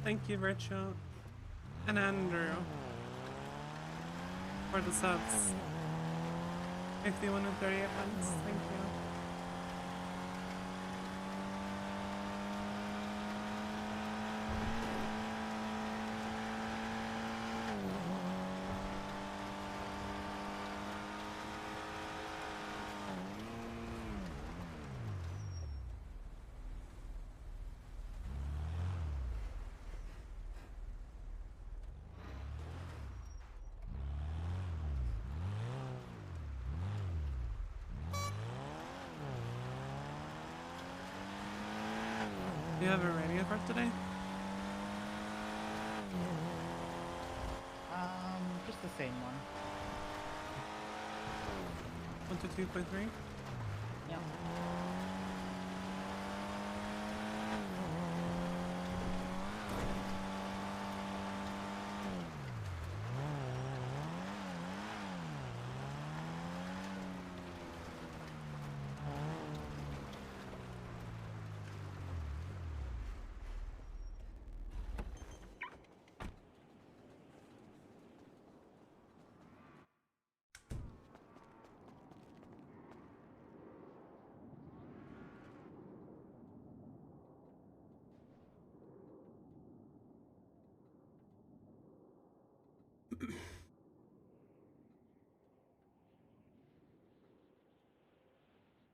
Thank you, Virtual. And Andrew. For the subs. 51 and 38 months. Thank you. Do you have a radio for today? Just the same one. 122.3? Yeah.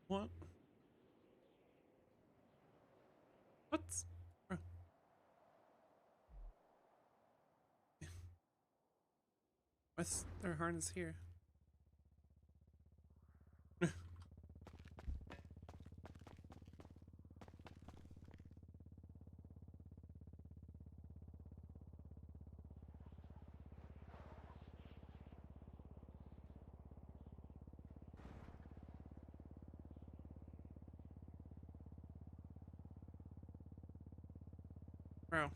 What? What? Oh. What's their harness here? Bro.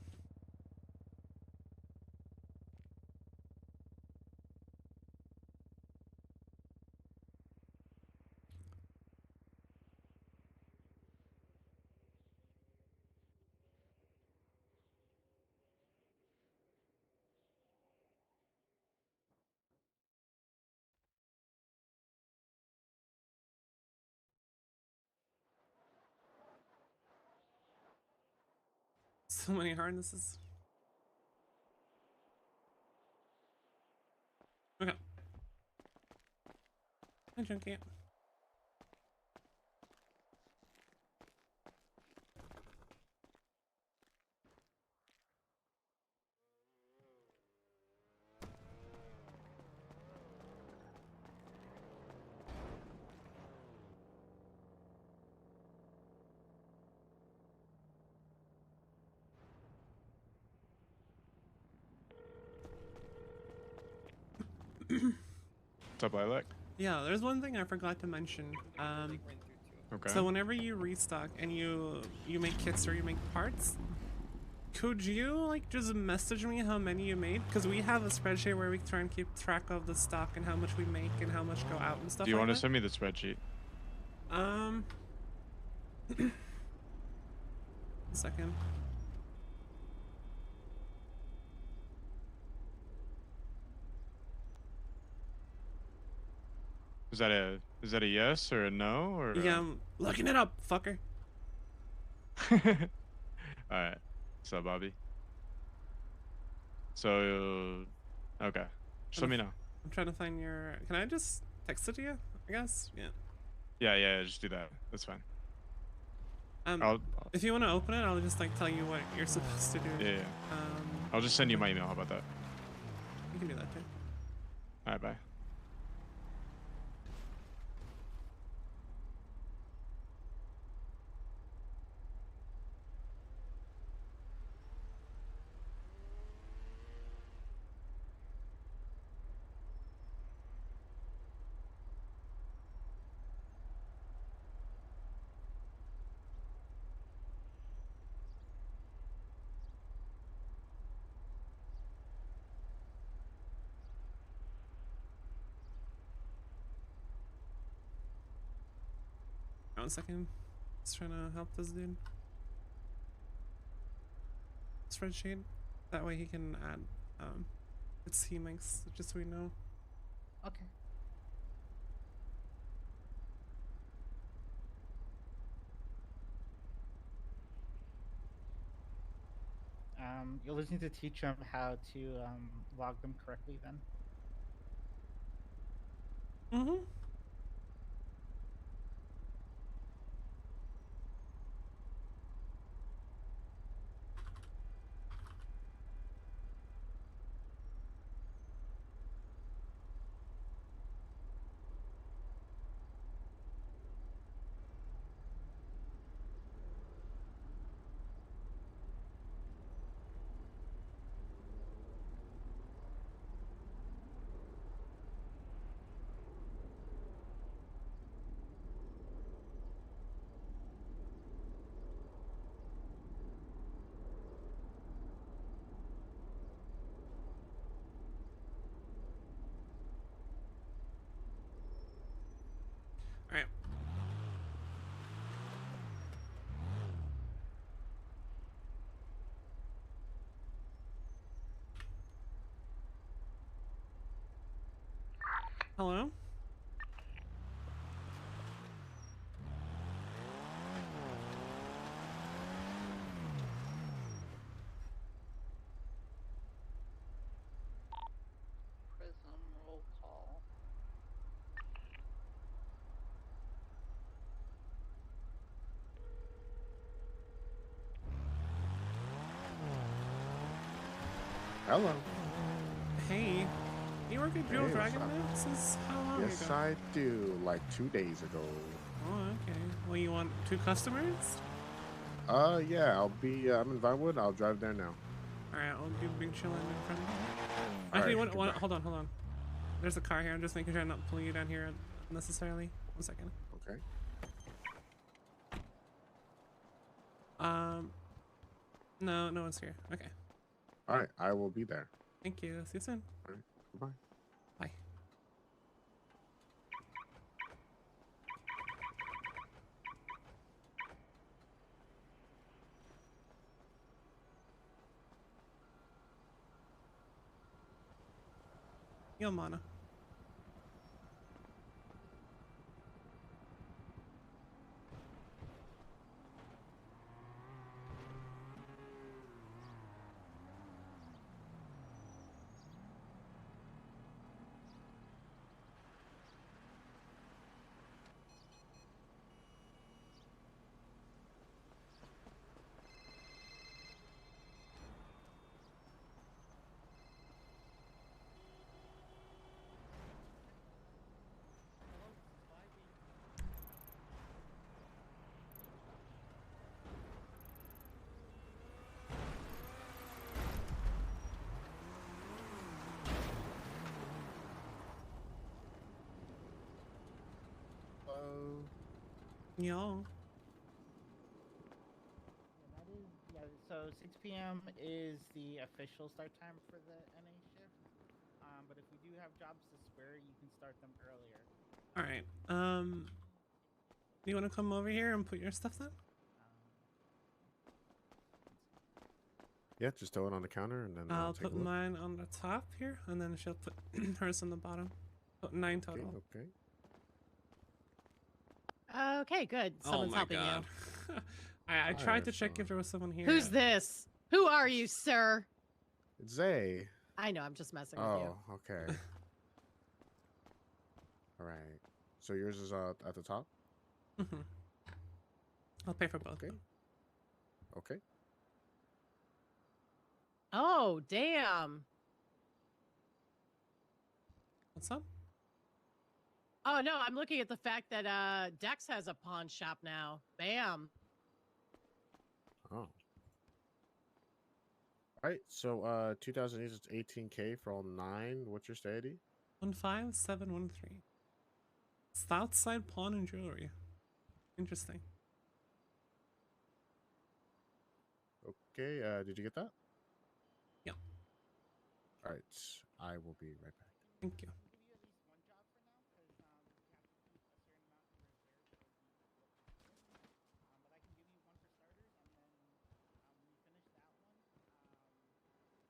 So many harnesses. Okay. Hi, Junkie. What's up, Lilac? Yeah, there's one thing I forgot to mention. Okay. So whenever you restock and you make kits or you make parts, could you like just message me how many you made? Because we have a spreadsheet where we try and keep track of the stock and how much we make and how much go out and stuff. Do you like want to that. send me the spreadsheet? A second. Is that a yes or a no or? Yeah, I'm looking it up, fucker. All right. What's up, Bobby? So, okay. Just let me know. I'm trying to find your. Can I just text it to you? I guess. Yeah. Yeah. Just do that. That's fine. If you want to open it, I'll just like tell you what you're supposed to do. Yeah. I'll just send you my email. How about that? You can do that too. All right. Bye. One second. Just trying to help this dude. Spreadsheet. That way he can add its C-Mix, just so we know. Okay. You'll just need to teach them how to log them correctly then. Mm-hmm. All right. Hello? Prism roll call. Hello. Hey. You work at Jewel Hey, what's Dragon up? now? Since how long Yes, ago? I do. Like 2 days ago. Oh, okay. Well, you want 2 customers? Yeah, I'll be. I'm in Vinewood. I'll drive there now. All right, I'll be big chilling in front. All Actually, right, goodbye. hold on. There's a car here. I'm just making sure I'm not pulling you down here unnecessarily. 1 second. Okay. No one's here. Okay. All right, I will be there. Thank you. See you soon. All right, goodbye. Bye. Yo, Mana. Yo. Yeah, so 6 p.m. is the official start time for the NA shift. But if we do have jobs to spare, you can start them earlier. All right. You want to come over here and put your stuff then? Yeah, just throw it on the counter and then I'll take a put look. mine on the top here, and then she'll put hers on the bottom. So 9 Okay, total. okay. Okay, good. Someone's helping you. I tried to Alright, check so- if there was someone here. Who's this? Who are you, sir? It's Zay. I know, I'm just messing with you. Oh, okay. All right. So yours is at the top. Mhm. I'll pay for both. Okay. though. Okay. Oh, damn. What's up? Oh, no, I'm looking at the fact that Dex has a pawn shop now. Bam. Oh. All right. So 2000 is 18K for all 9. What's your stay ID? 15713. Southside Pawn and Jewelry. Interesting. Okay. Did you get that? Yeah. All right. I will be right back. Thank you. I'll give you at least one job for now, because you have to keep a certain amount in reserve for the but I can give you one for starters, and then when you finish that one,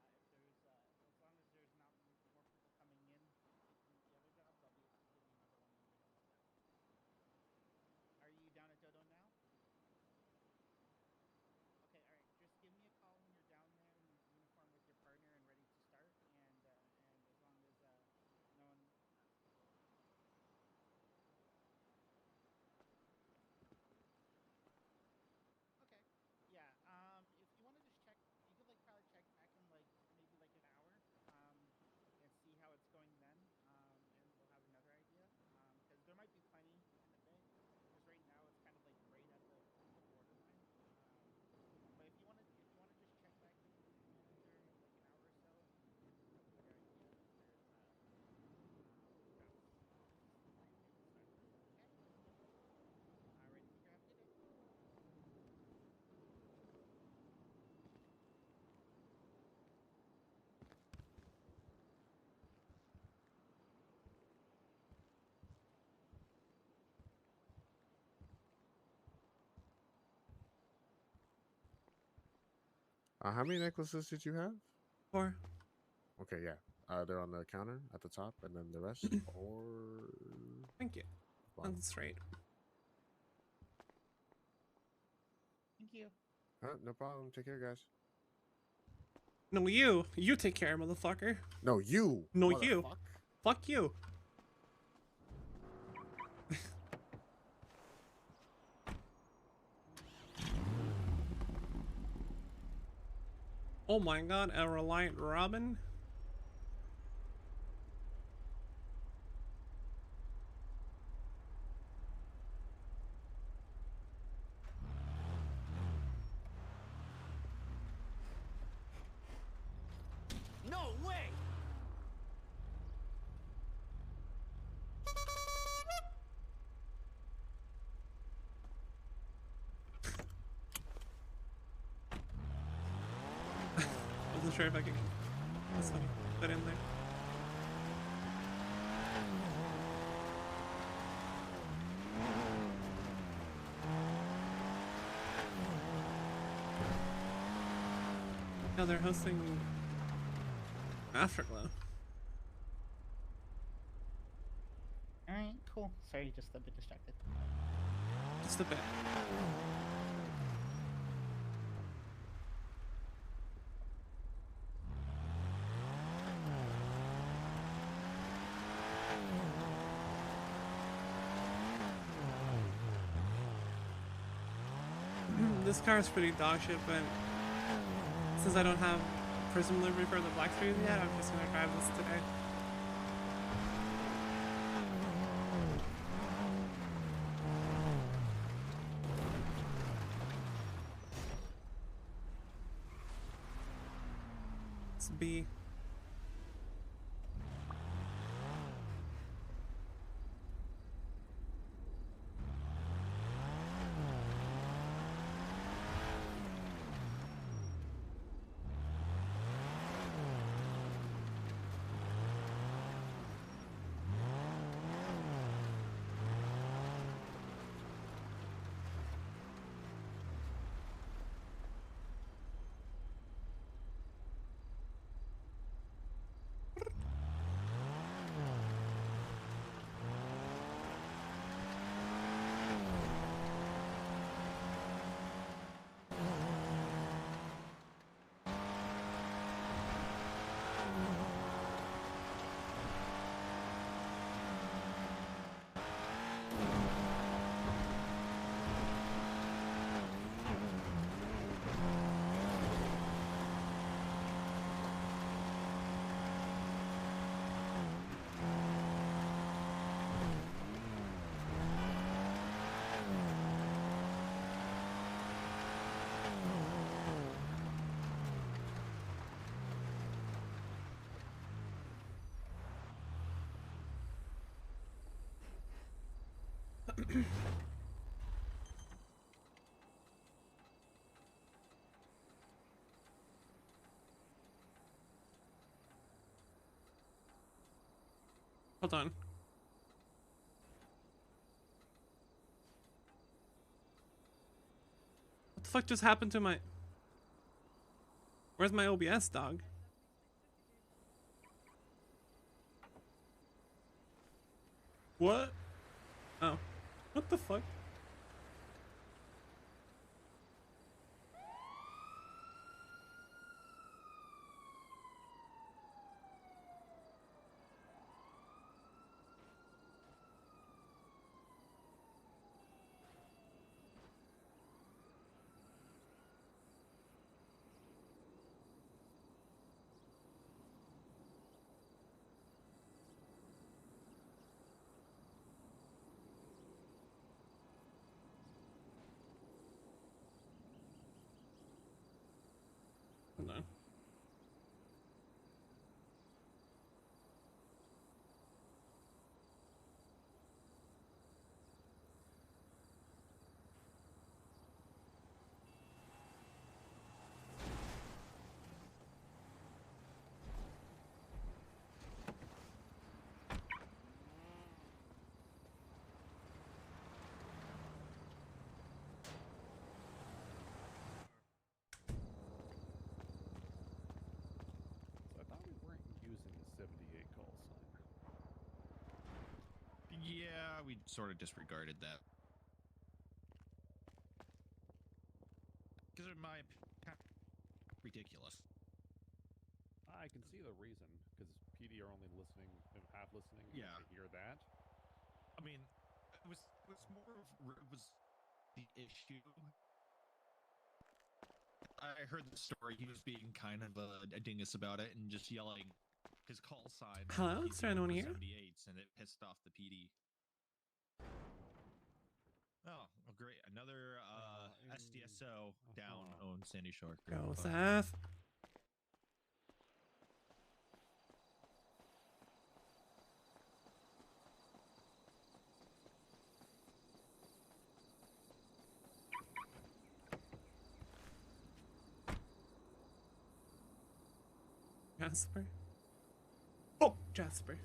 How many necklaces did you have? 4. Okay, yeah. They're on the counter at the top, and then the rest or Thank you. bottom. That's right. Thank you. No problem. Take care, guys. No, you. You take care, motherfucker. No, you. No, you. motherfuck. Fuck you. Oh my god, a Reliant Robin? No way! Wasn't sure if I could. That's funny. Put in there. No, they're hosting Afterglow. Alright, cool. Sorry, just a bit distracted. Just a bit. This car is pretty dog shit, but since I don't have Prism livery for the Black Series yet, I'm just gonna drive this today. It's B. Hold on. What the fuck just happened to my... Where's my OBS, dog? What? Oh. What the fuck? sort of disregarded that. Because in my opinion, ridiculous. I can see the reason, because PD are only listening, half listening. And Yeah. they hear that. I mean, it was more of it was the issue. I heard the story. He was being kind of a dingus about it and just yelling his call sign. Hello, he's is there yelling anyone for here? 78s, and it pissed off the PD. Oh, great! Another SDSO down on Sandy Shore. Great. Go, Fuck. Seth. Jasper. Oh, Jasper.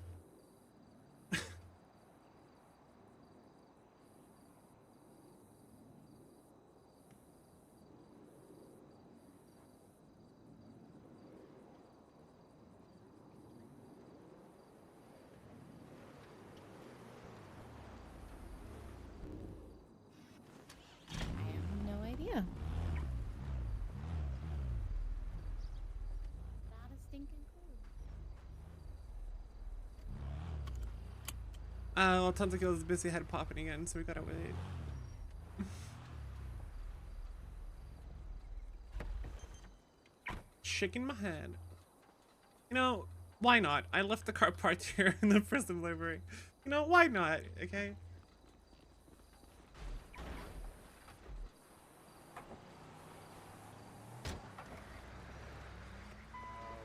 I have no idea. Not a stinking clue. Well, Tentacle is busy head popping again, so we gotta wait. Shaking my head. You know, why not? I left the car parked here in the Prism library. You know, why not? Okay.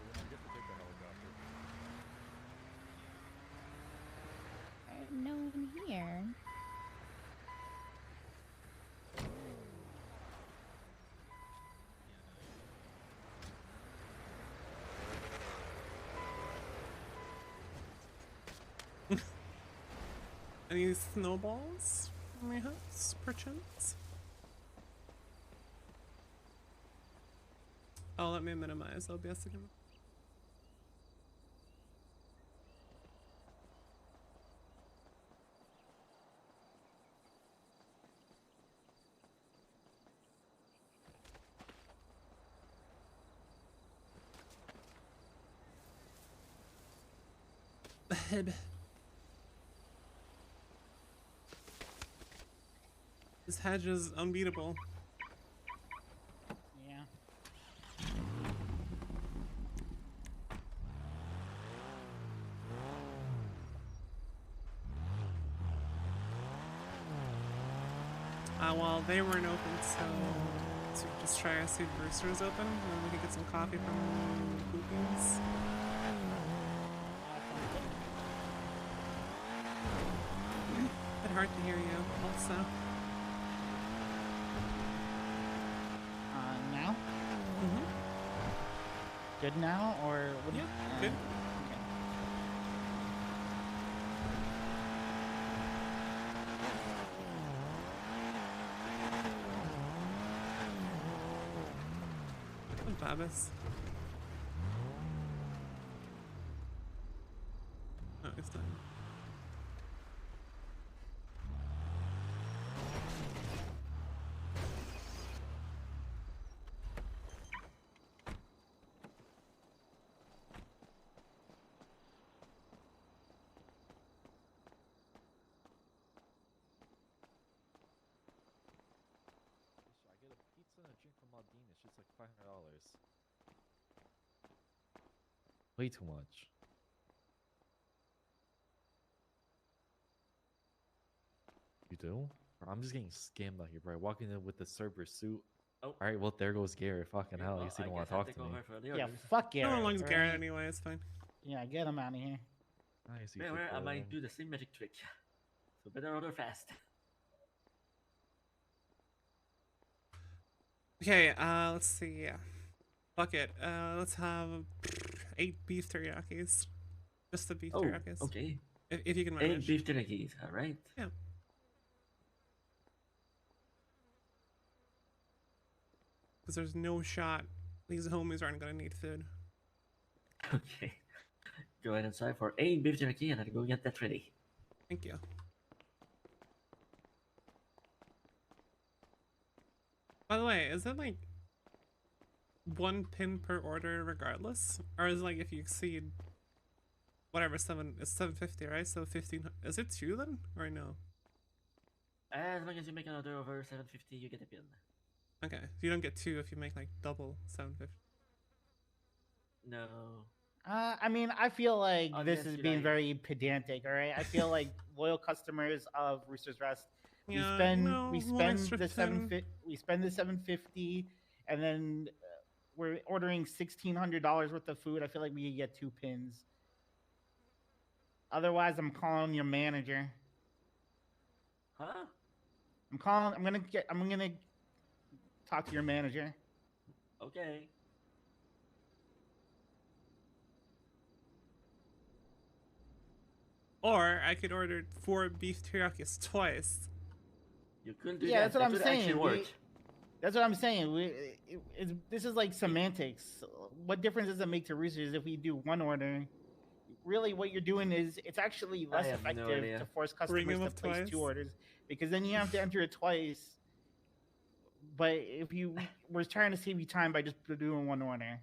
When I get to take the helicopter. No one here. Any snowballs in my house, perchance? Oh, let me minimize OBS again. Head. This hedge is unbeatable. Yeah. Well, they weren't open, so just try to see if Brewster's open, and then we can get some coffee from Boobies. Bit hard to hear you, also. Now? Mm-hmm. Good now, or what? Yeah, good. Okay. Babis. Oh, it's done. I get a pizza and a drink from Aldine. It's just like $500. Way too much. You do? Bro, I'm just getting scammed out here, bro. Walking in with the server suit. Oh. All right, well, there goes Garrett. Fucking hell, I guess he don't want to talk to me. Yeah, fuck No Garrett. one likes all Garrett right? anyway, it's fine. Yeah, get him out of here. Nice, you Where I might people. do the same magic trick. So better order fast. Okay, let's see. Fuck it. Let's have 8 beef teriyakis. Just the beef Oh, teriyakis. okay. If you can 8 manage. beef teriyakis, alright. Yeah. Because there's no shot these homies aren't gonna need food. Okay. Go ahead and sign for 8 beef teriyaki and I'll go get that ready. Thank you. By the way, is it like 1 pin per order regardless? Or is it like if you exceed whatever, it's 750, right? So 15, is it 2 then? Or no? As long as you make an order over 750, you get a pin. Okay, so you don't get 2 if you make like double 750. No. I mean, I feel like this Unless is you being like- very pedantic. All right, I feel like loyal customers of Rooster's Rest, we Yeah, spend no, we one spend extra the pin. we spend the 750, and then we're ordering $1,600 worth of food. I feel like we could get 2 pins. Otherwise, I'm calling your manager. Huh? I'm gonna talk to your manager. Okay. Or I could order 4 beef teryakis twice. You could do Yeah, that. that's what I'm would saying. actually work. That's what I'm saying. This is like semantics. What difference does it make to Roosters if we do 1 order? Really, what you're doing is it's actually less have no effective idea. to force Bring customers them to up place twice? 2 orders because then you have to enter it twice. But if we're trying to save you time by just doing 1 order.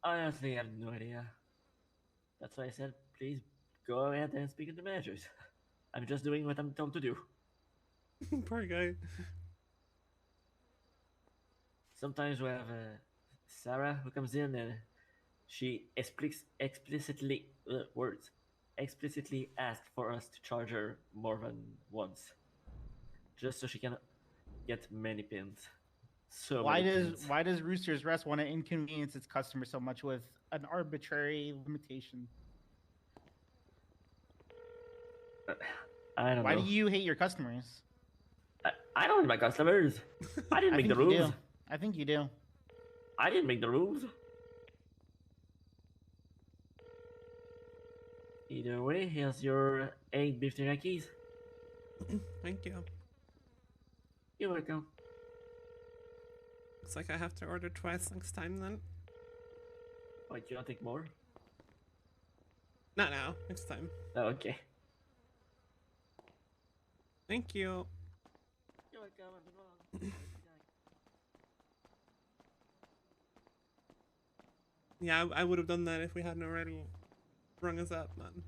Honestly, I have no idea. That's why I said, please go ahead and speak to the managers. I'm just doing what I'm told to do. Poor guy. Sometimes we have Sarah who comes in and she explicitly asked for us to charge her more than once, just so she can get many pins. So Why many does pins. why does Roosters Rest want to inconvenience its customers so much with an arbitrary limitation? I don't Why know. do you hate your customers? I don't need my customers. I didn't make the think you rules. do. I think you do. I didn't make the rules. Either way, here's your 8 beef teryakis. Thank you. You're welcome. Looks like I have to order twice next time then. Wait, you want to take more? Not now, next time. Oh, okay. Thank you. You're welcome. I've been wrong. Yeah, I would have done that if we hadn't already rung us up, man.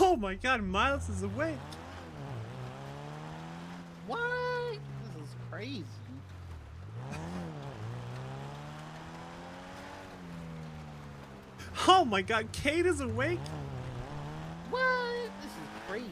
Oh my god, Miles is awake! What? This is crazy. Oh my god, Kate is awake! What? This is crazy.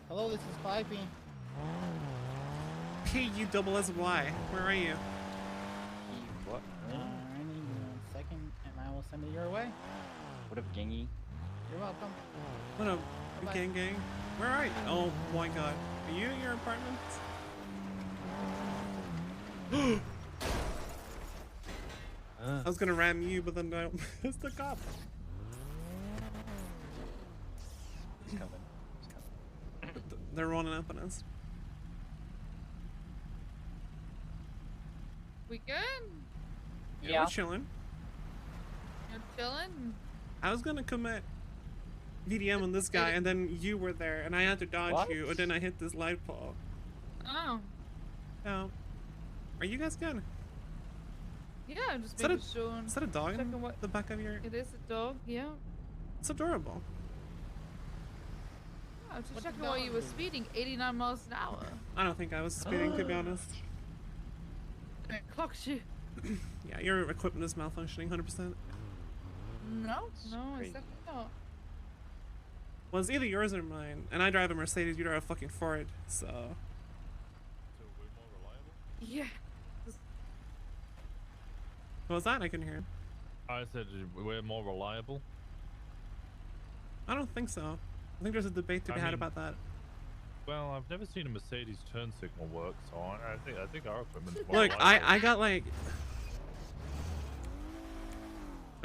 Hello, this is Pipey. P-U-double-S-Y, where are you? What? I need 1 second, and I will send it your way. What up, gangy? You're welcome. What up, Bye-bye. gang? Where are you? Oh my god. Are you in your apartment? I was gonna ram you, but then I missed the cop. It's coming. It's coming. They're running up on us. We good? Yeah, we're chilling. You're chilling? I was gonna commit VDM on this guy, and then you were there, and I had to dodge What? you, and then I hit this light pole. Oh. Oh. Are you guys good? Yeah, I'm just Is that making sure. Is that a dog in checking what- the back of your... It is a dog, yeah. It's adorable. I was just What checking dog while you were is it? speeding 89 miles an hour. I don't think I was speeding, to be honest. It clocks you. Yeah, your equipment is malfunctioning 100%. No, It's no, it's crazy. definitely not. Well, it's either yours or mine. And I drive a Mercedes, you drive a fucking Ford, so... So we're more reliable? Yeah. What was that? I couldn't hear him. I said we're more reliable. I don't think so. I think there's a debate to be I had mean- about that. Well, I've never seen a Mercedes turn signal work, so I think our equipment's more Look, reliable. I got like...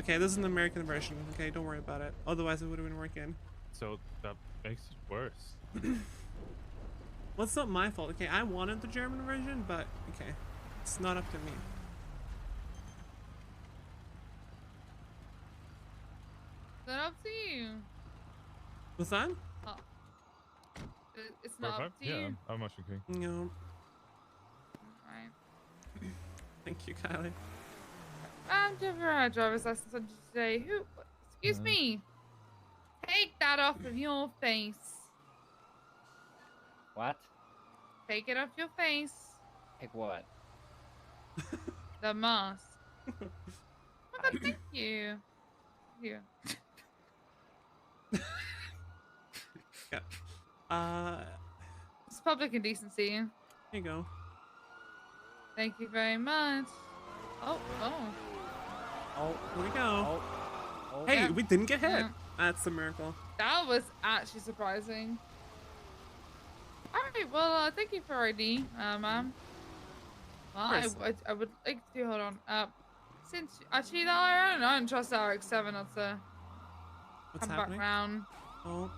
Okay, this is an American version. Okay, don't worry about it. Otherwise it would have been working. So that makes it worse. Well, it's not my fault. Okay, I wanted the German version, but okay. It's not up to me. It's not up to you. What's that? Oh. It's not up to Yeah, you. I'm watching King. No. Alright. Thank you, Kylie. Do you have a driver's license on you today? Who? Excuse me. Take that off of your face. What? Take it off your face. Like what? The mask. Oh my god, thank you. Yeah. Yeah. It's public indecency. Here you go. Thank you very much. Oh. Oh, here we go. Oh, Hey, Yeah. we didn't get hit. Yeah. That's a miracle. That was actually surprising. Alright, well, thank you for ID, ma'am. Well, I would like to, hold on, since, actually, no, I don't trust our X7 not to What's come happening? back round. Oh.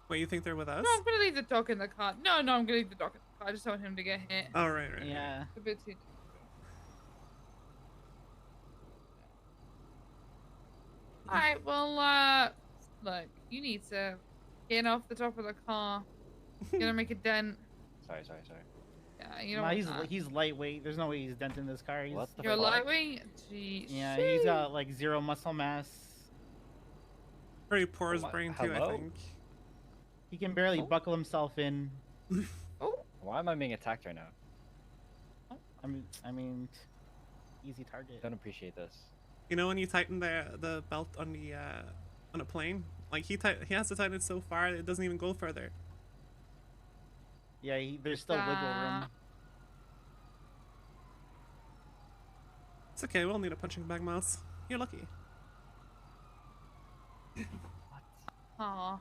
Wait, you think they're with us? No, I'm gonna leave the dog in the car. No, I'm gonna leave the dog in the car. I just don't want him to get hit. Oh, right. Yeah. It's a bit too... Alright, well, look, you need to get off the top of the car. You're gonna make a dent. Sorry. Yeah, you know No, he's lightweight. There's no way he's denting this car. He's, What the You're fuck? lightweight? Jeez. yeah, he's got like 0 muscle mass. Pretty poor his What? brain, too, I Hello? think. He can barely buckle himself in. Oh, Why am I being attacked right now? I mean, easy target. Don't appreciate this. You know when you tighten the belt on the on a plane? Like he has to tighten it so far it doesn't even go further. Yeah, there's still wiggle room. It's okay, we'll need a punching bag, Miles. You're lucky. Aw.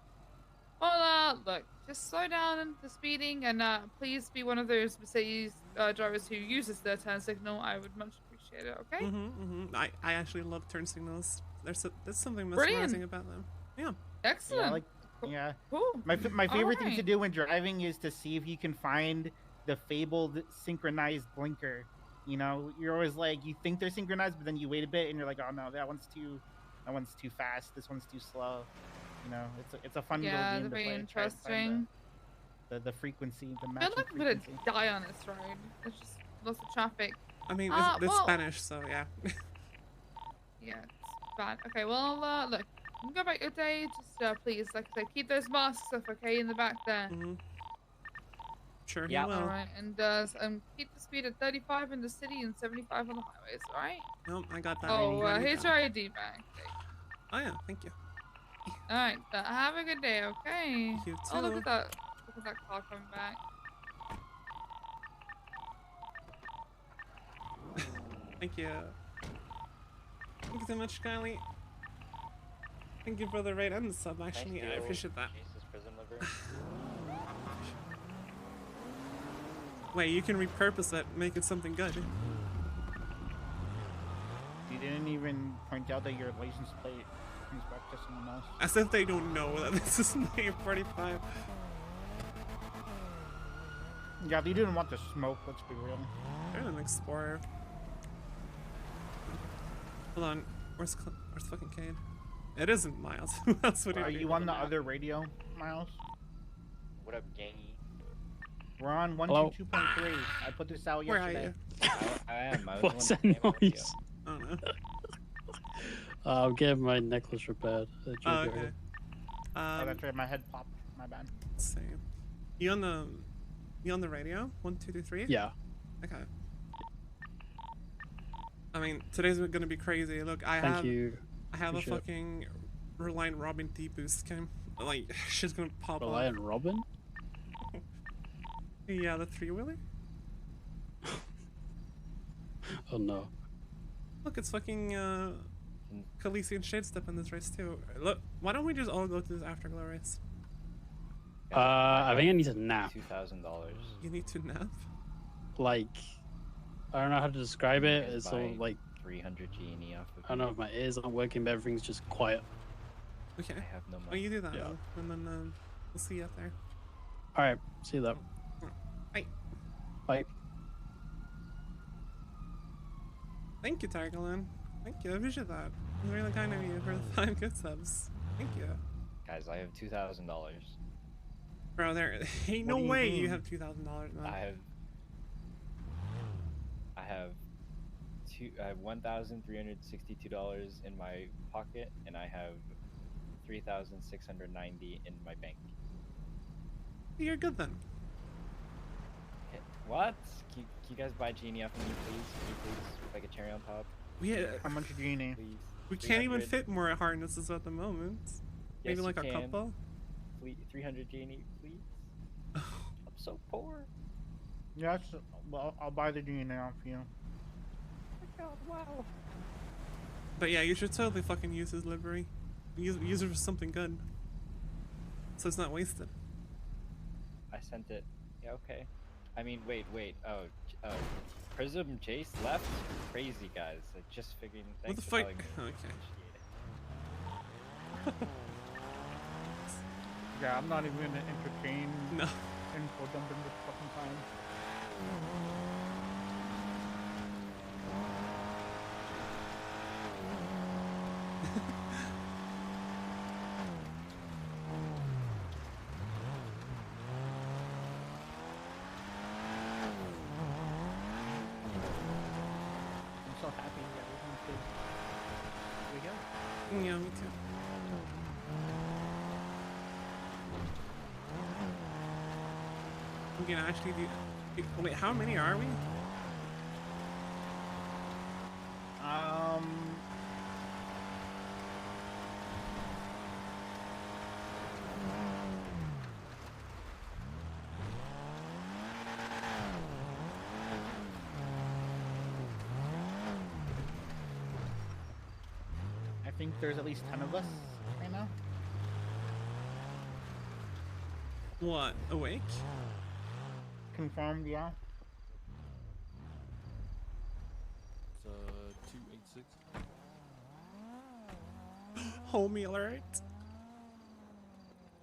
Well, look, just slow down the speeding and please be one of those Mercedes drivers who uses their turn signal. I would much appreciate it, okay? I actually love turn signals. There's something Brilliant. mesmerizing about them. Yeah. Excellent. Yeah. Cool. My favorite thing to Alright. do when driving is to see if you can find the fabled synchronized blinker. You know, you're always like, you think they're synchronized, but then you wait a bit and you're like, oh no, that one's too fast. This one's too slow. You know, it's a fun little Yeah, game to they're play. very try to find interesting. the frequency, the I matching feel like I'm gonna frequency. die on this road. There's just lots of traffic. I mean, well, it's Spanish, so yeah. Yeah, it's bad. Okay, well, look, you can go about your day. Just please, like I said, keep those masks off, okay, in the back there. Sure, Yeah. he will. Alright, and keep the speed at 35 in the city and 75 on the highways, alright? Nope, I got that. Oh, ready to here's go. your ID back. Oh yeah, thank you. Alright, have a good day, okay? You Oh, look too. at that. Look at that car coming back. Thank you. Thank you so much, Kylie. Thank you for the raid and the sub, actually. I appreciate that. Jesus, Prism liver. Wait, you can repurpose it, make it something good. You didn't even point out that your license plate is back to someone else. As if they don't know that this is name 45. Yeah, they didn't want the smoke. Let's be real. They're an explorer. Hold on, where's fucking Cade? It isn't Miles. Who else would it Are be? you on the other radio, Miles? What up, gangy? We're on Hello? 122.3. I put this out Where are yesterday. you? I am. I was What's the that one that came over to you. noise? I don't know. I'm getting my necklace repaired. Oh, okay. Oh, that's right. My head popped. My bad. Let's see. You on the radio? 1, 2, 3, 3? Yeah. Okay. I mean, today's gonna be crazy. Look, I Thank have you. I have Appreciate a it. fucking Reliant Robin D boost cam. Like, she's gonna pop off. Reliant Robin? Yeah, the 3-wheeler. Oh no. Look, it's fucking Khaleesi and Shadestep in this race too. Look, why don't we just all go to this Afterglow race? I think I need to nap. $2,000. You need to nap? Like, I don't know how to describe it. guys It's all buy like 300 genie off of I don't know if my ears aren't working, but everything's just quiet. Okay. I have no Well, money. you do that, Yeah. then, and then we'll see you up there. All right, see you there. Bye. Bye. Thank you, Targalan. Thank you. I appreciate that. It's really kind of you for the 5 good subs. Thank you. Guys, I have $2,000. Bro, there ain't What no do you way mean? you have $2,000, man. I have $1,362 in my pocket, and I have $3,690 in my bank. You're good then. What? Can you guys buy genie off of me, please? Can you please, like a cherry on top? How much do you need? Please. We can't even 300. fit more harnesses at the moment. Yes, Maybe like you a can. couple. 300 genie, please. I'm so poor. Yeah, well, I'll buy the genie now for you. Oh my god, wow. But yeah, you should totally fucking use his livery. Use it for something good. So it's not wasted. I sent it. Yeah, okay. I mean, wait. Oh, Prism Jace left? Crazy, guys. I just figured. What the Thanks for fuck? telling me. Okay. Yeah, I'm not even gonna entertain No. info dumping this fucking time. I'm so happy that we go. Yeah, me too. We can actually do. Wait, how many are we? I think there's at least 10 of us right now. What? Awake? Confirmed, yeah. It's 286. Homie alert.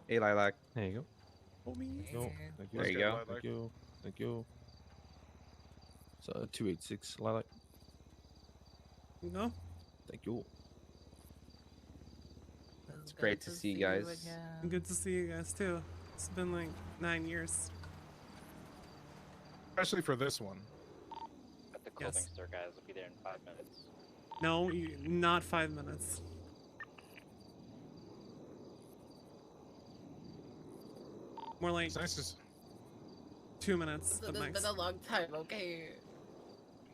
Hey, Lilac. There you go. Homie. No, thank you. There you go. Thank you. Thank you. It's 286 Lilac. No? Thank you. It's great to see you guys. Good to see you guys too. It's been like 9 years. Especially for this one. At the clothing store, guys. I'll be there in 5 minutes. No, not 5 minutes. More like It's nice to 2 minutes at It's max. been a long time, okay?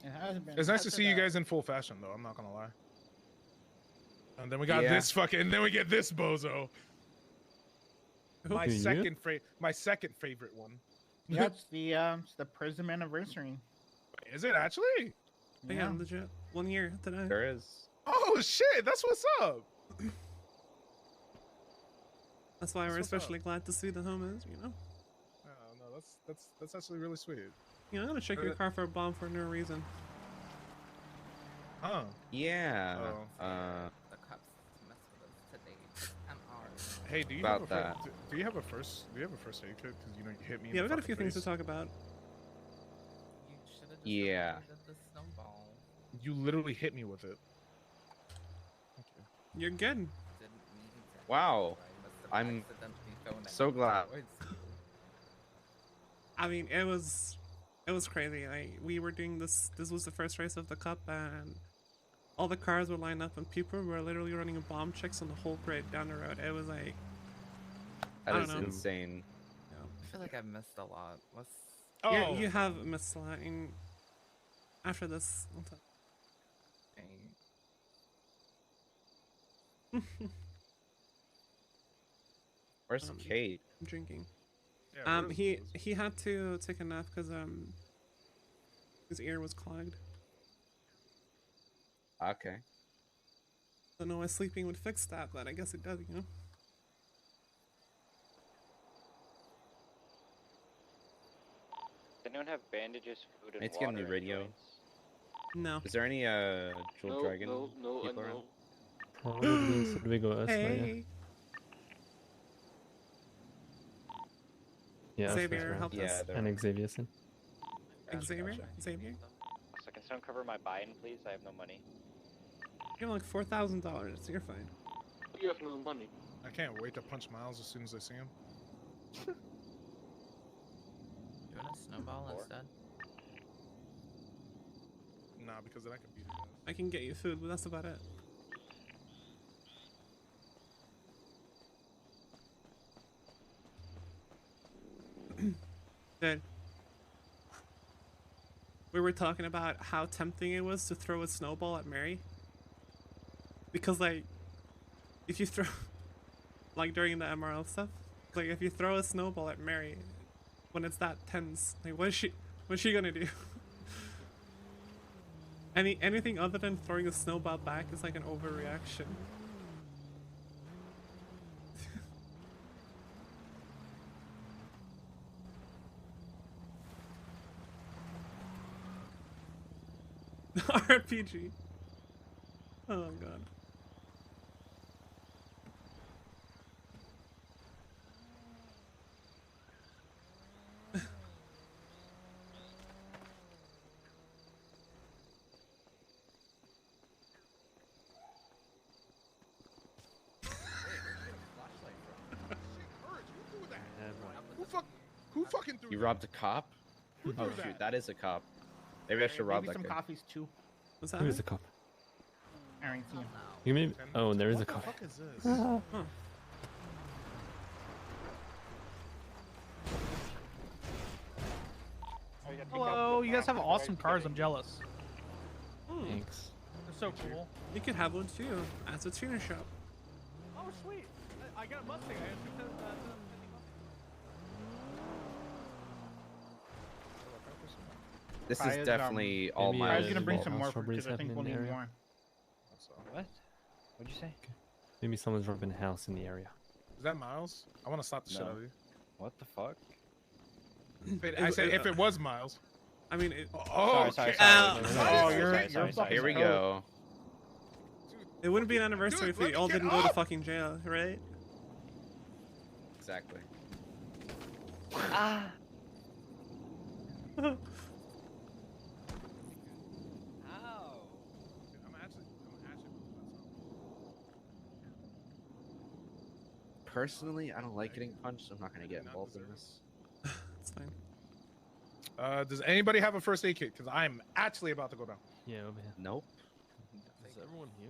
It has been. It's nice to see you guys in full fashion, though. I'm not gonna lie. And then we got Yeah. this fucking. Then we get this bozo. My You? second favorite one. Yeah, it's the Prism anniversary. Is it actually? Yeah, legit. 1 year today. There is. Oh shit! That's what's up. That's why we're That's what's especially glad to see the homies, you know? Oh, no, that's actually really sweet. You know, I'm gonna check your car for a bomb for no reason. Huh? Yeah. The cops mess with us today. I'm ours. Hey, do you About have a that. do you have a first aid kit? Because you know you hit me. in Yeah, the we got a fucking few things to face. talk about. You should have just Yeah. avoided the snowball. You literally hit me with it. You're good. Didn't mean to. Wow. I must have I'm accidentally thrown it so glad. towards you. I mean, it was crazy. We were doing this. This was the first race of the cup, and all the cars were lined up, and people were literally running bomb checks on the whole grid down the road. It was like, I That don't is know. insane. feel like I've missed a lot. What's You have missed a lot in after this. I'll tell- Where's Kate? I'm drinking. Yeah, where's He had to take a nap because his ear was clogged. Okay. Don't know why sleeping would fix that, but I guess it does, you know. Does anyone have bandages, food, and Let's water? get a new radio. joints? No. Is there any Jewel Dragon people around? Probably should we go elsewhere? Hey. Yeah, Xavier, help us. And Xavier's in. Xavier? Xavier? So can someone cover my buy-in, please? I have no money. You have like $4,000. You're fine. You have no money. I can't wait to punch Miles as soon as I see him. You want a snowball instead? Nah, because then I can beat it. I can get you food, but that's about it. Dude. We were talking about how tempting it was to throw a snowball at Mary. Because, like, if you throw, like, during the MRL stuff, like, if you throw a snowball at Mary, when it's that tense, like, what's she gonna do? Anything other than throwing a snowball back is like an overreaction. RPG. Oh god. Who fucking threw You robbed a cop? Who Oh threw shoot, that is a cop. Maybe I should rob that some guy. coffees too. What's Who is the cop? Arrington. You mean? Oh, there is a What cop. the fuck is this? Huh. Hello, you guys have awesome cars. I'm jealous. Thanks. They're so cool. You could have one too. At the tuner shop. Oh, sweet. I got a Mustang. I got This Kaya's, is definitely all maybe, my. I was gonna bring some more strawberries because I think happening we'll in the need area. more. What? What'd you say? Maybe someone's robbing a house in the area. Is that Miles? I want to slap the shit No. out of you. What the fuck? I said if it was Miles. I mean, it, Oh, Sorry, okay. Here we go. it wouldn't be an anniversary if we all didn't go to fucking jail, right? Exactly. Ah. Ow. Personally, I don't like getting punched, so I'm not gonna get involved in this. It's fine. Does anybody have a first aid kit? Because I'm actually about to go down. Yeah, over here. Nope. Is everyone here?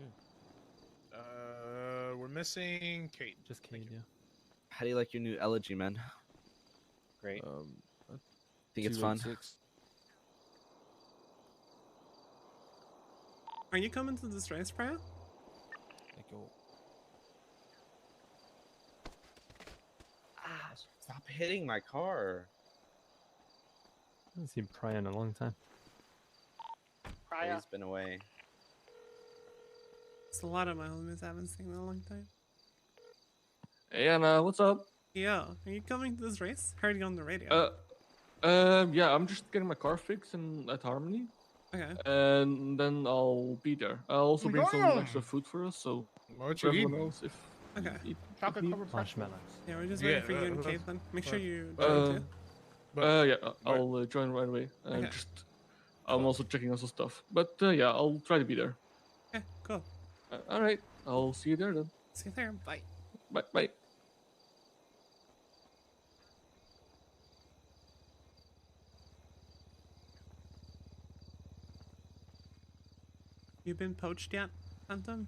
We're missing Kate. Just Kate, yeah. How do you like your new elegy, man? Great. Think it's fun? 286. Are you coming to this race, Priya? Thank you. Stop hitting my car. I haven't seen Pry in a long time. He's been away. It's a lot of my homies I haven't seen in a long time. Hey Anna, what's up? Yeah, are you coming to this race? Heard you on the radio. Yeah, I'm just getting my car fixed at Harmony. Okay. And then I'll be there. I'll also bring some Yeah. extra food for us, so What for you eat? everyone else, if Okay. eat, Chocolate eat. covered Marshmallows. Yeah, we're just waiting Yeah, for you and that's- Caitlin. Make sure you Uh, join too. Yeah, I'll join right away. And Okay. just, I'm also checking on some stuff. But yeah, I'll try to be there. Okay, cool. All right, I'll see you there then. See you there. Bye. Bye, bye. You been poached yet, Phantom?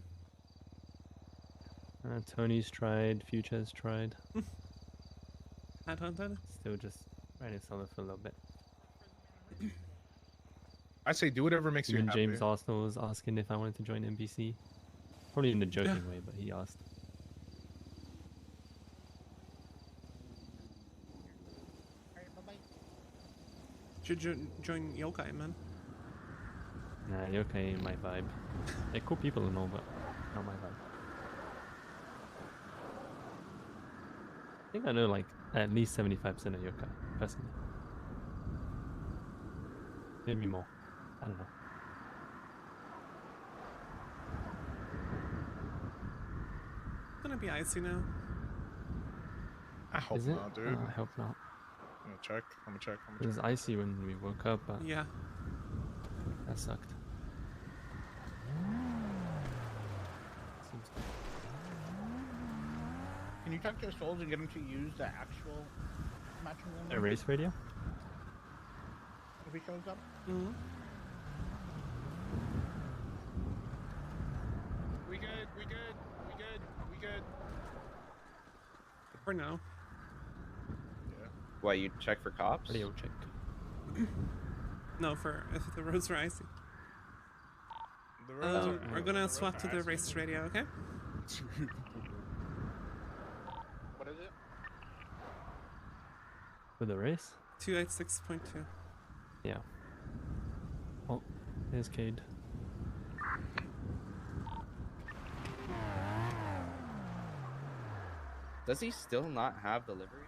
Tony's tried. Future's tried. At hunted? Still just riding solo for a little bit. I say do whatever makes you Even happy. James also was asking if I wanted to join NBC. Probably in a joking way, but he asked. Should join Yokai, man. Nah, yokai ain't my vibe. They're cool people and all, but not my vibe. I think I know like at least 75% of yokai, personally. Maybe more. I don't know. It's gonna be icy now. I hope Is it? not, dude. Oh, I hope not. I'm gonna check. It was icy when we woke up, but yeah, that sucked. Seems Can you talk to your souls and get them to use the actual matching room? a race radio? If he shows up? Mm-hmm. We good. We good. We good. We good. For now. Why, you check for cops? Radio check. No, for if the roads are icy. The roads are- We're the gonna roads swap are to the icy. race radio, okay? What is it? For the race? 286.2. Yeah. Oh, there's Cade. Does he still not have delivery?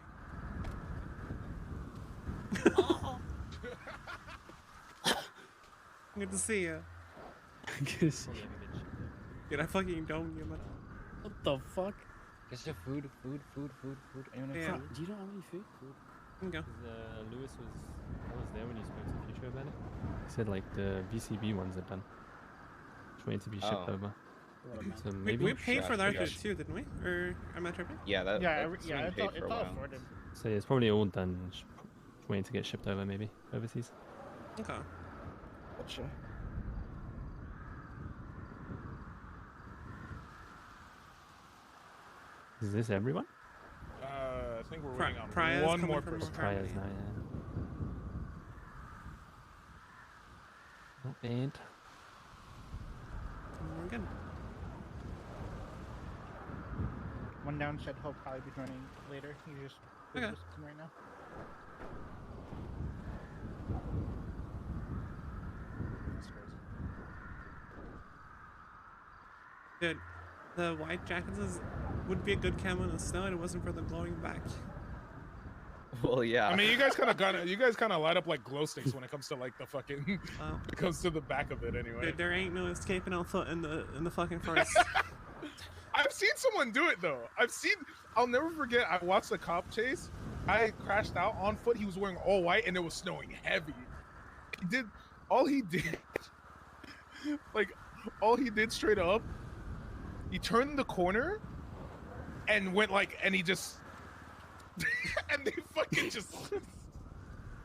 Good to see you. Dude, I fucking domed you, man. What the fuck? Is there food? Anyone have Yeah. food? Do you not have any food? Go. Lewis was there when you spoke to Future about it. He said like the BCB ones are done. Just waiting to be shipped Oh. over. So We maybe. paid for Yeah, that yeah. too, didn't we? Or am I tripping? Yeah, Yeah, that's yeah, been it's paid all, for it's a all while. sorted. So yeah, it's probably all done. Just waiting to get shipped over, maybe overseas. Okay. Gotcha. Is this everyone? I think we're waiting on Praya's one coming more from person. Praya's now, yeah. Oh, and We're good. One down said he'll probably be joining later. He's just Okay. listening right now. Dude, the white jackets would be a good camo in the snow, and it wasn't for the glowing back. Well, yeah. I mean, you guys kind of light up like glow sticks when it comes to like the fucking. It comes to the back of it anyway. Dude, there ain't no escaping on foot in the fucking forest. I've seen someone do it though. I'll never forget. I watched the cop chase. I crashed out on foot. He was wearing all white, and it was snowing heavy. All he did straight up. He turned the corner, and went and he just, and they fucking just.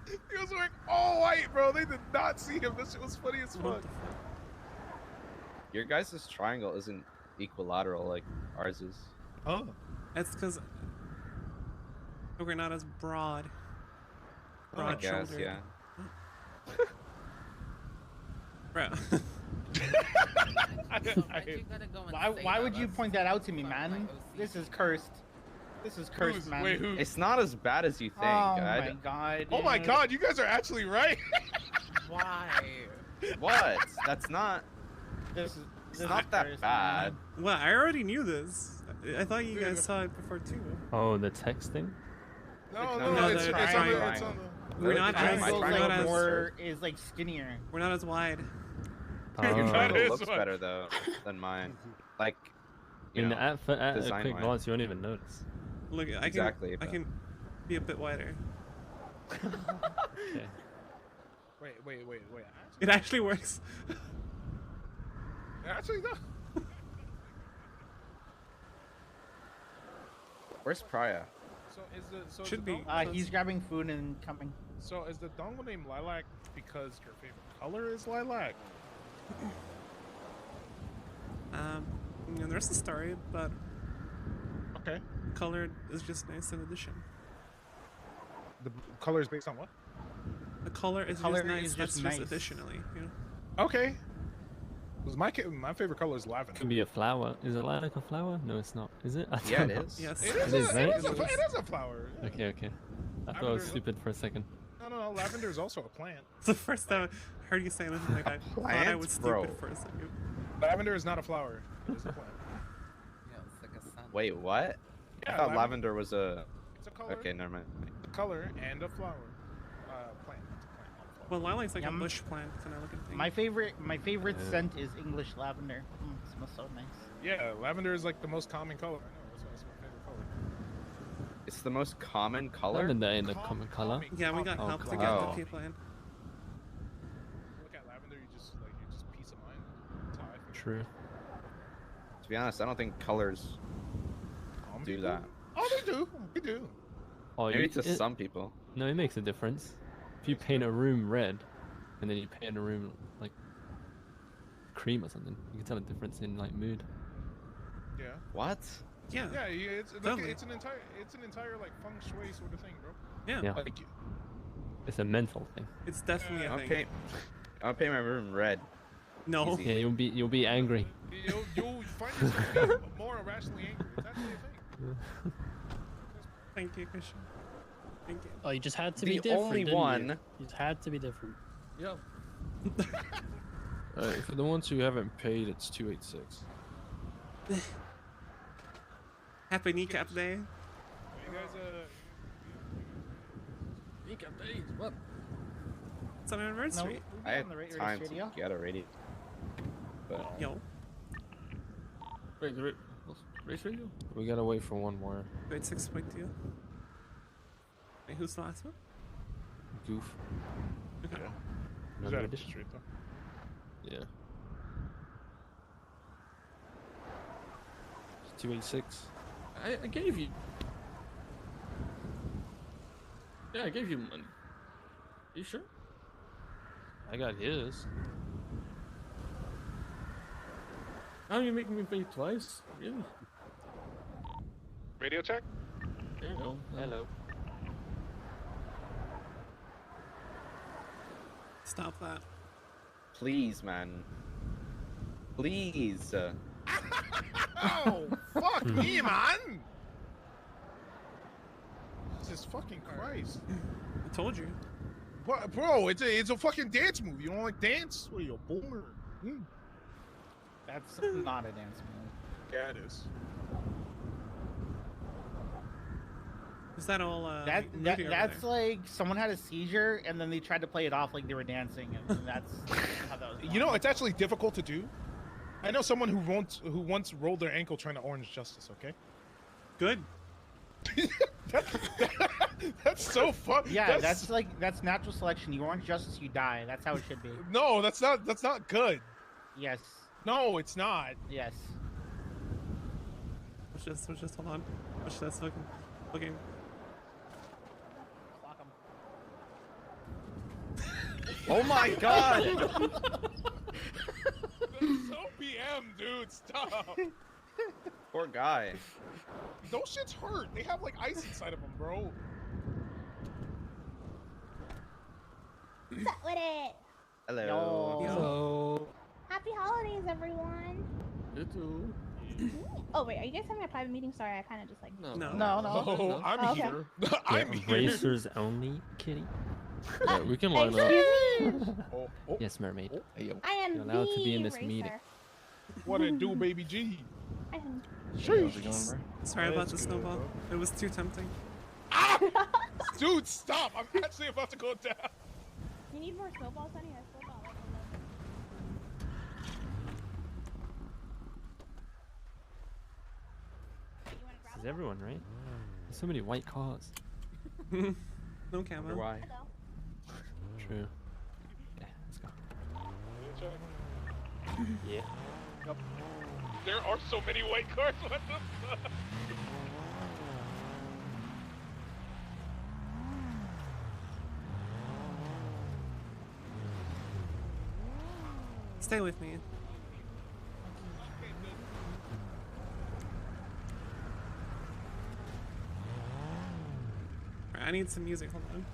He was wearing all white, bro. They did not see him. This shit was funny as fuck. Your guys' triangle isn't equilateral like ours is. Oh. That's because we're not as broad. I guess, Broad-shouldered. yeah. Bro. Why would you point that out to me, man? This is cursed. This is cursed, man. Wait, who? It's not as bad as you think. Oh my god. Oh my dude. god, you guys are actually right. Why? What? That's not. This is It's not that cursed, bad. Well, I already knew this. I thought you guys saw it before too. Oh, the text thing? No, No, it's the on the. triangle. It's on the. We're not as Triangle we're not as more is like skinnier. we're not as wide. Your Oh. triangle looks better though than mine. Like, I mean, know, at a quick design-wise. glance, you won't even notice. Look, I can Exactly, I but- can be a bit wider. Okay. Wait. It actually works. Actually, no. Where's Praya? So is the Should be. He's grabbing food and coming. So is the dongle named Lilac because your favorite color is lilac? You know, there's a story, but Okay. colored is just nice in addition. The color is based on what? The color is color just nice. is That's just just nice. additionally, you know. Okay. 'Cause my favorite color is lavender. Could be a flower. Is it like a flower? No, it's not. Is it? I Yeah, don't it know. is. Yes. It It is, is, right? it is a flower. Yeah. Okay, okay. I thought I was Lavender- stupid for a second. No. Lavender is also a plant. It's the first time I heard you say anything like that. I thought I plant, was bro. stupid for a second. Lavender is not a flower. It is a plant. Yeah, it's like a sun. Wait, what? Yeah, I thought lavender was a. It's a color. Okay, never mind. A color and a flower. Plant. It's a plant, not a flower. Well, lilac's like a Yum. bush plant kind of looking thing. My favorite Yeah. scent is English lavender. It smells so nice. Yeah, lavender is like the most common color. I know. That's why it's my favorite color. It's the most common color. Lavender ain't a common color. Yeah, we got Oh, help to cool. get Oh. the people in. Look at lavender, you just peace of mind. That's how I feel. True. To be honest, I don't think colors Calm do people? that. Oh, they do. They do. Oh, Maybe you- to some people. No, it makes a difference. If you paint a room red, and then you paint a room like cream or something, you can tell a difference in like mood. Yeah. What? Yeah. Yeah, it's like, Totally. it's an entire like feng shui sort of thing, bro. Yeah. Yeah. Like, It's a mental thing. It's definitely a I'll thing. paint my room red. No. Easy. Yeah, you'll be angry. you'll find yourself being more irrationally angry. It's actually a thing. Thank you, Christian. Thank you. Oh, you just had to The be different. only didn't one- You? You just had to be different. Yep. For the ones who haven't paid, it's 286. Happy kneecap day. You guys, What? It's an anniversary. I had on the radio time to radio. get a radio. But Yo. Wait, the race radio? We gotta wait for one more. Wait, 6.2. Wait, who's the last one? Goof. Okay. is Another that a edition. street though? Yeah. 286. I gave you. Yeah, I gave you money. You sure? I got his. How are you making me pay twice? Really? Radio check. There you go. Hello. Stop that. please, man. Please. Oh, fuck me, man! Jesus fucking Christ. I told you. Bro, it's a fucking dance move. You don't like dance? What are you, a boomer? That's not a dance move. Yeah, it is. Is that all? That's like someone had a seizure and then they tried to play it off like they were dancing, and that's how that was. You know, it's actually difficult to do. I know someone who once rolled their ankle trying to orange justice. Okay. Good. That's so fun. Yeah, that's natural selection. You orange justice, you die. That's how it should be. No, that's not good. Yes. No, it's not. Yes. Let's just hold on. Watch this. Looking. Oh my god! That's so PM, dude. Stop. Poor guy. Those shits hurt. They have like ice inside of them, bro. What's up with it? Hello. Hello. Happy holidays, everyone. You too. Oh wait, are you guys having a private meeting? Sorry, I kind of just like. No. Oh, I'm Okay. here. Yeah, I'm here. racers only, kitty. Yeah, we can line up. Excuse me. Oh, Yes, mermaid. I am You're allowed to be in the this meeting. racer. what it do, baby G? I am. Sheesh. Sorry about That's the good, snowball. bro. It was too tempting. Dude, stop! I'm actually about to go down. You need more snowballs, honey. I still got like 11. You wanna grab This is everyone, right? There's so many white cars. No Wonder camo. why? True. Yeah, let's go. Yeah. There are so many white cars. What the fuck? Stay with me. I need some music. Hold on.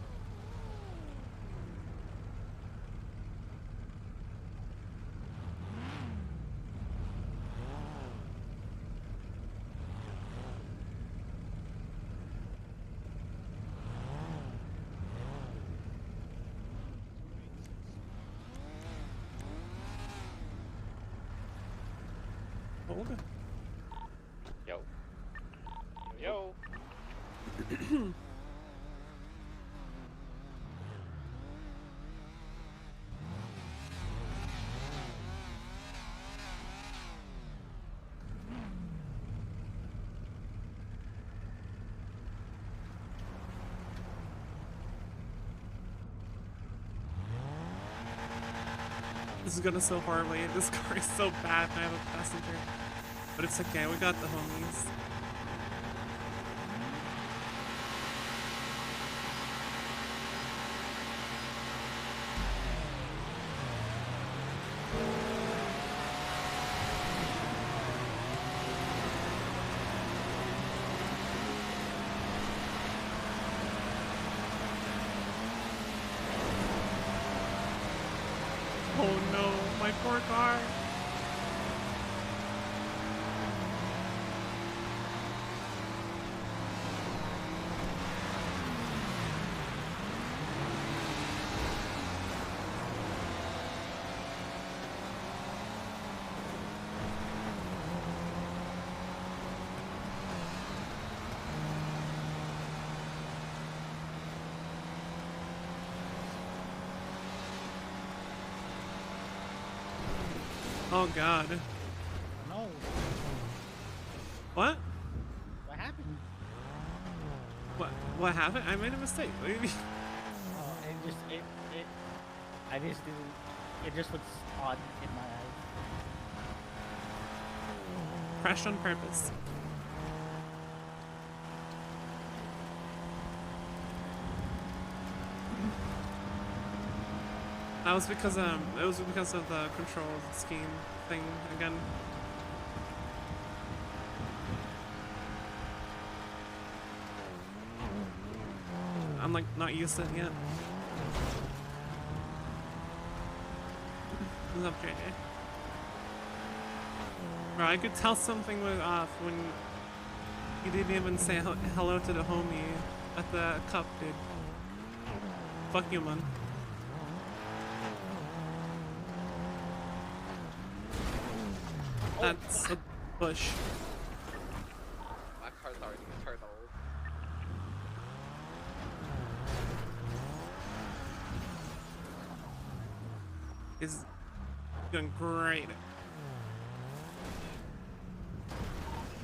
Hold it. Yo. Yo. This is gonna so horribly. This car is so bad and I have a passenger. But it's okay, we got the homies. Oh no, my poor car. Oh god. No. What? What happened? What happened? I made a mistake. What do you mean? I just didn't. It just looks odd in my eyes. Crashed on purpose. That was because it was because of the control scheme thing again. I'm like not used to it yet. What's up, JJ? Bro, I could tell something was off when you didn't even say hello to the homie at the cup, dude. Fuck you, man. That's a bush. My car's already turned old. Is doing great.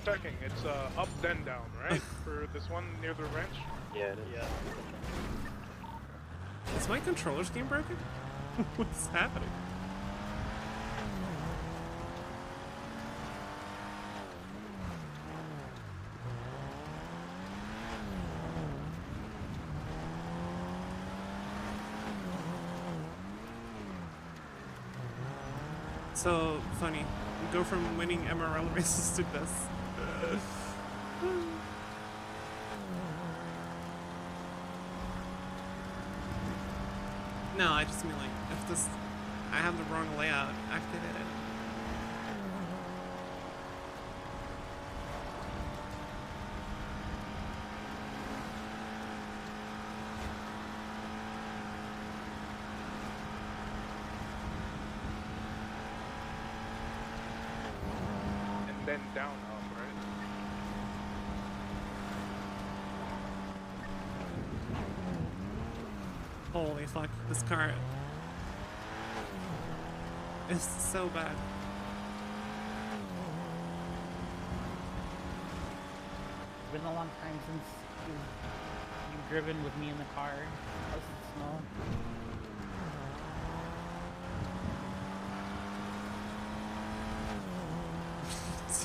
Checking. It's up then down, right? For this one near the wrench. Yeah, it is. Yeah. Is my controller scheme broken? What's happening? So funny. You go from winning MRL races to this. No, I just mean like if this I have the wrong layout activated. And then down up, right? Holy fuck, this car is so bad. It's been a long time since you've driven with me in the car. How's the snow?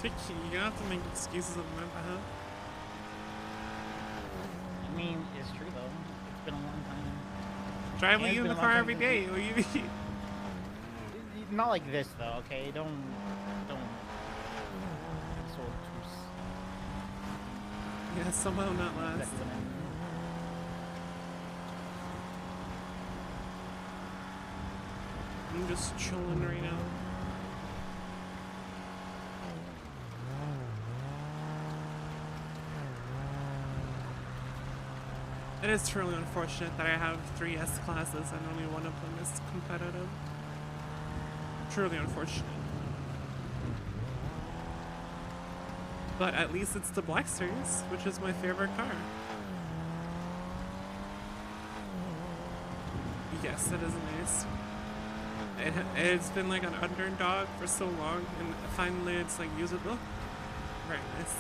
You're gonna have to make excuses on my behalf. I mean, it's true though. It's been a long time. Drive with And you in it's the been a long car time every since day. we- What do you mean? Not like this though, okay? Don't. So obtuse. Yeah, somehow not last. That's what I mean. I'm just chilling right now. It is truly unfortunate that I have 3 S classes and only one of them is competitive. Truly unfortunate. But at least it's the Black Series, which is my favorite car. Yes, it is nice. It's been like an underdog for so long, and finally it's like usable. Very nice.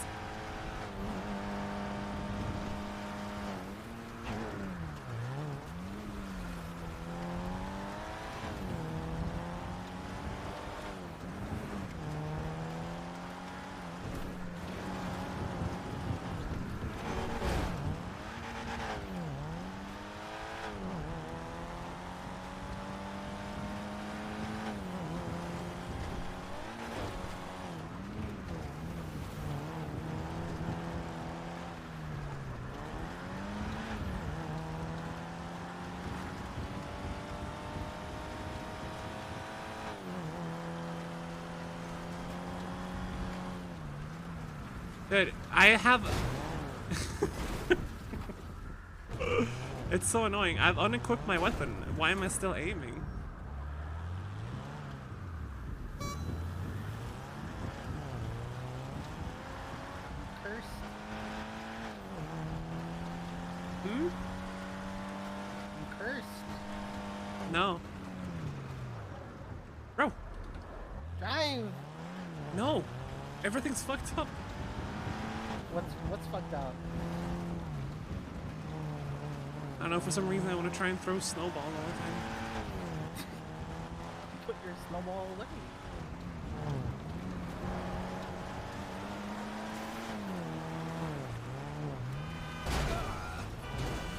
Dude, I have... It's so annoying. I've unequipped my weapon. Why am I still aiming? Curse. Hmm? I'm cursed. No. Bro. Drive. No. Everything's fucked up. What's fucked up? I don't know, for some reason I want to try and throw snowballs all the time. Put your snowball away.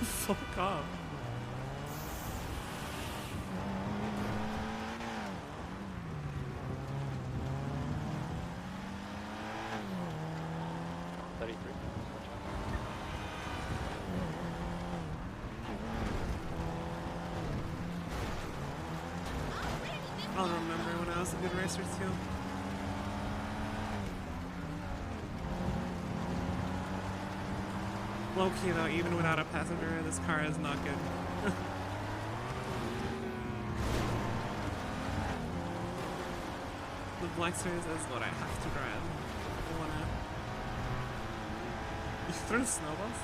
Fuck off. I'll remember when I was a good racer too. Low key though, even without a passenger, this car is not good. The Black Series is what I have to drive. I wanna... You threw snowballs?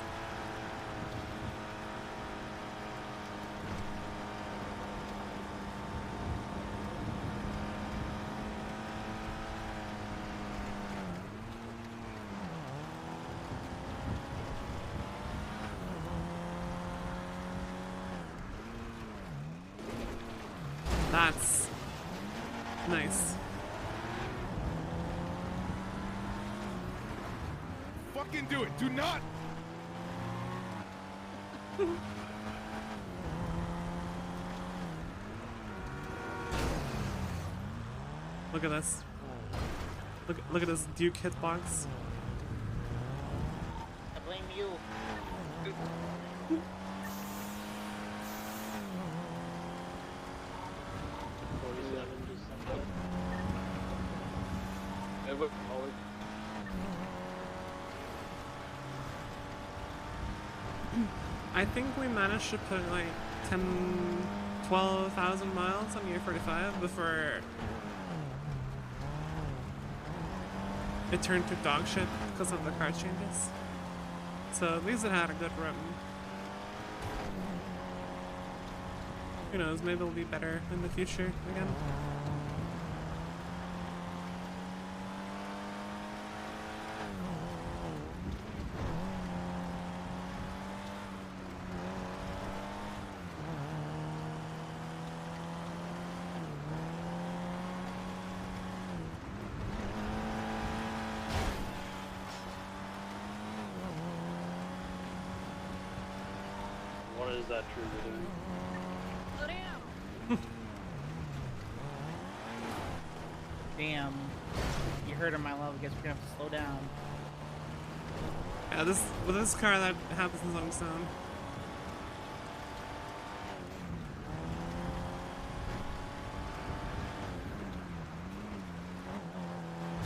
That's nice. Fucking do it. Do not. Look at this. Look at this Duke hitbox. I blame you. I think we managed to put like 12,000 miles on year 45 before it turned to dog shit because of the car changes. So at least it had a good run. Who knows, maybe it'll be better in the future again. What is that trigger doing? Slow down. Damn. You heard of my love. Guess we're gonna have to slow down. Yeah, with this car that happens on its own.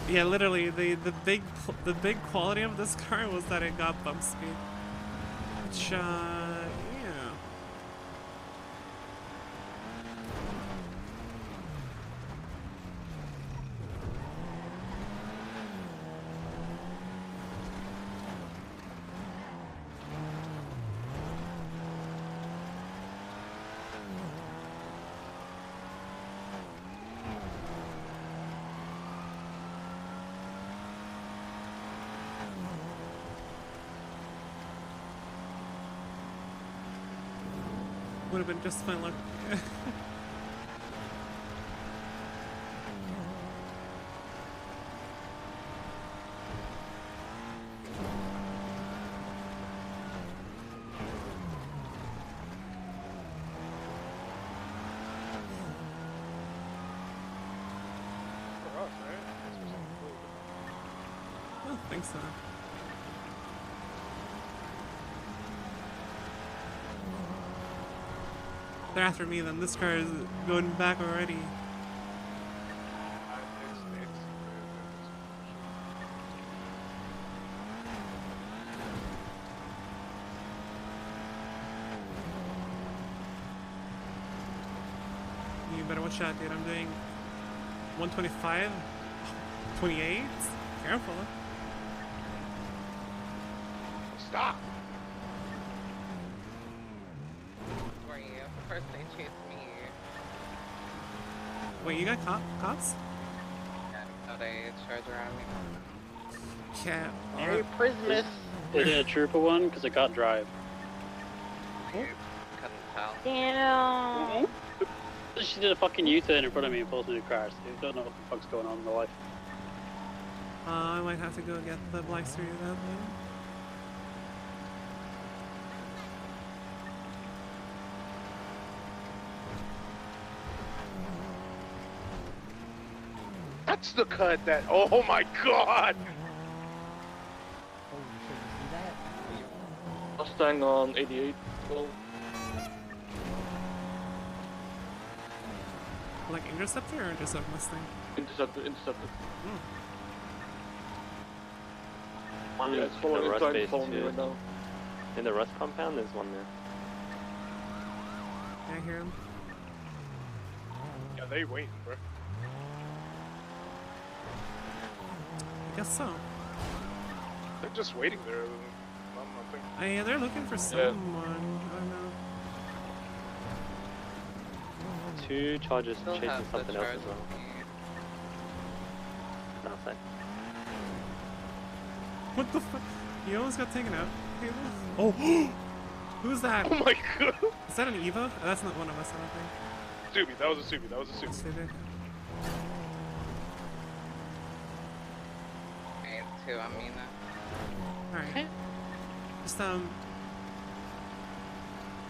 Yeah, literally, the big quality of this car was that it got bump speed. Which, yeah. Would have been just fine luck. For us, right? That's for something cool. I don't think so. They're after me, then this car is going back already. You better watch out, dude. I'm doing 125, 28. Careful. Stop! Were you? First they chased me. Wait, you got cops? Yeah, so they charged around me. Yeah. Hey, Prismus. Is it a trooper one? Because I can't drive. Couldn't tell. Damn. She did a fucking U-turn in front of me and forced me to crash. I don't know what the fuck's going on in my life. I might have to go get the Black Series out then. That's the cut that. Oh my god! Mustang on 88. Well, Like Interceptor or just a Mustang? Interceptor. One Yeah, is it's for the trying rust to base follow me too. right now. In the rust compound, there's one there. I hear him. Yeah, they waiting, bro. I guess so. They're just waiting there. Nothing. Yeah, they're looking for someone. I don't know. 2 charges Still chasing have the something else charge as well. Outside. What the fuck? He almost got taken out. Oh! Who's that? Oh my god! Is that an Eva? Oh, that's not one of us, I don't think. Subi, that was a Subi, that was a Subi. Subi. Hey, two, I mean that. Alright. Just,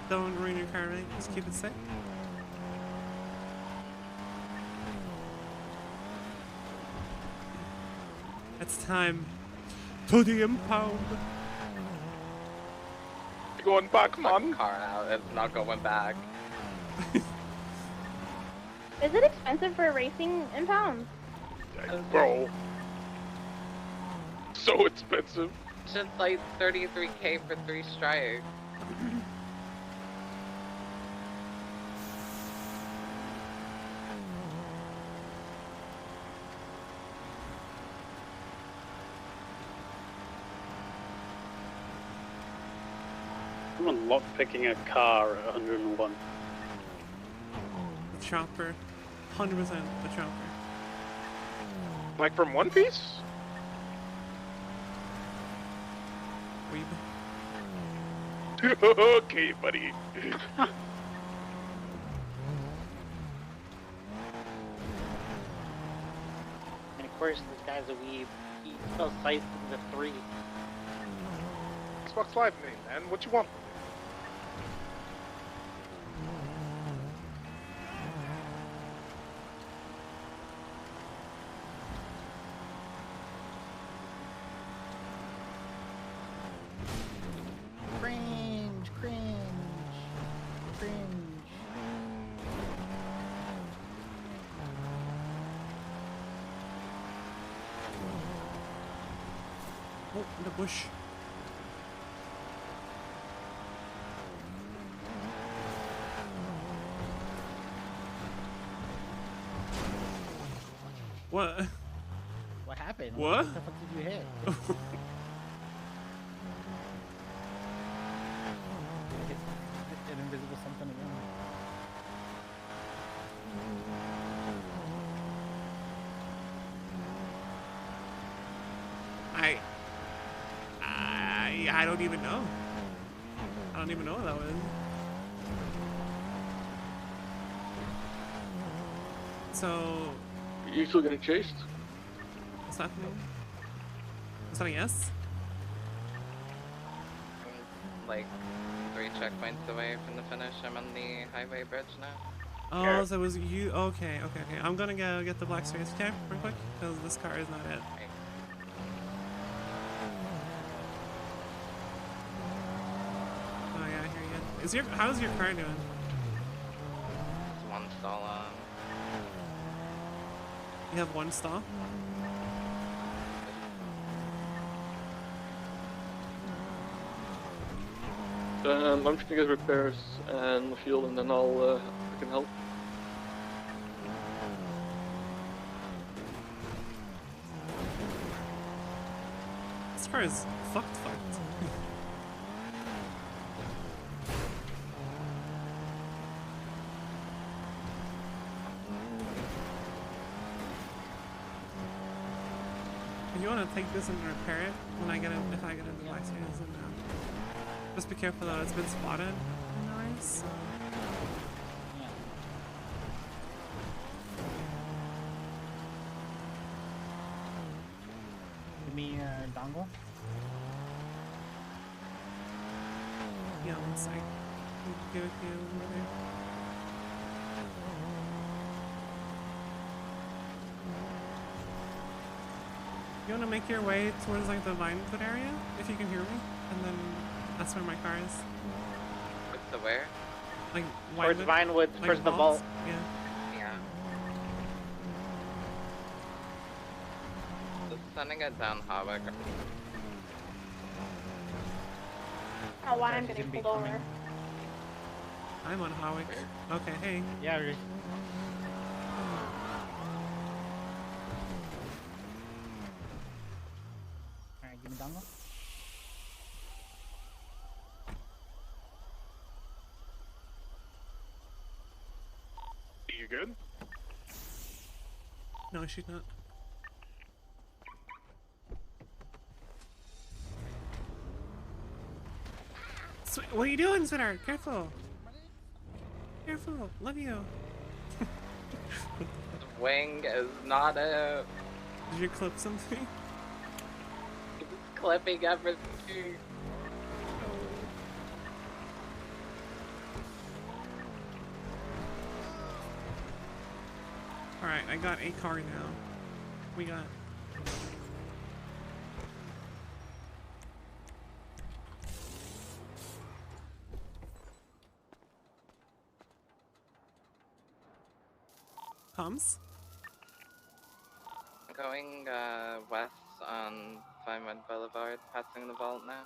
don't ruin your car, right? Just keep it safe. It's time to the impound. You going back, man? Car out. It's not going back. Is it expensive for racing in pounds? Bro. So expensive. Just like 33K for 3 strikes. Someone lockpicking a car at 101. The chopper. 100% the chopper. Like from One Piece? Okay, buddy. And of course, this guy's a weeb. He spells size in the 3. Xbox Live name, man. What you want? Cringe, cringe, cringe. Oh, the bush. What? What happened? What? What the fuck did you hit? Hit an invisible something again. I don't even know. I don't even know what that was. So, You still getting chased? what's happening? Is that a yes? I'm like 3 checkpoints away from the finish. I'm on the highway bridge now. Oh, so it was you. Okay. I'm gonna go get the black space, okay? Real quick, because this car is not it. Oh yeah, I hear you. How's your car doing? It's 1 stall on. You have 1 stall? I'm just gonna get repairs and fuel, and then I can help. This car is fucked. If you want to take this and repair it when if I get into the series, and just be careful that it's been spotted in the race. Give me a dongle. Yeah, one sec. Give it to you later. You want to make your way towards like the Vinewood area, if you can hear me, and then that's where my car is. What's the where? Like Towards Vinewood, like towards the vault. Yeah. Yeah. Just sending it down Hawick. Oh, why I'm getting pulled over. I'm on Hawick. Okay, hey. Yeah, we're... Alright, give me dongle. You good? No, she's not. What are you doing, sweetheart? Careful. Careful. Love you. Wing is not a... Did you clip something? clipping everything. Alright, I got a car now. We got... Pumps? Going west on Vinewood Boulevard, passing the vault now.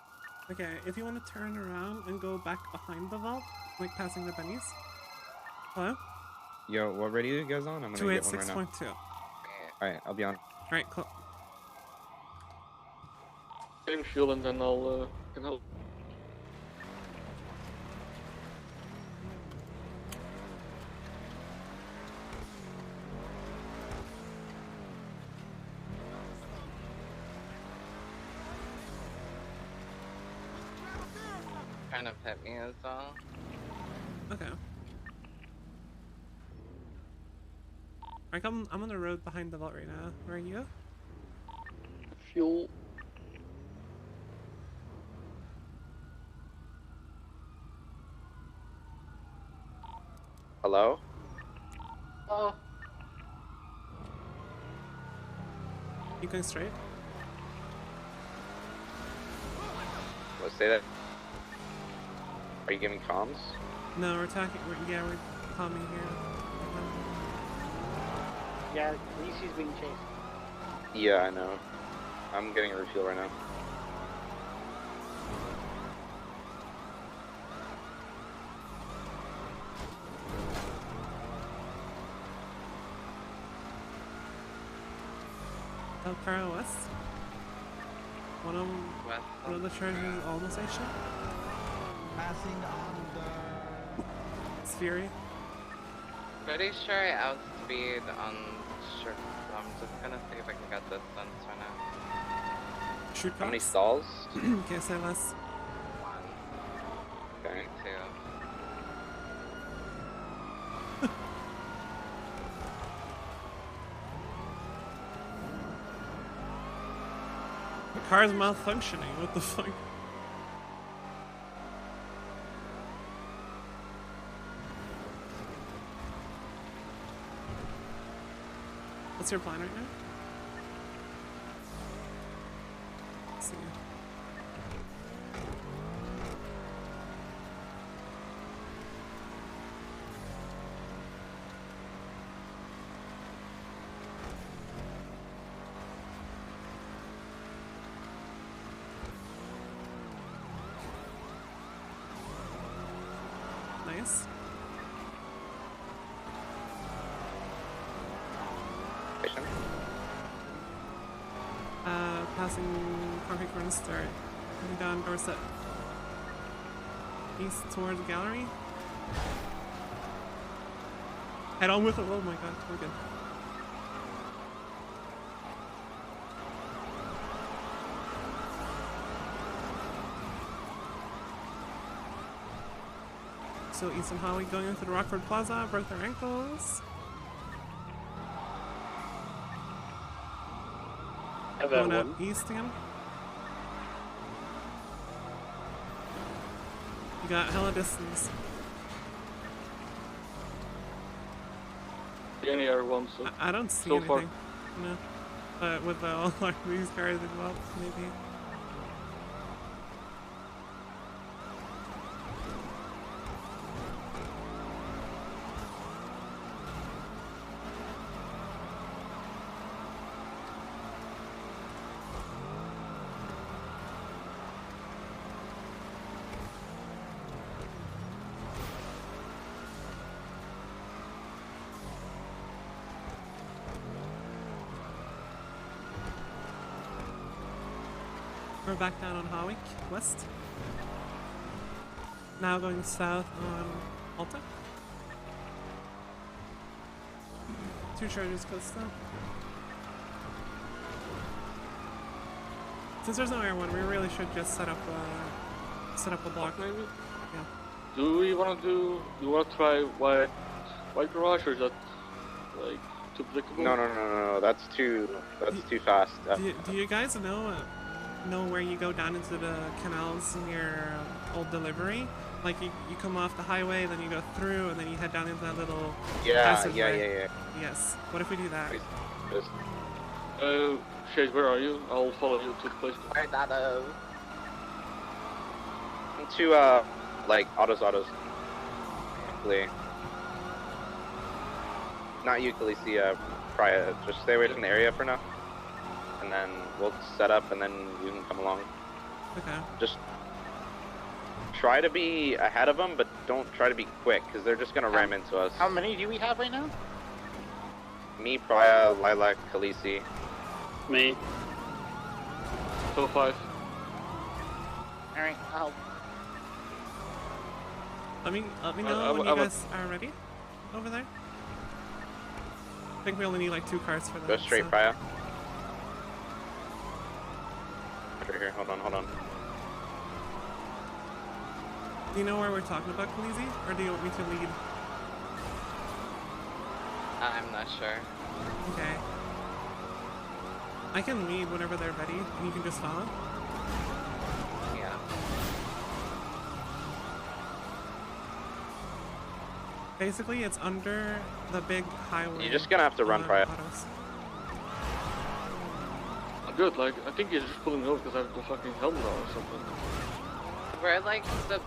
Okay, if you want to turn around and go back behind the vault, like passing the bunnies. Hello? Yo, what radio you guys on? I'm gonna get one right now. 286.2. Alright, I'll be on. Alright, cool. Getting fuel, and then I'll can help. Kind of hit me as well. Okay. Alright, I'm on the road behind the vault right now. Where are you? Fuel. Hello? Oh. You going straight? Let's say that. Are you giving comms? No, we're talking. We're calming here. Yeah, Lucy's being chased. Yeah, I know. I'm getting a refuel right now. Kara West. One of the charges almost ate shit. Passing on the. It's Fury. Pretty sure I outspeed on. Sure. I'm just gonna see if I can get distance right now. Shoot How many cops. stalls? Okay, say less. One. Okay. Two. The car's malfunctioning. What the fuck? What's your plan right now? Let's see. Nice. Passing concrete corner start. Heading down Dorset. East towards the gallery. Head on with it. Oh my god, we're good. So Eastern Holly going into the Rockford Plaza, broke their ankles. Going up east again. You got hella distance. Any other ones? I don't see so anything. far. No. But with all these cars involved, maybe. We're back down on Hawick, west. Now going south on Alta. 2 charges close though. Since there's no air one, we really should just set up a block. Maybe. Yeah. Do we want to try white garage, or is that like too predictable? No. That's too fast. Do you guys know where you go down into the canals near old delivery? Like you come off the highway, then you go through, and then you head down into that little passageway. Yes. What if we do that? Shade, where are you? I'll follow you to the place. To like autos. Hopefully. Not Euclid, Priya. Just stay away from the area for now. And then we'll set up, and then you can come along. Okay. Just try to be ahead of them, but don't try to be quick, because they're just gonna ram into us. How many do we have right now? Me, Priya, Lilac, Khaleesi. Me. So 5. Alright, I'll help. Let me know when you guys are ready over there. I think we only need like 2 cars for that. Go straight, Priya. Right here, hold on. Do you know where we're talking about, Khaleesi? Or do you want me to lead? I'm not sure. Okay. I can lead whenever they're ready, and you can just follow. Yeah. Basically, it's under the big highway. You're just gonna have to run, Priya. Good, like, I think he's just pulling me over because I have the fucking helmet on or something. Where, like, the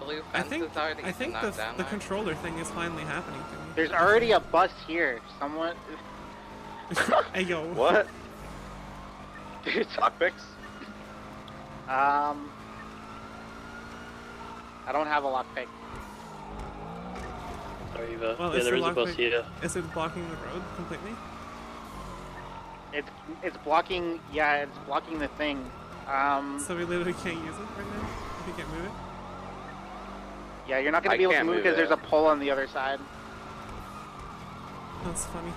blue fences are that you I think can knock down the there? controller thing is finally happening to me. There's already a bus here. Someone. Hey, yo. What? Dude, lockpicks? I don't have a lockpick. Sorry, Eva. Well, yeah, there is a bus lockpick- here. Is it blocking the road completely? It's It's blocking. Yeah, it's blocking the thing. So we literally can't use it right now? If we can't move it? Yeah, you're not gonna I be able to can't move move because there's it. a pole on the other side. That's funny.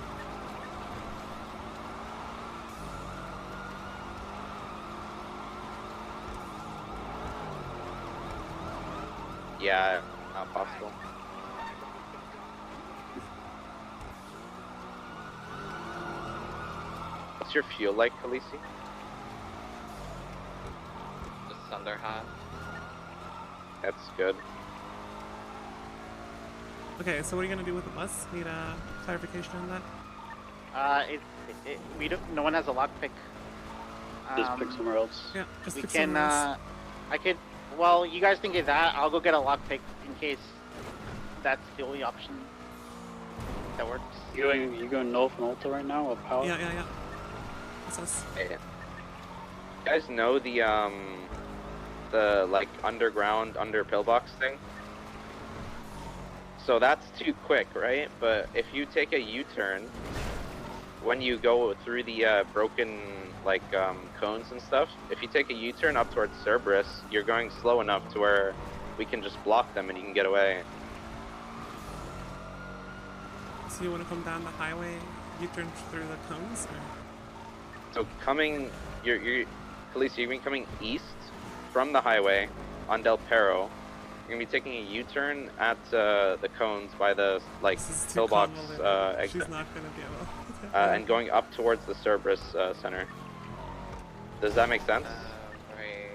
Yeah, not possible. What's your fuel like, Khaleesi? Just under half. That's good. Okay, so what are you gonna do with the bus? Need a clarification on that? No one has a lockpick. Just pick somewhere else. Yeah, just we pick can. somewhere else. I could. Well, you guys think of that. I'll go get a lockpick in case that's the only option that works. You going north and Alta right now, or power? Yeah. That's us. Hey. You guys know the like underground under pillbox thing? So that's too quick, right? But if you take a U-turn when you go through the broken like cones and stuff, if you take a U-turn up towards Cerberus, you're going slow enough to where we can just block them and you can get away. So you want to come down the highway, U-turn through the cones? Or? So coming, you're Khaleesi, you're gonna be coming east from the highway on Del Perro. You're gonna be taking a U-turn at the cones by the like pillbox exit. She's not gonna be able. And going up towards the Cerberus center. Does that make sense? Right.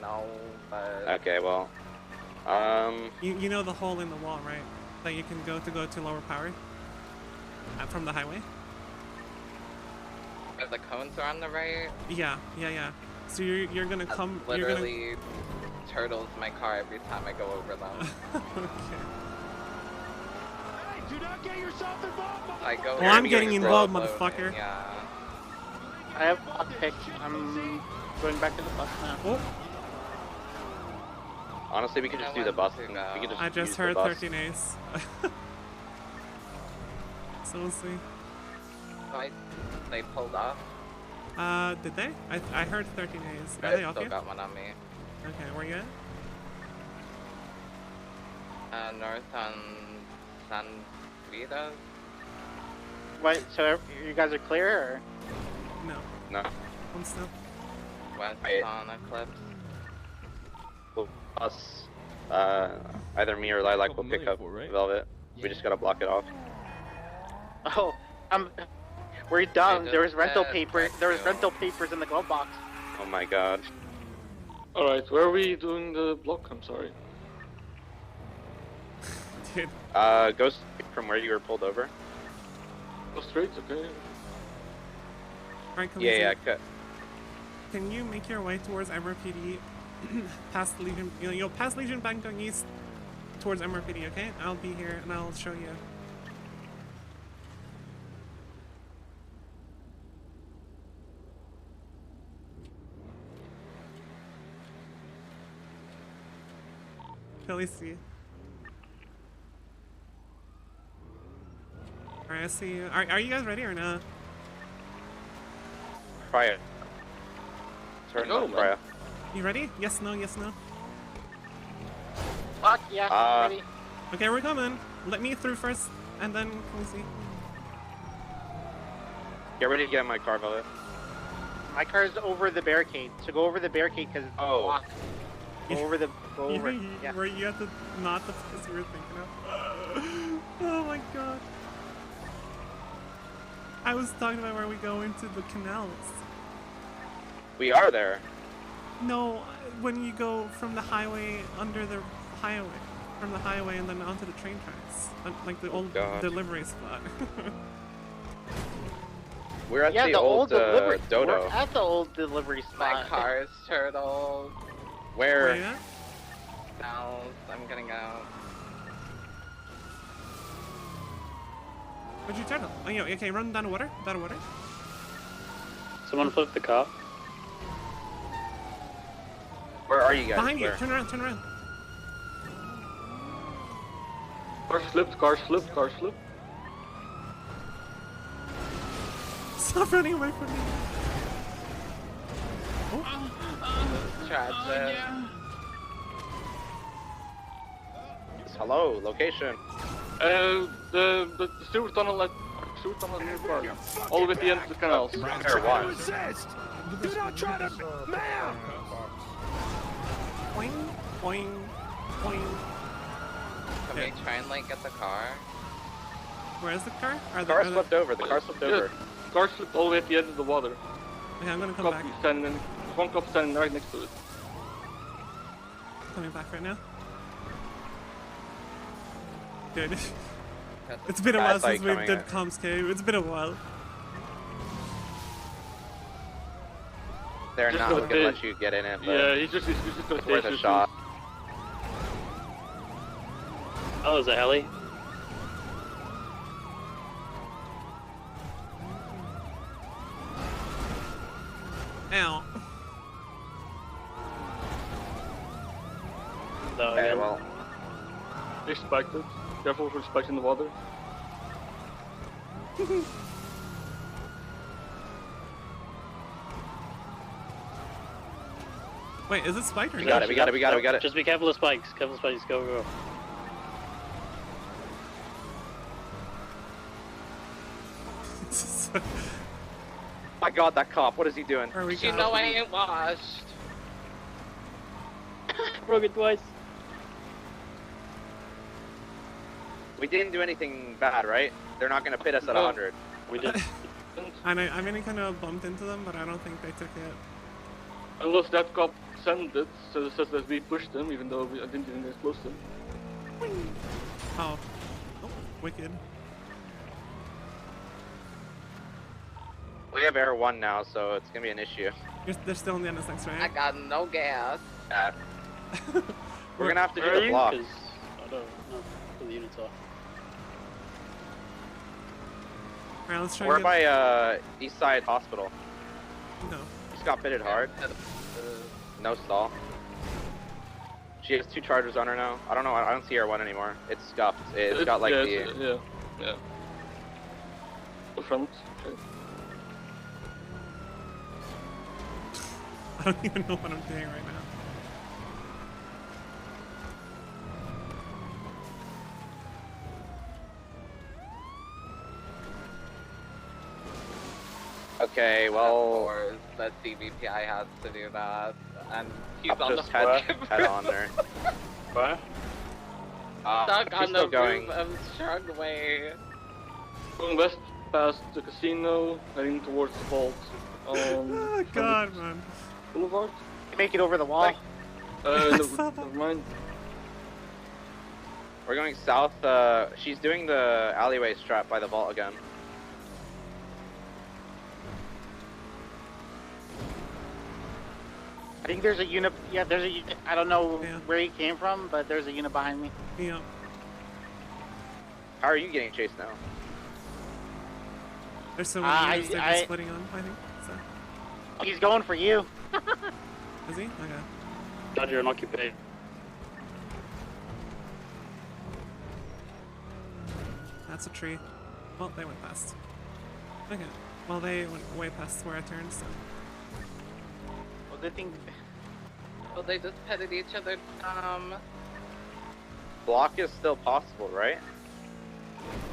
No, but. Okay, well, You know the hole in the wall, right? That you can go to lower power from the highway. Where the cones are on the right. Yeah. So you're gonna come. Literally turtles my car every time I go over them. Okay. Do not get yourself involved. I go. Well, I'm getting involved, loading, motherfucker. Yeah. I have lockpick. I'm going back to the bus now. Oh. honestly, we could just do the bus. We could just I just use heard the bus. 13 A's. So we'll see. They pulled off. Did they? I heard 13 A's. Are I they off still you? got one on me. Okay, where you at? North on San Vito. What? So you guys are clear, or? No. No. One step. West on Eclipse. Us, either me or Lilac will pick up Velvet. We just gotta block it off. Oh, we're done. They There was just rental said paper. There was rental papers in the glove box. Oh my god. Alright, where are we doing the block? I'm sorry. Dude. Go straight from where you were pulled over. Go straight, okay. Right, Yeah, cut. Can you make your way towards MRPD, past Legion? You'll pass Legion Bank going east towards MRPD, okay? I'll be here and I'll show you. Felicity. Alright, I see you. Are you guys ready or not? Prior. Turn Go, left, Prior. You ready? Yes, no, yes, no. Fuck yeah, I'm ready. Okay, we're coming. Let me through first, and then we'll see. Get ready to get in my car, Velvet. My car's over the barricade, so go over the barricade because it's blocked. Go over. Yeah. Were you at the not the place we were thinking of? Oh my god. I was talking about where we go into the canals. We are there. No, when you go from the highway under the highway, from the highway and then onto the train tracks, like the old delivery spot. We're at Yeah, the the old delivery. Dodo. We're at the old delivery spot. My car is turtle. Where? Yeah? Now I'm getting out. Where'd you turn? Oh, yeah, okay, run down the water. Down the water. Someone flip the car. Where are you guys? Behind you. Where? Turn around. Turn around. Car slipped, car slipped, car slipped. Stop running away from me. Tragic. Hello, location. The sewer tunnel nearby. All the way at the end of the canals. Air 1. Resist! Do not try to... Ma'am! Boing, boing, boing. Can we try and like get the car? Where is the car? The car slipped over. The car slipped over. The car slipped all the way at the end of the water. Okay, I'm gonna come back. There's one cop standing right next to it. Coming back right now. Good. It's been a while since we did comms cave. It's been a while. They're not gonna let you get in it. But Yeah, he's just gonna it's worth a shot. Oh, is it heli? Ow. No, Okay, again. well. They spiked it. Careful for spikes in the water. Wait, is it spiked or We got it, we got it, we got it, we got it. Just be careful of spikes. Careful of spikes. Go, go. My god, that cop, what is he doing? You know I ain't washed. Broke it twice. We didn't do anything bad, right? They're not gonna pit us at 100. We did. I mean, kind of bumped into them, but I don't think they took it. Unless that cop sent it, so it says that we pushed them, even though I didn't even get close to them. Oh. Oh, wicked. We have Air 1 now, so it's gonna be an issue. They're still in the NSX, right? I got no gas. Yeah. We're gonna have to do the block. I don't know where the units are. Alright, let's try We're and get... by East Side Hospital. No. Just got pitted hard. No stall. She has 2 chargers on her now. I don't know. I don't see Air 1 anymore. It's scuffed. It's got like yeah, yeah. The front. Okay. I don't even know what I'm doing right now. Okay, well... Or the DVPI has to do that, and he's I'll on just the head on there. What? Stuck she's on still the going. roof of Sharkway. Going west past the casino, heading towards the vault. Oh god, man. Boulevard? Make it over the wall. Never mind. We're going south. She's doing the alleyway strap by the vault again. I think there's a unit. Yeah, there's a unit. I don't know where he came from, but there's a unit behind me. Yeah. How are you getting chased now? There's so many units they're just splitting on, I think. So. He's going for you. Is he? Okay. Dodger and occupy. That's a tree. Well, they went past. Okay. Well, they went way past where I turned, so. Well, good thing. Well, they just petted each other. Block is still possible, right?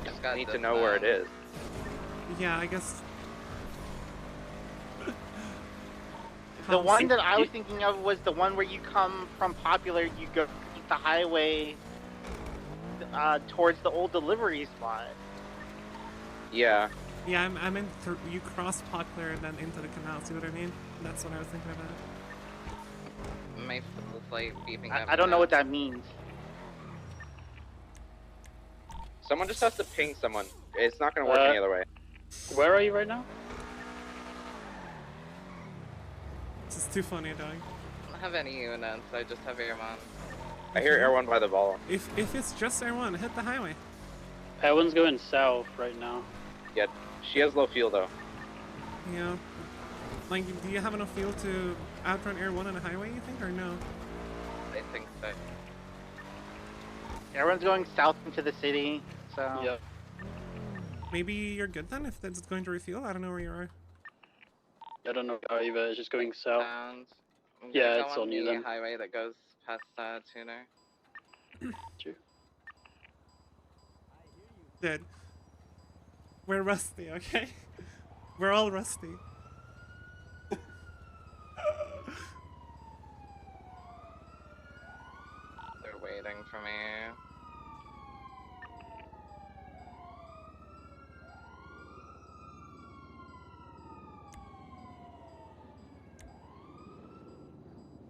Just need to know where it is. Yeah, I guess. The one that I was thinking of was the one where you come from Popular, you go the highway towards the old delivery spot. Yeah. Yeah, I'm in. You cross Popular and then into the canal. See what I mean? That's what I was thinking about. My foot is like beeping. I don't know what that means. Someone just has to ping someone. It's not gonna work any other way. Where are you right now? This is too funny, dog. I don't have any units. I just have Air 1. I hear Air 1 by the ball. If it's just Air 1, hit the highway. Air 1's going south right now. Yeah, she has low fuel though. Yeah. Like, do you have enough fuel to outrun Air 1 on a highway, you think, or no? I think so. Everyone's going south into the city, so. Yep. Maybe you're good then if that's going to refuel. I don't know where you are. I don't know how either. It's just going south. I'm gonna Yeah, go it's on you the then. highway that goes past Tuner. True. Good. We're rusty, okay? We're all rusty. They're waiting for me.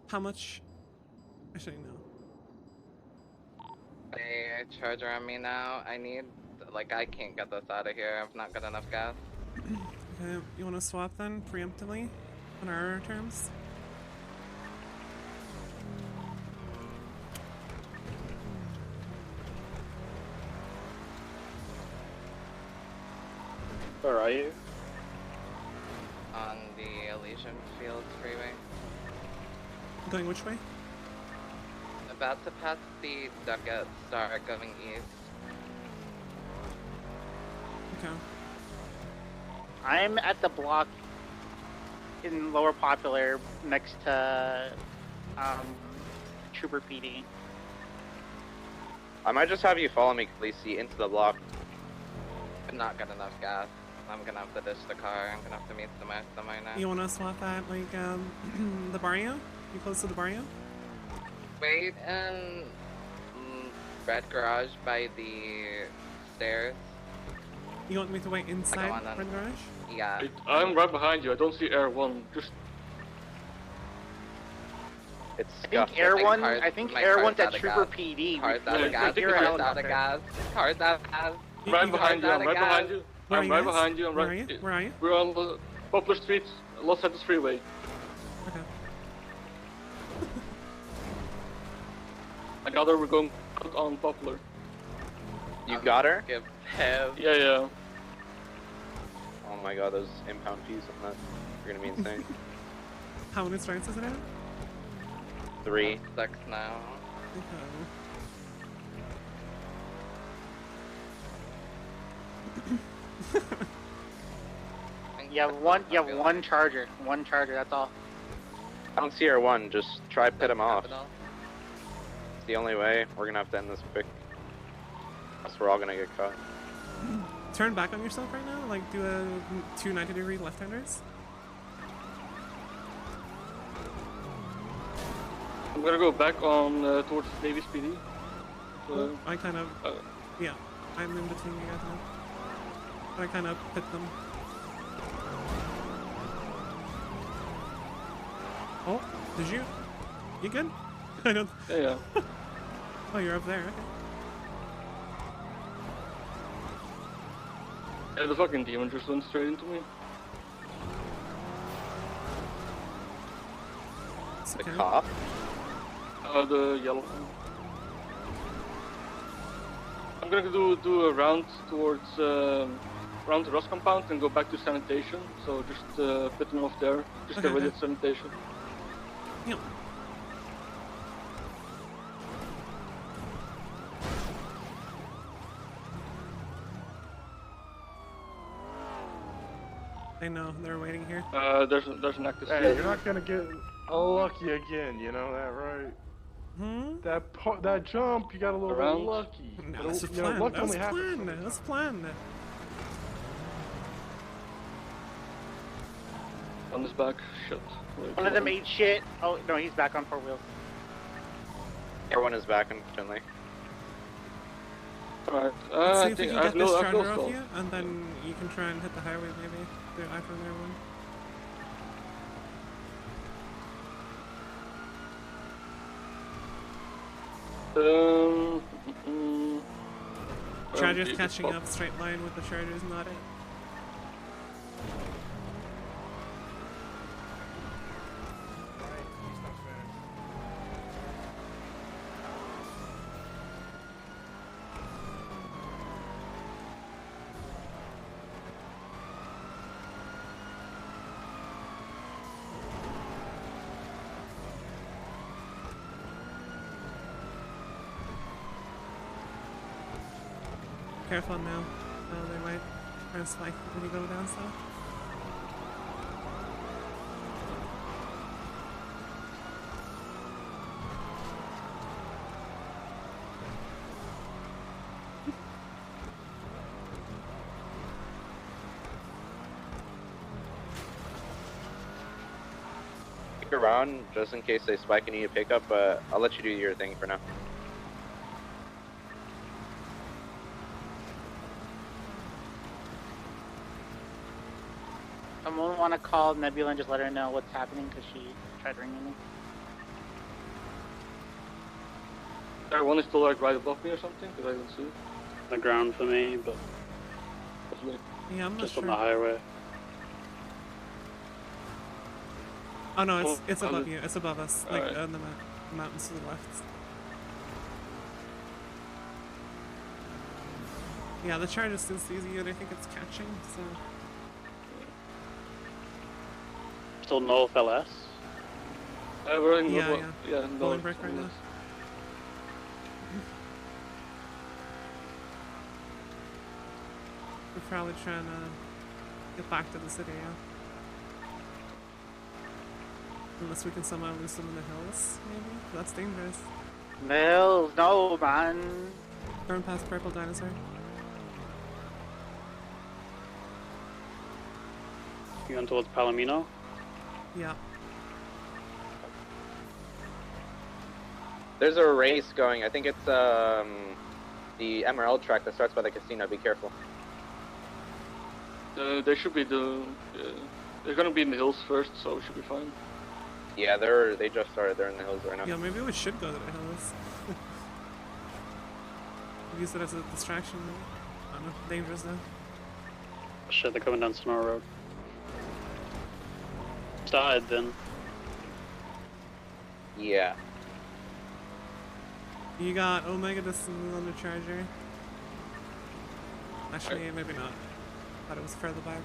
How much? Actually, no. A charger on me now. I need, like, I can't get this out of here. I've not got enough gas. Okay, you want to swap then, preemptively, on our terms? Where are you? On the Elysian Fields freeway. Going which way? About to pass the Dugout Star going east. Okay. I'm at the block in Lower Popular next to Trooper PD. I might just have you follow me, Khaleesi, into the block. I've not got enough gas. I'm gonna have to ditch the car. I'm gonna have to meet somewhere now. You want to swap at, like, the barrio? You close to the barrio? Wait in red garage by the stairs. You want me to wait inside on Red Garage? Yeah. I'm right behind you. I don't see Air 1. Just. It's I think Air One. I think Air One's at Trooper PD. Car's out of gas. You're Car's out of gas. Car's out of gas. Right behind you. I'm right behind you. Where are I'm you right guys? behind you. I'm Where right. are you? Where are you? We're on the Poplar Street, Los Santos Freeway. Okay. I got her. We're going out on Poplar. You got her? Give him. Yeah. Oh my god, those impound fees on that are gonna be insane. How many strikes is it at? 3. 6 now. You have one charger. One charger. That's all. I don't see R1, just try pit him off. It's the only way. We're gonna have to end this quick. Else we're all gonna get caught. Turn back on yourself right now? Like, do a 2 90-degree left-handers? I'm gonna go back on towards Navy PD. I kind of... yeah, I'm in between you guys now. I kind of pit them. Oh, did you? You good? I don't... Yeah. Oh, you're up there, okay. Yeah, the fucking demon just went straight into me. The cop? The yellow one. I'm gonna do a round towards around the Rust compound and go back to sanitation. So just pit them off there. Just get ready at sanitation. Yeah. I know, they're waiting here. There's an active. Hey, you're not gonna get lucky again, you know that, right? That jump, you got a little bit lucky. No, that's a plan. luck That's only a happens plan. That's a plan. On his back. Shit. One of them ate shit. Oh no, he's back on 4 wheels. Everyone is back, unfortunately. Alright. Let's see I if we think can I get have this no charger off alcohol. you, and then you can try and hit the highway maybe. The iPhone there one. Charger's catching up, straight line with the charger's not it. Careful now. Oh, they might. Press like when you go down south. Stick around just in case they spike and need a pickup, but I'll let you do your thing for now. Someone want to call Nebula and just let her know what's happening because she tried ringing me. There one is still like right above me or something, because I didn't see. The ground for me, but That's me. Yeah, I'm not just sure. on the highway. Oh no, it's Oh, above you. It's above us, like Alright. on the mountains to the left. Yeah, the charge is still easy, and I think it's catching. So Still north LS. We're in yeah, North- yeah. yeah, Pulling north break right now. LS. We're probably trying to get back to the city. Yeah. Unless we can somehow lose them in the hills, maybe? That's dangerous. Mills, no, man. Going past Purple Dinosaur. You going towards Palomino? Yeah. There's a race going. I think it's the Emerald track that starts by the casino. Be careful. They should be they're gonna be in the hills first, so we should be fine. Yeah, they just started. They're in the hills right now. Yeah, maybe we should go to the hills. Use it as a distraction. I don't know. Dangerous though. Shit, they're coming down Sonora Road. Started then. Yeah. You got Omega distance on the charger. Actually, maybe not. Thought it was further back.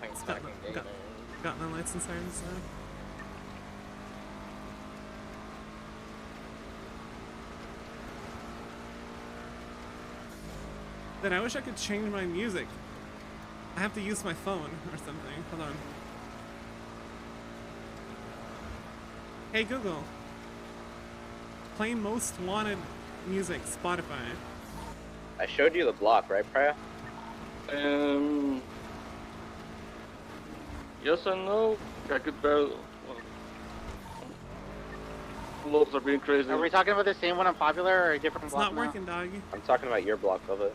It's got no lights and sirens now. Then I wish I could change my music. I have to use my phone or something. Hold on. Hey Google. Play most wanted music, Spotify. I showed you the block, right, Priya? Yes and no. I could barely. Loads are being crazy. Are we talking about the same one on Popular or a different It's block not now? working, doggy. I'm talking about your block of it.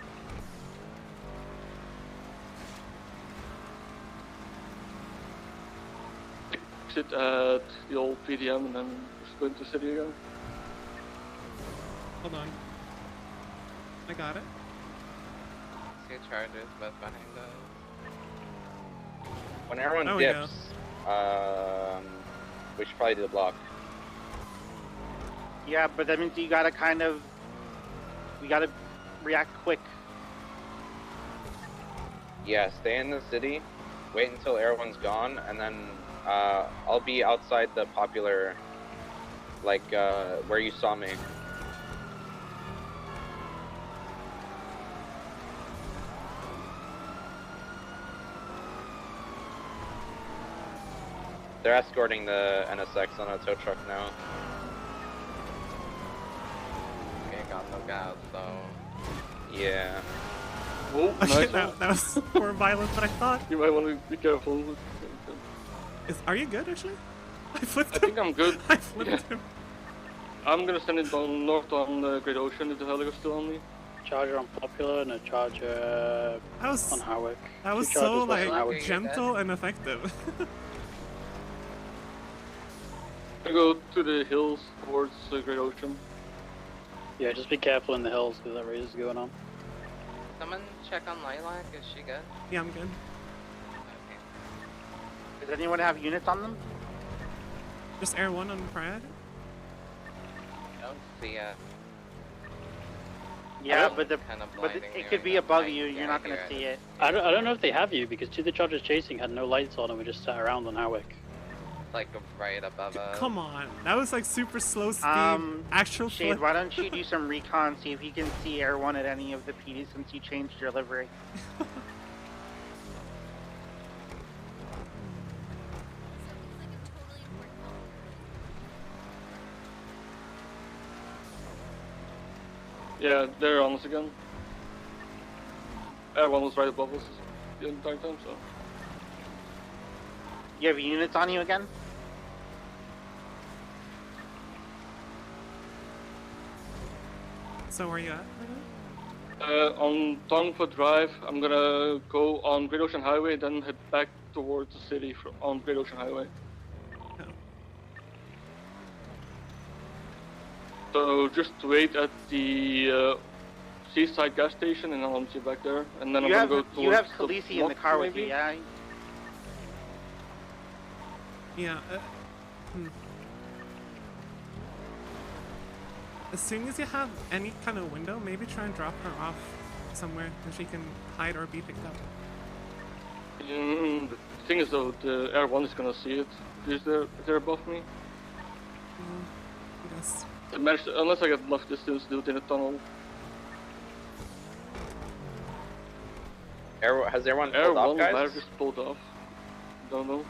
Exit at the old PDM and then just go into the city again. Hold on. I got it. See charges, but behind us. When everyone There we go. dips, we should probably do the block. Yeah, but that means you gotta we gotta react quick. Yeah, stay in the city, wait until everyone's gone, and then I'll be outside the Popular, like where you saw me. They're escorting the NSX on a tow truck now. Okay, got no gas, so. Yeah. Oh, Okay, nice. that was more violent than I thought. You might want to be careful. Are you good actually? I flipped I think I'm good. I flipped him. I'm gonna send it down north on the Great Ocean if the helicar's still on me. Charger on Popular and a charger on Harwick. That was Two so chargers left on like Harwick. gentle and effective. I go to the hills towards the Great Ocean. Yeah, just be careful in the hills because that race is going on. Someone check on Lilac. Is she good? Yeah, I'm good. Does anyone have units on them? Just Air 1 on Pride? I don't see it. Yeah, Oh, but kinda blinding me it could right be now. above you. Yeah, You're not I gonna hear see it. I don't know if they have you because two of the chargers chasing had no lights on and were just sat around on Harwick. like right above us. Come on, that was like super slow speed. Actual Shade, flip. why don't you do some recon, see if you can see Air 1 at any of the PDs since you changed your livery. Yeah, they're on us again. Everyone was right above us the entire time, so. You have units on you again? So where are you at? On Tongfa Drive, I'm gonna go on Great Ocean Highway, then head back towards the city on Great Ocean Highway. So just wait at the seaside gas station, and I'll meet you back there. And then I'm gonna go towards You have Khaleesi in the car with you, maybe? yeah? Yeah. As soon as you have any kind of window, maybe try and drop her off somewhere that she can hide or be picked up. The thing is though, the Air 1 is gonna see it. Is there above me? Yes. Unless I get enough distance to do it in a tunnel. Has everyone Air pulled off, 1 guys? might have just pulled off. Don't know.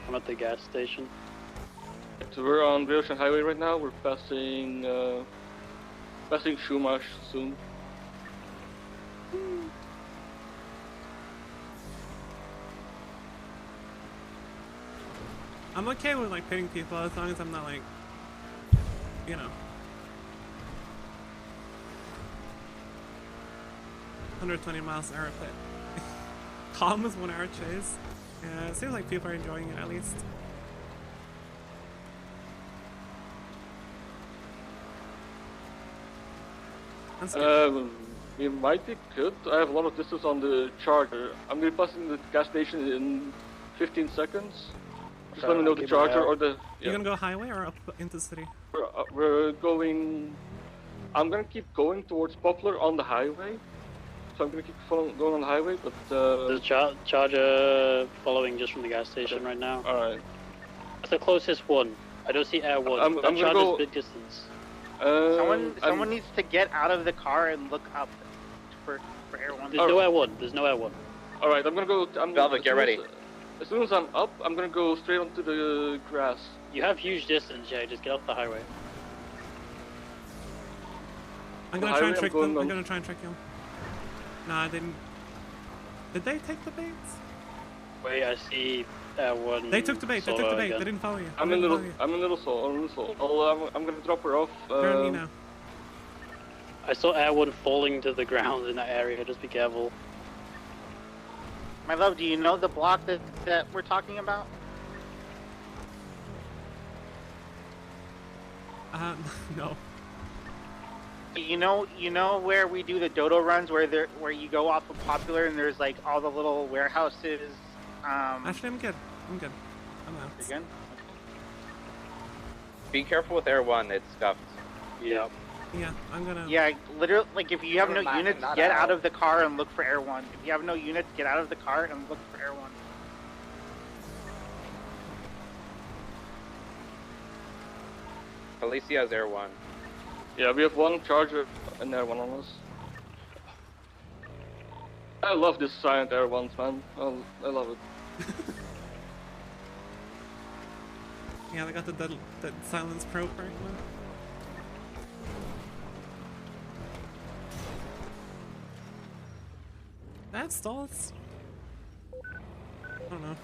I'm at the gas station. So we're on Great Ocean Highway right now. We're passing Shumash soon. I'm okay with like pitting people as long as I'm not like, you know, 120 miles an hour pit. Calm as 1 hour chase. Yeah, it seems like people are enjoying it at least. That's good. We might be good. I have a lot of distance on the charger. I'm gonna be passing the gas station in 15 seconds. Just let me know the charger or the. You gonna go highway or up into the city? We're going. I'm gonna keep going towards Poplar on the highway. So I'm gonna keep going on the highway, but. There's a charger following just from the gas station right now. Alright. That's the closest one. I don't see Air 1. I'm That gonna charger's go- big distance. Someone needs to get out of the car and look up for Air 1. There's no Air 1. There's no Air 1. Alright, I'm gonna go. Velvet, get ready. As soon as I'm up, I'm gonna go straight onto the grass. You have huge distance, Jay. Just get off the highway. I'm The gonna try and highway, trick I'm going them. I'm on- gonna try and trick him. Nah, I didn't. Did they take the baits? Wait, I see Air 1. They took the bait. They took the solo bait. again. They didn't follow you. I'm They in didn't little. follow you. I'm in little soul. I'm in little soul. I'm gonna drop her off. They're on me now. I saw Air 1 falling to the ground in that area. Just be careful. My love, do you know the block that we're talking about? No. You know where we do the dodo runs, where you go off of Popular and there's like all the little warehouses. Actually, I'm good. I'm good. I'm out. You're good? Be careful with Air 1, it's scuffed. Yeah. Yeah, I'm gonna. Yeah, literally, like if you have no Not- units, not get out. out of the car and look for Air 1. If you have no units, get out of the car and look for Air 1. Khaleesi has Air 1. Yeah, we have one charger and Air 1 on us. I love this silent Air 1s, man. I love it. Yeah, they got the dead silence probe right now. That stalls. I don't know.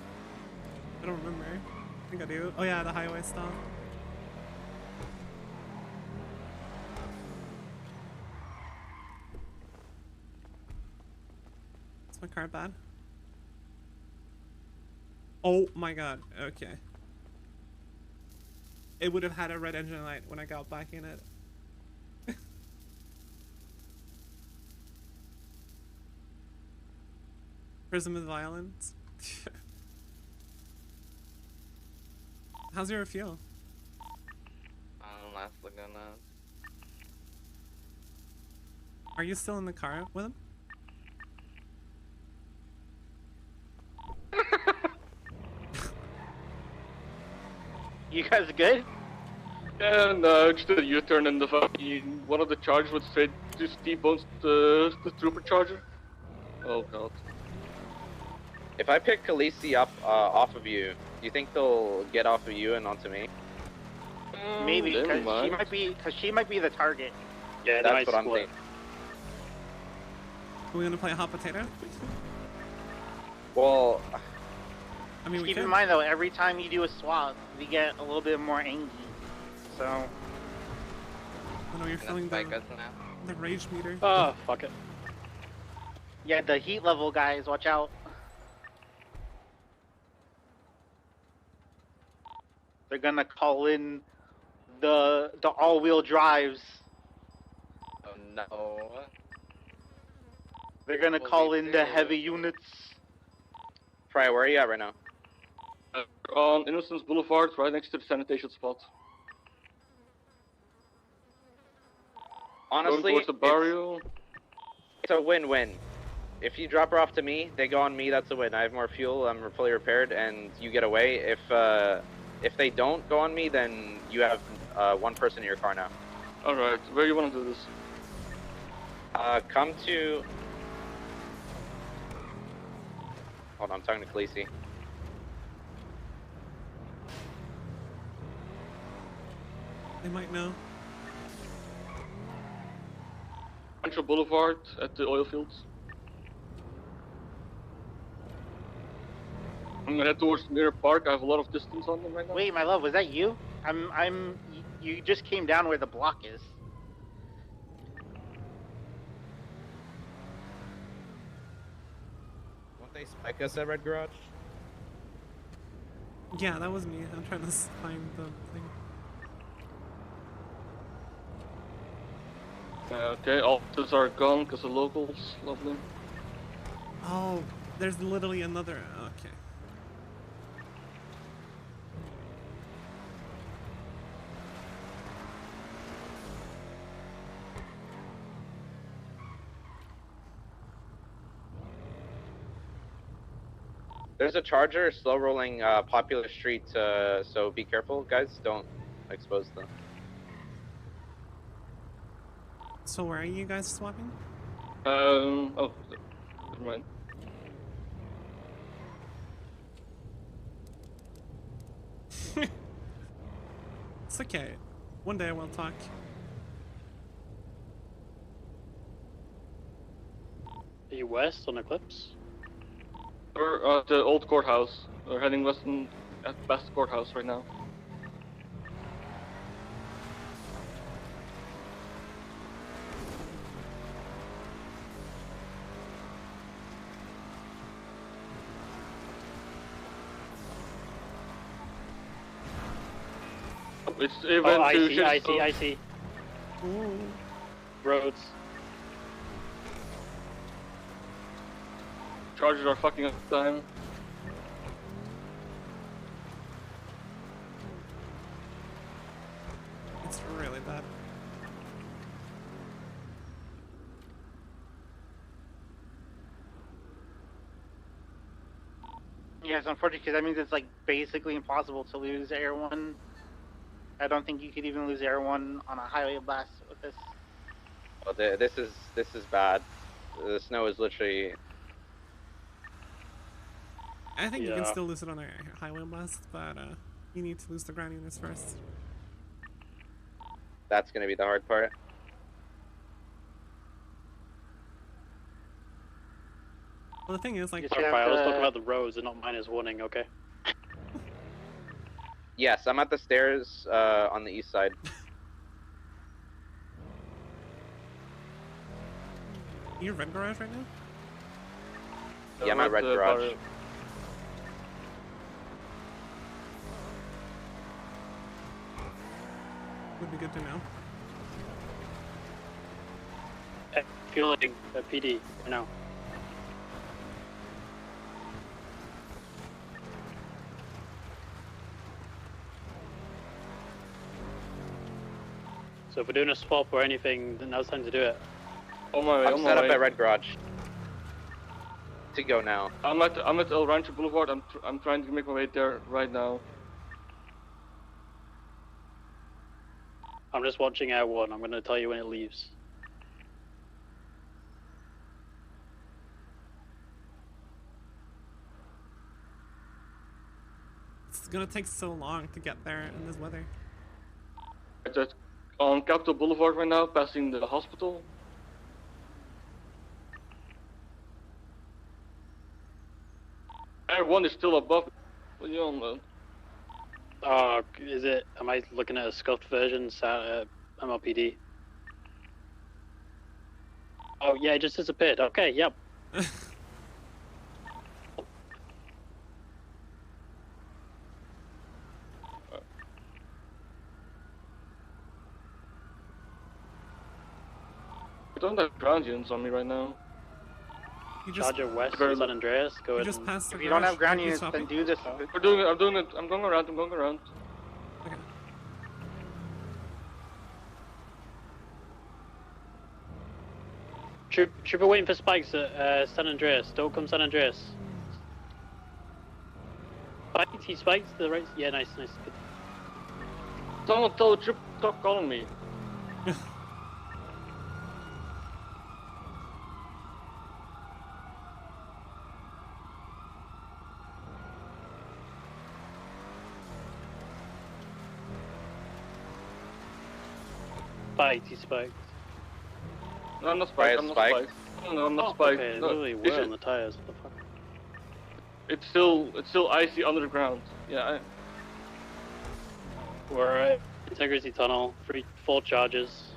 I don't remember. I think I do. Oh yeah, the highway stall. Is my car bad? Oh my god, okay. It would have had a red engine light when I got back in it. Prism is violent. How's your fuel? That's looking Are you still in the car with him? You guys good? Yeah, no, just did a U-turn and the fucking one of the chargers went straight just T-bones the trooper charger. Oh god. If I pick Khaleesi up off of you, do you think they'll get off of you and onto me? Maybe they because might. she might be the target. Yeah, they That's might what I'm split. thinking. Are we gonna play hot potato? Well, I mean, we Keep can. in mind though, every time you do a swap, we get a little bit more angry. So. I know you're feeling the rage meter. Oh, fuck it. Yeah, the heat level, guys, watch out. They're gonna call in the all-wheel drives. Oh no. They're gonna call in the heavy units. Fry, where are you at right now? On Innocence Boulevard, right next to the sanitation spot. Going Honestly, towards the barrio. it's a win-win. If you drop her off to me, they go on me, that's a win. I have more fuel, I'm fully repaired, and you get away. If they don't go on me, then you have one person in your car now. Alright, where you want to do this? Come to... Hold on, I'm talking to Khaleesi. They might know. Central Boulevard at the oil fields. I'm gonna head towards Mirror Park. I have a lot of distance on them right now. Wait, my love, was that you? You just came down where the block is. Won't they spike us at Red Garage? Yeah, that was me. I'm trying to find the thing. Okay, officers are gone because of locals. Lovely. Oh, there's literally another. Okay. There's a charger slow rolling popular street, so be careful, guys. Don't expose them. So where are you guys swapping? Oh, never mind. It's okay. One day we'll talk. Are you west on Eclipse? We're at the old courthouse. We're heading west at past the courthouse right now. It's even Oh, I to see, shift, I see, so- I see. Ooh. Roads. Chargers are fucking up time. It's really bad. Yeah, it's unfortunate because that means it's like basically impossible to lose Air 1. I don't think you could even lose Air 1 on a highway blast with this. Well, this is bad. The snow is literally. I think you can Yeah. still lose it on a highway blast, but you need to lose the ground units first. That's gonna be the hard part. Well, the thing is, like, Sorry, I was talking about the roads and not minus warning, okay? Yes, I'm at the stairs on the east side. You're Red Garage right now? Yeah, I'm at Red Garage. Would be good to know. Fueling the PD for now. So if we're doing a swap or anything, then now's the time to do it. On my way. I'm on set my up way. at Red Garage. To go now. I'm at El Rancho Boulevard. I'm trying to make my way there right now. I'm just watching Air 1. I'm going to tell you when it leaves. It's gonna take so long to get there in this weather. It's at, on Capitol Boulevard right now, passing the hospital. Air 1 is still above. What are you on, man? Is it? Am I looking at a scuffed version? MLPD. Oh yeah, it just disappeared. Okay, yep. I don't have ground units on me right now. You just, Charger West of San Andreas. Go you ahead. just and... passed the If you don't have ground you units, swap then it? do this. We're doing it. I'm doing it. I'm going around. I'm going around. Okay. Trooper waiting for spikes at San Andreas. Don't come San Andreas. Spikes, he spikes to the right. Yeah, nice. Good. Someone tell the trip stop calling me. Spiked, he spiked. No, I'm not spiked. I'm not spiked. No, I'm not spiked. Okay, No, literally it's were on the tires. What the fuck? It's still icy under the ground. Yeah. We're at Integrity Tunnel. 4 charges.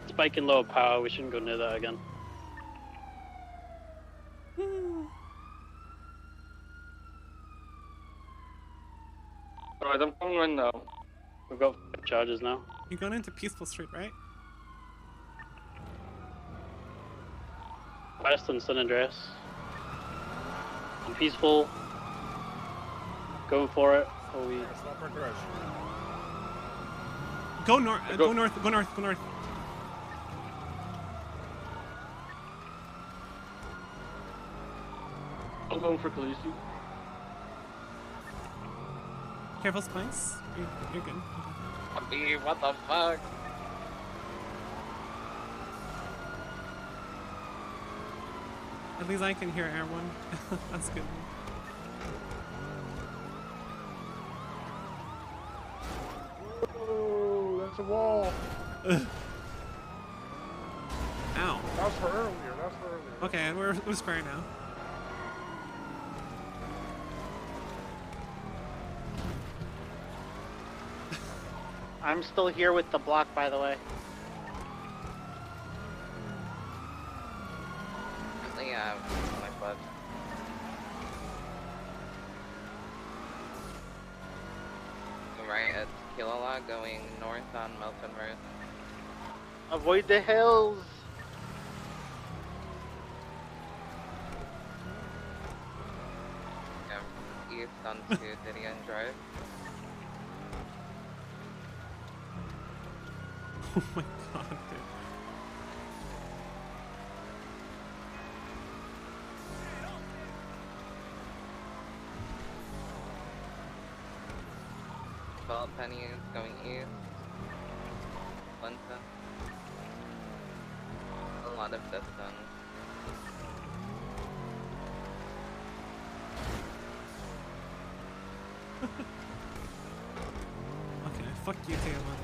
Spike in lower power. We shouldn't go near that again. Alright, I'm coming right now. We've got 5 charges now. You're going into Peaceful Street, right? West on San Andreas. I'm peaceful. Going for it. Holy. Go north. Go north. Go north. Go north. I'm going for Khaleesi. Careful, Spice. You're good. Okay. What the fuck? At least I can hear Air 1. That's good. Oh, that's a wall. Ow. That's for earlier. That's for earlier. Okay, we're square now. I'm still here with the block, by the way. Yeah, my butt. Right at Kilala, going north on Melton Road. Avoid the hills. Yeah, east onto Didion Drive. Oh my god, dude. Penny is going east. Linton. A lot of distance. Okay, fuck you, Taylor.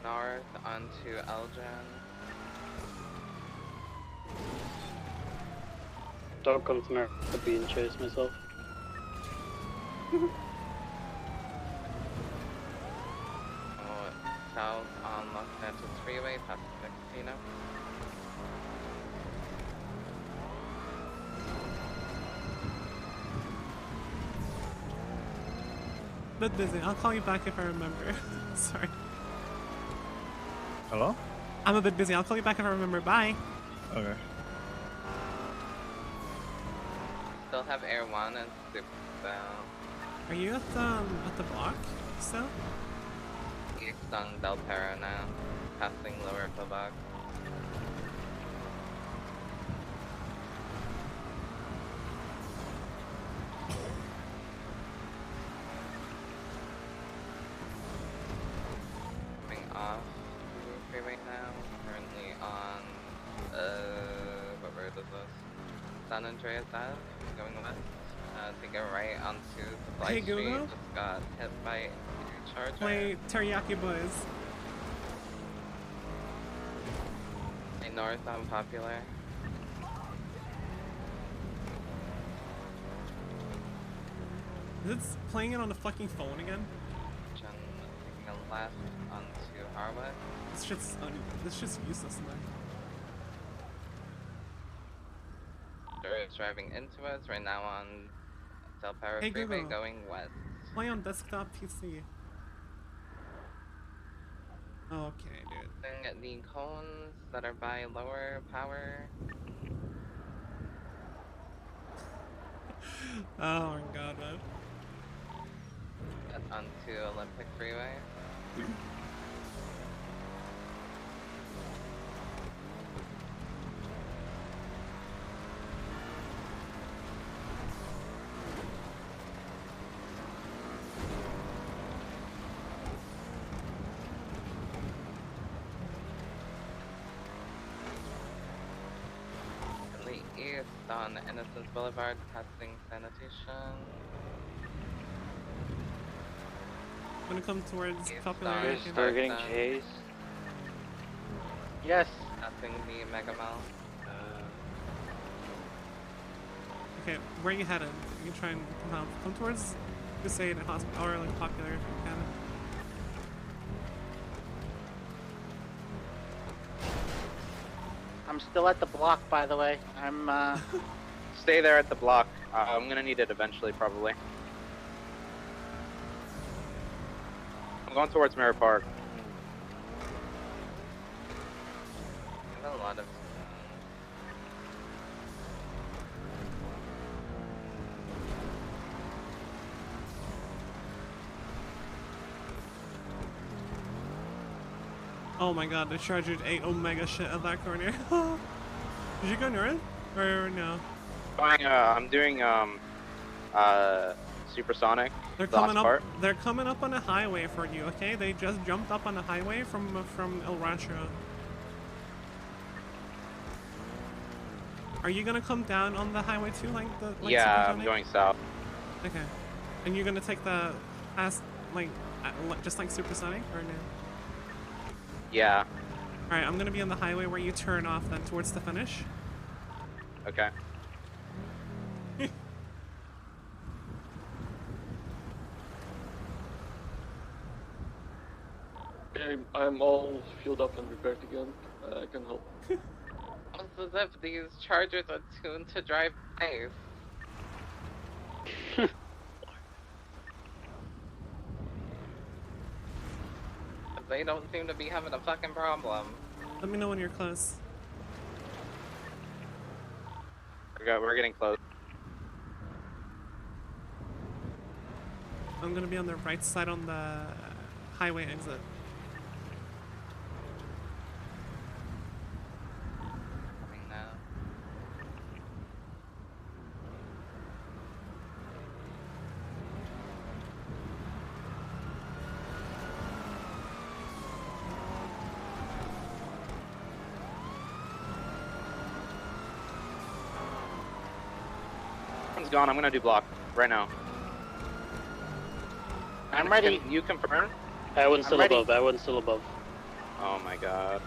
North onto Elgin. Don't come to America being chased myself. South on Los Santos Freeway, past the casino. Bit busy. I'll call you back if I remember. Sorry. Hello? I'm a bit busy. I'll call you back if I remember. Bye. Okay. Still have Air 1 and Super Bell. Are you at the block still? East on Del Perro now, passing lower Quebec. San Andreas Ave, going west. To get right onto the Blythe Hey, Street. Google? Just got hit by a charger. Play Teriyaki Boys. Stay north on Popular. Is it playing it on the fucking phone again? Taking a left onto Harwood. This shit's useless in there. They're driving into us right now on Del Perro Hey, Freeway Google. going west. Play on desktop PC. Okay, dude. Using the cones that are by lower power. Oh my god, man. Get onto Olympic Freeway. In the east on Innocence Boulevard, passing sanitation. Gonna come towards East Popular. on Avenue. Start getting chased. Yes. Passing the Mega Mall. Okay, where are you headed? You can try and come towards Crusade and Hospital, or like Popular if you can. I'm still at the block, by the way. I'm Stay there at the block. I'm gonna need it eventually, probably. I'm going towards Mirror Park. I have a lot of. Oh my god, the Charger ate Omega shit at that corner. Did you go north? Or no? I'm doing Supersonic. They're the last coming up. part. They're coming up on the highway for you. Okay, they just jumped up on the highway from El Rancho. Are you gonna come down on the highway too, like the? Like Yeah, I'm Supersonic? going south. Okay, and you're gonna take the past just like Supersonic or no? Yeah. All right, I'm gonna be on the highway where you turn off then towards the finish. Okay. Okay, I'm all fueled up and repaired again. I can help. Almost as if these chargers are tuned to drive nice. They don't seem to be having a fucking problem. Let me know when you're close. We're getting close. I'm gonna be on the right side on the highway exit. Coming now. One's gone. I'm gonna do block right now. I'm ready. Can you confirm? One's still ready. above. One's still above. Oh my god.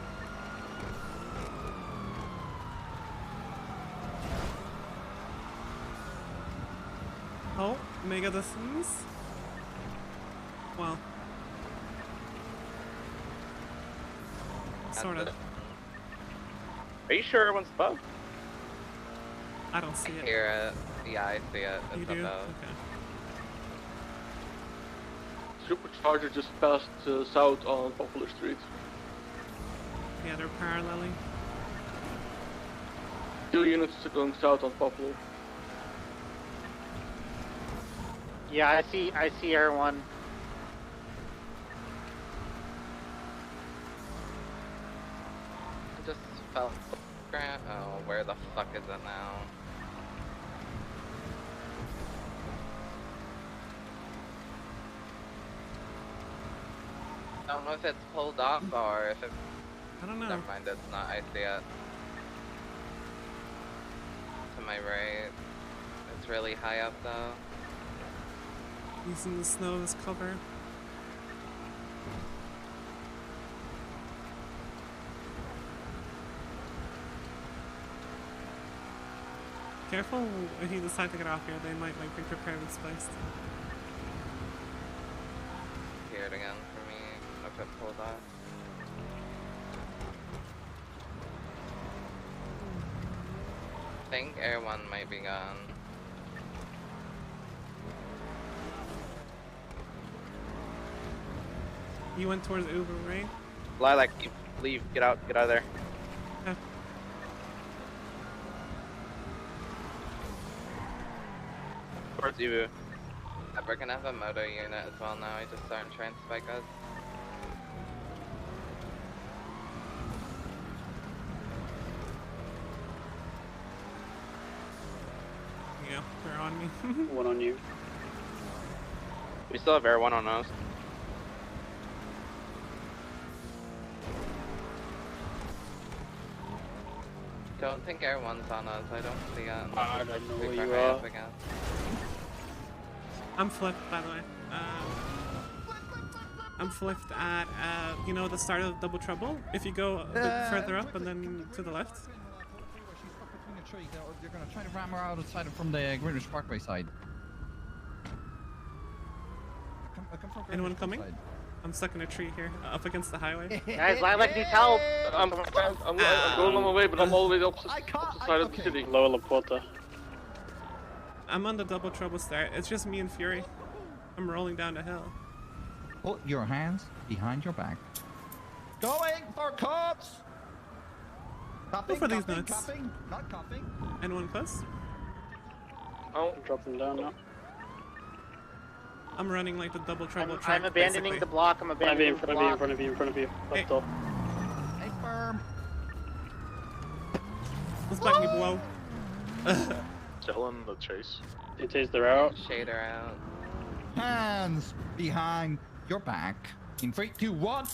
Oh, mega distance. Well. Sort of. Are you sure everyone's above? I don't see it. Here, yeah, I see it. It's You do? above. Okay. Supercharger just passed south on Popular Street. Yeah, they're paralleling. 2 units are going south on Popular. Yeah, I see Air One. I just fell. Oh, where the fuck is it now? I don't know if it's pulled off or if it. I don't know. Never mind, it's not. I see it. my right. It's really high up though. Using the snow as cover. Careful if you decide to get off here, they might like be prepared and spliced. Here it again for me. Okay, pull that. I think Air 1 might be gone. You went towards Uber, right? Lilac, you leave. Get out of there. Yeah. Towards Ubu. Yeah, we're gonna have a moto unit as well now. I just started trying to spike us. Yeah, they're on me. One on you. We still have Air 1 on us. Don't think Air 1's on us. I don't see it. I don't know where Super you high are. up again. I'm flipped, by the way. I'm flipped at, you know, the start of Double Trouble? If you go a bit further up and then to the left. They're gonna try to ram her outside from the Greenwich Parkway side. I come from Anyone coming? I'm stuck in a tree here, up against the highway. Guys, Lilac needs help. I'm going on my way, but I'm all the way opposite side of the city. Lower La Porta. I'm on the Double Trouble start. It's just me and Fury. I'm rolling down the hill. Put your hands behind your back. Going for cops! Go for these nuts. Cupping, not cuffing. Anyone close? Oh, drop them down now. I'm running like the Double Trouble track. I'm abandoning basically. the block. I'm abandoning the block. In front of you. Left off. Hey, firm. Let's back me below. Still in the chase. It is, they're out. Shader out. Hands behind your back. In 3, 2, 1.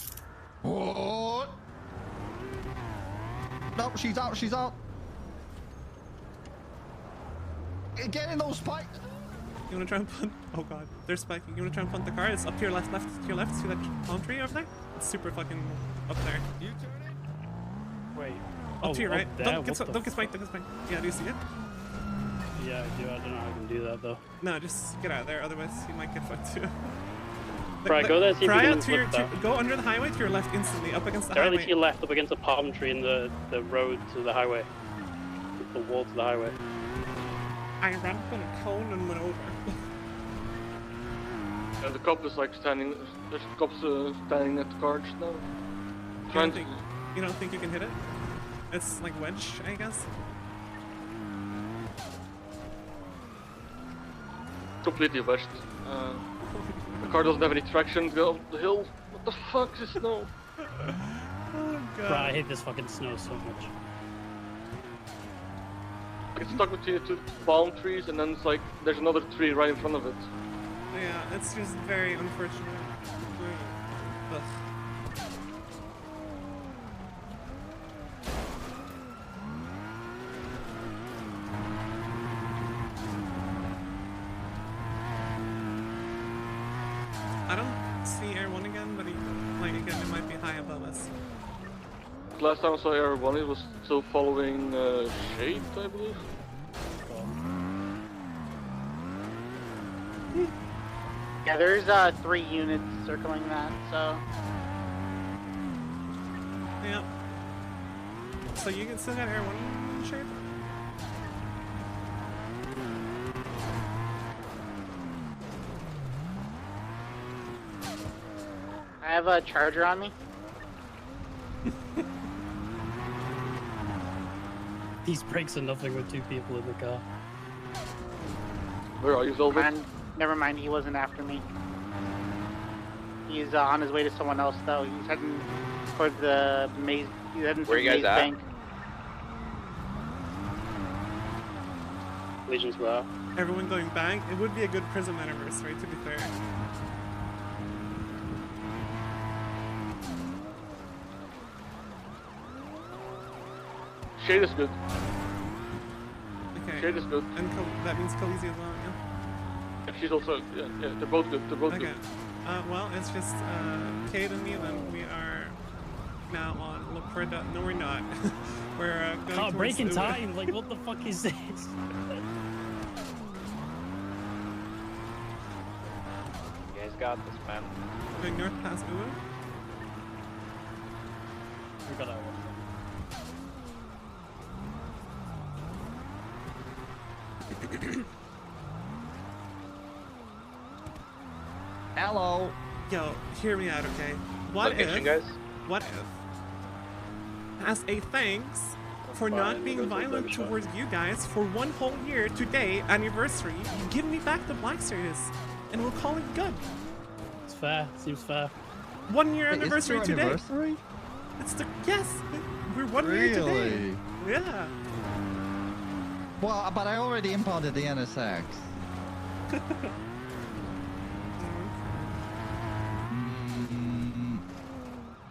Oh. No, she's out. She's out. Get in those spikes. You wanna try and punt? Oh god, they're spiking. You wanna try and punt the car? It's up to your left, to your left. See that palm tree over there? It's super fucking up there. You turn it. Wait. Up to your right. There? Don't get spiked, don't get spiked. Yeah, do you see it? Yeah, I do. I don't know how I can do that though. No, just get out of there, otherwise you might get fucked too. Right, go there, see if you can flip that. Go under the highway to your left instantly, up against the Directly highway. to your left, up against a palm tree in the road to the highway. The wall to the highway. I ran up on a cone and went over. And the cop is like standing. There's cops standing at the cars now. You don't think you can hit it? It's like wedge, I guess. Completely wedged. The car doesn't have any traction. Go up the hill. What the fuck is snow? Oh god. Bro, I hate this fucking snow so much. It's stuck between the two palm trees, and then it's like there's another tree right in front of it. Yeah, it's just very unfortunate. Ugh. I don't see Air 1 again, but like again, it might be high above us. Last time I saw Air 1, it was still following Shade, I believe. Yeah, there's 3 units circling that, so. Yeah. So you can still got Air 1 shape? I have a charger on me. These brakes are nothing with 2 people in the car. Where are you, Velvet? Man, never mind, he wasn't after me. He's on his way to someone else, though. He's heading towards the maze. He's heading Where towards you the guys maze at? bank. Legion's were. Everyone going bang? It would be a good Prism anniversary, to be fair. Shade is good. Okay, Jade is good. And that means Khaleesi as well, yeah? Yeah, she's also, yeah, they're both good. They're both Okay. good. Well, it's just Kate and Neelan. We are now on look for the. No, we're not. We're going towards breaking Uwe. time. Like, what the fuck is this? You guys got this, man. Going north past Uwe. We got our one. Hello. Yo, hear me out, okay? What Location, if? guys? What if? As a thanks for not Fine, being we'll go to violent the shop. towards you guys for 1 whole year today, anniversary, you give me back the Black Series, and we'll call it good. It's fair. Seems fair. 1 year Wait, is it anniversary your today. anniversary? It's the yes. We're 1 year today. Really? Yeah. Well, but I already impounded the NSX.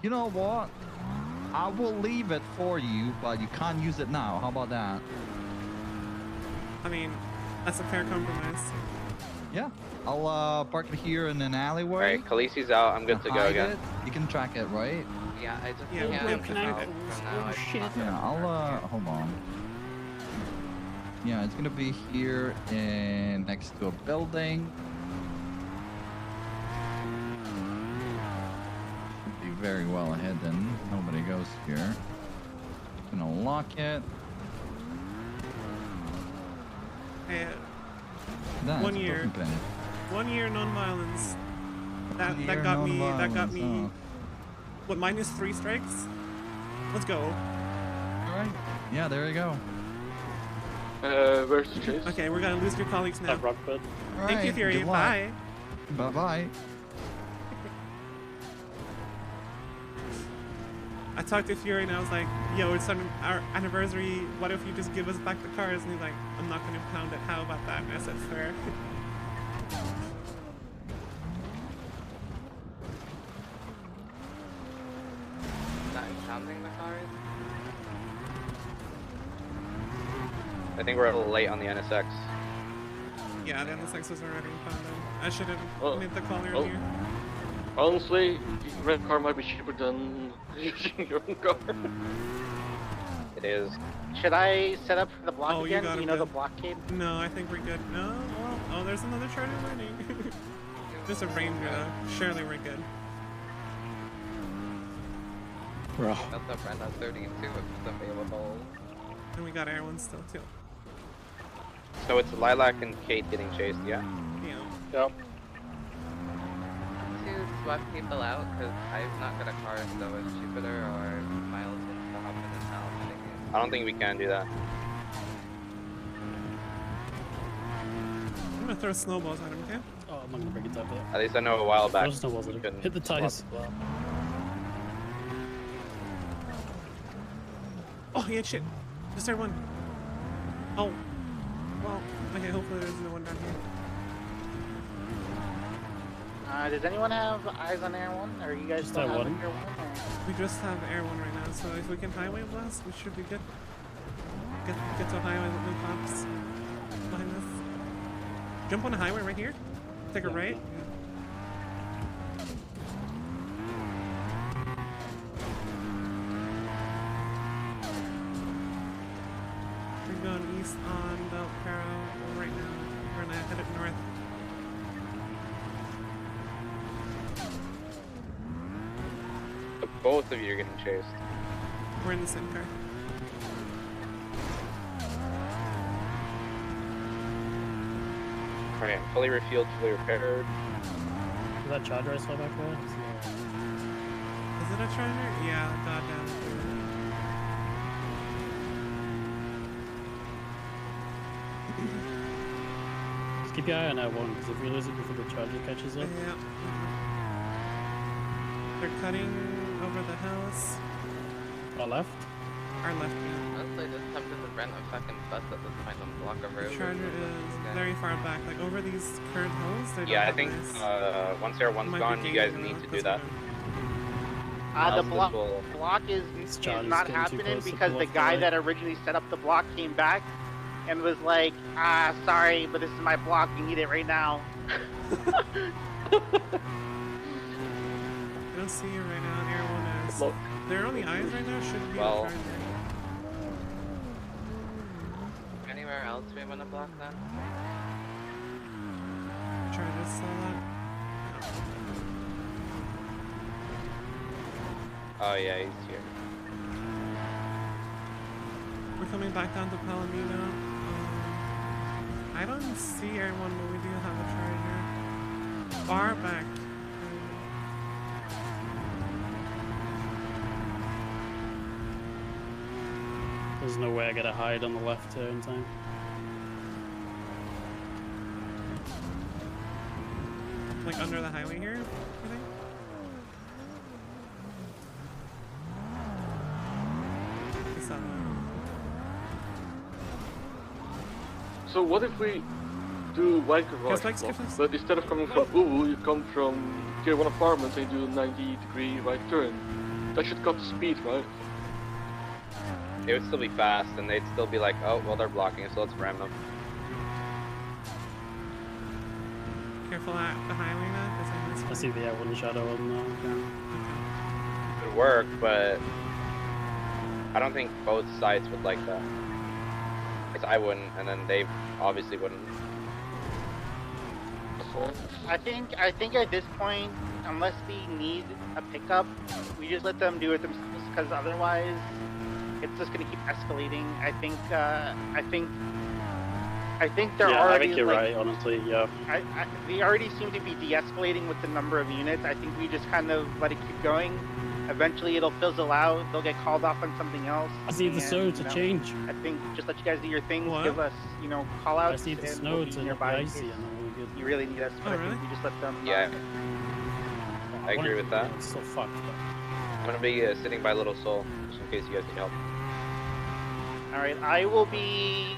You know what? I will leave it for you, but you can't use it now. How about that? I mean, that's a fair compromise. Yeah. I'll park it here in an alleyway. Alright, Khaleesi's out. I'm good to go Hide again. it. You can track it, right? Yeah, I just Yeah, can't can out I- from now. Oh shit. Yeah, I'll hold on. Yeah, it's gonna be here in next to a building. Should be very well hidden. Nobody goes here. Gonna lock it. Hey, That's 1 year. broken pin. 1 year non-violence. That 1 that year got me. That got non-violence, me. What, -3 strikes? Let's go. Alright. Yeah, there you go. Where's the chase? Okay, we're gonna lose your colleagues now. Rockford. Thank you, Alright, Fury. good luck. Bye. Bye-bye. I talked to Fury and I was like, yo, it's our anniversary. What if you just give us back the cars? And he's like, I'm not gonna impound it. How about that? And I said, fair. Not impounding the cars? I think we're a little late on the NSX. Yeah, the NSX was already impounded. I should have Oh. made the call Oh. earlier. Honestly, red car might be cheaper than using your own car. It is. Should I set up for the block Oh, you again? got Do you him know the good. blockade? No, I think we're good. No, well, oh, there's another charger running. There's a ranger though. Surely we're good. Bro. That's a Brenda 32 if it's available. And we got air one still too. So it's Lilac and Kate getting chased, yeah? Yeah. Yep. To swap people out, because I've not got a car, so it's Jupiter or Miles and to hop in and out. I don't think we can do that. I'm gonna throw snowballs at him, okay? Oh, I'm not gonna break it up there. At least I know a while back. Throw snowballs at we him. couldn't Hit the tires. swap. Oh, yeah, shit. Just there one. Oh. Well, okay, hopefully there's no one down here. Does anyone have eyes on Air 1? Or you guys Just don't that have one. Air 1? Or? We just have air one right now, so if we can highway blast, we should be good. Get to a highway with no cops behind us. Jump on the highway right here. Take a right. We're going east on Valparaiso right now. We're gonna head it north. So both of you are getting chased. We're in the same car. Alright, fully refueled, fully repaired. Is that charger I saw back there? Is it a charger? Yeah, goddamn. Just keep your eye on that one, because if we lose it before the charger catches up. Yeah. They're cutting over the house. Our left? Our left, yeah. Honestly, just come to the rent a fucking bus at this point and block a road. The charger is very far back, like over these current hills. They don't Yeah, I have think nice. once Air 1's Might be gone, you gated guys or need not, to do that's that. The Else this will- block is charger's not getting too happening close to because pull the off guy the that originally set up the block came back and was like, sorry, but this is my block. You need it right now. I don't see you right now. Air 1 is. Look. They're on the eyes right now. Should be. Well. Anywhere else we want to block then? Try to sell that. Oh yeah, he's here. We're coming back down to Palomino. I don't see Air 1, but we do have a charger. Far back. There's no way I gotta hide on the left here in time. Like under the highway here, I think? Is that So what if we do white garage Spikes, block, Spikes. but instead of coming from Boo, you come from Tier 1 apartments and you do a 90-degree right turn. That should cut the speed, right? It would still be fast, and they'd still be like, oh, well, they're blocking us, so let's ram them. Careful at the highway now. Is that this I one? see the Air1 shadow on the ground. It would work, but I don't think both sides would like that. Because I wouldn't, and then they obviously wouldn't. I think at this point, unless we need a pickup, we just let them do it themselves, because otherwise it's just gonna keep escalating. I think they're Yeah, already. I think you're like, right, honestly, yeah. They already seem to be de-escalating with the number of units. I think we just kind of let it keep going. Eventually it'll fizzle out. They'll get called off on something else. I see the snow to change. I think just let you guys do your thing. What? Give us, call outs. I see the and snow we'll be to nearby in icy case and all good. you really need us. But Oh, I think really? we just let them. Yeah, I agree with that. It's so fucked up. I'm gonna be sitting by Little Soul, just in case you guys need help. All right, I will be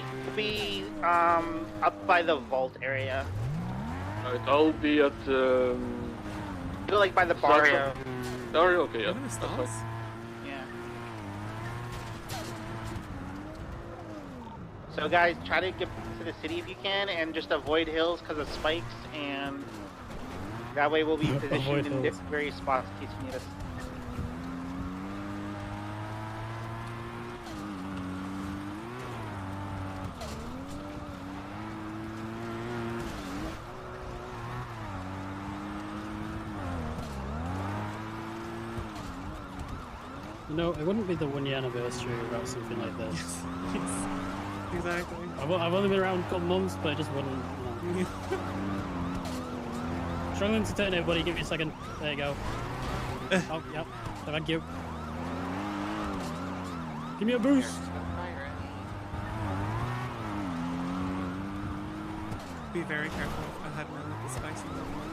up by the vault area. Alright, I'll be at Go like by the bar area. Okay, yeah. What are the That's stalls? fine. Yeah. So guys, try to get to the city if you can, and just avoid hills because of spikes, and that way we'll be positioned in hills. various spots in case you need us. You know, it wouldn't be the 1 year anniversary without something like this. Yes. Exactly. I've only been around a couple months, but it just wouldn't. Struggling to turn everybody, give me a second. There you go. Oh, yep. Thank you. Give me a boost. Be very careful ahead now with the spicy one.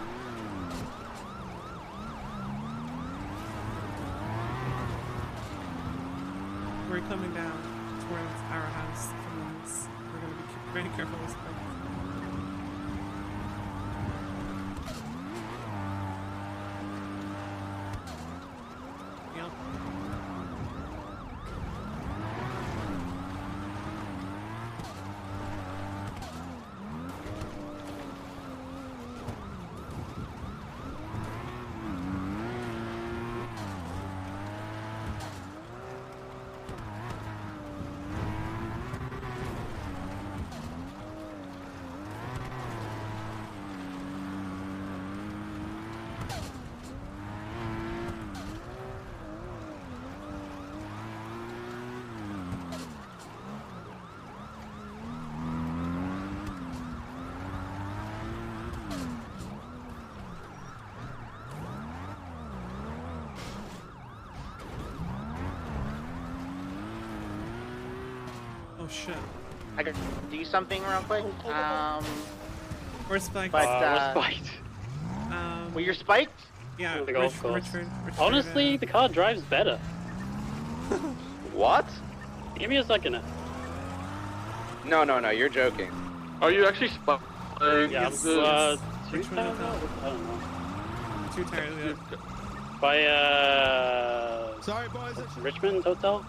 We're coming down towards our house from this. We're gonna be very careful with spikes. Yep. Oh shit. I can do something real quick. We're spiked. But we're spiked. Well, you're spiked. Yeah. The golf course. Richard, Honestly, the car drives better. What? Give me a second. No, you're joking. Are you actually spying? Yeah, Yes. two Which one tires? is that? I don't know. Two tires, yeah. By Sorry, boys. Richmond Hotel?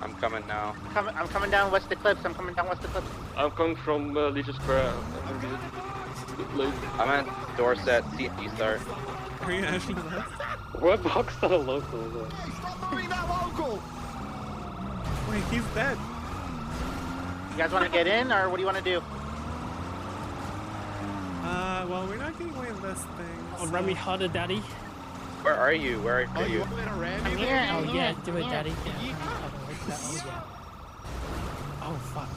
I'm coming now. I'm coming down West Eclipse. I'm coming down West Eclipse. I'm coming from Legion Square. I'm at Dorset CT start. Are you actually left? What box that a local? Stop moving that local! Wait, he's dead. You guys want to get in, or what do you want to do? Well, we're not getting away with this thing. Oh, run me harder, daddy. Where are you? Where are you? I'm here. Oh, I'm yeah, here. do it, I'm daddy. here. Yeah. Oh, fuck.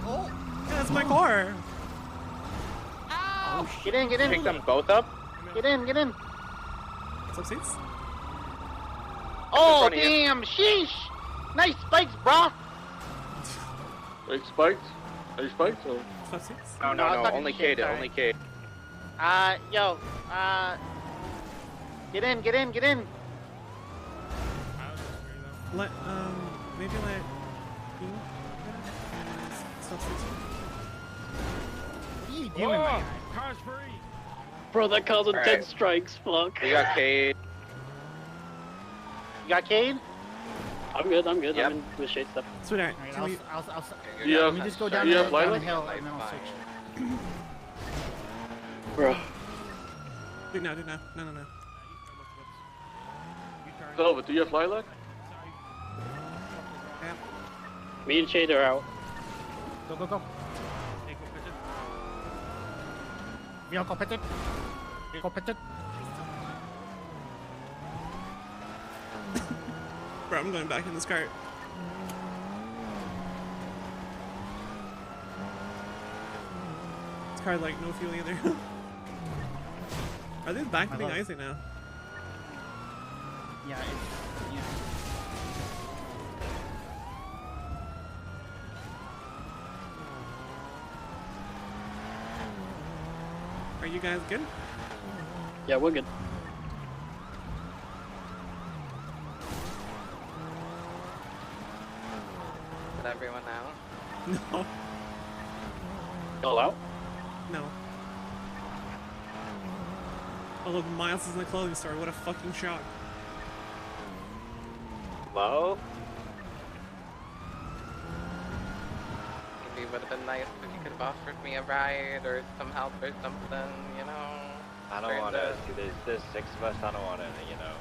Oh, Yeah, that's my car. Oh, get in, get in. Pick them both up? Get in, get in. Some seats? Oh, front of you. damn, sheesh. Nice spikes, brah. Wait, spiked? Are you spiked? Or? Some seats? No, No, I was no, talking only shit, Cade, sorry. only Cade. Yo, get in, get in, get in. Let, maybe let you stop seats. What are you doing, my guy? Car's free. Bro, that car's on Alright. 10 strikes, fuck. We got Cade. You got Cade? I'm good, I'm good. Yep. I'm in with shade stuff. Sweetheart, Alright, can we... Yeah. Let me just go down, Yeah, down Lilac? the hill and then I'll switch. Bro. Dude, no, dude, no. No, no, no. Velvet, do you have Lilac? Yeah. Me and Shade are out. Go, go, go. Vehicle pitted. Vehicle pitted. Bro, I'm going back in this cart. This car, like, no fuel either. Are these back to being icy now? Yeah, yeah. Are you guys good? Yeah, we're good. Is everyone out? No. All out? No. Oh look, Miles is in the clothing store. What a fucking shock. Hello? Maybe it would have been nice if you could have offered me a ride or some help or something, you know? I don't want to. There's 6 of us. I don't want to, you know.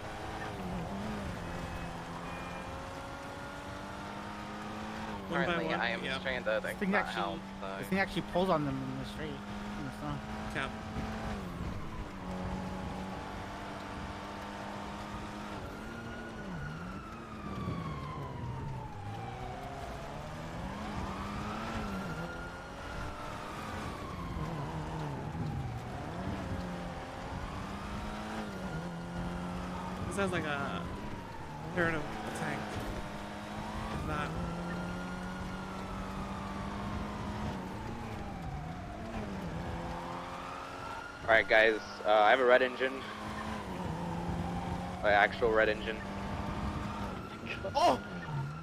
One by Currently, one, I am yeah. stranded. I This thing cannot actually, help, so... this thing actually pulls on them in the straight. In the sun. Cap. This sounds like a turret tank. If that. Alright guys, I have a red engine. An actual red engine. Oh!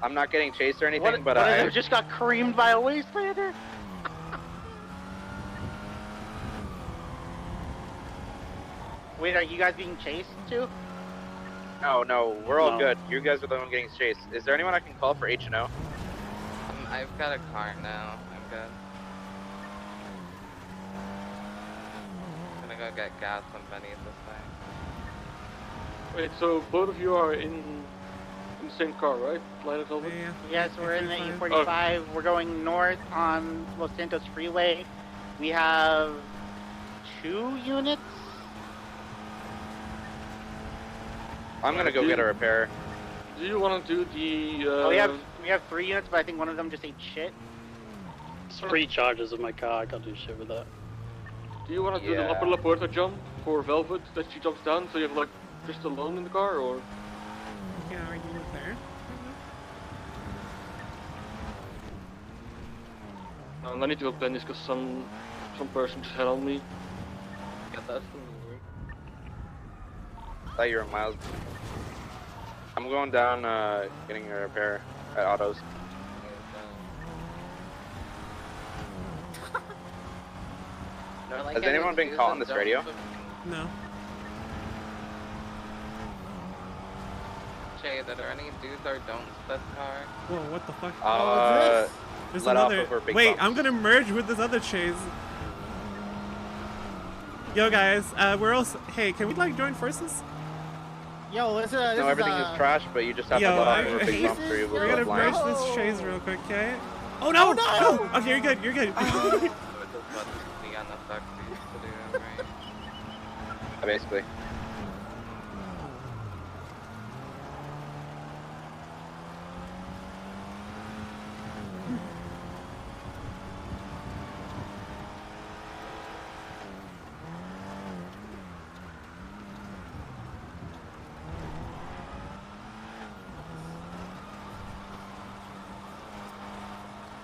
I'm not getting chased or anything, but I I... just got creamed by a wastelander. Wait, are you guys being chased too? No, no, we're all No. good. You guys are the one getting chased. Is there anyone I can call for H&O? I've got a car now. I'm good. I'm gonna go get gas on Benny this way. Wait, so both of you are in the same car, right? Lilac Velvet? Yeah. Yes, we're in the E45. E45. We're going north on Los Santos Freeway. We have 2 units. I'm gonna go get a repair. Do you want to do the? Oh, we have 3 units, but I think one of them just ate shit. It's 3 charges of my car. I can't do shit with that. Do you want to do the Yeah. upper La Puerta jump for Velvet that she jumps down, so you have like just alone in the car, or? Yeah, are you there? I need to go Benny's because some person just hit on me. Yeah, that's I thought you were Miles. I'm going down, getting a repair at Autos. Has anyone been caught on this radio? No. Jade, are there any do's or don'ts with this car? Whoa, what the fuck? There's let off another. over big Wait, bumps. I'm gonna merge with this other chase. Yo, guys, we're also. Hey, can we like join forces? Yo, this No, everything is trash, but you just have to Yo, let off I over big hate bumps or you will We're go gonna blind. merge this chase real quick, okay? Oh no! No! Okay, you're good. You're good. So it does what the unaffected used to do, right? Basically.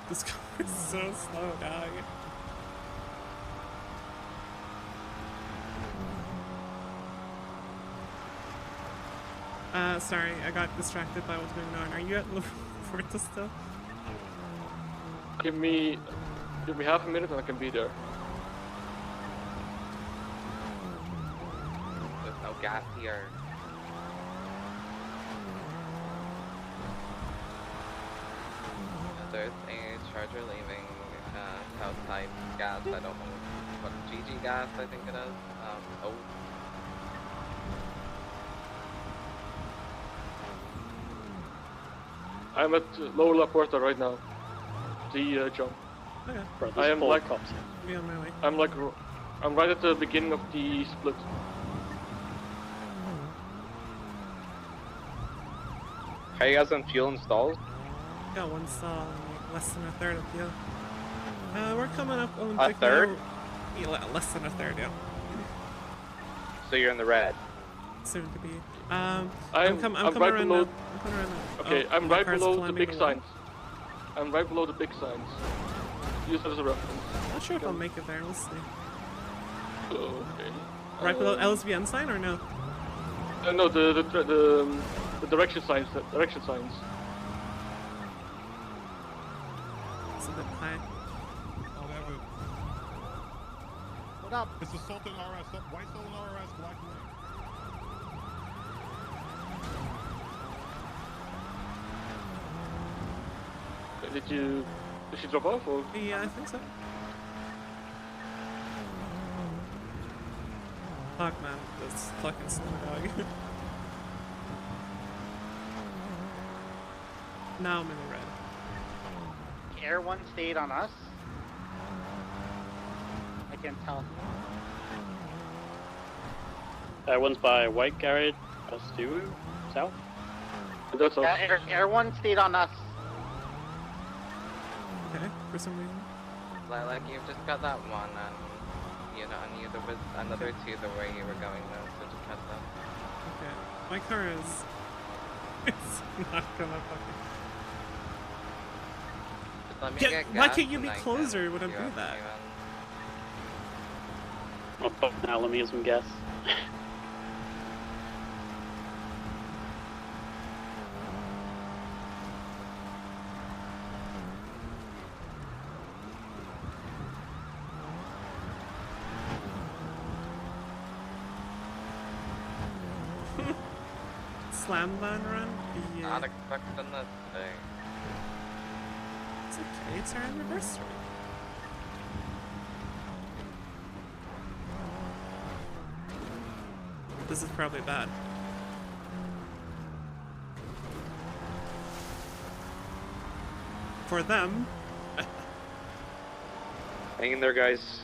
This car is so slow, dog. Sorry, I got distracted by what's going on. Are you at Forta still? Give me half a minute and I can be there. There's no gas here. There's a charger leaving outside gas. I don't know what GG gas I think it is. Oh. I'm at Lower La Puerta right now. The jump. Okay. Bro, I there's am 4 like cops here. Be on my way. I'm right at the beginning of the split. How you guys on fuel installed? Got one stall, like less than a third of you. We're coming up on A third? Yeah, less than a third, yeah. So you're in the red. Soon to be. I'm coming right around below. now. I'm coming around now. Okay, Oh, I'm my right car's below the climbing big away. signs. I'm right below the big signs. Use it as a reference. Not sure if I'll make it there. We'll see. Okay. Right below LSBN sign or no? No, the direction signs. The direction signs. It's a bit high. Oh, that was. What up? It's a Sultan RS, white Sultan RS, black lane. Did she drop off or? Yeah, I think so. Fuck, man, that's fucking slow, dog. Now I'm in the red. Air one stayed on us. I can't tell. One's by White Garage, Pastu, south. That's Yeah, air one stayed on us. Okay, for some reason. Lilac, you've just got that one, and you know, and there was another two the way you were going though, so just heads up. Okay, my car is. It's not gonna fucking. Just let me Get- get why gas can't you be and I closer can when I queue do up that? you and- Oh, fuck, now let me get some gas. Slam van run? Yeah. Not expecting this today. It's okay, it's our anniversary. This is probably bad. For them. Hang in there, guys.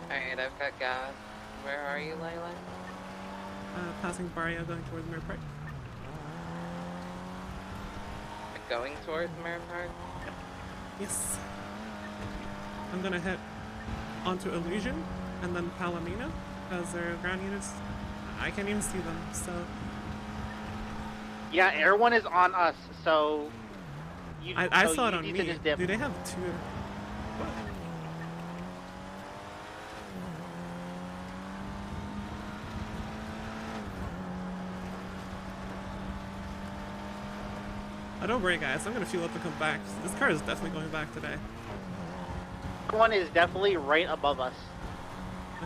Alright, I've got gas. Where are you, Layla? Passing Barrio going towards Mirror Park. Going towards Mirror Park? Yes. I'm gonna hit onto Illusion and then Palomino because they're ground units. I can't even see them, so. Yeah, air one is on us, so. I so saw it you on need me. to just dip. Do they have two? Oh, don't worry, guys. I'm gonna fuel up and come back. This car is definitely going back today. One is definitely right above us.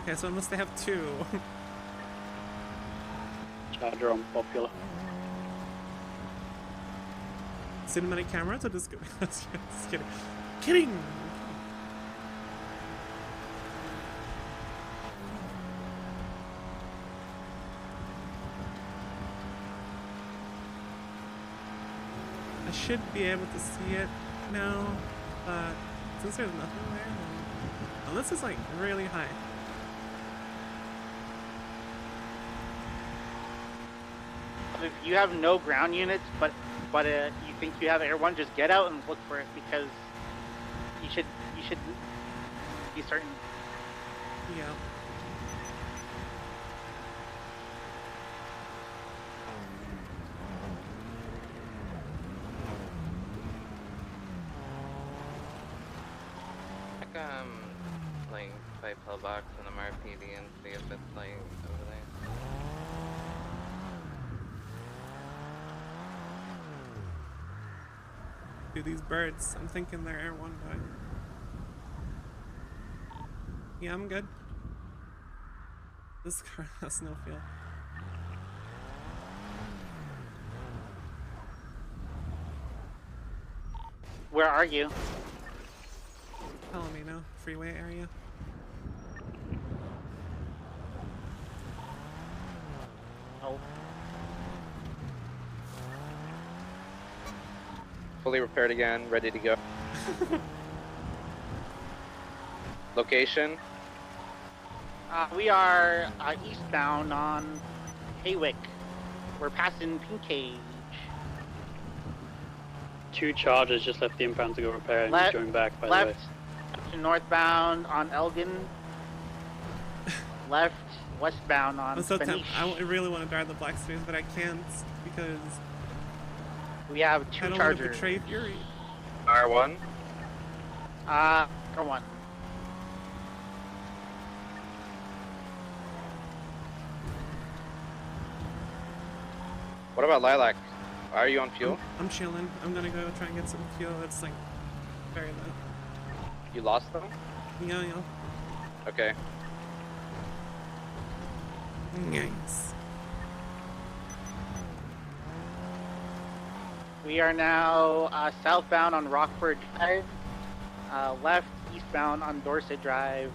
Okay, so unless they have two. Charger on popular. Cinematic cameras or just just kidding. Kidding! I should be able to see it now, but since there's nothing there, then... unless it's like really high. If you have no ground units, but you think you have air one, just get out and look for it because you should be certain. Yeah. Like by pillbox and MRPD and see if it's like over there. Dude, these birds, I'm thinking they're air one, but... yeah, I'm good. This car has no fuel. Where are you? Palomino, freeway area. Oh. Fully repaired again, ready to go. Location? We are eastbound on Haywick. We're passing Pink Cage. 2 chargers just left the impound to go repair and he's going back, by the way. Left to northbound on Elgin. Left westbound on I'm so Spanish. tempted. I really want to drive the Black Series, but I can't because we have 2 I don't chargers. want to betray Fury. R1? Come on. What about Lilac? Are you on fuel? I'm chilling. I'm gonna go try and get some fuel. It's like very low. You lost them? Yeah. Okay. Nice. We are now southbound on Rockford Drive. Left eastbound on Dorset Drive.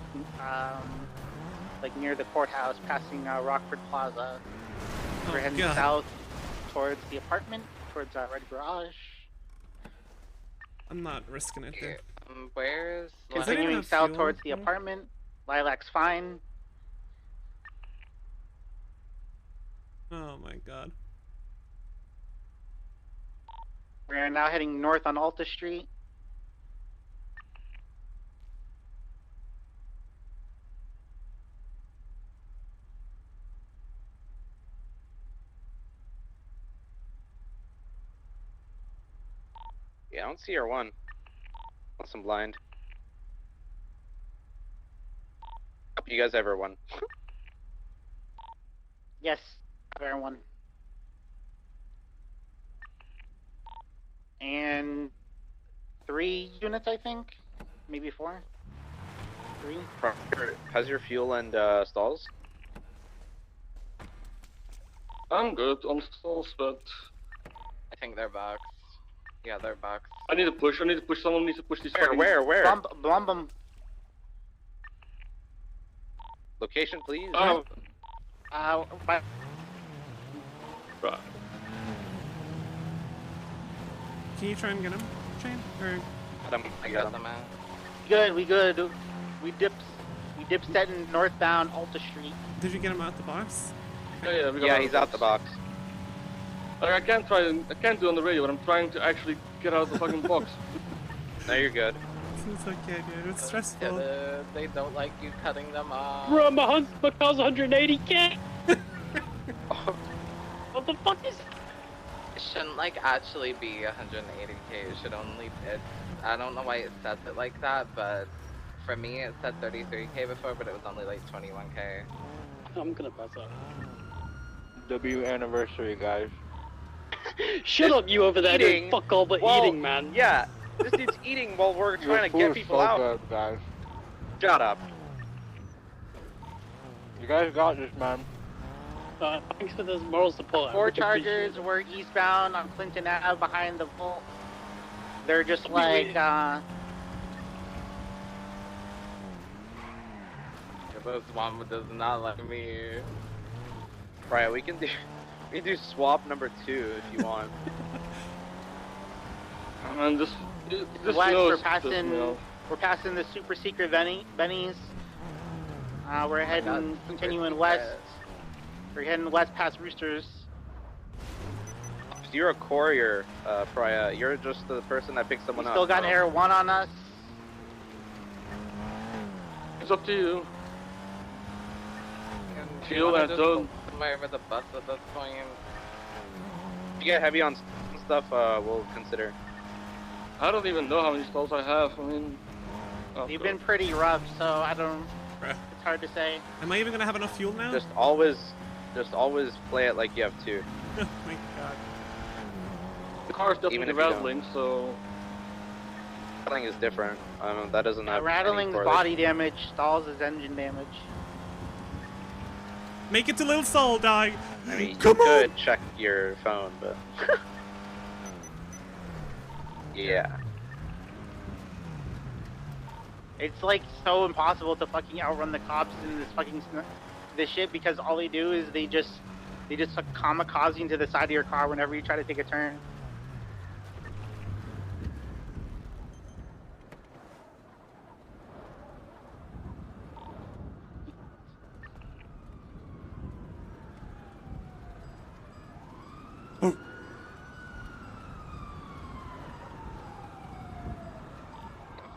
Like near the courthouse, passing Rockford Plaza. We're heading God. south towards the apartment, towards Red Garage. I'm not risking it, dude. Where's Continuing south towards the apartment. Lilac's fine. Oh my god. We are now heading north on Alta Street. Yeah, I don't see R1. Unless I'm blind. Hope you guys ever won. Yes, everyone. And 3 units, I think? Maybe 4? 3? How's your fuel and stalls? I'm good on stalls, but I think they're boxed. Yeah, they're boxed. I need to push. Someone needs to push these. Where? Blumb them. Location, please. But Right. Can you try and get him, Shane? Or... I got him. we good. We dipped setting northbound Alta Street. Did you get him out the box? Yeah, we got Yeah, he's out the box. Like, I can't do it on the radio, but I'm trying to actually get out of the fucking box. No, you're good. It's okay, dude. It's stressful. Yeah, they don't like you cutting them off. Bro, my car's 180k! What the fuck is It shouldn't like actually be 180k. It should only. I don't know why it says it like that, but for me it said 33k before, but it was only like 21k. I'm gonna pass out. W anniversary, guys. Shut up, you over there doing fuck all but eating, man. Yeah, this dude's eating while we're Your trying to food get is people so out. good, guys. Shut up. You guys got this, man. Thanks for this moral support. I Four much appreciate Chargers it. were eastbound on Clinton Ave behind the vault. They're just like, This one does not let me. Right, we can do swap number 2 if you want. Man, this West, knows. we're passing the super secret Bennies. We're heading, continuing west. We're heading west past Roosters. So you're a courier, Pariah. You're just the person that picks someone We up. still got Air 1 on us. It's up to you. Do you want to just pull somebody over the bus at this point? If you get heavy on stuff, we'll consider. I don't even know how many stalls I have. I mean, They've been pretty rough, so I don't. It's hard to say. Am I even gonna have enough fuel now? Just always play it like you have 2. Oh my god. the car is Even definitely if you don't. rattling, so. Rattling is different. That doesn't have. Rattling's any body damage, stalls is engine damage. Make it to Little Soul, dog. I mean, you Come on. could check your phone, but yeah. It's like so impossible to fucking outrun the cops in this shit because all they do is they just like kamikaze into the side of your car whenever you try to take a turn.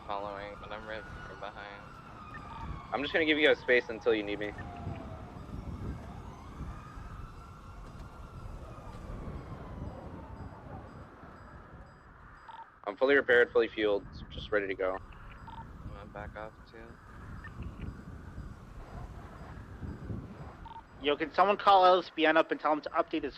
Following, but I'm right from behind. I'm just gonna give you guys space until you need me. I'm fully repaired, fully fueled, just ready to go. I'm gonna back off too. Yo, can someone call LSBN up and tell him to update his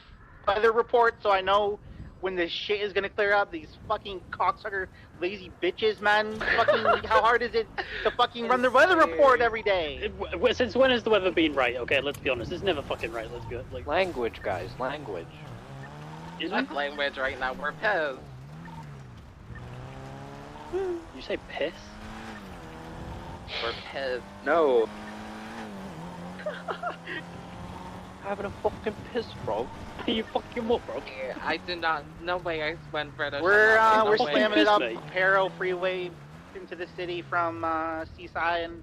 weather report so I know when this shit is gonna clear up? These fucking cocksucker lazy bitches, man. Fucking, how hard is it to fucking run the weather report every day? Since when has the weather been right? Okay, let's be honest. It's never fucking right. Let's go. Like, Language, guys, language. That's language right now. We're pissed. you say piss? We're pissed. No. Having a fucking piss, bro. You fucking what, bro? Yeah, I did not. No way I went British. We're No way. slamming it up Paro Freeway into the city from Seaside, and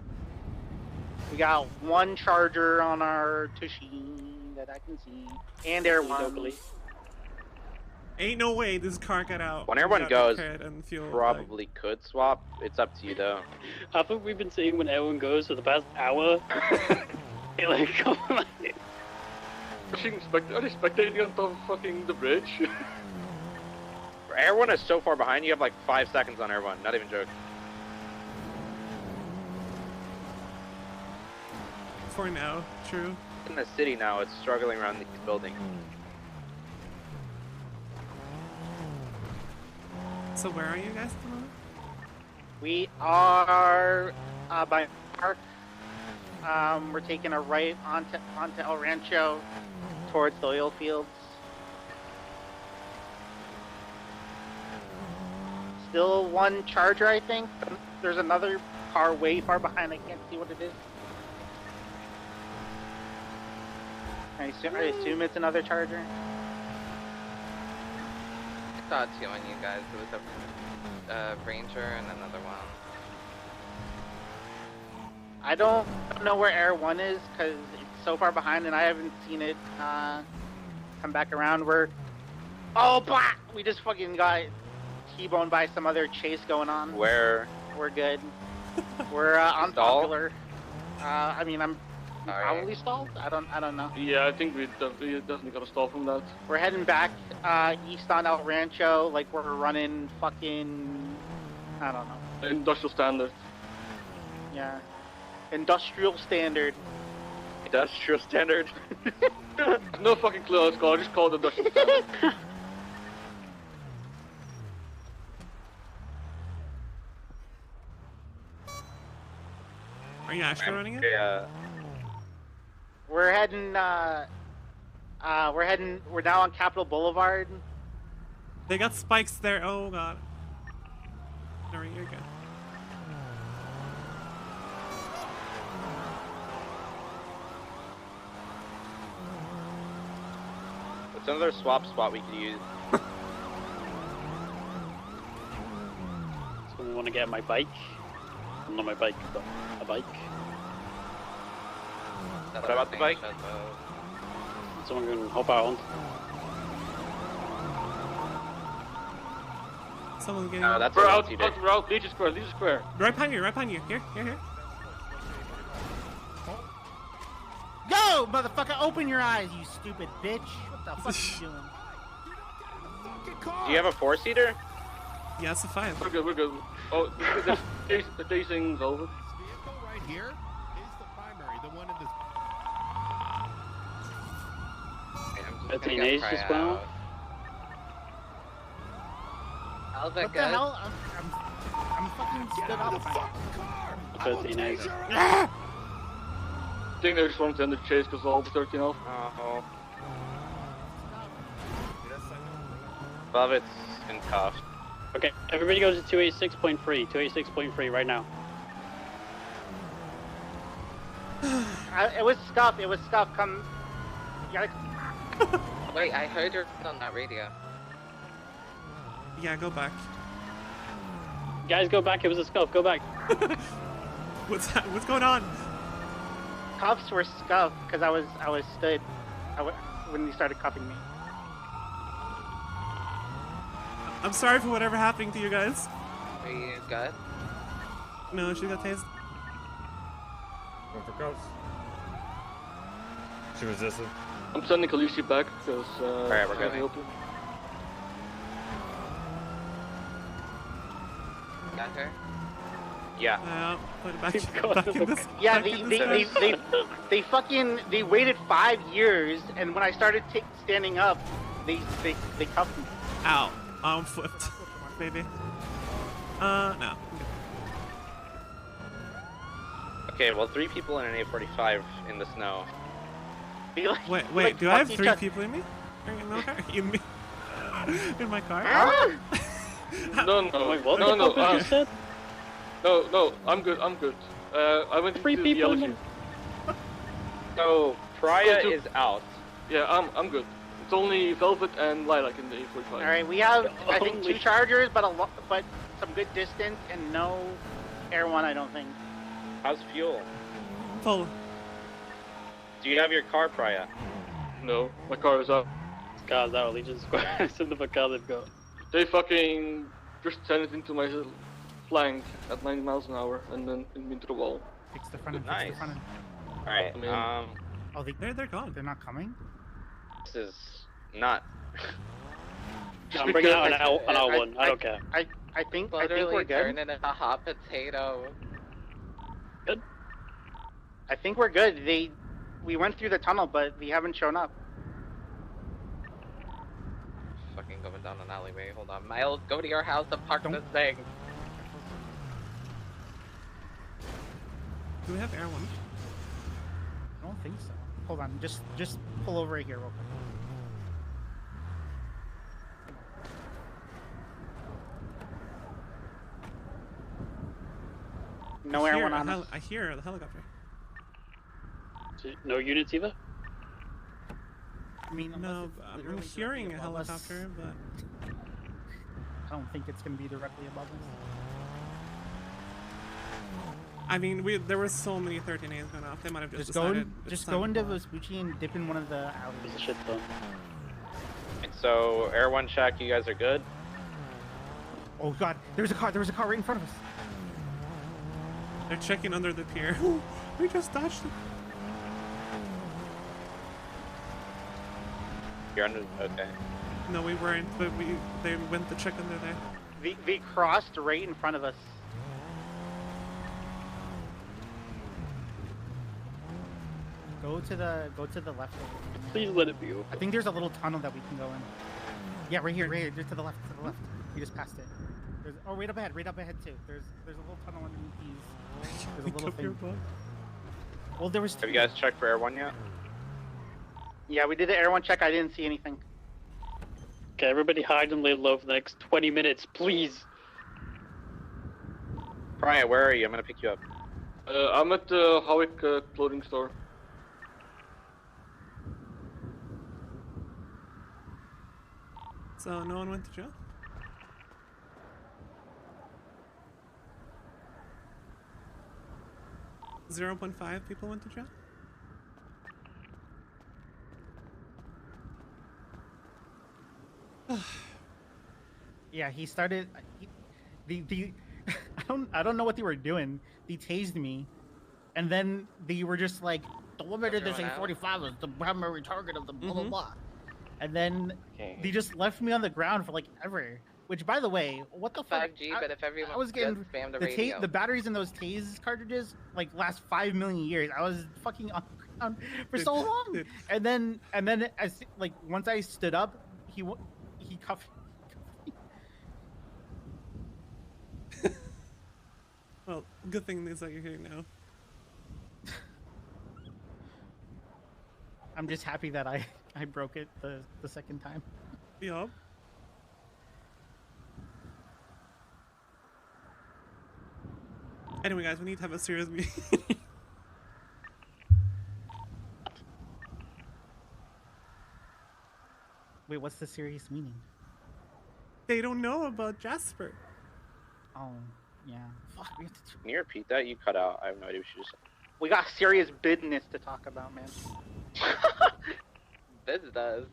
we got one Charger on our Tushy that I can see, and Air 1. Ain't no way this car got out. When everyone got goes, repaired and fueled, probably could swap. It's up to you though. I think we've been seeing when everyone goes for the past hour. Like, come on. Are they spectating on top of fucking the bridge? Everyone is so far behind. You have like 5 seconds on everyone. Not even joking. For now, true. In the city now, it's struggling around these buildings. So where are you guys at the moment? We are by Park. We're taking a right onto El Rancho towards the oil fields. Still one Charger, I think. There's another car way far behind. I can't see what it is. I assume it's another Charger. I saw two on you guys. It was a Ranger and another one. I don't know where Air 1 is because it's so far behind and I haven't seen it come back around. Oh, blah! We just fucking got T-boned by some other chase going on. Where? We're good. We're unpopular. I mean, I'm probably stalled. I don't know. Yeah, I think we definitely got to stall from that. We're heading back east on El Rancho, like we're running fucking, I don't know. Industrial standard. Yeah. Industrial standard. Industrial standard? No fucking clue how it's called. Just call it industrial standard. you actually running it? Yeah. We're heading. We're now on Capitol Boulevard. They got spikes there. Oh god. No, you're good. What's another swap spot we could use? So we want to get my bike. Not my bike, but a bike. What about the bike? Someone can hop out on. Someone's getting. No, that's We're a out, Legion we're out, Legion Square, Legion Square. Right behind you, right behind you. Here, here, here. Go, motherfucker! Open your eyes, you stupid bitch! What the fuck are you doing? Do you have a 4-seater? Yeah, it's a 5. We're good, we're good. Oh, the chasing's over. This vehicle right here is the primary, the one in this. A teenage as well. How's that What good? the hell? I'm fucking stood up. A teenage. I think they just wanted to end the chase because all the 13 off. Oh. Above it's in cuffed. Okay, everybody goes to 286.3. 286.3 right now. It was Scuff. It was Scuff. Come. You gotta. Wait, I heard you're on that radio. Yeah, go back. Guys, go back. It was a scuff. Go back. What's going on? Cuffs were Scuff because I was stood when you started cuffing me. I'm sorry for whatever happened to you guys. Are you good? No, she got tased. Going for cuffs. She resisted. I'm sending Khaleesi back because Alright, we're good. help you. Got her? Yeah. Put it back in this. Yeah, back in this they fucking waited 5 years, and when I started standing up, they cuffed me. Ow. I'm flipped. Maybe. No. Okay, well, 3 people in an A45 in the snow. Wait, do I have 3 people in me? In my car? In my car? No, Wait, what no, the no, fuck you just said? no, I'm good, I'm good. I went 3 to people the in LG. So, Pariah is out. Yeah, I'm good. It's only Velvet and Lilac in the A45. All right, we have I think 2 chargers, but some good distance and no air one. I don't think. How's fuel? Full. Do you have your car, Pariah? No, my car is out. Car's out. Legion Square. Send them a car they've got. They fucking just sent it into my flank at 90 miles an hour and then into the wall. Fix the front end. Nice. Fix the front end. Alright, I mean, Oh, they're gone. They're not coming. this is not... I'm bringing out an L1. I don't care. I think Literally we're good. turning into a hot potato. Good. I think we're good. We went through the tunnel, but we haven't shown up. Fucking going down an alleyway. Hold on, Miles. Go to your house and park this thing. Do we have air one? I don't think so. Hold on, just pull over here real quick. No air one on us. I hear the helicopter. No units either? I mean, No, I'm hearing a helicopter, but I don't think it's gonna be directly above us. I mean, there were so many 13As going off. They might have just go decided. go into Vespucci and dip in one of the alleys. Shit though. So, Air 1 Shack, you guys are good? Oh god, there's a car right in front of us. They're checking under the pier. We just dodged them. You're under... okay. No, we weren't, but they went to check under there. They crossed right in front of us. Go to the left. Please let it be open. I think there's a little tunnel that we can go in. Yeah, right here, just to the left, We just passed it. Right up ahead too. There's a little tunnel underneath these. There's a little thing. Well, there was. Have you guys checked for Air 1 yet? Yeah, we did the air one check. I didn't see anything. Okay, everybody hide and lay low for the next 20 minutes, please. Brian, where are you? I'm gonna pick you up. I'm at the Howick clothing store. So no one went to jail? .5 people went to jail? Yeah, he started. I don't know what they were doing. They tased me, and then they were just like, the limit of this A45 is the primary target of the blah blah blah. And then they just left me on the ground for like ever. Which, by the way, what the fuck? 5G, but if everyone I was getting just spam the radio. the batteries in those tase cartridges like last 5 million years. I was fucking on the ground for so long, and then as like once I stood up, he cuffed. Well, good thing is that you're here now. I'm just happy that I broke it the second time. Yup. Anyway, guys, we need to have a serious meeting. Wait, what's the serious meaning? They don't know about Jasper. Oh, yeah. Fuck, we have to... Can you repeat that? You cut out. I have no idea what you just said. We got serious business to talk about, man. This does.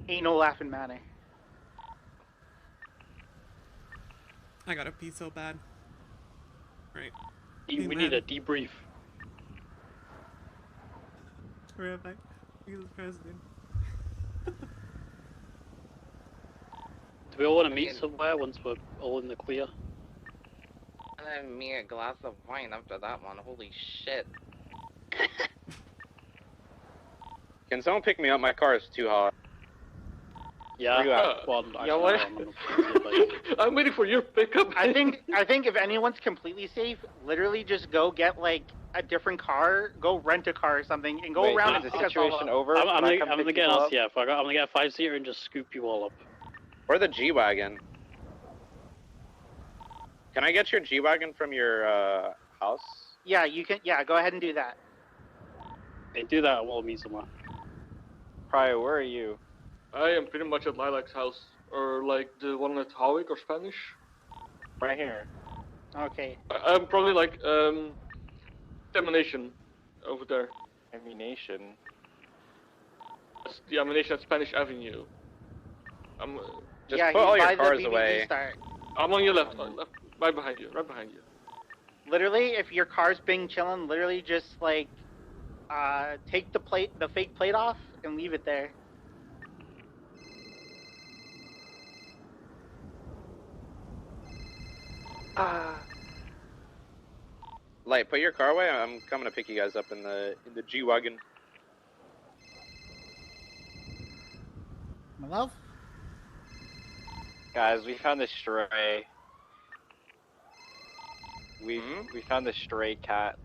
Ain't no laughing matter. I gotta pee so bad. Right. We need a debrief. Right back. Jesus Christ, dude. Do we all want to meet somewhere once we're all in the clear? And then me a glass of wine after that one. Holy shit. Can someone pick me up? My car is too hot. Yeah. Where you at? Well, Yeah, what? I'm waiting for your pickup. I think if anyone's completely safe, literally just go get like a different car, go rent a car or something, and go around and discuss all of them. I'm gonna get an RCF. I'm gonna get a 5-seater and just scoop you all up. Or the G-Wagon. Can I get your G-Wagon from your house? Yeah, you can. Yeah, go ahead and do that. Hey, do that and we'll meet somewhere. Prior, where are you? I am pretty much at Lilac's house, or like the one at Howick or Spanish. Right here. Okay. I'm probably like Ammunition over there. Ammunition. That's the Ammunition at Spanish Avenue. I'm just put all your cars away. I'm on your left, right behind you, right behind you. Literally, if your car's being chilling, literally just like take the fake plate off and leave it there. Light, put your car away. I'm coming to pick you guys up in the G-Wagon. My love? Guys, we found a stray. We found a stray cat.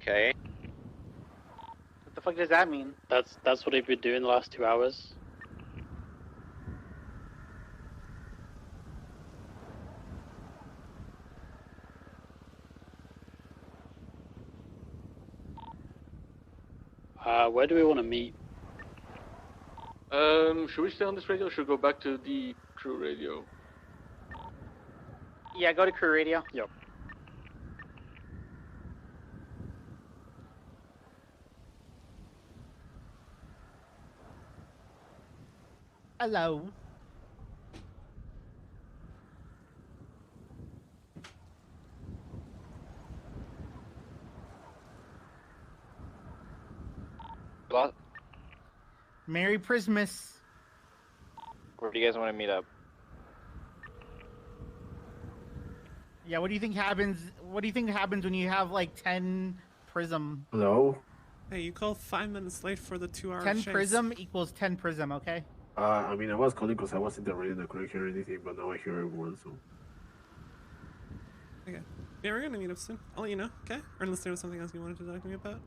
Okay. What the fuck does that mean? That's what they've been doing the last 2 hours. Where do we want to meet? Should we stay on this radio or should we go back to the crew radio? Yeah, go to crew radio. Yep. Hello. What? Merry Prismas. Where do you guys want to meet up? Yeah, what do you think happens? What do you think happens when you have like 10 Prism? Hello? Hey, you called 5 minutes late for the 2-hour 10 chase. Prism equals 10 Prism, okay? I mean, I was calling because I wasn't reading the correct or anything, but now I hear everyone, so. Okay. Yeah, we're gonna meet up soon. I'll let you know, okay? Or unless there was something else you wanted to talk to me about.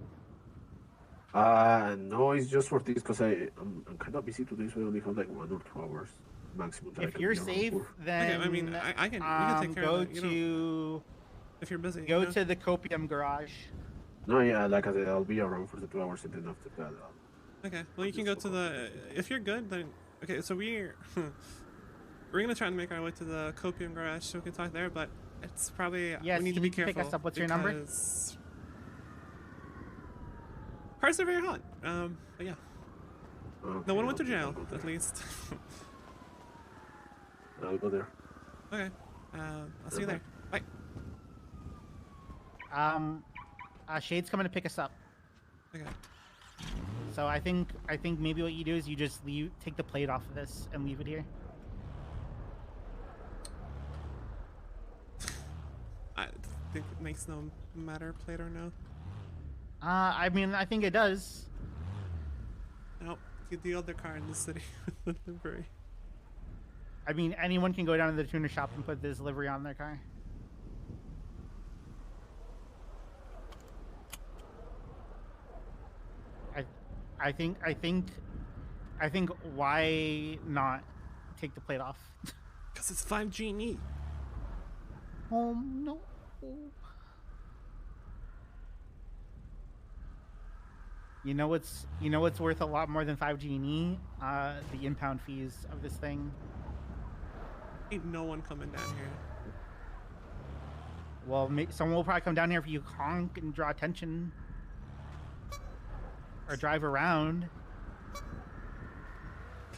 No, it's just for this because I'm kind of busy today, so I only have like 1 or 2 hours maximum. That I If can you're be around safe, for. then Okay, I mean, I can. We can take care go of that. If you're busy, go to the copium garage. No, yeah, like I said, I'll be around for the 2 hours, and then after that, Okay, well, you can go to the. If you're good, then okay. So we're we're gonna try and make our way to the copium garage so we can talk there, but it's probably Yes, we need to you be need to careful. pick us up. What's your number? because Cars are very hot. But yeah. No one went to jail, at least. I'll go there. Okay. I'll see you there. Bye. Shade's coming to pick us up. Okay. So I think maybe what you do is you just take the plate off of this and leave it here. I think it makes no matter, plate or no. I mean, I think it does. Nope. Get the other car in the city with the livery. I mean, anyone can go down to the tuner shop and put this livery on their car. I think why not take the plate off? Because it's 5G and E. Oh no. You know what's worth a lot more than 5G and E? The impound fees of this thing. Ain't no one coming down here. Well, someone will probably come down here if you honk and draw attention. Or drive around.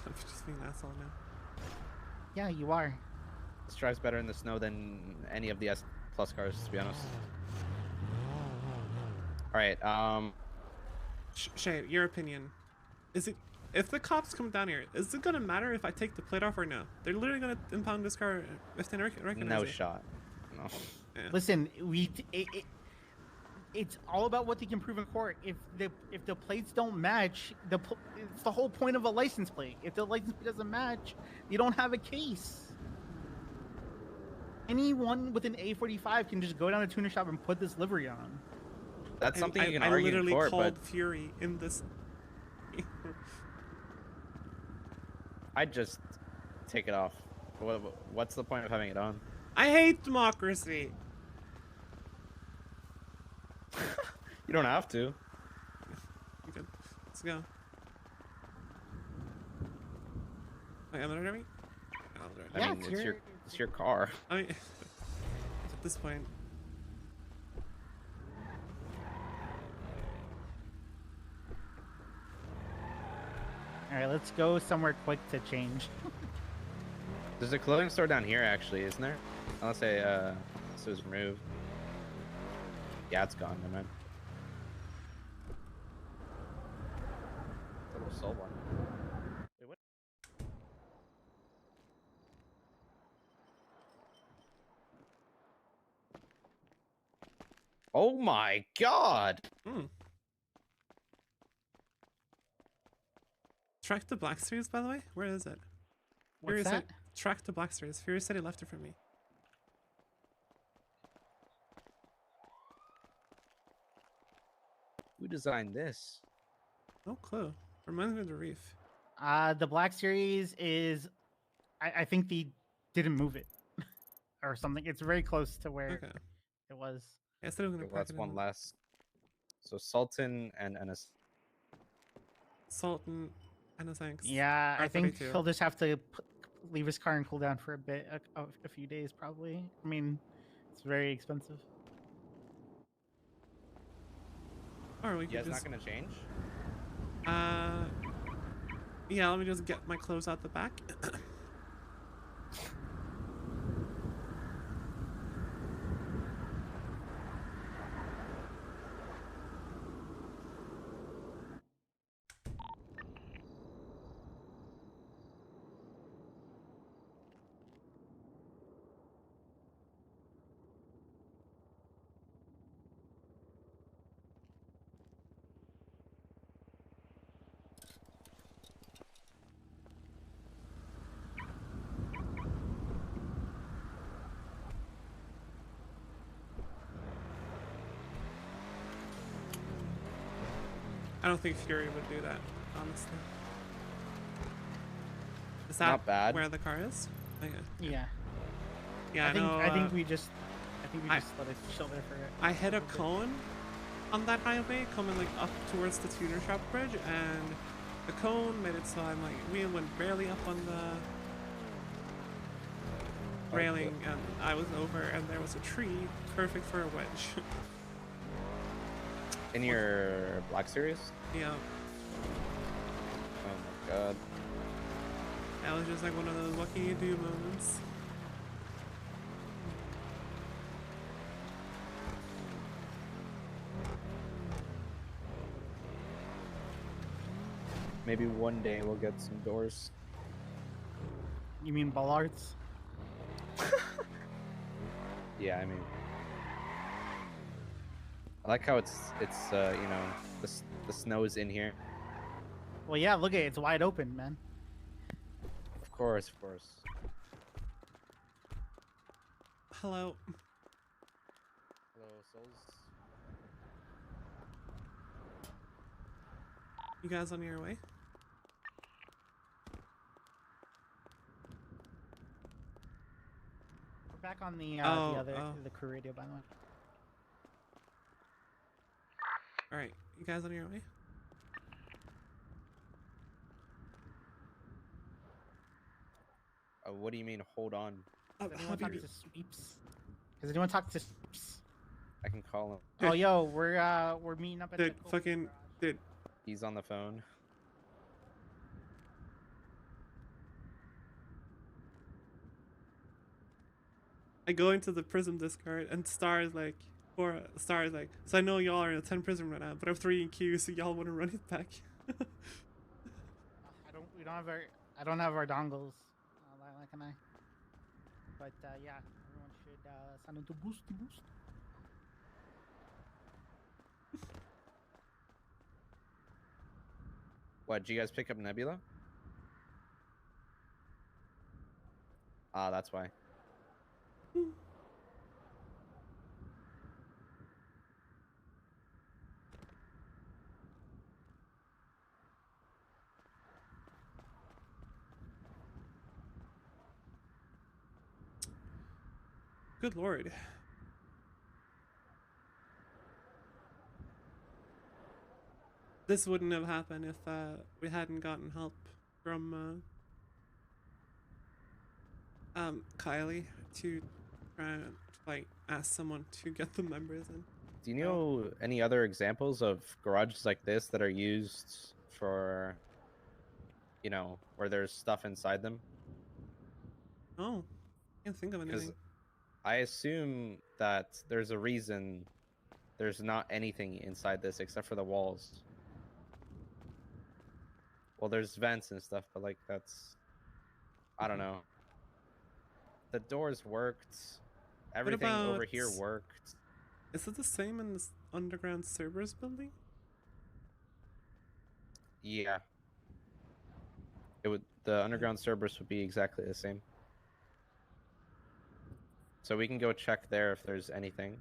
I'm just being an asshole now. Yeah, you are. This drives better in the snow than any of the S Plus cars, to be honest. Alright, Shay, your opinion. Is it... If the cops come down here, is it gonna matter if I take the plate off or no? They're literally gonna impound this car if they recognize no it. shot. No. Yeah. Listen, it's all about what they can prove in court. If the plates don't match, it's the whole point of a license plate. If the license plate doesn't match, you don't have a case. Anyone with an A45 can just go down to a tuner shop and put this livery on. That's something you can I argue in literally court, called but Fury in this. I'd just take it off. What's the point of having it on? I hate democracy. You don't have to. Okay, let's go. Wait, am I driving? I mean, it's your car. I mean, at this point. All right, let's go somewhere quick to change. There's a clothing store down here, actually, isn't there? Unless this was removed. Yeah, it's gone. Never mind. Little soul one. Wait, what? Oh my god! Track to Black Series, by the way? Where is it? What's that? Track to Black Series. Fury said he left it for me. Who designed this? No clue. Reminds me of the Reef. The Black Series is, I think they didn't move it or something. It's very close to where it was. Yeah, still gonna Okay, well, that's one less. So Sultan and Ennis. Sultan and his thanks. Yeah, I think R32. he'll just have to leave his car and cool down for a bit, a few days probably. I mean, it's very expensive. Or we You could guys just... not gonna change? Yeah, let me just get my clothes out the back. I don't think Fury would do that, honestly. Is that Not bad. where the car is? Okay. Yeah. Yeah, I think we I just let it chill there for it. I hit a cone on that highway coming like up towards the tuner shop bridge, and the cone made it so I'm like wheel went barely up on the railing, and I was over, and there was a tree perfect for a wedge. In your Black Series? Yeah, Oh my god. that was just like one of those what can you do moments. Maybe one day we'll get some doors. You mean bollards? Yeah, I mean, I like how it's you know, the snow is in here. Well, yeah. Look at it. It's wide open, man. Of course, of course. Hello. Hello, souls. You guys on your way? We're back on the the crew radio, by the way. All right, you guys on your way? What do you mean, hold on? Does anyone talk to Sweeps? Does anyone talk to Sweeps? I can call him. Oh, yo, we're meeting up at the fucking dude. He's on the phone. I go into the Prism Discord, and Star is like, so I know y'all are in a 10 Prism right now, but I'm 3 in queue, so y'all want to run it back. I don't have our dongles, like can I? But yeah, everyone should sign into boost. What, did you guys pick up Nebula? Ah, that's why. Good lord. This wouldn't have happened if we hadn't gotten help from Kylie to try and like ask someone to get the members in. Do you know any other examples of garages like this that are used for, you know, where there's stuff inside them? Oh, can't think of anything. I assume that there's a reason there's not anything inside this except for the walls. Well, there's vents and stuff, but like that's, I don't know. The doors worked. Everything over here worked. Is it the same in this underground Cerberus building? Yeah. The underground Cerberus would be exactly the same. So we can go check there if there's anything.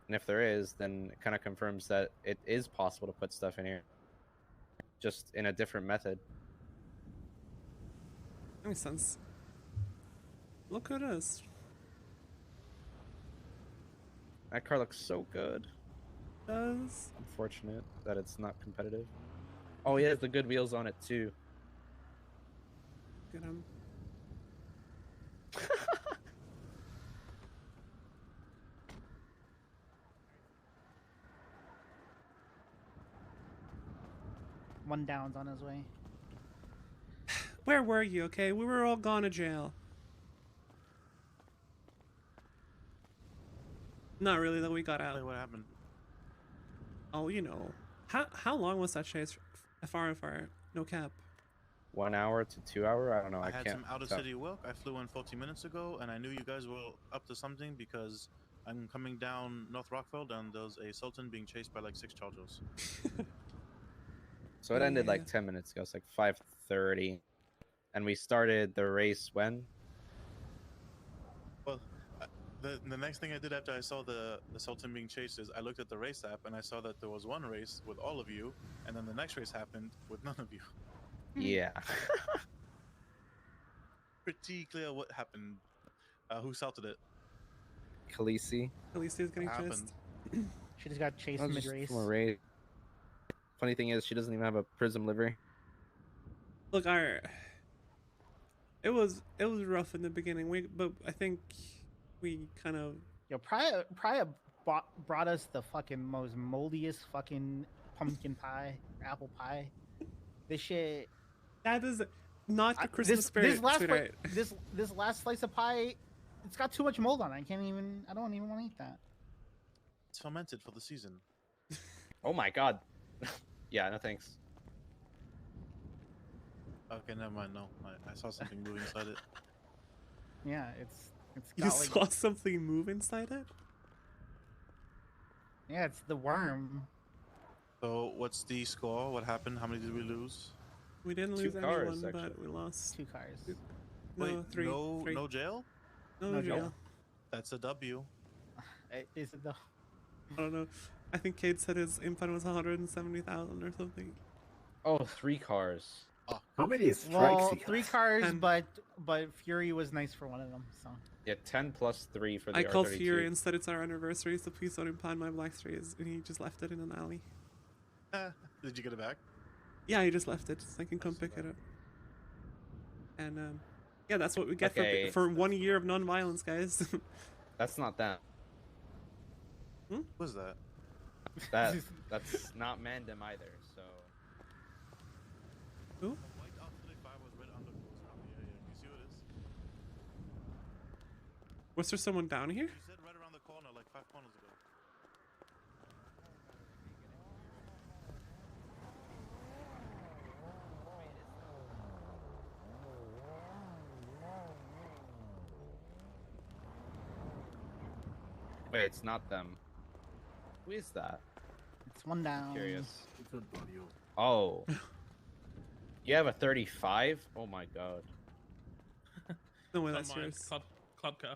And if there is, then it kind of confirms that it is possible to put stuff in here. Just in a different method. That makes sense. Look who it is. That car looks so good. It does. Unfortunate that it's not competitive. Oh, he has the good wheels on it too. Get him. One down's on his way. Where were you, okay? We were all gone to jail. Not really, though. We got out. What happened? Oh, you know. How long was that chase? Far. No cap. 1 hour to 2 hour? I don't know. I can't had some out of tell. city work. I flew in 40 minutes ago, and I knew you guys were up to something because I'm coming down North Rockville, and there's a Sultan being chased by like 6 Chargers. So it ended like 10 minutes ago. It's like 5:30. And we started the race when? Well, the next thing I did after I saw the Sultan being chased is I looked at the race app and I saw that there was one race with all of you, and then the next race happened with none of you. Yeah. Pretty clear what happened. Who salted it? Khaleesi. Khaleesi is getting What chased. She just got chased That was mid just race. from a race. Funny thing is, she doesn't even have a Prism livery. Look, it was rough in the beginning. But I think we kind of. Yo, Pryor brought us the fucking most moldiest fucking pumpkin pie, apple pie. This shit. That is not the Christmas spirit. This last slice of pie, it's got too much mold on it. I don't even want to eat that. It's fermented for the season. Oh my god. Yeah, no thanks. Okay, never mind. No, I saw something moving inside it. Yeah, it's You got like, saw something move inside it? yeah, it's the worm. So what's the score? What happened? How many did we lose? We didn't lose anyone, but we lost 2 cars. No, Wait, 3. no, 3. no jail? No jail. That's a W. Is it though? I don't know. I think Cade said his impound was 170,000 or something. Oh, 3 cars. How many strikes Well, he 3 has? cars, but Fury was nice for one of them. So Yeah, 10 plus 3 for the I called R32. Fury and said it's our anniversary, so please don't impound my black strays. And he just left it in an alley. Did you get it back? Yeah, he just left it, so I can come pick it up. And yeah, that's what we get Okay. for 1 year of non-violence, guys. That's not that. What's that? That's not Mandem either. So. Who? Was there someone down here? You said right around the corner, like 5 corners ago. Wait, it's not them. Who is that? it's one down. Curious. It's Antonio. Oh. You have a 35? Oh my god. No way, It's that's on mine. yours. Club car.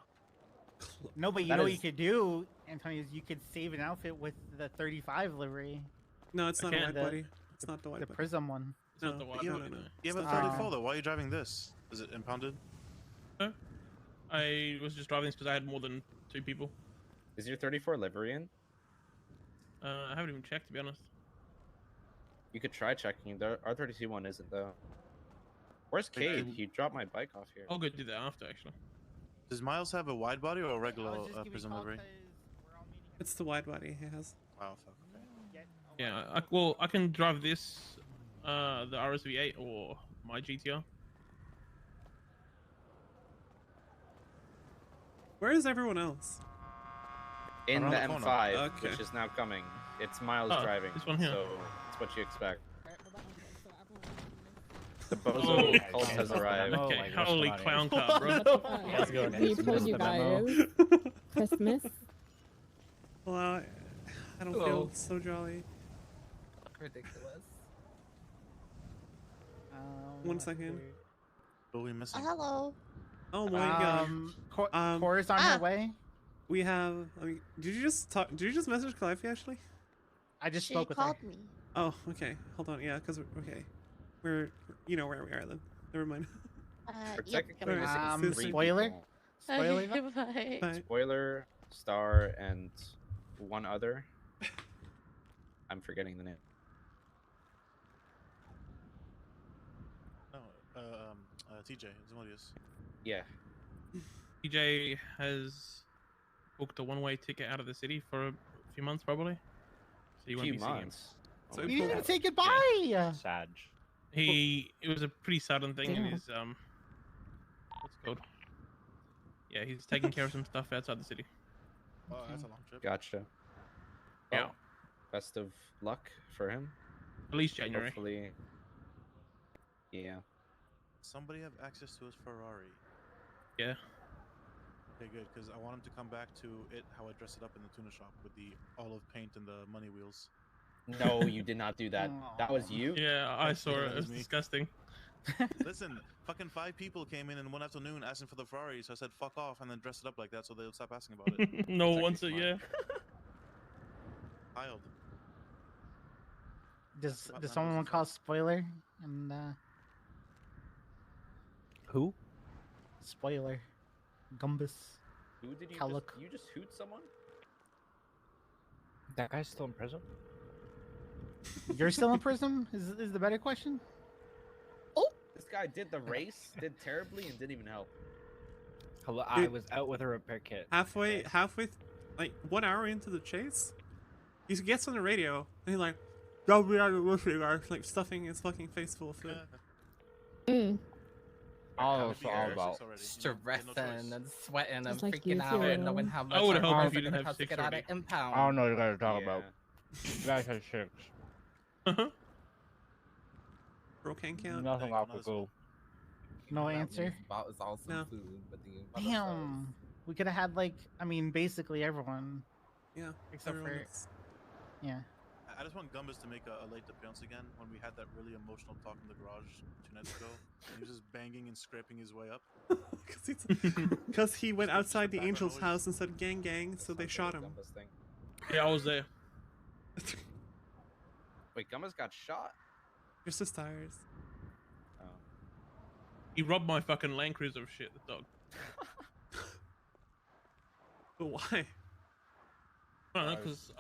No, but you That know what is- you could do, Antonio, is you could save an outfit with the 35 livery. No, it's not a white The- body. It's not the white The body. Prism one. No, not the white You, body, no. you have a It's not 34 though. Why are you driving this? Is it impounded? No. I was just driving this because I had more than 2 people. Is your 34 livery in? I haven't even checked, to be honest. You could try checking. The R32 one isn't though. Where's Okay. Cade? He dropped my bike off here. I'll go do that after, actually. Does Miles have a wide body or a regular Prism livery? It's the wide body he has. Wow, fuck. Okay. Yeah, I can drive this, the RSV8 or my GTR. Where is everyone else? In Around the the corner. M5, Okay. which is now coming. It's Miles Oh, driving. this one here. So it's what you expect. The Oh, Bozo cult has arrived. Okay, my gosh, holy come on, clown Ian. car, bro. Let's go. We told you guys. Christmas. Well, I don't feel Hello. so jolly. Ridiculous. 1 second. What are we missing? Hello. Oh my god. Cora's on her way. We have. Did you just talk? Did you just message Clive actually? I just She spoke with her. called me. Oh, okay. Hold on. Yeah, because we're you know where we are then. Never mind. We're Yep. technically missing This- 3 spoiler? people. Spoiler? Okay, bye. Bye. Spoiler, Star, and one other. I'm forgetting the name. No, TJ, Zimodius. Yeah. TJ has booked a one-way ticket out of the city for a few months, probably. So you won't Few be seeing him. months. So You didn't say goodbye. Sag. It was a pretty sudden thing, and Damn. he's what's it called? Yeah, he's taking care of some stuff outside the city. Oh, that's a long trip. Gotcha. Yeah. Well, best of luck for him. At least January. Hopefully. Yeah. Somebody have access to his Ferrari. Yeah. Okay, good, because I want him to come back to it how I dressed it up in the tuna shop with the olive paint and the money wheels. No, you did not do that. That was you? Yeah, I That's saw what it. it It was is me. disgusting. Listen, fucking 5 people came in one afternoon asking for the Ferrari, so I said fuck off and then dressed it up like that so they'll stop asking about it. No, It's once a actually year. Wild. Does about someone want to call spoiler? And Who? spoiler, Gumbus. Who did you Calic. just? You just hoot someone? That guy's still in prison. You're still in Prism? Is the better question? This guy did the race, did terribly, and didn't even help. Hello, I Dude. was out with a repair kit. Halfway, like 1 hour into the chase, he gets on the radio and he's like, "Don't be out of the you guys," like stuffing his fucking face full of food. All about stressing and sweating and Just like freaking you out feel. and knowing how much I would our hope cars if you are didn't gonna have cost to 6 get out of already. impound. I don't know what you guys are talking about. You guys had 6. Bro can't count. Nothing optical. No answer. About is all some No. food, but the Damn. We could have had like, I mean, basically everyone. Yeah. Except everyone for, is- yeah. I just want Gumbus to make a late appearance again when we had that really emotional talk in the garage 2 nights ago. And he was just banging and scraping his way up. Because he went outside the background Angel's noise. house and said gang gang, so they shot him. Yeah, I was there. Wait, Gummas got shot? Just his tires. Oh. He robbed my fucking Land Cruiser of shit, the dog. But why? I don't know, because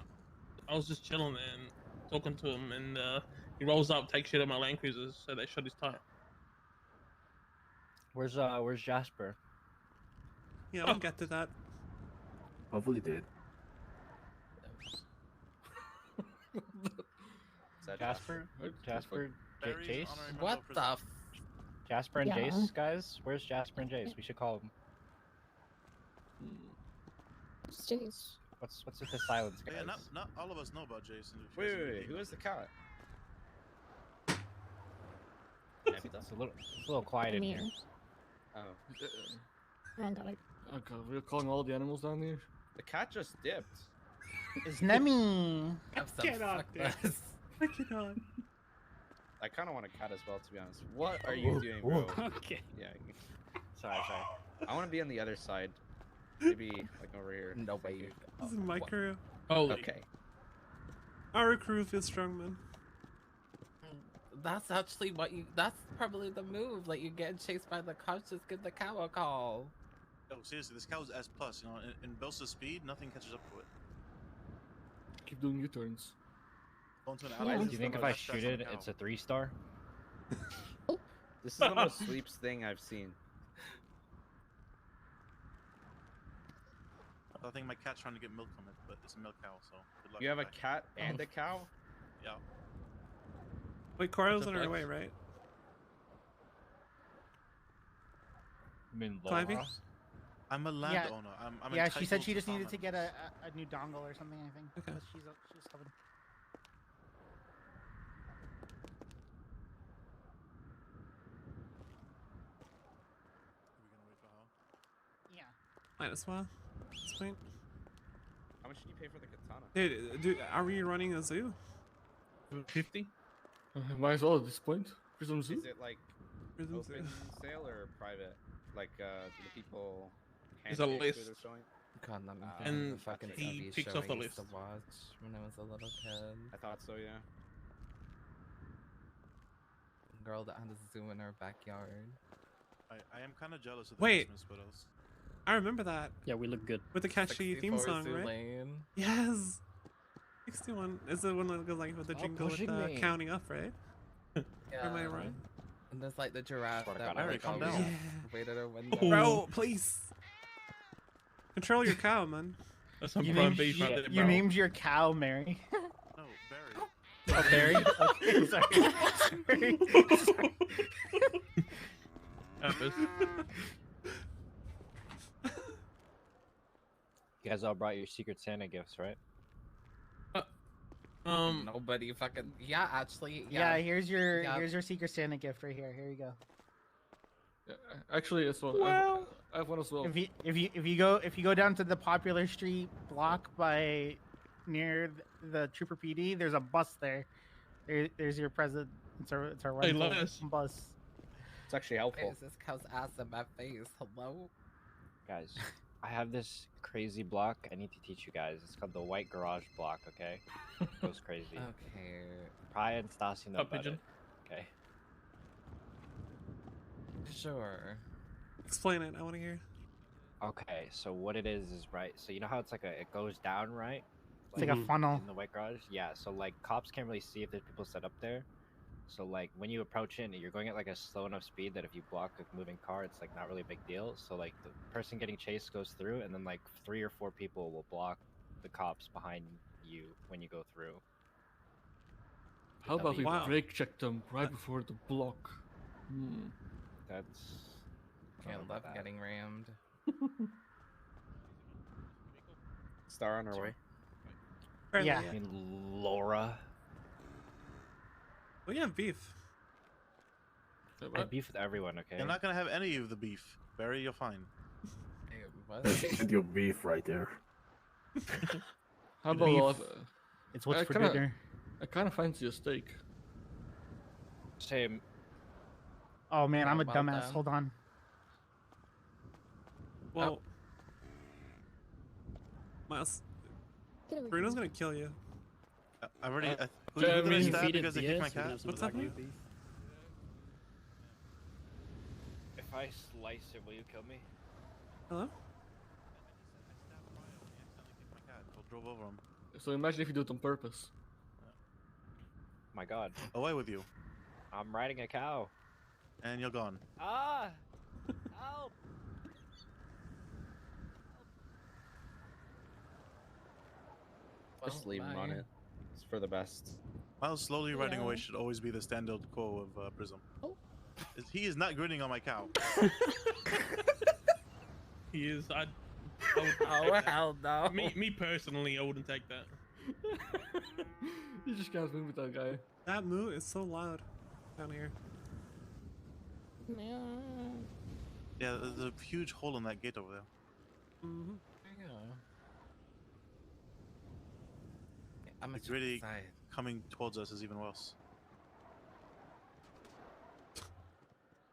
I was just chilling and talking to him, and he rolls up, takes shit at my Land Cruiser, so they shot his tire. Where's Jasper? Yeah, we'll get to that. Hopefully dead. Jasper? Jasper? Barry's Jace? honoring my What little the? prison. Jasper and Yeah. Jace, guys? Where's Jasper and Jace? We should call them. Jeez. What's with the silence, guys? Yeah, not all of us know about Jason. If you Wait, guys wait, really wait. Who know. is the cat? It's a little quiet in here. Oh. I got it. Okay, we're calling all the animals down here. The cat just dipped. It's Nemi. Have some cannot, fuck dude. us. I cannot. I kind of want a cat as well, to be honest. What are you doing, bro? Okay. Yeah. Sorry. I want to be on the other side. Maybe like over here. No way. This is my crew. Holy. Okay. Our crew feels strong, man. That's actually what you. That's probably the move. Like you getting chased by the cops, just give the cow a call. Oh, seriously, this cow's S+. You know, in Belsa's speed, nothing catches up to it. Keep doing U-turns. Going to an Yeah. alley, Do you think if I shoot it, it's a 3-star? This is the most sleeps thing I've seen. I think my cat's trying to get milk from it, but it's a milk cow, so good luck. You have a with that. cat and a cow? Yeah. Wait, Coro's That's a on her flex. way, right? You mean Climbing? Laura? I'm a landowner. I'm Yeah, she said entitled she just needed farm to get a new dongle or something, I think. Okay. But she's coming. Are we gonna wait for her? Yeah. Might as well. At this point. How much did you pay for the katana? Dude, are we running a zoo? 50? Might as well at this point. Prism Zoo. Is it like Prison open zoo. sale or private? Like, do the people There's a handshake who list. they're showing? God, let me Ah, think And of the fucking he TV picks show off the I used to list. watch when I was a little kid. I thought so, yeah. Girl that had a zoo in her backyard. I am kind of jealous of the Wait. Christmas widows. I remember that. Yeah, we look good. With the catchy theme 64 song, Zoo right? Lane. Yes! 61 is the one that goes like with the Stop jingle with pushing me. counting up, right? Yeah. Am I right? And there's like the giraffe Swear to that God, would, Harry, like, calm always down. wait at her window. Bro, please! Control your cow, man. That's some You prime named, beef right you, there, you bro. named your cow Mary. No, Barry. Oh, Barry? Okay, sorry. Sorry. Happens. You guys all brought your Secret Santa gifts, right? Nobody fucking. Yeah, actually. Yeah, here's your Yeah. Secret Santa gift right here. Here you go. Yeah, actually, as well. Well, I have one as well. If you go down to the Popular Street block by near the Trooper PD, there's a bus there. There's your present. It's our Hey, rental Linus. bus. It's actually helpful. Is this cow's ass in my face? Hello? Guys, I have this crazy block I need to teach you guys. It's called the white garage block, okay? It goes crazy. Okay. Pry and Stassi know about pigeon. it. Okay. Sure. Explain it. I want to hear. Okay, so what it is right. So you know how it's like it goes down, right? It's like a funnel. In the white garage. Yeah. So like cops can't really see if there's people set up there. So like when you approach it, you're going at like a slow enough speed that if you block a moving car, it's like not really a big deal. So like the person getting chased goes through, and then like 3 or 4 people will block the cops behind you when you go through. How about we Wow. brake check them right before the block? That's. I love getting rammed. Star on our way. Yeah. I mean, Laura. We have beef. I have beef with everyone, okay? You're not gonna have any of the beef, Barry. You're fine. Hey, what? And your beef right there. How Beef. about It's what's I for kinda- dinner. I kind of fancy a steak. Same. Oh man, I'm a Well dumbass. done. Hold on. Well, Miles, Get away Bruno's from me. gonna kill you. I've already. Who Yeah, I did I mean, stab Defeated because they kicked my BS, we can cat? have some What's Wagyu happening? beef. If I slice it, will you kill me? Hello? Drove over him. So imagine if you do it on purpose. My God. Away with you. I'm riding a cow. And you're gone. Ah! Help! Just leave him on bye. it. It's for the best. Miles slowly riding Yeah. away should always be the standard quo of Prism. Oh. He is not grinning on my cow. He is. I Oh, take that. hell no. Me personally, I wouldn't take that. You just can't win with that guy. That moo is so loud down here. Yeah, there's a huge hole in that gate over there. Mm-hmm. Yeah. I'm It's really excited. coming towards us is even worse.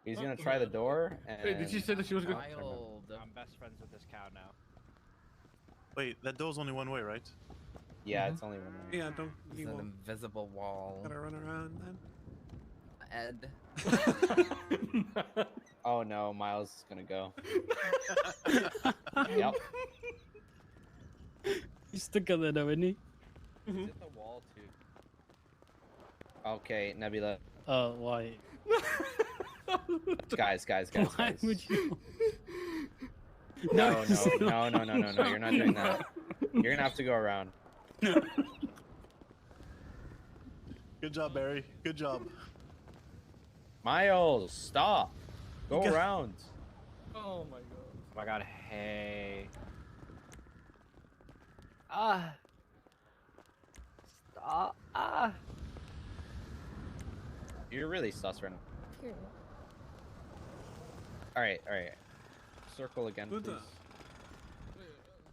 He's gonna try the door. And... Wait, did she say that she was going? Wild. I'm best friends with this cow now. Wait, that door's only one way, right? Yeah, it's only one way. Yeah, don't. It's You an won't. invisible wall. Gotta run around then. Ed. Oh no, Miles is gonna go. Yep. He's stuck on there now, isn't he? He's at the wall too. Okay, Nebula. Oh, why? Guys. Why would you? No. You're not doing that. You're gonna have to go around. Good job, Barry. Good job. Miles, stop. Go around. Oh my god. Oh my God, hey. Ah. Stop. Ah. You're really sus right now. Here. All right. Circle again, Who please.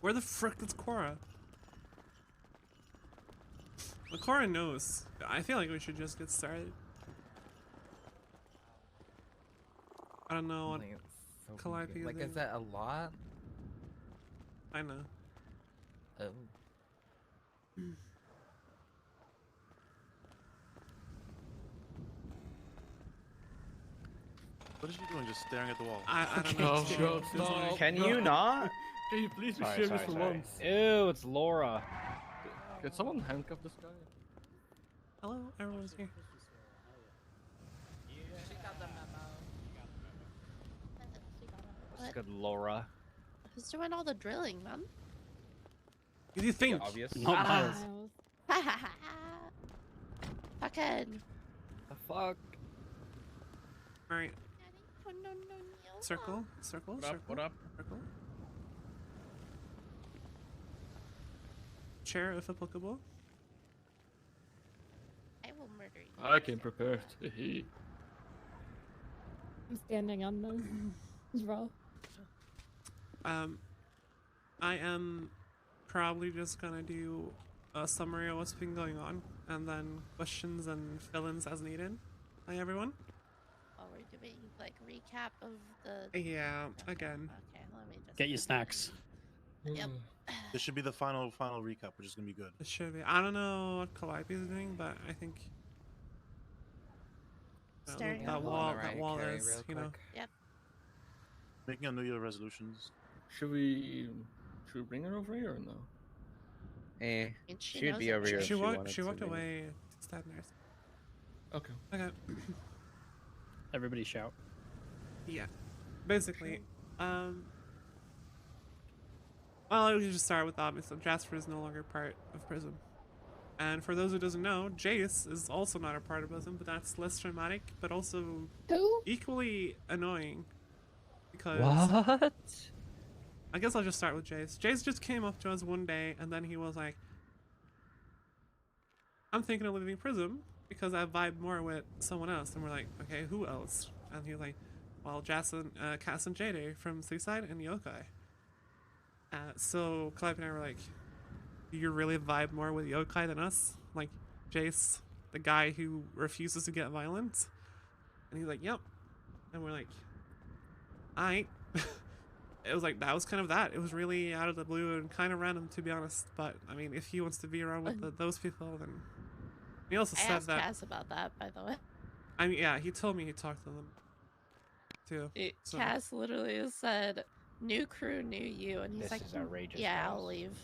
Where the frick is Cora? Well, Cora knows. I feel like we should just get started. I don't know what Like, it's so Calliope weird. Like, is is that a lot? I know. Oh. What is she doing? Just staring at the wall. I don't know. Oh, It's God, it's no. like- Can you not? Can you please be Sorry, serious for sorry. once? Ew, it's Laura. Can someone handcuff this guy? Hello, everyone's here. She got the memo. What's good, Laura? Who's doing all the drilling, man? What do you think? Obvious. Not Miles. Fucking. The fuck? Alright, No, no, no, no. circle. What up? Circle. Chair if applicable. I will murder you. I came prepared. Hehe. I'm standing on them as well. I am probably just gonna do a summary of what's been going on, and then questions and fill-ins as needed. Hi everyone. Oh, we're doing like recap of the. Yeah, again. Okay, let me just. Get your snacks. Yep. This should be the final recap, which is gonna be good. It should be. I don't know what Calliope is doing, but I think Staring that at the wall is, you know. Yep. Making a New Year resolutions. Should we bring her over here or no? Eh, And she she'd knows be it. over here if She she walked. wanted She to walked be. away. To stab nurse. Okay. Okay. Everybody shout. Yeah. Basically, well, I would just start with obvious. So Jasper is no longer part of Prism. And for those who doesn't know, Jace is also not a part of Prism, but that's less traumatic, but also equally annoying. Because What? I guess I'll just start with Jace. Jace just came up to us one day, and then he was like, I'm thinking of leaving Prism because I vibe more with someone else. And we're like, okay, who else? And he was like, well, Cass and Jade from Seaside and Yokai. So Clive and I were like, do you really vibe more with Yokai than us? Like, Jace, the guy who refuses to get violent? And he's like, yep. And we're like, alright. It was like, that was kind of that. It was really out of the blue and kind of random, to be honest. But, I mean, if he wants to be around with those people, then... He also I said asked that... Cass about that, by the way. I mean, yeah, he told me he talked to them, too. So. Cass literally said, new crew, new you. And he's This like, is outrageous, yeah, guys. I'll leave.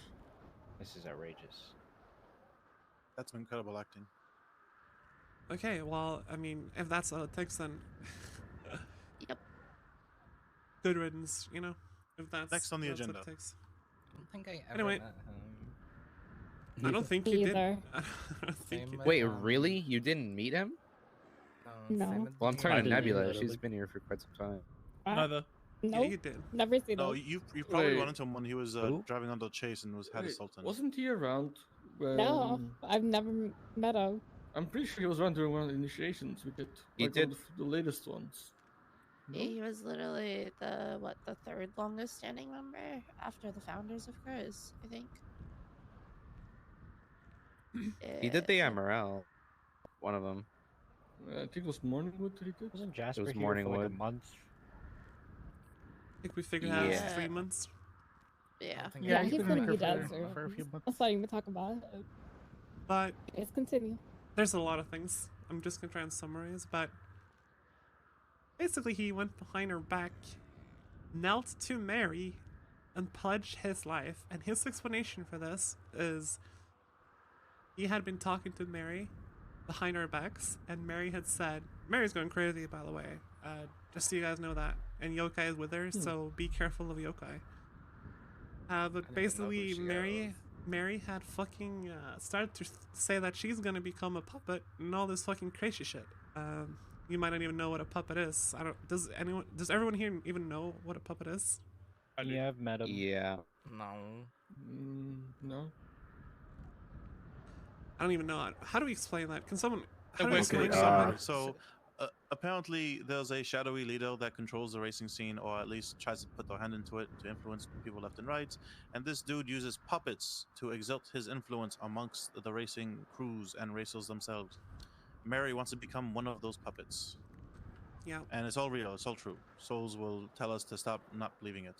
This is outrageous. That's some incredible acting. Okay, well, I mean, if that's all it takes, then... Yep. Good riddance, you know? If that's Next on the that's agenda. What it takes. I don't think I ever Anyway. met him. I don't think you did. Either. I don't think you did. Wait, really? You didn't meet him? No. Well, I'm talking I to didn't Nebula. either, She's like- been here for quite some time. Neither. Yeah, Nope. you did. Never seen No, him. you probably Wait. run into him when he was Who? driving on the chase and had a Wait, Sultan. wasn't he around when... No, I've never met him. I'm pretty sure he was around during one of the initiations we did. He Like did. One of the latest ones. No? He was literally the third longest standing member after the founders of Cruise, I think. He did the Yeah. MRL. One of them. I think it was Morningwood that he did. Wasn't Jasper was here for like a Morningwood. month? I think we figured out Yeah. 3 months. Yeah. Yeah, he's been gonna here be for- dead for a few soon. months. Let's not even talk about it. But Let's continue. there's a lot of things. I'm just gonna try and summarize, but basically he went behind her back, knelt to Mary, and pledged his life. And his explanation for this is he had been talking to Mary behind our backs, and Mary had said, Mary's going crazy, by the way, just so you guys know that. And Yokai is with her, so be careful of Yokai. But basically, Mary had fucking started to say that she's gonna become a puppet and all this fucking crazy shit. You might not even know what a puppet is. I don't. Does everyone here even know what a puppet is? Yeah, I've met him. Yeah. No. No. I don't even know. How do we explain that? Can someone? How do we Okay, explain summary. that? So, apparently, there's a shadowy leader that controls the racing scene, or at least tries to put their hand into it to influence people left and right. And this dude uses puppets to exert his influence amongst the racing crews and racers themselves. Mary wants to become one of those puppets. Yeah. And it's all real. It's all true. Souls will tell us to stop not believing it.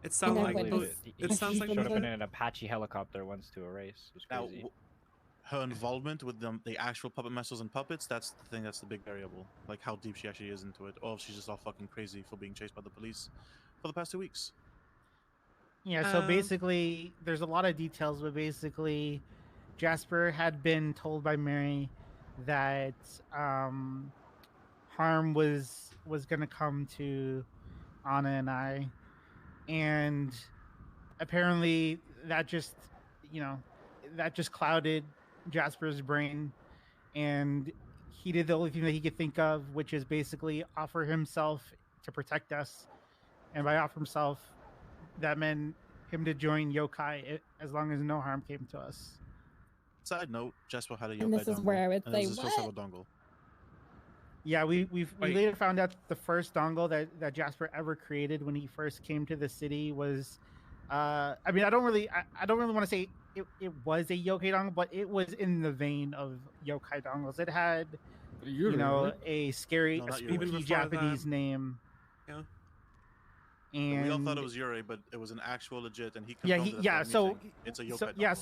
It sounds I like believe both. It sounds like showed up both. in an Apache helicopter once to a race. It was Now, crazy. her involvement with the actual puppet masters and puppets, that's the thing, that's the big variable. Like how deep she actually is into it, or if she's just all fucking crazy for being chased by the police for the past 2 weeks. Yeah, so basically, there's a lot of details, but basically, Jasper had been told by Mary that harm was gonna come to Anna and I, and apparently that just clouded Jasper's brain, and he did the only thing that he could think of, which is basically offer himself to protect us, and by offer himself, that meant him to join Yokai as long as no harm came to us. Side note, Jasper had a yokai And this is dongle, where I would and say, this is his first what? ever dongle. Yeah, we Wait. later found out the first dongle that Jasper ever created when he first came to the city was, I mean, I don't really want to say it was a yokai dongle, but it was in the vein of yokai dongles. It had you know, a scary, No, a not Yuri. Even spooky before Japanese that. name. Yeah. And we all thought it was Yuri, but it was an actual legit, and he yeah, confirmed it at the so meeting. It's a yokai so yeah,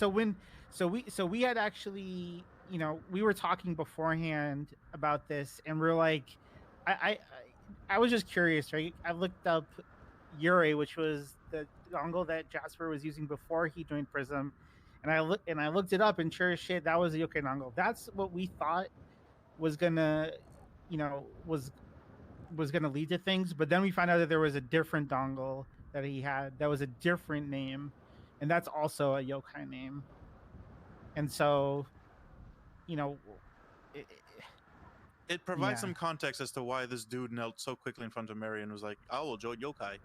so we had actually, you know, we were talking beforehand about this, and we're like, I was just curious, right? I looked up Yuri, which was the dongle that Jasper was using before he joined Prism, and I looked it up, and sure as shit, that was a yokai dongle. That's what we thought was gonna, you know, was gonna lead to things, but then we found out that there was a different dongle that he had that was a different name, and that's also a yokai name. And so, you know, It provides Yeah. some context as to why this dude knelt so quickly in front of Mary and was like, "I will join yokai."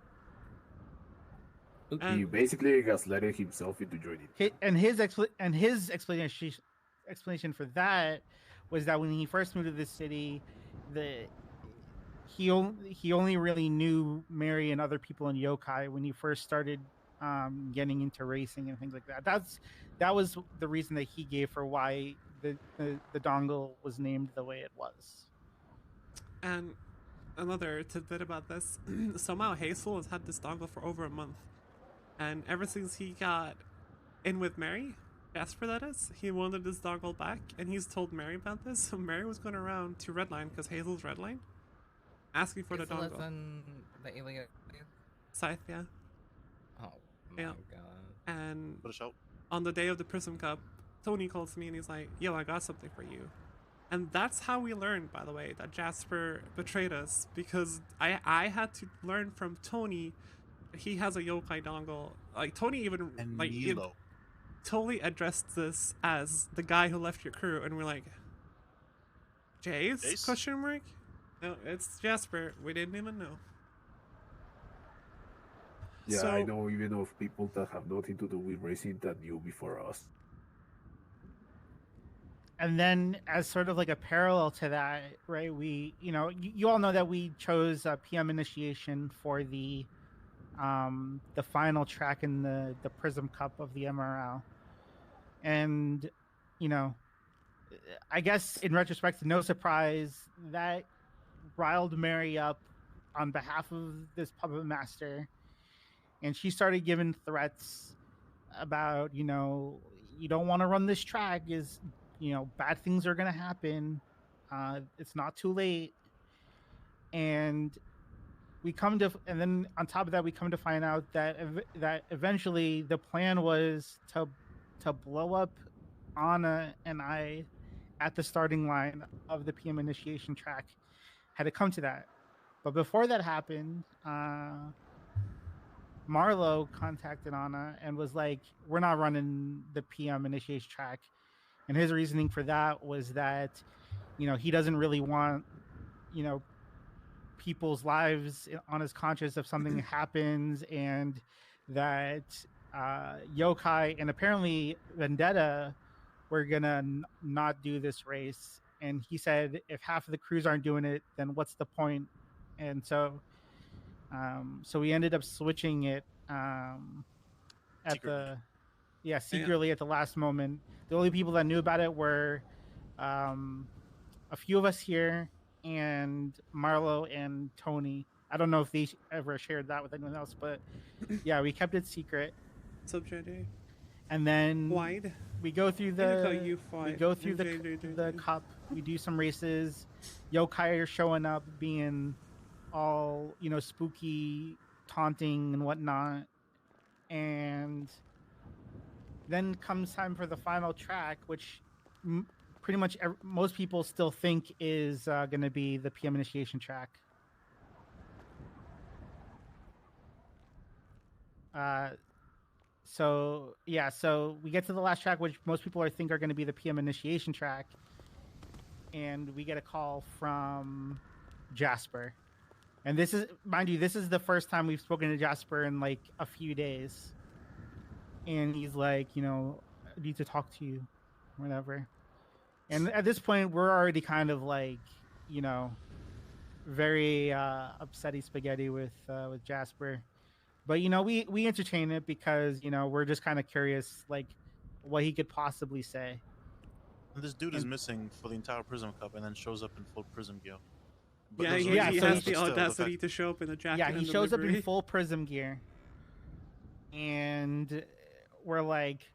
He basically gaslighted himself into joining. His explanation for that was that when he first moved to this city, he only really knew Mary and other people in yokai when he first started getting into racing and things like that. That was the reason that he gave for why the dongle was named the way it was. And another tidbit about this, somehow Hazel has had this dongle for over a month. And ever since he got in with Mary, Jasper that is, he wanted this dongle back, and he's told Mary about this. So Mary was going around to Redline, because Hazel's Redline, asking for the Hazel is dongle. in the alien. Scythe, yeah. Oh my god. And on the day of the Prism Cup, Tony calls me and he's like, "Yo, I got something for you." And that's how we learned, by the way, that Jasper betrayed us, because I had to learn from Tony that he has a yokai dongle. Like, Tony even totally addressed this as the guy who left your crew, and we're like, Jace? Question mark? No, it's Jasper. We didn't even know. Yeah, So- I know even of people that have nothing to do with racing that knew before us. And then, as sort of like a parallel to that, right? We, you know, you all know that we chose PM initiation for the final track in the Prism Cup of the MRL, and you know, I guess in retrospect, no surprise that riled Mary up on behalf of this puppet master, and she started giving threats about, you know, you don't want to run this track, is, you know, bad things are gonna happen. It's not too late. And then on top of that, we come to find out that that eventually the plan was to blow up Anna and I at the starting line of the PM initiation track. Had to come to that. But before that happened, Marlo contacted Anna and was like, "We're not running the PM initiation track." And his reasoning for that was that, you know, he doesn't really want, you know, people's lives on his conscience if something happens, and that yokai and apparently Vendetta were gonna not do this race. And he said, if half of the crews aren't doing it, then what's the point? And so we ended up switching it secretly at the last moment. The only people that knew about it were a few of us here and Marlo and Tony. I don't know if they ever shared that with anyone else, but yeah, we kept it secret. Sub-JD. And then Wide. we go through the JD. the cup. We do some races. Yokai are showing up, being all, you know, spooky, taunting and whatnot. And then comes time for the final track, which pretty much most people still think is going to be the PM initiation track. So we get to the last track, which most people think are going to be the PM initiation track, and we get a call from Jasper. And this is, mind you, this is the first time we've spoken to Jasper in like a few days. And he's like, you know, I need to talk to you, whatever. And at this point, we're already kind of like, you know, very upsetty spaghetti with Jasper. But, you know, we entertain it because, you know, we're just kind of curious, like, what he could possibly say. And this dude is missing for the entire Prism Cup and then shows up in full Prism gear. But Yeah, those he racing has scenes, the but still, the audacity fact- to show up in a jacket. Yeah, he and the shows up in livery. full Prism gear, and we're like,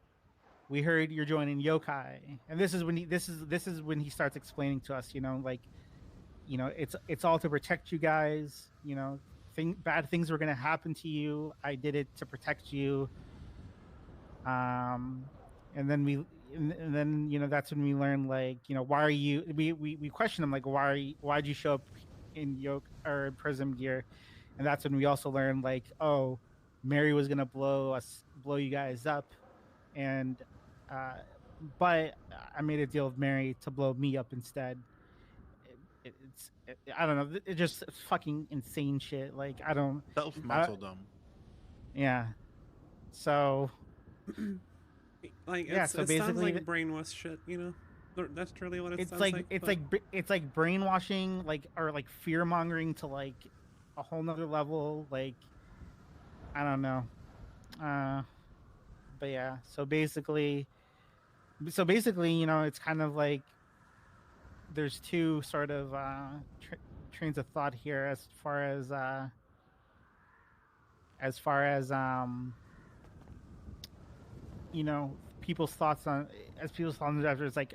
"We heard you're joining Yokai," and this is when he starts explaining to us, like, it's all to protect you guys. Bad things were gonna happen to you. I did it to protect you. And then that's when we learn, like, why are you? We question him, like, why'd you show up in Yoke or Prism gear? And that's when we also learn, like, oh, Mary was gonna blow you guys up, and but I made a deal with Mary to blow me up instead. I don't know. It's just fucking insane shit. Like, I don't. Self-martyrdom. Yeah. So. Like, yeah. it So sounds basically, like brainwash shit. That's really what it it's sounds like. like. It's like brainwashing, or like fear mongering to like a whole nother level. Like, I don't know. But yeah. So basically, it's kind of like there's two sort of trains of thought here as far as people's thoughts on after. It's like,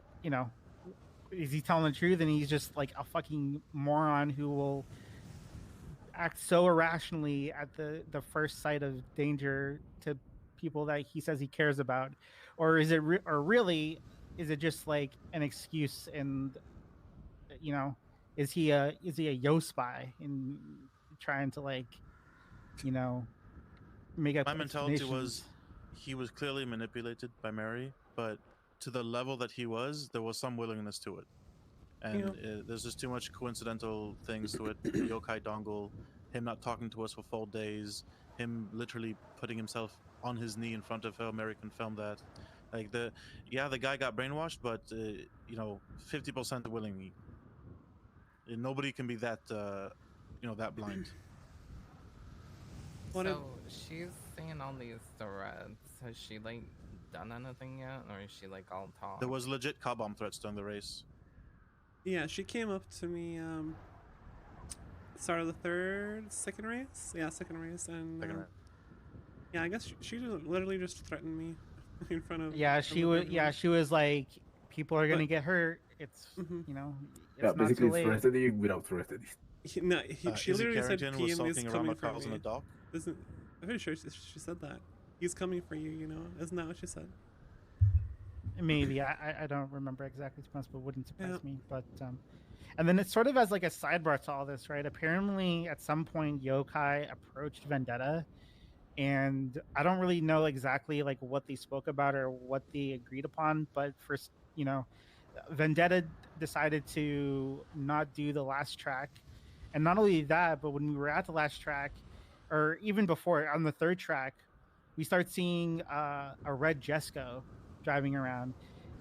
is he telling the truth, and he's just like a fucking moron who will act so irrationally at the first sight of danger to people that he says he cares about, or is it really is it just like an excuse? And is he a yo spy in trying to, like, make up My mentality explanations? was he was clearly manipulated by Mary, but to the level that he was, there was some willingness to it. And there's just too much coincidental things to it. Yokai dongle, him not talking to us for 4 days, him literally putting himself on his knee in front of her. Mary confirmed that. Like, the guy got brainwashed, but 50% willingly. Nobody can be that that blind. So she's seeing all these threats. Has she like done anything yet, or is she like all talk? There was legit car bomb threats during the race. Yeah, she came up to me start of the second race, and yeah, I guess she just literally just threatened me in front of she was like, people are gonna get hurt. It's it's not basically too late. threatening without threatening. She literally said Carrington PM was is sulking around coming my for cars me. in the dock. I'm pretty sure she said that. He's coming for you, Isn't that what she said? Maybe I don't remember exactly, to be honest, but wouldn't surprise me. But and then it's sort of as like a sidebar to all this, right? Apparently, at some point, Yokai approached Vendetta, and I don't really know exactly like what they spoke about or what they agreed upon. But first, Vendetta decided to not do the last track, and not only that, but when we were at the last track, or even before on the third track, we start seeing a red Jesco driving around,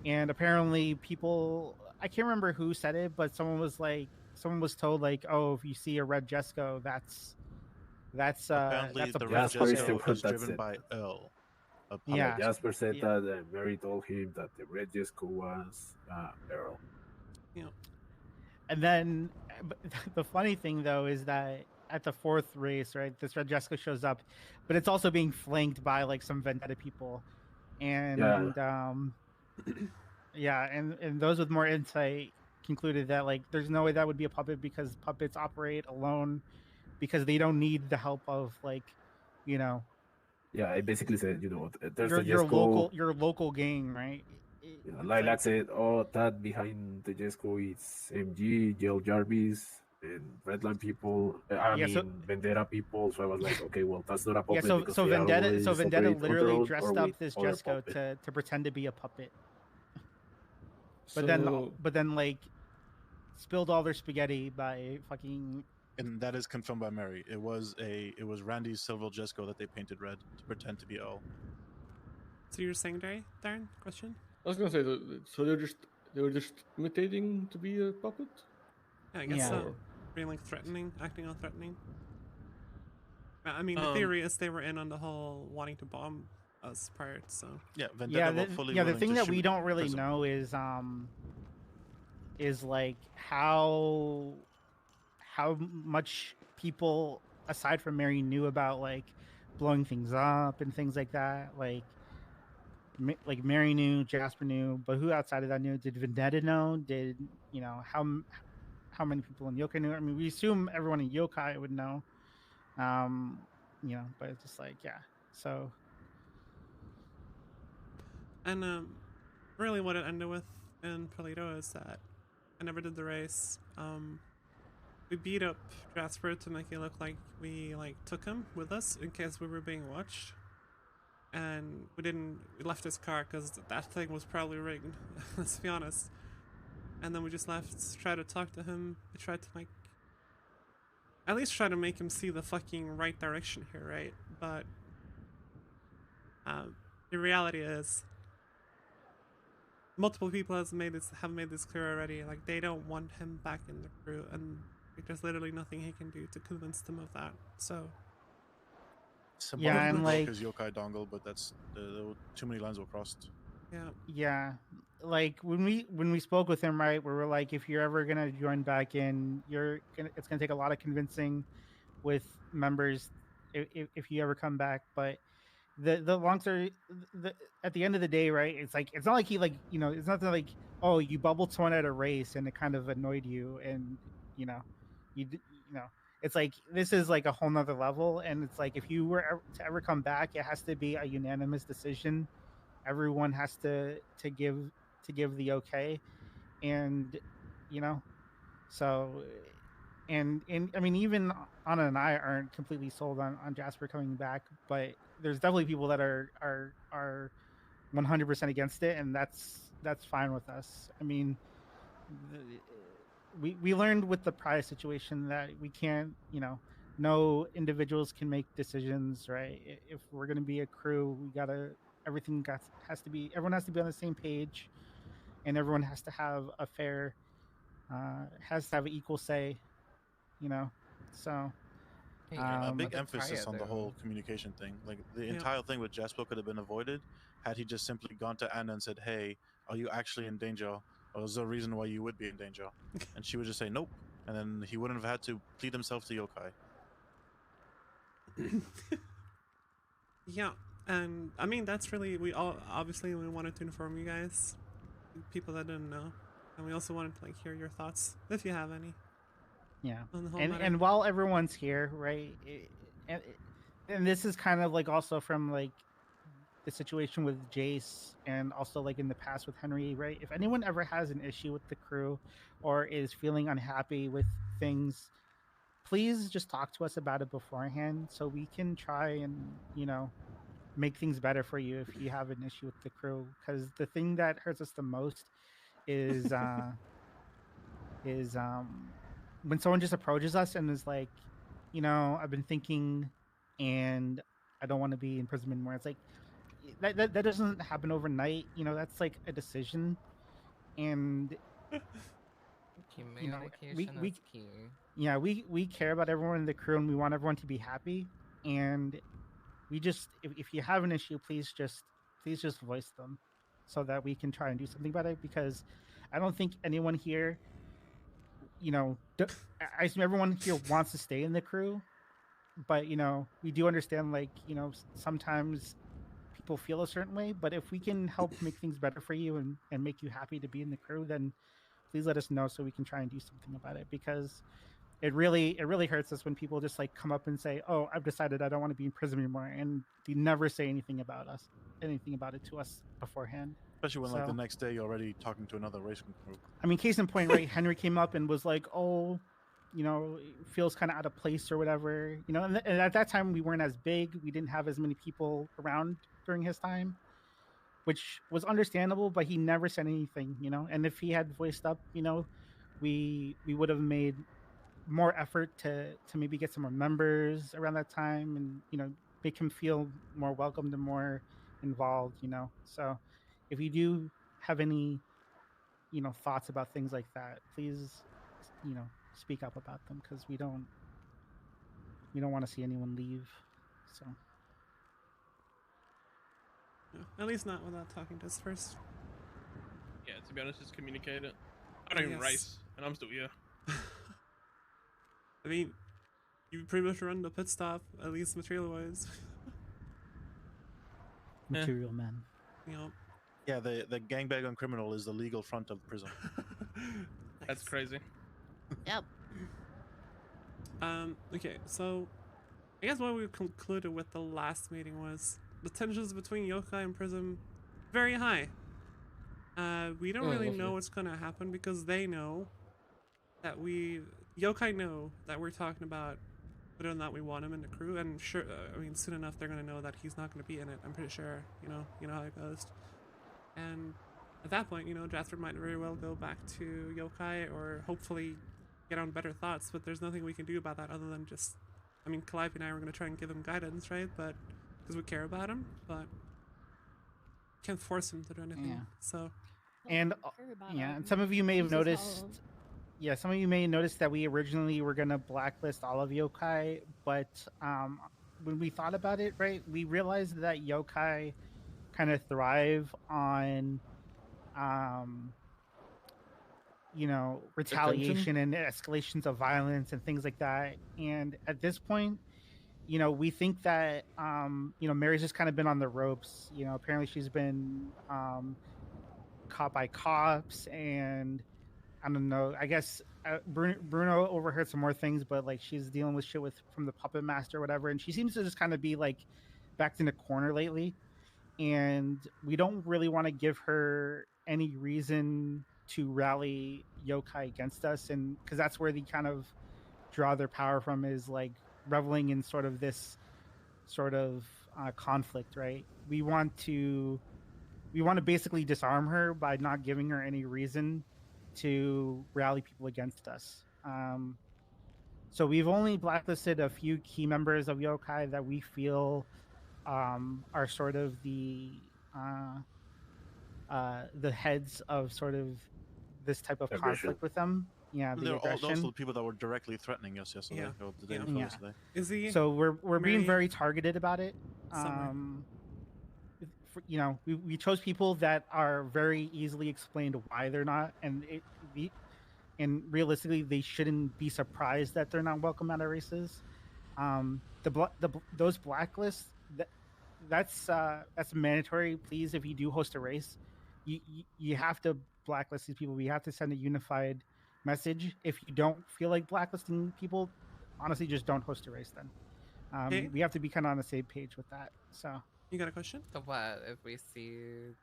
and apparently people, I can't remember who said it, but someone was told, like, oh, if you see a red Jesco, that's Apparently a the red red Jesco is driven by Earl. Yeah. Jasper said that Mary told him that the red Jesco was Earl. Yeah. And then the funny thing, though, is that at the fourth race, right, this red Jesco shows up, but it's also being flanked by like some Vendetta people, and and those with more insight concluded that, like, there's no way that would be a puppet, because puppets operate alone, because they don't need the help of, like, Yeah, it basically said, there's your local gang, right? Lilac said, oh, that behind the Jesco is MG, Yale Jarvis, and Redline people. Vendetta people. So I was like, okay, well, that's not a puppet. So Vendetta literally dressed up this Jesco to pretend to be a puppet. But then like spilled all their spaghetti by fucking. And that is confirmed by Mary. It was Randy's silver Jesco that they painted red to pretend to be Earl. So you're saying, Darren? Question? I was gonna say, so they were just imitating to be a puppet. Yeah, I guess so. Being like acting all threatening. I mean, the theory is they were in on the whole wanting to bomb us part. So yeah, Vendetta will fully the willing thing to that we shoot don't really Prism. know is like how much people aside from Mary knew about like blowing things up and things like that. Like Mary knew, Jasper knew, but who outside of that knew? Did Vendetta know? Did how many people in Yokai knew? I mean, we assume everyone in Yokai would know. But it's just like, yeah. So and really what it ended with in Polito is that I never did the race. We beat up Jasper to make it look like we took him with us in case we were being watched. And we left his car because that thing was probably rigged, let's be honest. And then we just left, tried to talk to him. We tried to at least try to make him see the fucking right direction here, right? But the reality is multiple people have made this clear already. Like, they don't want him back in the crew, and there's literally nothing he can do to convince them of that. So Yeah, and like his yokai dongle, but that's too many lines were crossed. Yeah, like when we spoke with him, right, we were like, if you're ever gonna join back in, it's gonna take a lot of convincing with members if you ever come back. But the long story, at the end of the day, right, it's not like he it's not like, oh, you bubbled someone at a race and it kind of annoyed you, and it's like this is like a whole nother level, and it's like if you were to ever come back, it has to be a unanimous decision. Everyone has to give the okay, and so and I mean, even Anna and I aren't completely sold on Jasper coming back, but there's definitely people that are 100% against it, and that's fine with us. I mean, we learned with the prize situation that we can't, no individuals can make decisions, right? If we're going to be a crew, everyone has to be on the same page, and everyone has to have a fair, has to have an equal say, so. A big emphasis on the whole communication thing. Like the entire thing with Jasper could have been avoided had he just simply gone to Anna and said, "Hey, are you actually in danger? Or is there a reason why you would be in danger?" And she would just say, "Nope," and then he wouldn't have had to plead himself to yokai. Yeah, and I mean that's really we wanted to inform you guys, people that didn't know, and we also wanted to hear your thoughts if you have any. Yeah, on the whole and while everyone's here, right, and this is kind of also from the situation with Jace, and also in the past with Henry, right? If anyone ever has an issue with the crew or is feeling unhappy with things, please just talk to us about it beforehand so we can try and make things better for you if you have an issue with the crew. Because the thing that hurts us the most is when someone just approaches us and is like, I've been thinking and I don't want to be in prison anymore. It's like that doesn't happen overnight. That's a decision, and communication is key. Yeah, we care about everyone in the crew, and we want everyone to be happy. And we just, if you have an issue, please just voice them, so that we can try and do something about it. Because I don't think anyone here, I assume everyone here wants to stay in the crew, but we do understand sometimes people feel a certain way. But if we can help make things better for you and make you happy to be in the crew, then please let us know so we can try and do something about it. Because it really hurts us when people just come up and say, "Oh, I've decided I don't want to be in prison anymore," and they never say anything about it to us beforehand. Especially when the next day you're already talking to another racing group. I mean, case in point, right? Henry came up and was like, "Oh, it feels kind of out of place or whatever," and at that time we weren't as big. We didn't have as many people around during his time, which was understandable, but he never said anything, and if he had voiced up, we would have made more effort to maybe get some more members around that time, and make him feel more welcomed and more involved. So if you do have any thoughts about things like that, please speak up about them, because we don't want to see anyone leave. So At least not without talking to us first. Yeah, to be honest, just communicate it. I don't even Yes. race, and I'm still here. I mean, you pretty much run the pit stop, at least material-wise. Material man. You know. Yeah, the gangbang on criminal is the legal front of Prism. That's crazy. Yep. Okay, so I guess what we concluded with the last meeting was the tensions between Yokai and Prism very high. We don't really know what's gonna happen because they know that Yokai know that we're talking about whether or not we want him in the crew, and sure, I mean, soon enough they're gonna know that he's not gonna be in it. I'm pretty sure. You know how it goes. And at that point, Jasper might very well go back to Yokai or hopefully get on better thoughts, but there's nothing we can do about that other than just, I mean, Calliope and I were going to try and give him guidance, right? But because we care about him, but can't force him to do anything. Yeah. So, and and some of you may have noticed. Yeah, some of you may have noticed that we originally were going to blacklist all of Yokai, but when we thought about it, right, we realized that Yokai kind of thrive on retaliation and escalations of violence and things like that. And at this point, we think that Mary's just kind of been on the ropes. Apparently she's been caught by cops, and I don't know, I guess Bruno overheard some more things, but like she's dealing with shit from the puppet master or whatever, and she seems to just kind of be like backed in a corner lately. And we don't really want to give her any reason to rally Yokai against us, and because that's where they kind of draw their power from, is like reveling in sort of this sort of conflict, right? We want to basically disarm her by not giving her any reason to rally people against us. So we've only blacklisted a few key members of Yokai that we feel are sort of the heads of sort of this type of conflict with them. Yeah, They're also the people that were directly threatening us yesterday, or the day before yesterday. Is he? So we're being very targeted about it. We chose people that are very easily explained why they're not, and realistically they shouldn't be surprised that they're not welcome at our races. Those blacklists, that's mandatory. Please, if you do host a race, you have to blacklist these people. We have to send a unified message. If you don't feel like blacklisting people, honestly, just don't host a race then. We have to be kind of on the same page with that. So you got a question? So what if we see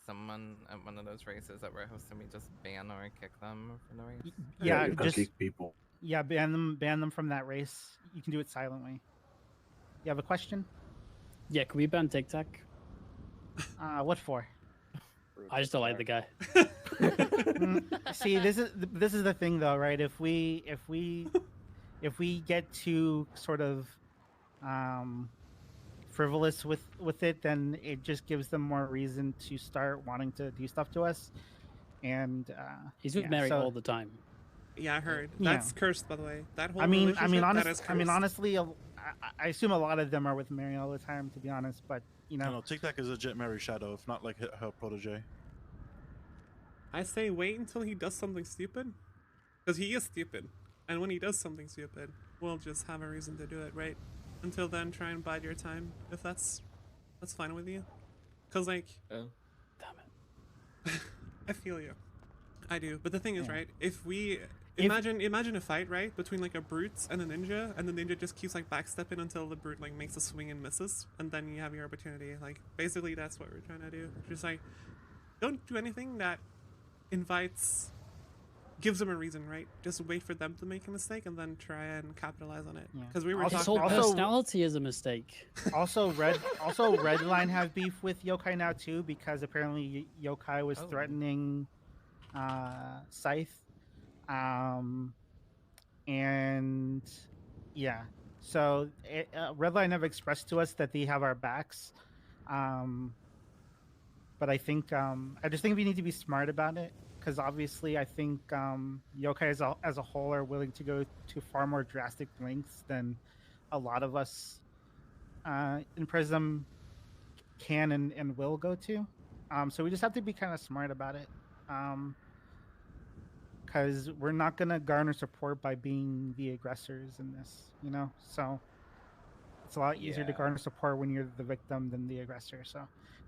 someone at one of those races that we're hosting, we just ban or kick them from the race? Yeah, you can just kick people. Yeah, ban them from that race. You can do it silently. You have a question? Yeah, can we ban Tic Tac? What for? I just don't like the guy. See, this is the thing though, right? If we get too sort of frivolous with it, then it just gives them more reason to start wanting to do stuff to us. And he's with Mary all the time. Yeah, I heard. That's cursed, by the way. That whole honestly, I assume a lot of them are with Mary all the time, to be honest. But No, Tic Tac is a legit Mary Shadow, if not like her protege. I say wait until he does something stupid, because he is stupid, and when he does something stupid, we'll just have a reason to do it, right? Until then, try and bide your time, if that's fine with you. Because like, damn it, I feel you, I do. But the thing is, right? If we imagine a fight, right, between like a brute and a ninja, and the ninja just keeps like backstepping until the brute like makes a swing and misses, and then you have your opportunity. Like basically, that's what we're trying to do. Just like, don't do anything that gives them a reason, right? Just wait for them to make a mistake and then try and capitalize on it. Because we were his whole personality is a mistake. Also, Redline have beef with Yokai now too, because apparently Yokai was threatening Scythe. And yeah, so Redline have expressed to us that they have our backs. But I think I just think we need to be smart about it, because obviously I think Yokai as a whole are willing to go to far more drastic lengths than a lot of us in Prism can and will go to. So we just have to be kind of smart about it. Because we're not gonna garner support by being the aggressors in this, you know. So it's a lot easier to Yeah. garner support when you're the victim than the aggressor. So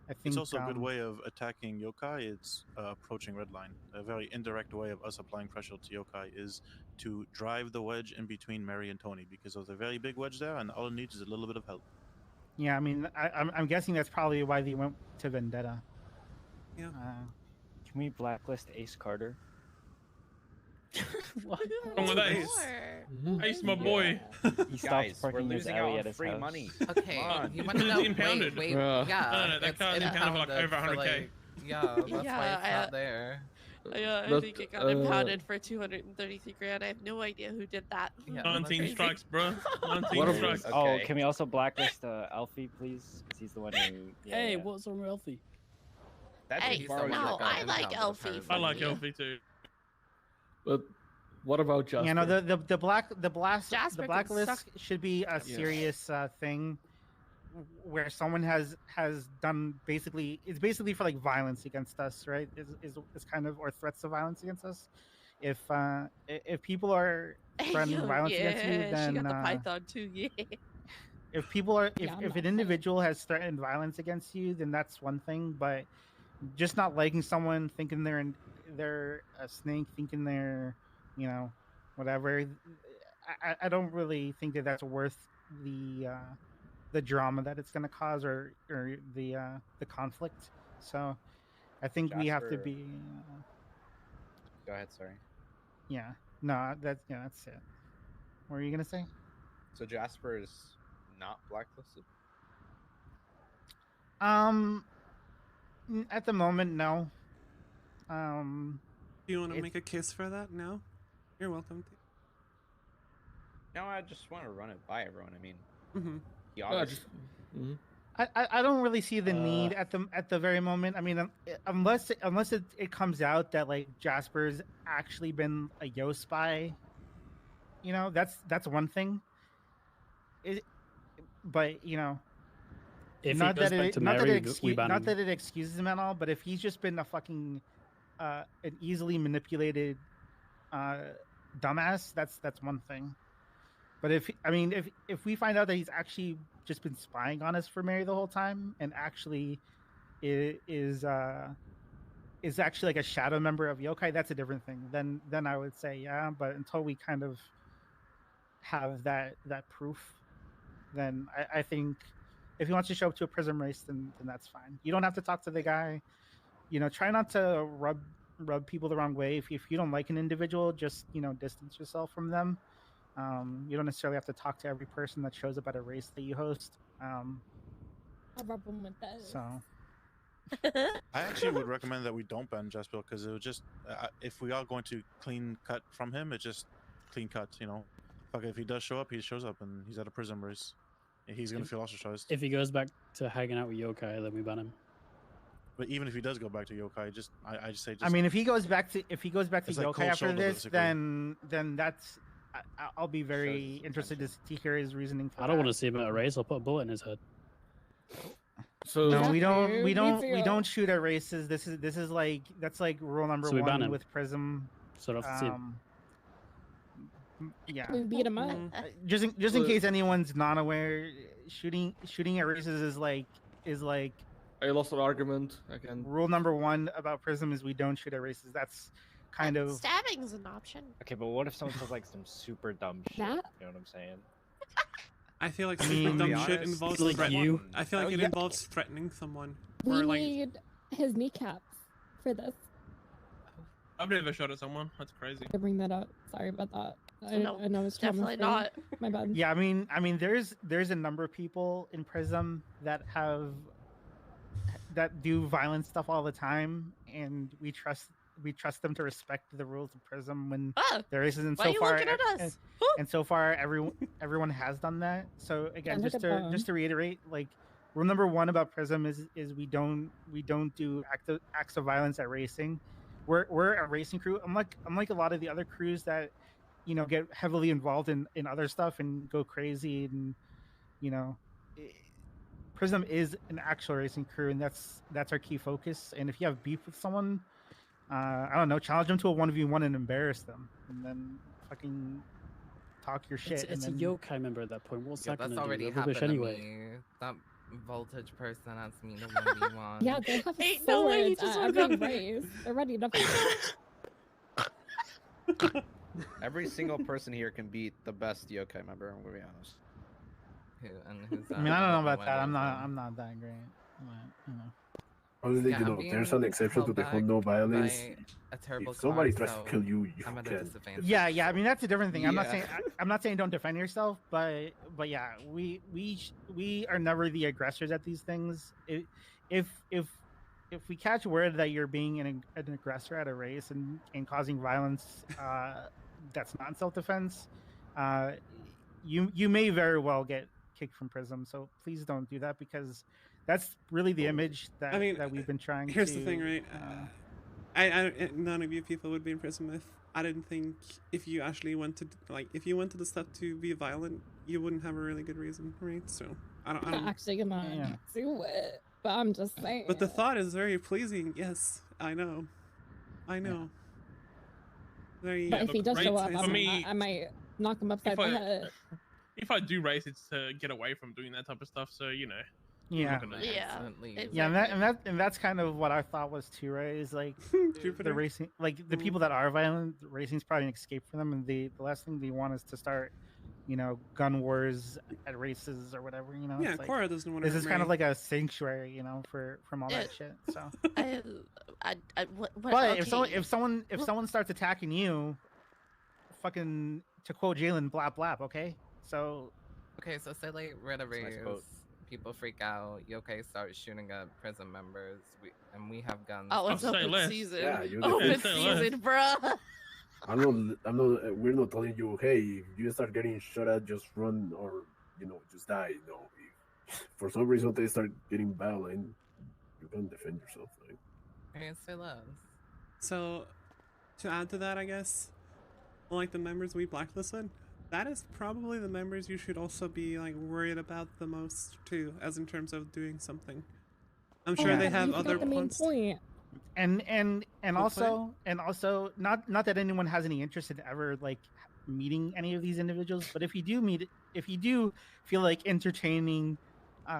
I think It's also a good way of attacking yokai. It's approaching redline. A very indirect way of us applying pressure to yokai is to drive the wedge in between Mary and Tony, because there's a very big wedge there, and all it needs is a little bit of help. Yeah, I mean, I'm guessing that's probably why they went to Vendetta. Yeah. Can we blacklist Ace Carter? Wrong with Ace. Ace, my boy. He stopped Guys, we're parking his losing alley out at on his free house. money. Okay, Come on. you want to know? impounded. Wait, Bruh. yeah. No, that it's car's impounded for like over impounded for, 100K. like- Yeah, that's why it's not there. I But, think it got impounded for 233 grand. I have no idea who did that. 19 strikes, bro. 19 What strikes. Oh, can we also blacklist Alfie, please? Because he's the one who. Hey, what's wrong with Elfie? Hey, no, I like Elfie. I like Elfie too. But what about Jasper? Yeah, no, the blacklist Jasper can blacklist suck. should be a serious thing where someone has done basically, it's basically for like violence against us, right? Is kind of, or threats of violence against us. If people are threatening violence against you, then she got the python too. Yeah. if people are Yeah, I'm if not an individual has threatened violence against you, then that's one thing. But just not liking someone, thinking they're a snake, thinking they're, you know, whatever. I don't really think that that's worth the drama that it's going to cause, or the conflict. So I think we have to Jasper- be. Go ahead, sorry. Yeah. No, that's it. What were you gonna say? So Jasper is not blacklisted? At the moment, no. Do you want to make a case for that? No? You're welcome to. No, I just want to run it by everyone. I mean, Mm-hmm. he obviously... I don't really see the need at the very moment. I mean, unless it comes out that like Jasper's actually been a Yo spy, you know, that's one thing. But you know, If not he goes that back it to not that Mary, it we ban not him. that it excuses him at all. But if he's just been a fucking an easily manipulated dumbass, that's one thing. But if we find out that he's actually just been spying on us for Mary the whole time, and actually is actually like a shadow member of Yokai, that's a different thing. Then I would say yeah. But until we kind of have that proof, then I think if he wants to show up to a Prism race, then that's fine. You don't have to talk to the guy. You know, try not to rub people the wrong way. If you don't like an individual, just, you know, distance yourself from them. You don't necessarily have to talk to every person that shows up at a race that you host. I'll rub them with that. So I actually would recommend that we don't ban Jasper, because it would just, if we are going to clean cut from him, it's just clean cut, you know. Fuck it, if he does show up, he shows up, and he's at a Prism race. He's gonna feel ostracized. If he goes back to hanging out with Yokai, then we ban him. But even if he does go back to Yokai, I just say, just, I mean, if he goes back to It's like Yokai cold after shoulder, this, basically. then that's I'll be very interested to hear his reasoning for I don't that. want to see him at a race. I'll put a bullet in his head. So No, we don't Be fair. shoot at races. This is like, that's like rule number So we ban one him. with Prism. So I don't have to see him. Yeah. We beat him up. Just in case anyone's not aware, shooting at races is like I lost an argument again. rule number one about Prism is we don't shoot at races. That's kind of Stabbing's an option. Okay, but what if someone says like some super dumb shit? That? You know what I'm saying? I feel like I super mean, dumb to be shit honest, involves like threat- you. I feel like Oh, it yeah. involves threatening someone. We Or like, need his kneecaps for this. I've never shot at someone. That's crazy. To bring that up. Sorry about that. No, I know it's definitely trauma-free. not. My bad. yeah. I mean, there's a number of people in Prism that do violent stuff all the time, and we trust them to respect the rules of Prism when there isn't. And Why so are you far, looking at us? and so far, everyone has done that. So again, look just at them. to reiterate, like, rule number one about Prism is we don't do acts of violence at racing. We're a racing crew. Unlike a lot of the other crews that, you know, get heavily involved in other stuff and go crazy, and, you know, Prism is an actual racing crew, and that's our key focus. And if you have beef with someone, I don't know, challenge them to a 1v1 and embarrass them, and then fucking talk your shit. It's and a then... yokai member at that point. What's Yeah, that that's gonna do? already They're happened rubbish to anyway. me. That voltage person asked me to 1v1. Yeah, they have Ain't no way you swords just at wanna every go- race. They're ready to Every single person here can beat the best yokai member. I'm gonna be honest. I mean, I don't know about that. I'm not that great. But, Honestly, Yeah, you I'm know, being there's an exception to held the whole back no violence. by a terrible If somebody car, tries so to kill you, you I'm at a can. disadvantage. yeah, I mean that's a different thing. I'm not Yeah. saying I'm not saying don't defend yourself, but yeah, we are never the aggressors at these things. If we catch word that you're being an aggressor at a race and causing violence, that's not self-defense. You may very well get kicked from Prism. So please don't do that, because that's really the image that that we've been trying. Here's to... the thing, right? I none of you people would be in prison if I didn't think if you actually went to if you went to the step to be violent, you wouldn't have a really good reason, right? So I I'm don't not actually gonna do it, but I'm just saying. But the thought is very pleasing. Yes, I know. Very. But if he does show up, for me, I might knock him upside the head. If I do race, it's to get away from doing that type of stuff. So you know. Yeah. And that's kind of what I thought was too, right? Is like the racing, like the people that are violent, racing's probably an escape for them, and the last thing they want is to start, gun wars at races or whatever. Yeah, it's like, Cora doesn't want to. This is kind of like a sanctuary, from all that shit. So. But if someone starts attacking you, fucking to quote Jalen, blap blap. Okay, so. Okay, so say like we're at a race, people freak out, yokai starts shooting at Prism members, we have guns. Oh, it's open season. Yeah, you open season, bruh. We're not telling you, hey, if you start getting shot at, just run or just die. No, if for some reason they start getting violent, you can defend yourself. Right? Okay, say less. So, to add to that, I guess, like the members we blacklisted, that is probably the members you should also be worried about the most too, as in terms of doing something. I'm sure they have other points. And also not that anyone has any interest in ever meeting any of these individuals, but if you do feel like entertaining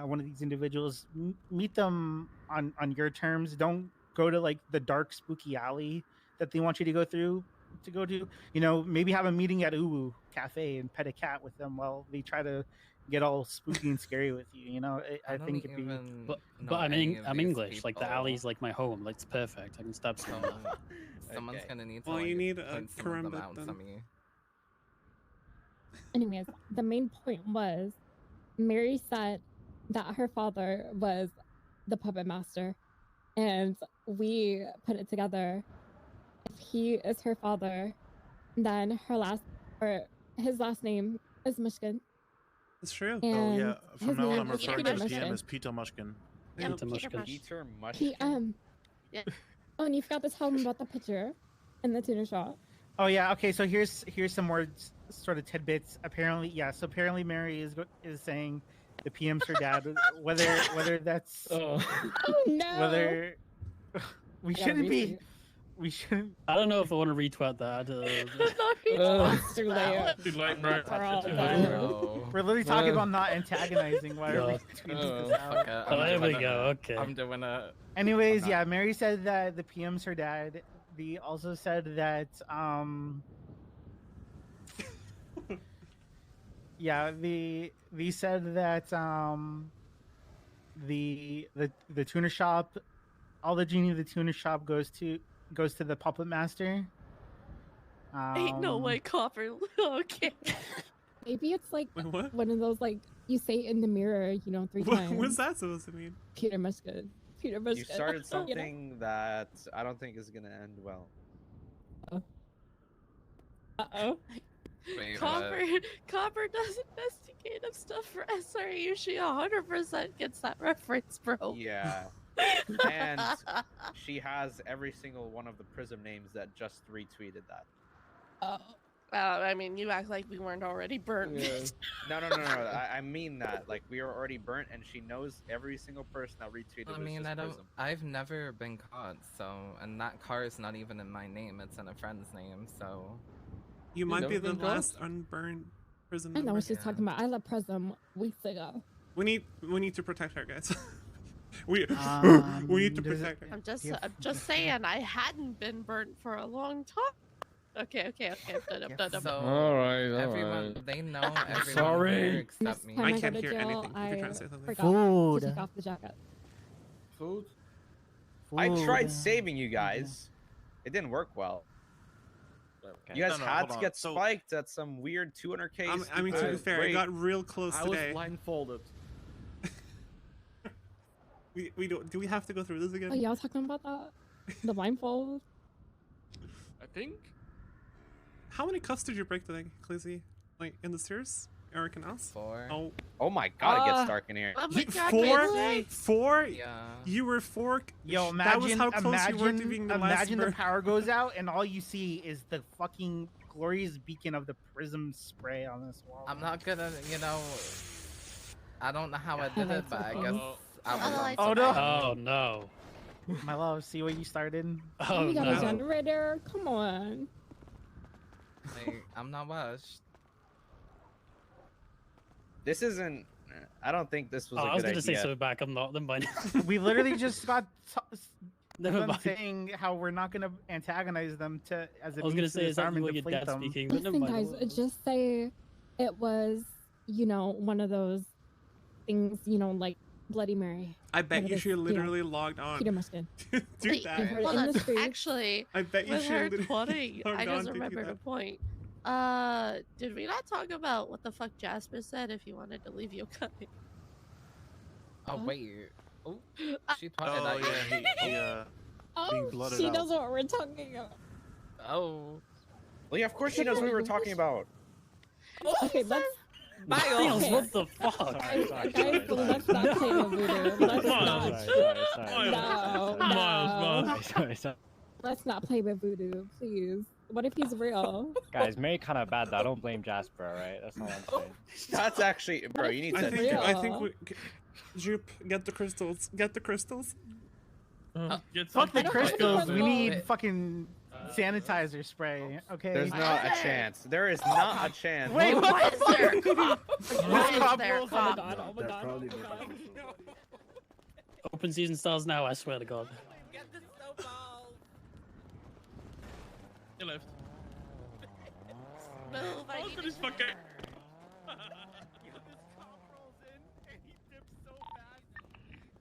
one of these individuals, meet them on your terms. Don't go to the dark spooky alley that they want you to go to, maybe have a meeting at Uwu Cafe and pet a cat with them while they try to get all spooky and scary with you. I think it'd be. But I'm English. People. Like the alley's like my home. Like it's perfect. I can stab someone. Someone's gonna need to. Well, you need a point some of them out to me. Anyways, the main point was Mary said that her father was the puppet master, and we put it together. If he is her father, then his last name is Mushkin. It's true. Oh yeah, from his now on name I'm is referring to Peter PM Mushkin. as Peter Mushkin. Yeah, Peter Mushkin. Peter Mushkin. He Yeah. Oh, and you forgot to tell him about the picture in the tuner shop. Oh yeah, okay. So here's some more sort of tidbits. Apparently, so apparently Mary is saying the PM's her dad. Whether that's Oh no. Whether we shouldn't be. We shouldn't. I don't know if I want to retweet that. It's too late. Too late, bro. We're literally talking about not antagonizing. Why are we tweeting this out? There we go. Okay. I'm doing it. Anyways, yeah, Mary said that the PM's her dad. They also said that yeah, they said that the tuner shop, all the genie of the tuner shop goes to the puppet master. Ain't no way, Copper. Okay. Maybe it's like what? one of those you say it in the mirror, 3 times. What's that supposed to mean? Peter Mushkin. Peter Mushkin. You started something that I don't think is gonna end well. Uh-oh. Copper does investigative stuff for SRU. She 100% gets that reference, bro. Yeah. And she has every single one of the Prism names that just retweeted that. Oh. I mean, you act like we weren't already burnt. No. I mean that. Like, we are already burnt, and she knows every single person that retweeted. I mean, I've never been caught, so, and that car is not even in my name. It's in a friend's name, so. You might be the last unburned Prism I know member. what she's talking about. I left Prism weeks ago. We need to protect her, guys. we need to protect her. I'm just saying, I hadn't been burnt for a long time. Okay. I'm done. So, all right. Everyone, they know everyone Sorry. here except me. I can't hear anything. If you're trying to say something. Forgot to take off the jacket. Food? I tried saving you guys. It didn't work well. You guys had to get spiked at some weird 200k. I mean, to be fair, I got real close today. I was blindfolded. Do we have to go through this again? Oh, y'all talking about that? The blindfold? I think. How many cuffs did you break today, Clizzy? Like in the stairs? Or canals? 4. Oh my god, it gets dark in here. Oh my God, 4? 4? Yeah. You were 4? Yo, imagine, that was how close you were to being the last imagine the bird. power goes out and all you see is the fucking glorious beacon of the Prism spray on this wall. I'm not gonna, I don't know how I did it, but I guess I was Oh no! Oh no! My love, see what you started? Oh, we got a generator. Come on. Like, I'm not washed. This isn't. I don't think this was a good idea. I was gonna say something back. I'm not. Then by We literally just got Never them mind. saying how we're not gonna antagonize them to as a I was gonna means to say, is that disarm and you or your deflate dad them. speaking? But never Listen, mind. guys, just say it was, one of those things, like Bloody Mary. I bet One you of she those, literally logged on. Peter Muskin. Do Wait, that. heard it hold in on. the streets. Actually, I bet you with she her literally twatting, I logged on just to do remembered a that. point. Did we not talk about what the fuck Jasper said if you wanted to leave Yokai? Oh, wait. Oh, she pointed at you. being Oh, blooded she out. knows what we're talking about. Oh. Well, yeah, of course she knows what we were talking about. Okay, let's. Miles, Okay. what the fuck? Guys, let's not play the voodoo. Let's not. No. Sorry. Let's not play with voodoo, please. What if he's real? Guys, Mary kind of bad though. I don't blame Jasper, alright? That's all I'm saying. That's actually, bro. You need to. I think we. Jupe, get the crystals. Get the crystals. Fuck the I don't crystals. think We we're need wrong. fucking sanitizer spray. Okay. There's not a chance. There is not a chance. Wait, what Is there a cop? Why is cop there a rolls cop? Oh my god. Open season stars now. I swear to God. Get the snowballs. You left. Move, I need this fucker.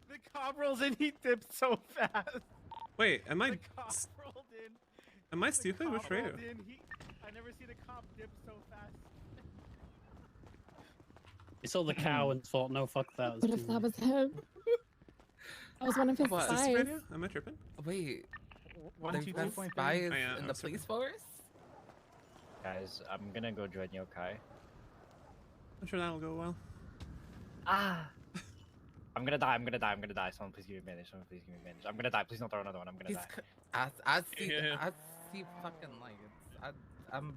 The cop rolls in, he dips so fast. Wait, am I? The cop rolled in. Am I stupid? Which radio? I never seen a cop dip so fast. He saw the cow and thought, no, fuck that. What if that was him? I was one of his What? Is this spies. radio? Am I tripping? Wait. One, There's two, been 2.3. spies Oh, yeah, in I'm the sorry. police force? Guys, I'm gonna go join Yokai. I'm sure that'll go well. Ah! I'm gonna die. Someone please give me advantage. I'm gonna die. Please don't throw another one. I'm gonna die. I see. Yeah. I see fucking like it's. I'm.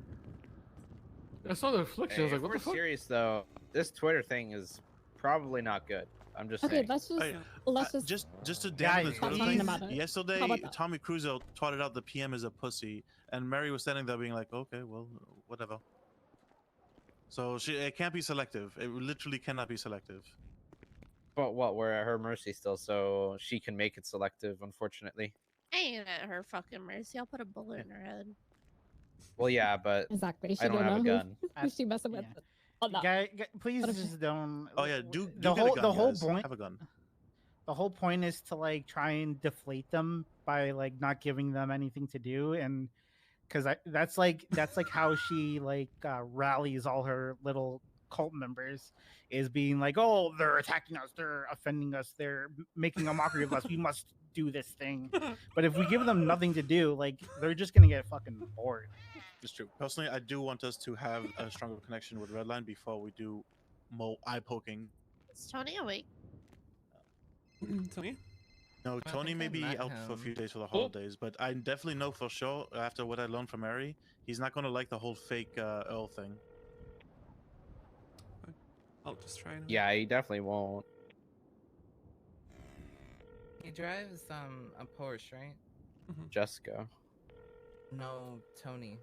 I saw the affliction. I was Hey, like, if what we're the fuck? serious though, this Twitter thing is probably not good. I'm just Okay, saying. let's just Oh, yeah. let's just. Just to Guys, damn this stop Twitter talking thing, about it. yesterday How about that? Tommy Cruzo twatted out the PM as a pussy, and Mary was standing there being like, okay, well, whatever. So it can't be selective. It literally cannot be selective. But what? We're at her mercy still, so she can make it selective. Unfortunately. I ain't at her fucking mercy. I'll put a bullet in her head. Well, yeah, but Exactly. She I don't have a know gun. who she messing with. Yeah. Oh, no. Please What if just don't. Oh yeah, do the get whole a gun, the whole guys. point. Have a gun. The whole point is to like try and deflate them by like not giving them anything to do, and because that's like how she like rallies all her little cult members, is being like, oh, they're attacking us, they're offending us, they're making a mockery of us, we must do this thing. But if we give them nothing to do, like they're just gonna get fucking bored. It's true. Personally, I do want us to have a stronger connection with Redline before we do more eye poking. Is Tony awake? Tony? No, I Tony think may I be met out for a few him. days for the holidays, but I definitely know for sure after what I learned from Mary, he's not going to like the whole fake Earl thing. I'll just try and. Yeah, he definitely won't. He drives a Porsche, right? Jessica. No, Tony.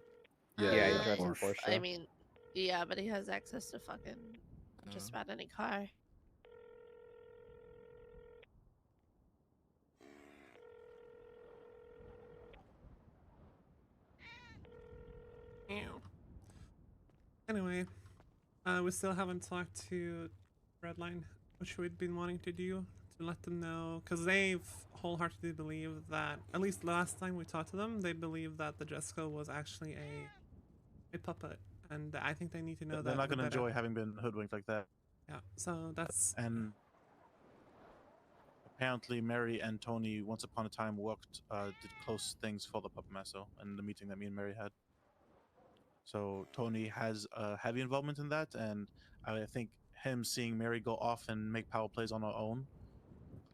Yeah, he drives a Porsche. I mean, yeah, but he has access to fucking just about any car. Ew. Anyway, we still haven't talked to Redline, which we'd been wanting to do to let them know, because they've wholeheartedly believe that, at least last time we talked to them, they believe that the Jessica was actually a puppet, and I think they need to know that. They're not with going to that enjoy having been hoodwinked like that. Yeah, so that's. And apparently, Mary and Tony once upon a time worked, did close things for the Puppet Master in the meeting that me and Mary had. So Tony has a heavy involvement in that, and I think him seeing Mary go off and make power plays on her own,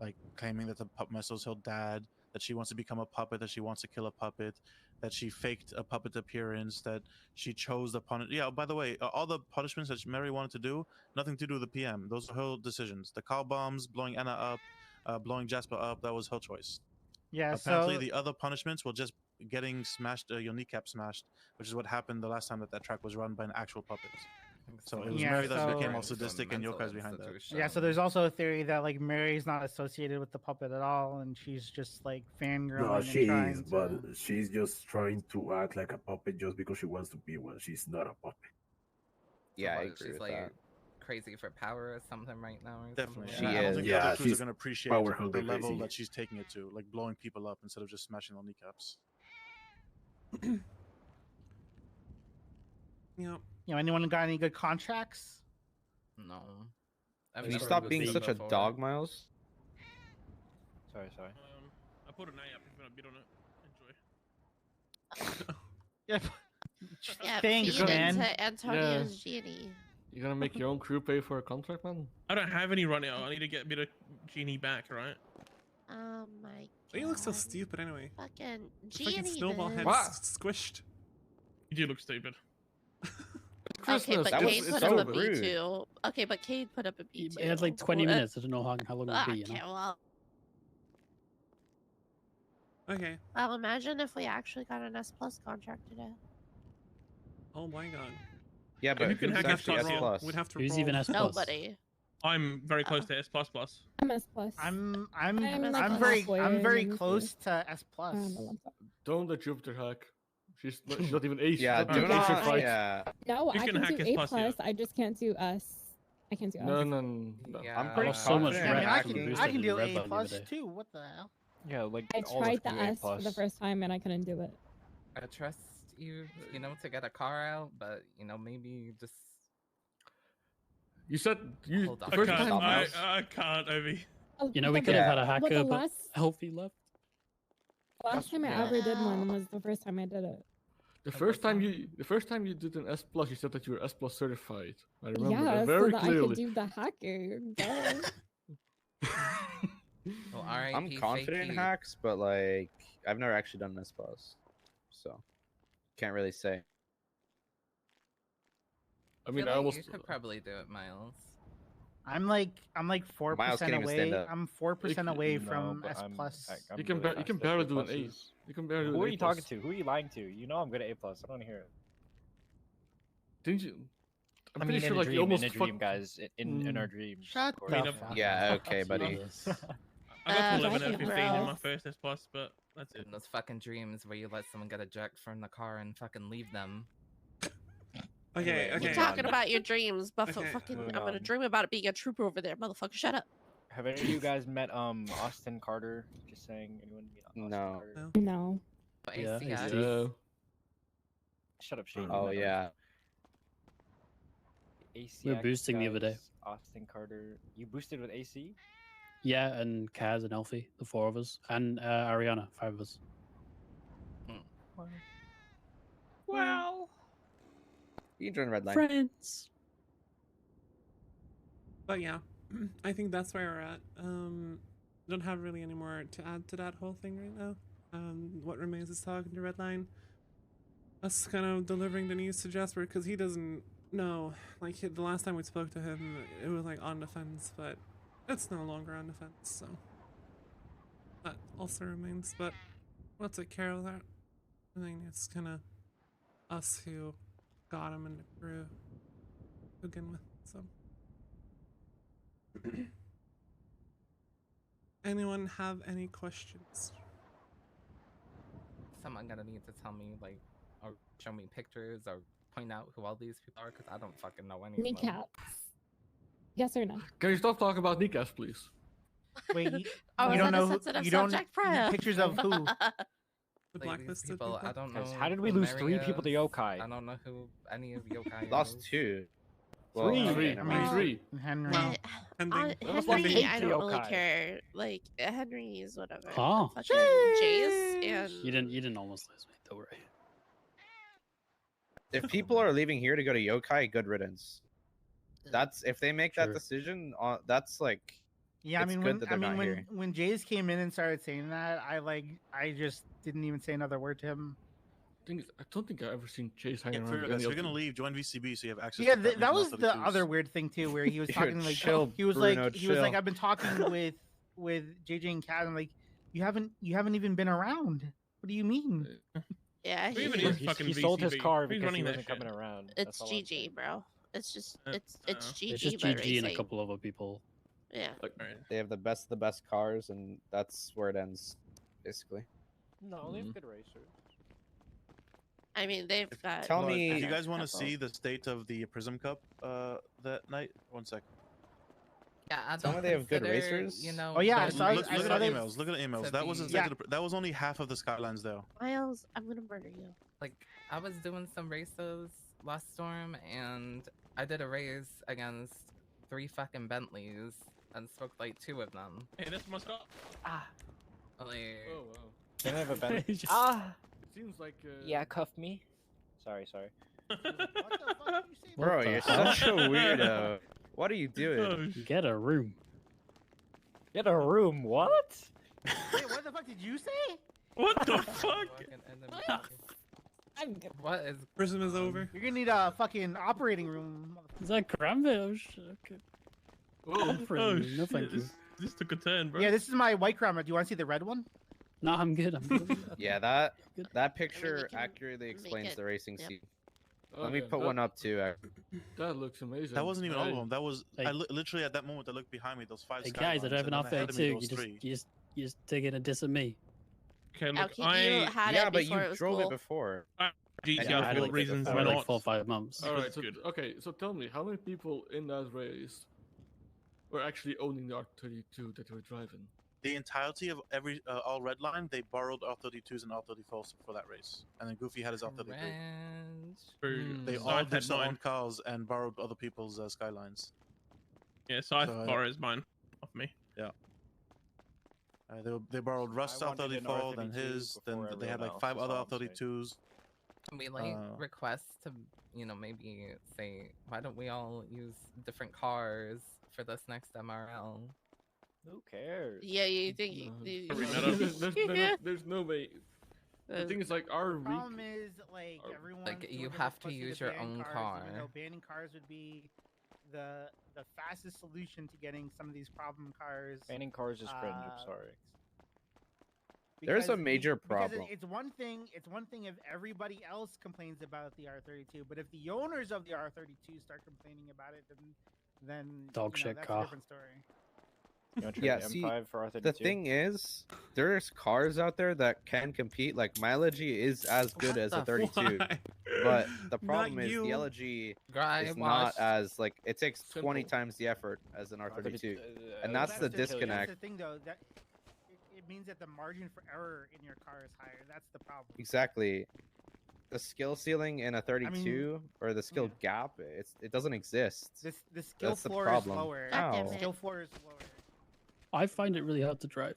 like claiming that the Puppet Master is her dad, that she wants to become a puppet, that she wants to kill a puppet, that she faked a puppet appearance, that she chose the punishment. Yeah, by the way, all the punishments that Mary wanted to do, nothing to do with the PM. Those are her decisions. The car bombs, blowing Anna up, blowing Jasper up, that was her choice. Yeah, apparently so the other punishments were just getting smashed, your kneecap smashed, which is what happened the last time that track was run by an actual puppet. So it was Mary that became all sadistic and Yokai's behind that. Yeah, so there's also a theory that like Mary's not associated with the puppet at all, and she's just like fangirling. No, and she trying is, to... but she's just trying to act like a puppet just because she wants to be one. She's not a puppet. Yeah, I What, agree she's with like that. crazy for power or something right now. Or Definitely. something? I don't think the other crews she's are going to appreciate power the hungry level crazy. that she's taking it to, like blowing people up instead of just smashing their kneecaps. Yeah. You know, anyone got any good contracts? No. Can you stop being such a dog, Miles? Sorry. I put an A up if you want to bid on it. Enjoy. Yeah. Yeah, Thanks, feed man. into Antonio's genie. You're gonna make your own crew pay for a contract, man? I don't have any right now. I need to get a bit of genie back, right? Oh my god. You look so stupid anyway. Fucking Fucking genie. snowball head What? squished. You do look stupid. Okay, but That Cade was put so up a rude. B2. Okay, but Cade put up a B2. It had like 20 minutes. I don't know how long it would be, you Okay, know? well. Okay. Well, imagine if we actually got an S Plus contract today. Oh my god. Yeah, but who can who's hack actually S+? S plus? We'd have to Who's roll. even S Plus? Nobody. I'm very close to S++. I'm S plus. I'm like very halfway, close to S plus. Don't let Jupiter hack. She's not even ace. Yeah, She's do not not. ace fight. Yeah. No, You I can can hack do S A plus, plus. yeah. I just can't do S. I can't do S. No. I'm Yeah. pretty so much confident red I actually can boosted I can in do red A button the plus other day. too. What the hell? Yeah, like I all of us tried the can do A S for the plus. first time and I couldn't do it. I trust you, to get a car out, but maybe you just. You said you Hold on. the first I can't, time. I can't, Obi. You know, we could have had a But the hacker, but last, Healthy left. last time I yeah. ever did one was the first time I did it. The first time you did an S plus, you said that you were S plus certified. I remember Yeah, that very so that clearly. I could do the hacker. Duh. Well, I'm RIP confident in fake hacks, but like I've never actually done an S plus, so can't really say. I mean, feel I like almost. You could probably do it, Miles. I'm like 4% can't even stand away. up. I'm 4% away No, from but S plus. I'm You can really you can fast at barely A do an pluses. ace. You can barely do Who an are A you plus. talking to? Who are you lying to? You know I'm good at A plus. I don't want to hear it. Didn't you? I'm I pretty mean, sure in a like dream, you almost in a dream, fucked. guys. In our dreams. Shut of the course. fuck Yeah, okay, buddy. I got to 11 fucking out of 15 in my gross. first S+, but that's it. In those fucking dreams where you let someone get ejected from the car and fucking leave them. Okay, Anyway, okay. You're talking about your dreams, but Okay, fucking, moving I'm gonna on. dream about it being a trooper over there, motherfucker. Shut up. Have any of you guys met Austin Carter? Just saying, anyone meet Austin No. Carter? No. But Yeah, ACS. Yeah. Shut up, Shane. you Oh met him. yeah. ACX We were boosting the other day. guys, Austin Carter. You boosted with AC? Yeah, and Kaz and Elfie, the four of us, and Ariana, 5 of us. Well. You can join Redline. Friends. But yeah, I think that's where we're at. don't have really any more to add to that whole thing right now. What remains is talking to Redline. Us kind of delivering the news to Jasper because he doesn't know. Like the last time we spoke to him, it was like on the fence, but it's no longer on the fence. So that also remains. But we'll take care of that. I think it's kind of us who got him in the crew to begin with. So. Anyone have any questions? Someone gonna need to tell me, like, or show me pictures or point out who all these people are, because I don't fucking know any of them. Kneecaps. Yes or no? Can you stop talking about kneecaps, please? Wait, Oh, you is don't that a know sensitive you don't subject, Freya? pictures of who? The Like, blacklisted these people, I don't know. Guys, how did we who lose Mary 3 people to is. yokai? I don't know who any of yokai Lost is. 2. Three. never I mean, mind. 3. Henry. Well, ending. Henry, I don't really yokai. care. Like Henry is whatever. Oh. Fucking Jace and You didn't almost lose me. Don't worry. If people are leaving here to go to yokai, good riddance. That's if they make that Sure. decision. That's like. Yeah, I it's mean, good that they're not here. when Jays came in and started saying that, I just didn't even say another word to him. I don't think I've ever seen Chase hanging Yeah, around. for with guys, any if of you're gonna them. leave, join VCB so you have access. Yeah, to that Batman's was the 132s. other weird thing too, where he was Dude, talking like chill, he was Bruno, like he was like chill. I've been talking with JJ and Kat. I'm like, you haven't even been around. What do you mean? yeah, Who even he, is He fucking sold his VCB? car Who's because he running that wasn't shit? coming around. it's That's all I'm saying. GG, bro. It's just it's It's GG. It's just but GG and a racing. couple other people. Yeah. They have the best of the best cars, and that's where it ends, basically. No, they have good racers. I mean, they've got. Tell me- If you guys want to couple. see the state of the Prism Cup that night, 1 second. Yeah, I Tell don't me they have good consider, racers. You know, Oh, yeah, those so I Look at saw the they- emails. Look at the emails. to That was be- the state of that was only half of the skylines there. Miles, I'm gonna murder you. Like, I was doing some races last storm, and I did a race against 3 fucking Bentleys and smoked like 2 of them. Hey, that's my stop. Ah. Like, Oh wow. Can I have a Ben? Just- Ah. It seems like. Yeah, cuff me. Sorry. What the fuck did you say? Bro, What the you're hell? such a weirdo. What are you doing? Oh, Get a room. Get a room. What? Wait, what the fuck did you say? what the fuck? what is Prism is over. You're gonna need a fucking operating room. Is that Granville? Oh, shit. Okay. Whoa. Operating room, no, thank you. This took a turn, bro. Yeah, this is my white crown. Do you want to see the red one? No, I'm good. I'm good. Yeah, that Good. picture can accurately make explains it- the racing yep. scene. Let me Okay, put that- one up too. That looks amazing. That wasn't even all of I- them. That was Hey. literally at that moment. I looked behind me. Those 5 Hey guys, I don't have an skylines, and then ahead of me, R32. those 3. You just taking a diss at me. Okay, Now, look, you I had Yeah, it but before you it was drove cool. it before. GTR Yeah, I for had like- reasons I we're had like not. 4 or 5 months. All right, That's so good. okay, so tell me, how many people in that race were actually owning the R32 that they were driving? The entirety of every all red line, they borrowed R32s and R34s for that race, and then Goofy had his R33. They So all I had had their own mine. cars and borrowed other people's skylines. Yeah, so I So, borrows mine off me. Yeah. They borrowed Rust's I wanted an R34, then R32 his, then before they had everyone like 5 else, other that's all I'm saying. R32s. we like request to, you know, maybe say, why don't we all use different cars for this next MRL? Who cares? Yeah, you think There's no way. The thing is, like, our The problem is like everyone. Like, who you would have to pussy use to your ban own cars, car. Even though banning cars would be the fastest solution to getting some of these problem cars. Banning cars is cringe. I'm sorry. There's a because major because problem. it's one thing. It's one thing if everybody else complains about the R32, but if the owners of the R32 start complaining about it, then Dog you know, shit that's car. a different story. You want to Yeah, trade see, M5 for R32? the thing is, there's cars out there that can compete. Like my Elegy is as good as a 32, but the problem is the Elegy is not as like it takes 20 times the effort as an R32, and that's the disconnect. That's the thing, though. That it means that the margin for error in your car is higher. That's the problem. Exactly. The skill ceiling in a 32 or the skill gap, it doesn't exist. The skill That's the floor problem. is lower. Ow. The skill floor is lower. I find it really hard to drive.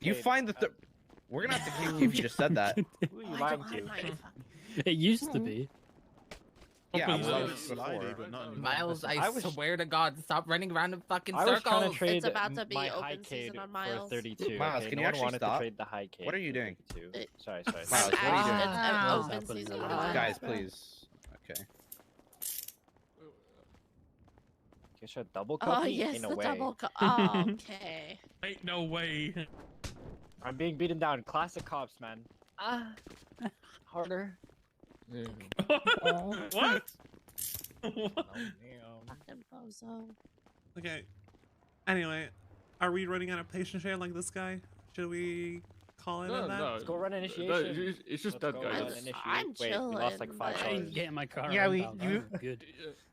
You find that we're gonna have to keep you just said that. Who are you lying to? It used to be. Yeah, opens well, up. slidey, but not anymore. Miles, I swear to God, stop running around in fucking I was trying circles. to trade It's about to be my open high season cade on for Miles. 32. Miles, okay, can no you one actually wanted stop? to trade the high cade. What are you for doing? 32. Sorry. Miles, what are you doing? What's Open happening season over on there? Guys, please. Okay. You should double Oh cup me? yes, Ain't no the way. double. Oh, okay. Ain't no way. I'm being beaten down. Classic cops, man. Harder. What? Fucking bozo. Okay. Anyway, are we running out of patient share like this guy? Should we call it a that? Let's go run initiation. It's just Let's that go guy. run initiate. I'm Wait, we lost like chilling, 5 but- I cars. didn't get in my car. Yeah, inbound. you- I'm good.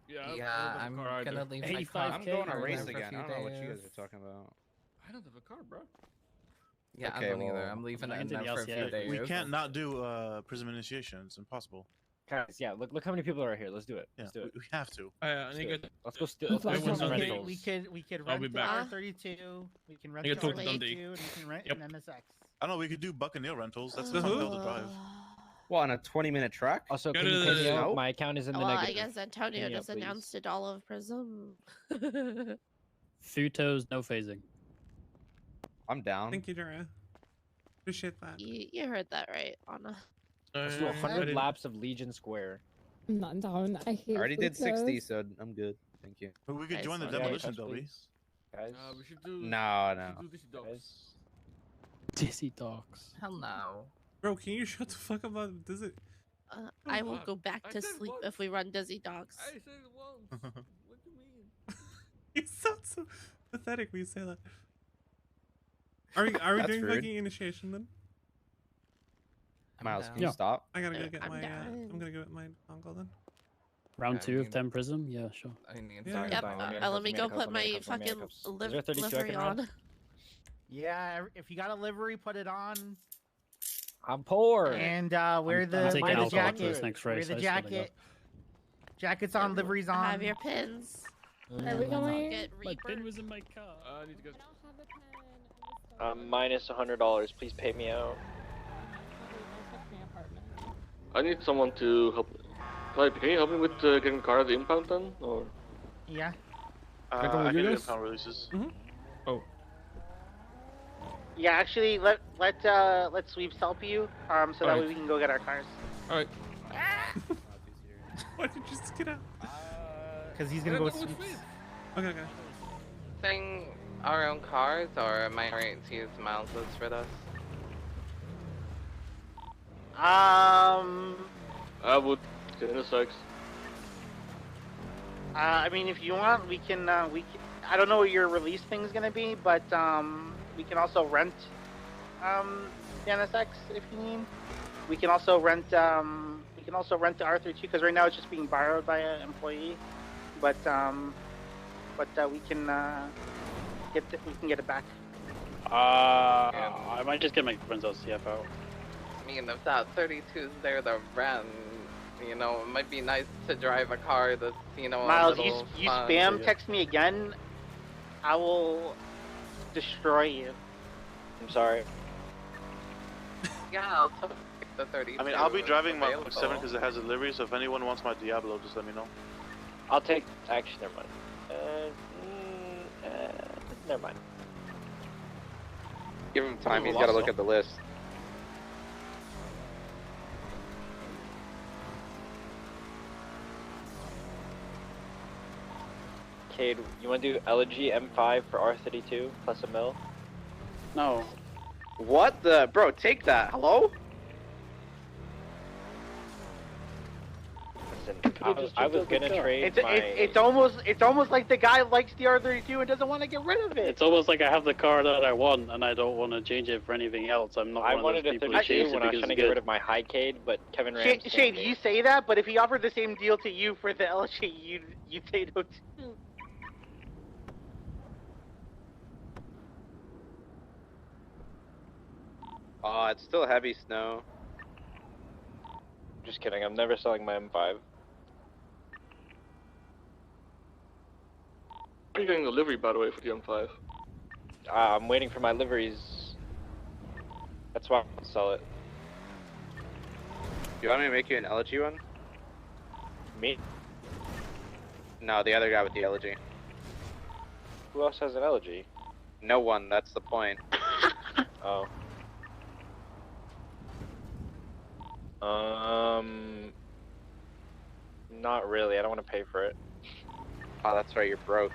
Yeah, I'm gonna leave my 85K. car. I'm going to over race there for a again. I few don't know what you days. guys are talking about. I don't have a car, bro. Yeah, Okay, I don't either. well, I'm leaving I it in can do there the for a few LCA. days. We can't not do Prism initiation. It's impossible. Guys, yeah, look how many people are here. Let's do it. Yeah, Let's do it. we have to. I Let's need do to it. Let's go steal. Let's go Everyone's steal on some date. rentals. We could I'll be rent back. R32. We can rent I the gotta talk to R32, Dundee. and we can rent Yep. an MSX. I know we could do Buccaneer rentals. That's a fun hill to drive. What, on a 20-minute track? Also, Go can you to pay me the- out? My account is in the Well, negative. I guess Antonio Pay me just up, please. announced it all of Prism. Futos, no phasing. I'm down. Thank you, Dara. Appreciate that. You heard that right, Anna. Let's do 100 laps of Legion Square. I'm not down. I hate I already did Futos. 60, so I'm good. Thank you. But we could Guys, join the okay. demolition, touch, Dobby. please. Guys, we should do. No. We should do this dogs. Dizzy dogs. Hell no. Bro, can you shut the fuck up about this? I will on. go back I to said sleep once. if we run Dizzy Dogs. I said it once. What do you mean? You sound so pathetic when you say that. Are we That's doing rude. fucking initiation then? Miles, down. can you stop? I gotta go get I'm my. down. I'm gonna go get my uncle then. Round Yeah, I 2 of mean- 10 Prism? Yeah, sure. I need Yeah. some. Yep. fine, let me Let me go handcuffs, put let me my handcuffs, let me fucking handcuffs. Is there a 32 I livery can run? on. Yeah, if you got a livery, put it on. I'm poor. And wear I'm the taking wear the alcohol for jacket. this next Wear race. the I swear to God. jacket. Jackets on, liveries I on. have your pins. Are we going? Get My Reaper. pin was in my car. I need to go. I don't have a pen. Minus $100. Please pay me out. I need someone to help. Clive, can you help me with getting the car at the impound then? Or Yeah. I go with can you do guys? impound releases. Oh. Yeah, actually, let Sweeps help you, so that way Alright. we can go get our cars. All right. Why did you just get out? Because he's gonna go with sweeps. Okay, okay. Thing our own cars, or am I right to use Miles' for this? I would get in the sex. I mean, if you want, we can. I don't know what your release thing's gonna be, but we can also rent the NSX if you need. We can also rent. We can also rent the R32 because right now it's just being borrowed by an employee. But we can get it back. I might just get my friends LCF out. I mean, if that 32's there to rent, you know, it might be nice to drive a car that's, you know, Miles, a little you fun. spam text me again, I will destroy you. I'm sorry. Yeah, I'll take the 32. I mean, I'll be driving my available. 7 because it has a livery, so if anyone wants my Diablo, just let me know. I'll take. Actually, never mind. Never mind. Give him time. Ooh, He's got to lost look at the list. Cade, you want to do Elegy M5 for R32 plus a mil? No. What the? Bro, take that. Hello? Listen, I was gonna trade It's almost like the guy likes the R32 and doesn't want to get rid of it. It's almost like I have the car that I want and I don't want to change it for anything else. I'm not I one wanted of a those people who 32 change it when I was because trying to it's get rid good. of my high Cade, but Kevin Rams. Shade, you say that, but if he offered the same deal to you for the LG, you'd say no too. Oh, it's still heavy snow. Just kidding. I'm never selling my M5. Are you getting the livery, by the way, for the M5? I'm waiting for my liveries. That's why I'll sell it. You want me to make you an elegy one? Me? No, the other guy with the elegy. Who else has an elegy? No one. That's the point. Oh. Not really. I don't want to pay for it. Oh, that's right. You're broke.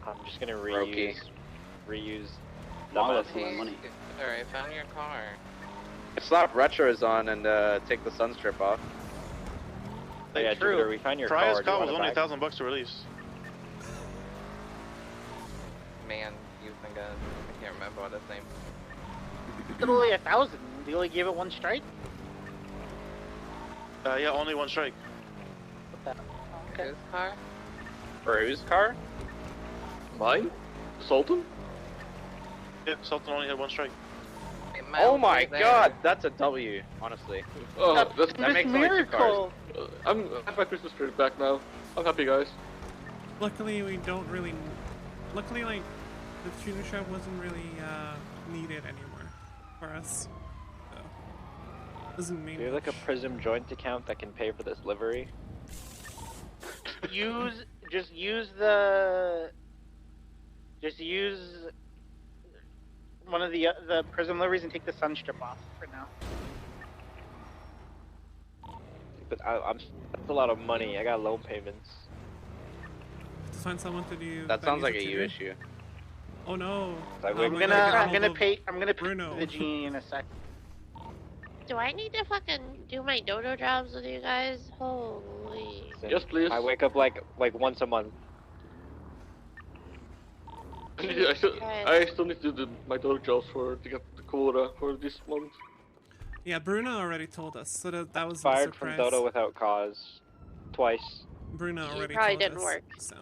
I'm just gonna Brokey. reuse. Wallet for my money. Alright, found your car. Slap retros on and take the sunstrip off. Oh, yeah, Jupiter, we found your car. Prior's Do you car want was it only back? $1,000 to release. Man, you think I can't remember what his name. Literally 1,000. You only gave it one strike? Yeah, only one strike. Okay. Whose car? For whose car? Mine? Sultan? Yeah, Sultan only had one strike. Oh my god, that's a W, honestly. Oh, that's that makes only 2 cars. I have my Christmas spirit back now. I'm happy, guys. Luckily, we don't really. Luckily, like, the tuner shop wasn't really needed anymore for us. So, doesn't mean. Do you have like a Prism joint account that can pay for this livery? Just use one of the Prism liveries and take the sunstrip off for now. But that's a lot of money. I got loan payments. To find someone to do. That sounds like a music you to issue. Oh no! I'm gonna pay Bruno. the genie in a sec. Do I need to fucking do my dodo jobs with you guys? Holy. Yes, please. I wake up like once a month. Yeah, I still need to do my door jobs to get the quota for this month. Yeah, Bruno already told us, so that was a Fired surprise. from Dodo without cause. Twice. Bruno already probably told didn't us. work. So.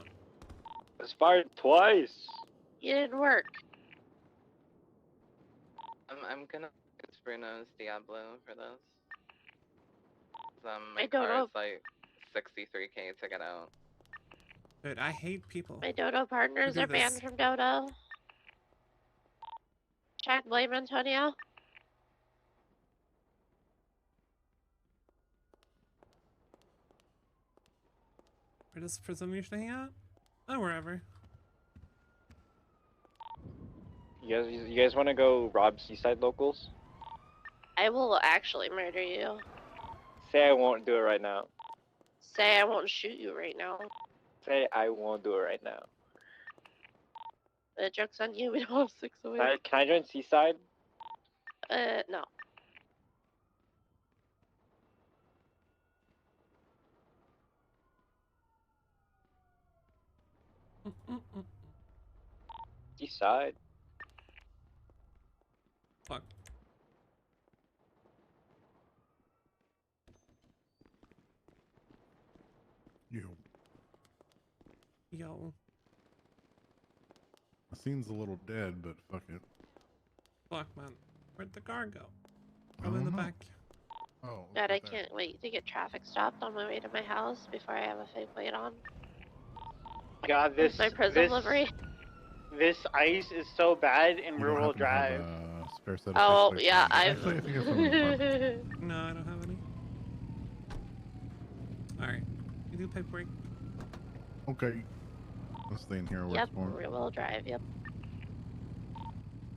I was fired twice. You didn't work. I'm gonna use Bruno's Diablo for this. My I don't car know. is like 63k to get out. Dude, I hate people. My dodo partners do are banned this. from dodo. Check blame Antonio. Where does Prism usually hang out? Oh, wherever. You guys want to go rob Seaside locals? I will actually murder you. Say I won't do it right now. Say I won't shoot you right now. Say I won't do it right now. The joke's on you. We don't have 6 away. Can I join Seaside? No. Seaside. Fuck. Yo. The scene's a little dead, but fuck it. Fuck, man. Where'd the car go? I Probably in the don't know. back. Oh. God, I can't wait to get traffic stopped on my way to my house before I have a fake plate on. God, this My Prism livery. This ice is so bad in You don't rear-wheel happen to have drive. a spare set of Oh, faceplates? yeah, Actually, I think it's something fun. No, I don't have any. Alright. You do paperwork. Okay. Let's stay in here where Yep, it's warm. rear wheel drive, yep.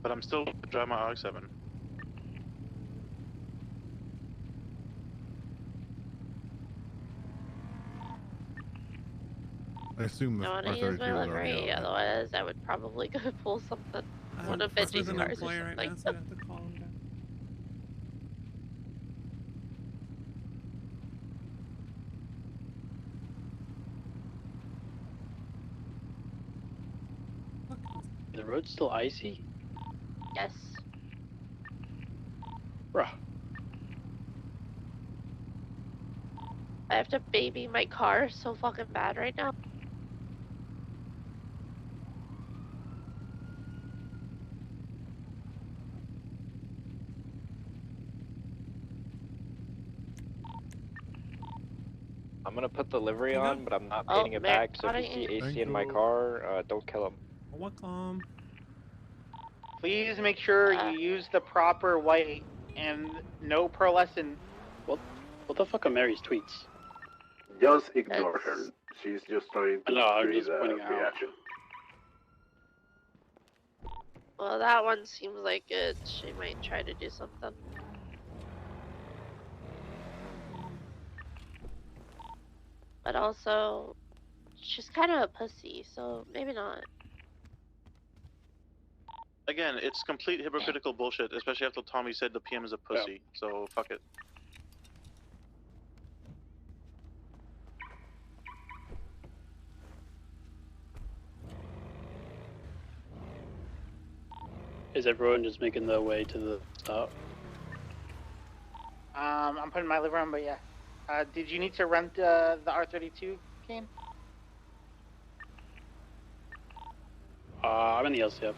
But I'm still driving my RX-7. I assume I this want to use my R32 is already livery, out. otherwise I would probably go pull something. One of Fuck with Veggie's an cars or employee right something. now, so I have to call him down. The road's still icy? Yes. Bruh. I have to baby my car so fucking bad right now. I'm gonna put the livery on, but I'm not Oh, painting it Mayor, back. So why if you see don't AC you- in my car, don't kill him. Welcome. Please make sure you use the proper white and no pearlescent. What the fuck are Mary's tweets? Just ignore her. She's just trying to No, I'm create just a pointing out. reaction. Well, that one seems like she might try to do something. But also, she's kind of a pussy, so maybe not. Again, it's complete hypocritical bullshit, especially after Tommy said the PM is a pussy. So fuck it. Is everyone just making their way to the start? I'm putting my liver on, but yeah. Did you need to rent the R32 game? I'm in the LCF.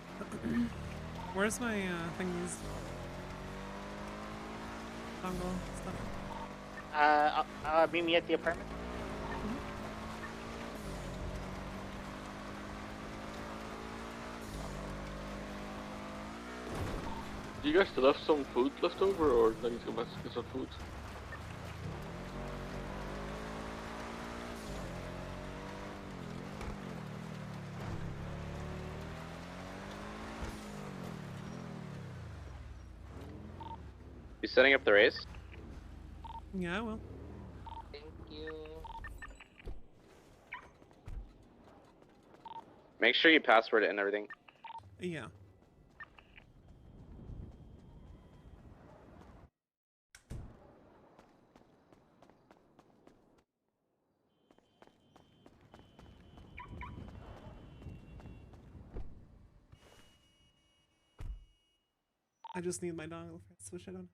Where's my thingies? Dongle stuff. Meet me at the apartment. Do you guys still have some food left over, or do I need to go back to get some food? You setting up the race? Yeah, I will. Thank you. Make sure you password it and everything. Yeah. I just need my dongle for it to switch it on.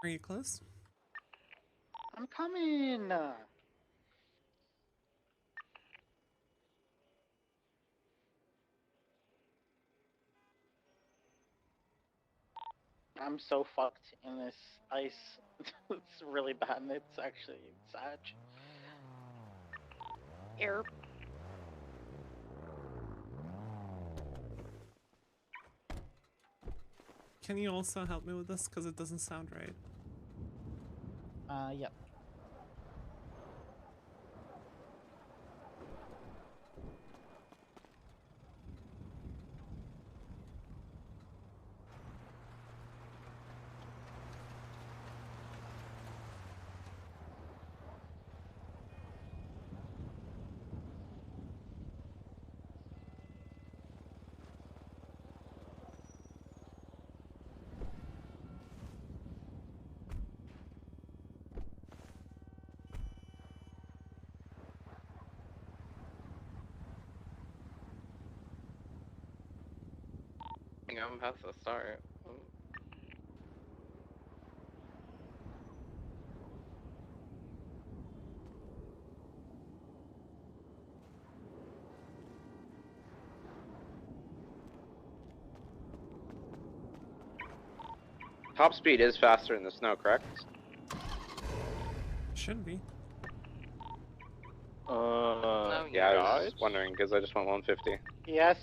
Are you close? I'm coming. I'm so fucked in this ice. It's really bad, and it's actually sad. Erp. Can you also help me with this? Because it doesn't sound right. Yep. I think I'm past the start. Top speed is faster in the snow, correct? Should be. Yeah, I was just wondering because I just went 150. Yes.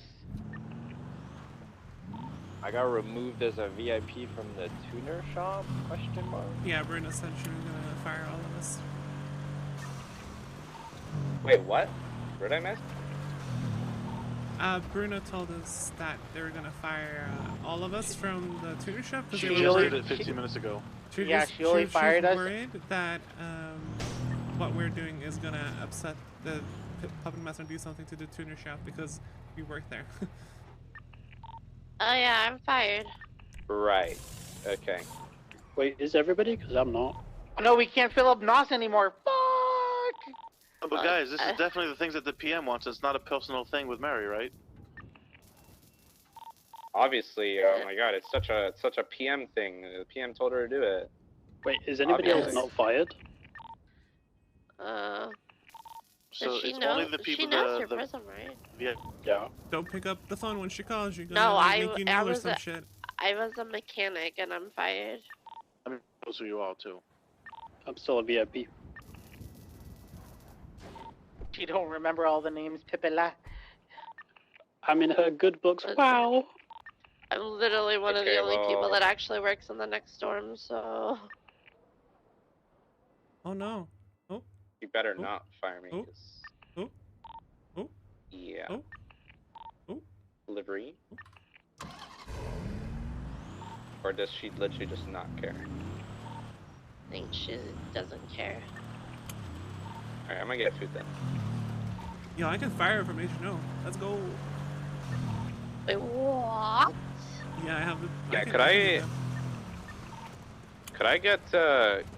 I got removed as a VIP from the tuner shop? Question mark. Yeah, Bruno said she was gonna fire all of us. Wait, what? What did I miss? Bruno told us that they were gonna fire all of us from the tutor shop because She they just were did it 15 minutes ago. Yeah, she only fired us. Worried that what we're doing is gonna upset the puppet master and do something to the tuner shop because we work there. Oh yeah, I'm fired. Right. Okay. Wait, is everybody? Because I'm not. No, we can't fill up NOS anymore. Fuck! But guys, this is definitely the things that the PM wants. It's not a personal thing with Mary, right? Obviously, oh my god, it's such a PM thing. The PM told her to do it. Wait, is anybody else not fired? So she it's know, only the people she knows the your Prism, right? Yeah. Don't pick up the phone when she calls you. No, make you kneel or some shit. I was a mechanic and I'm fired. I mean, those are you all too. I'm still a VIP. She don't remember all the names. Pipela. I'm in her good books. Wow. I'm literally one of the Okay, only people well- that actually works in the next storm, so. Oh no. Oh. You better not fire me. Oh. 'Cause... Oh. Oh. Yeah. Oh. Oh. Livery. Or does she literally just not care? I think she doesn't care. Alright, I'm gonna get food then. Yo, I can fire from HNO. Let's go. Wait, what? Yeah, I have the. Yeah, can could definitely I... do Could I get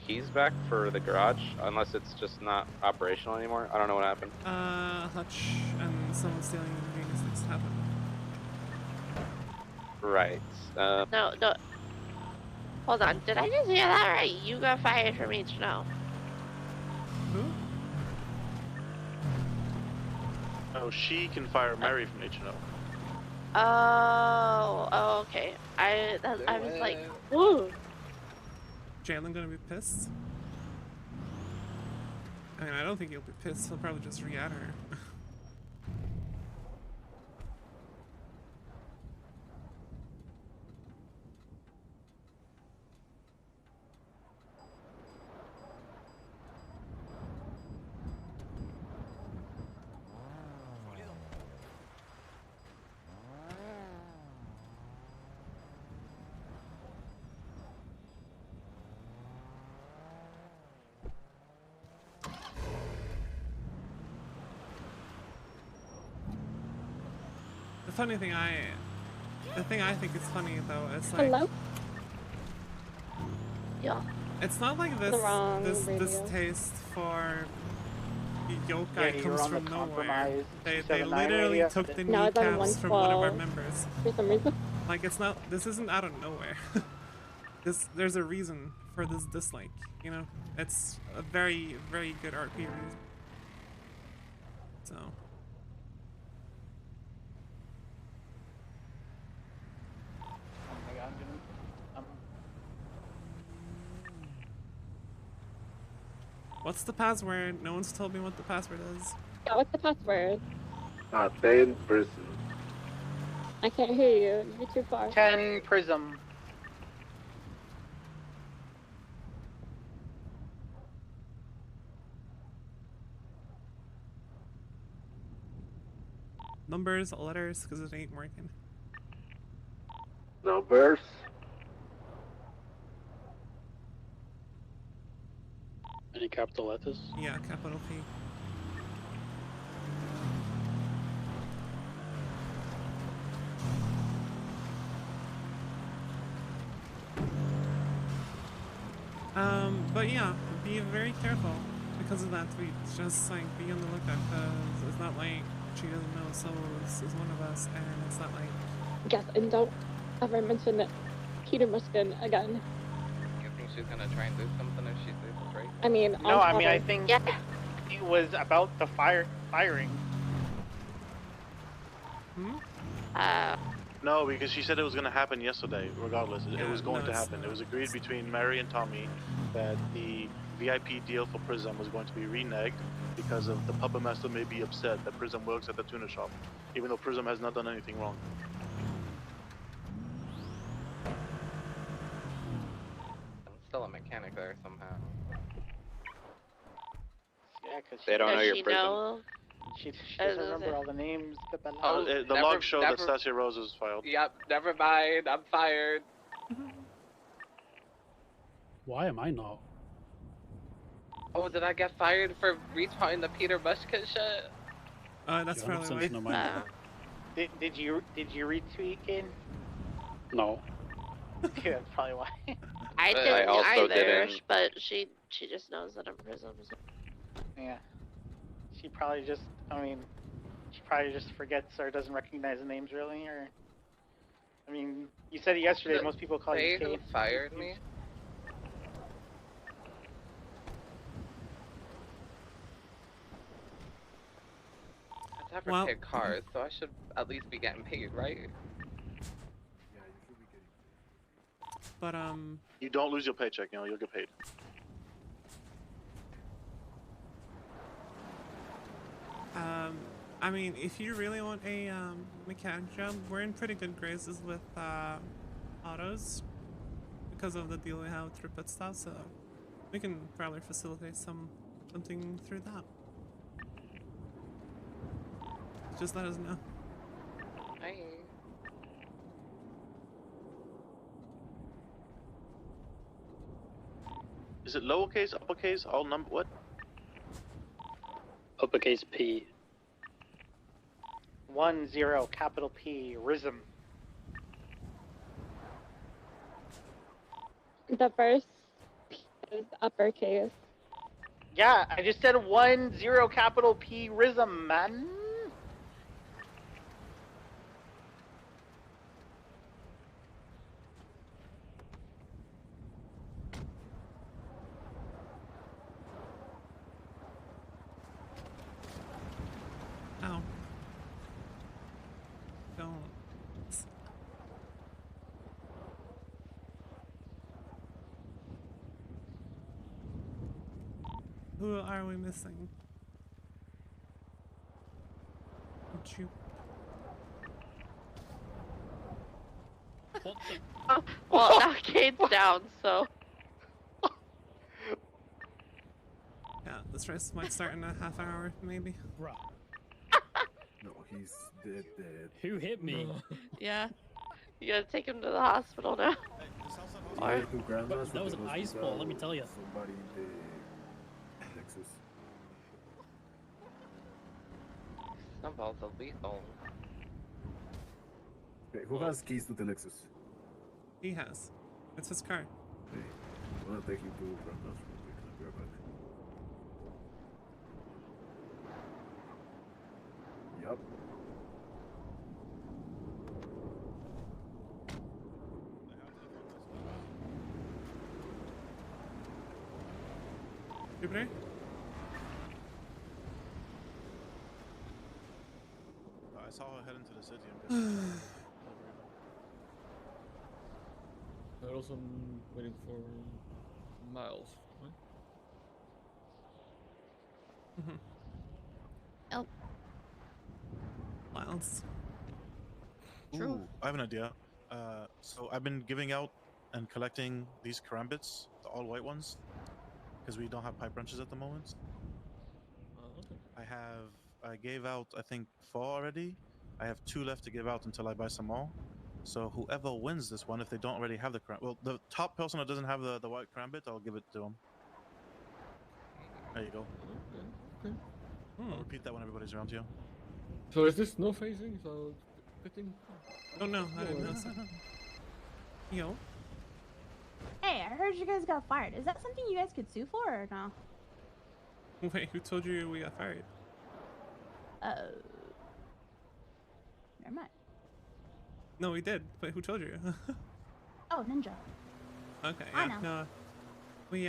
keys back for the garage? Unless it's just not operational anymore. I don't know what happened. that. Hutch and someone stealing things things happened. Right. No, no. Hold on, did I just hear that right? You got fired from HNO. Who? Oh, she can fire Mary from HNO. Oh, okay. I was like, whoa. Jalen gonna be pissed? I mean, I don't think he'll be pissed. He'll probably just re-add her. The thing I think is funny though is like. Hello? Yeah. It's not like The wrong this radio. taste for yokai Yeah, you're comes on the from nowhere. compromised They 279 literally radio. took the No, it's on kneecaps from one of our 112. members. For some reason. Like it's not. This isn't out of nowhere. There's a reason for this dislike. You know, it's a very very good RP reason. So. Oh my god, What's the password? No one's told me what the password is. Yeah, what's the password? 10 Prism. I can't hear you. You're too far. 10 Prism. Numbers, letters, because it ain't working. Numbers. Any capital letters? Yeah, capital P. But yeah, be very careful because of that tweet. Just like be on the lookout because it's not like she doesn't know Souls is one of us, and it's not like. Yes, and don't ever mention Peter Mushkin again. You think she's gonna try and do something if she says it's right? I mean, No, on I mean, I Twitter. think it was about the firing. No, because she said it was going to happen yesterday, regardless. It Yeah, was going no, to it's- happen. It was agreed between Mary and Tommy that the VIP deal for Prism was going to be reneged because of the puppet master may be upset that Prism works at the tuna shop, even though Prism has not done anything wrong. I'm still a mechanic there somehow. Yeah, because They don't know your she Prism. know? She doesn't remember all the names. Oh, The never- log showed that never- Stasia Rose was filed. Yep, never mind. I'm fired. Why am I not? Oh, did I get fired for retweeting the Peter Bushkin shit? That's You're probably 100% why. not mine. Did you retweet, Kane? No. Yeah, that's probably why. I But I didn't also either, didn't. but she just knows that I'm Prism. So. Yeah. She probably just, I mean, she probably just forgets or doesn't recognize the names really, or. I mean, you said it yesterday. Most people call you They who Kane. fired me? I never Well- paid cars, so I should at least be getting paid, right? But You don't lose your paycheck, you know, you'll get paid. I mean, if you really want a mechanic job, we're in pretty good graces with autos because of the deal we have with throughput stuff, so we can probably facilitate something through that. Just let us know. Hey. Is it lowercase, uppercase, all number? What? Uppercase P. 10 capital P Prism. The first P is uppercase. Yeah, I just said 10 capital P Prism, man. Ow. Don't. Who are we missing? You. Well, now Kane's down, so. Yeah, this race might start in a half hour, maybe. Bruh. No, he's dead. Who hit me? Yeah. You gotta take him to the hospital now. Or... But that was an ice ball, let me tell you. Somebody in the Lexus. Snowballs are lethal. Okay, who has keys to the Lexus? He has. It's his car. Hey, I'm gonna take him to Brandon's real quick. I'll be right back. Yup. Jupiter? I saw her head into the city. I'm They're also waiting for Miles, right? Oh. Miles. Ooh, I have an idea. So I've been giving out and collecting these karambits, the all white ones, because we don't have pipe wrenches at the moment. Okay. I gave out, I think, 4 already. I have 2 left to give out until I buy some more. So whoever wins this one, if they don't already have the well, the top person that doesn't have the white karambit, I'll give it to them. There you go. Okay. I'll repeat that when everybody's around you. So is this no phasing? So pitting? Oh no, I didn't know. Yo. Hey, I heard you guys got fired. Is that something you guys could sue for or no? Wait, who told you we got fired? Never mind. No, we did. But who told you? Oh, Ninja. Okay, I yeah, know. no. We,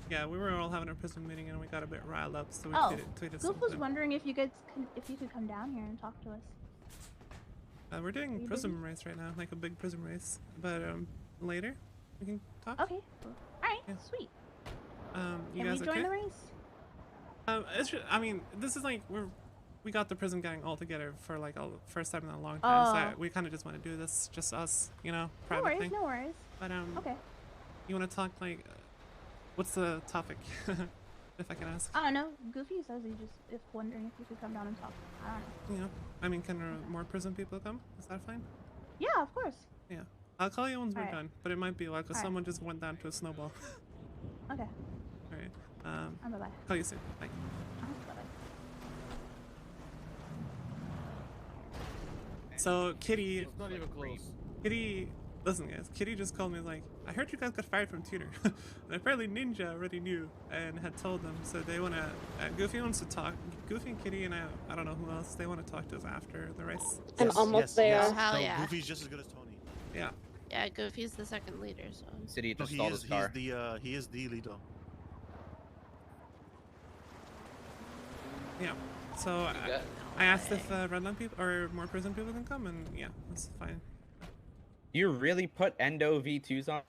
yeah, we were all having a Prism meeting and we got a bit riled up, so we tweeted Goof something. was wondering if you could come down here and talk to us. We're doing you Prism race right now, like a big Prism race. But, later, we can talk. Okay. Cool. Alright, sweet. You Can guys we join okay? the race? It's just, I mean, this is like, we got the Prism gang all together for like the first time in a long time, so we kind of just want to do this, just us, you know, private No worries, thing. no worries. But, okay. You want to talk, like, what's the topic, if I can ask? I don't know. Goofy says he just wondering if you could come down and talk. I don't know. You know, I mean, can more Prism people come? Is that fine? Yeah, of course. Yeah. I'll call you once we're Alright. done, but it might be like Alright. someone just went down to a snowball. Okay. Alright. Bye-bye. Call you soon. Bye. Bye-bye. So, Kitty... It's not even close. Kitty... Listen, guys. Kitty just called me like, I heard you guys got fired from Tutor. And apparently Ninja already knew and had told them, so they want to... Goofy wants to talk. Goofy and Kitty and I don't know who else, they want to talk to us after the race. I'm almost there. Yes. Hell No, yeah. Goofy's just as good as Tony. Yeah. Yeah, Goofy's the second leader, so. City No, just stalled his car. he is the leader. Yeah. So I asked if Redline people or more Prism people can come, and yeah, that's fine. You really put Endo V2s on?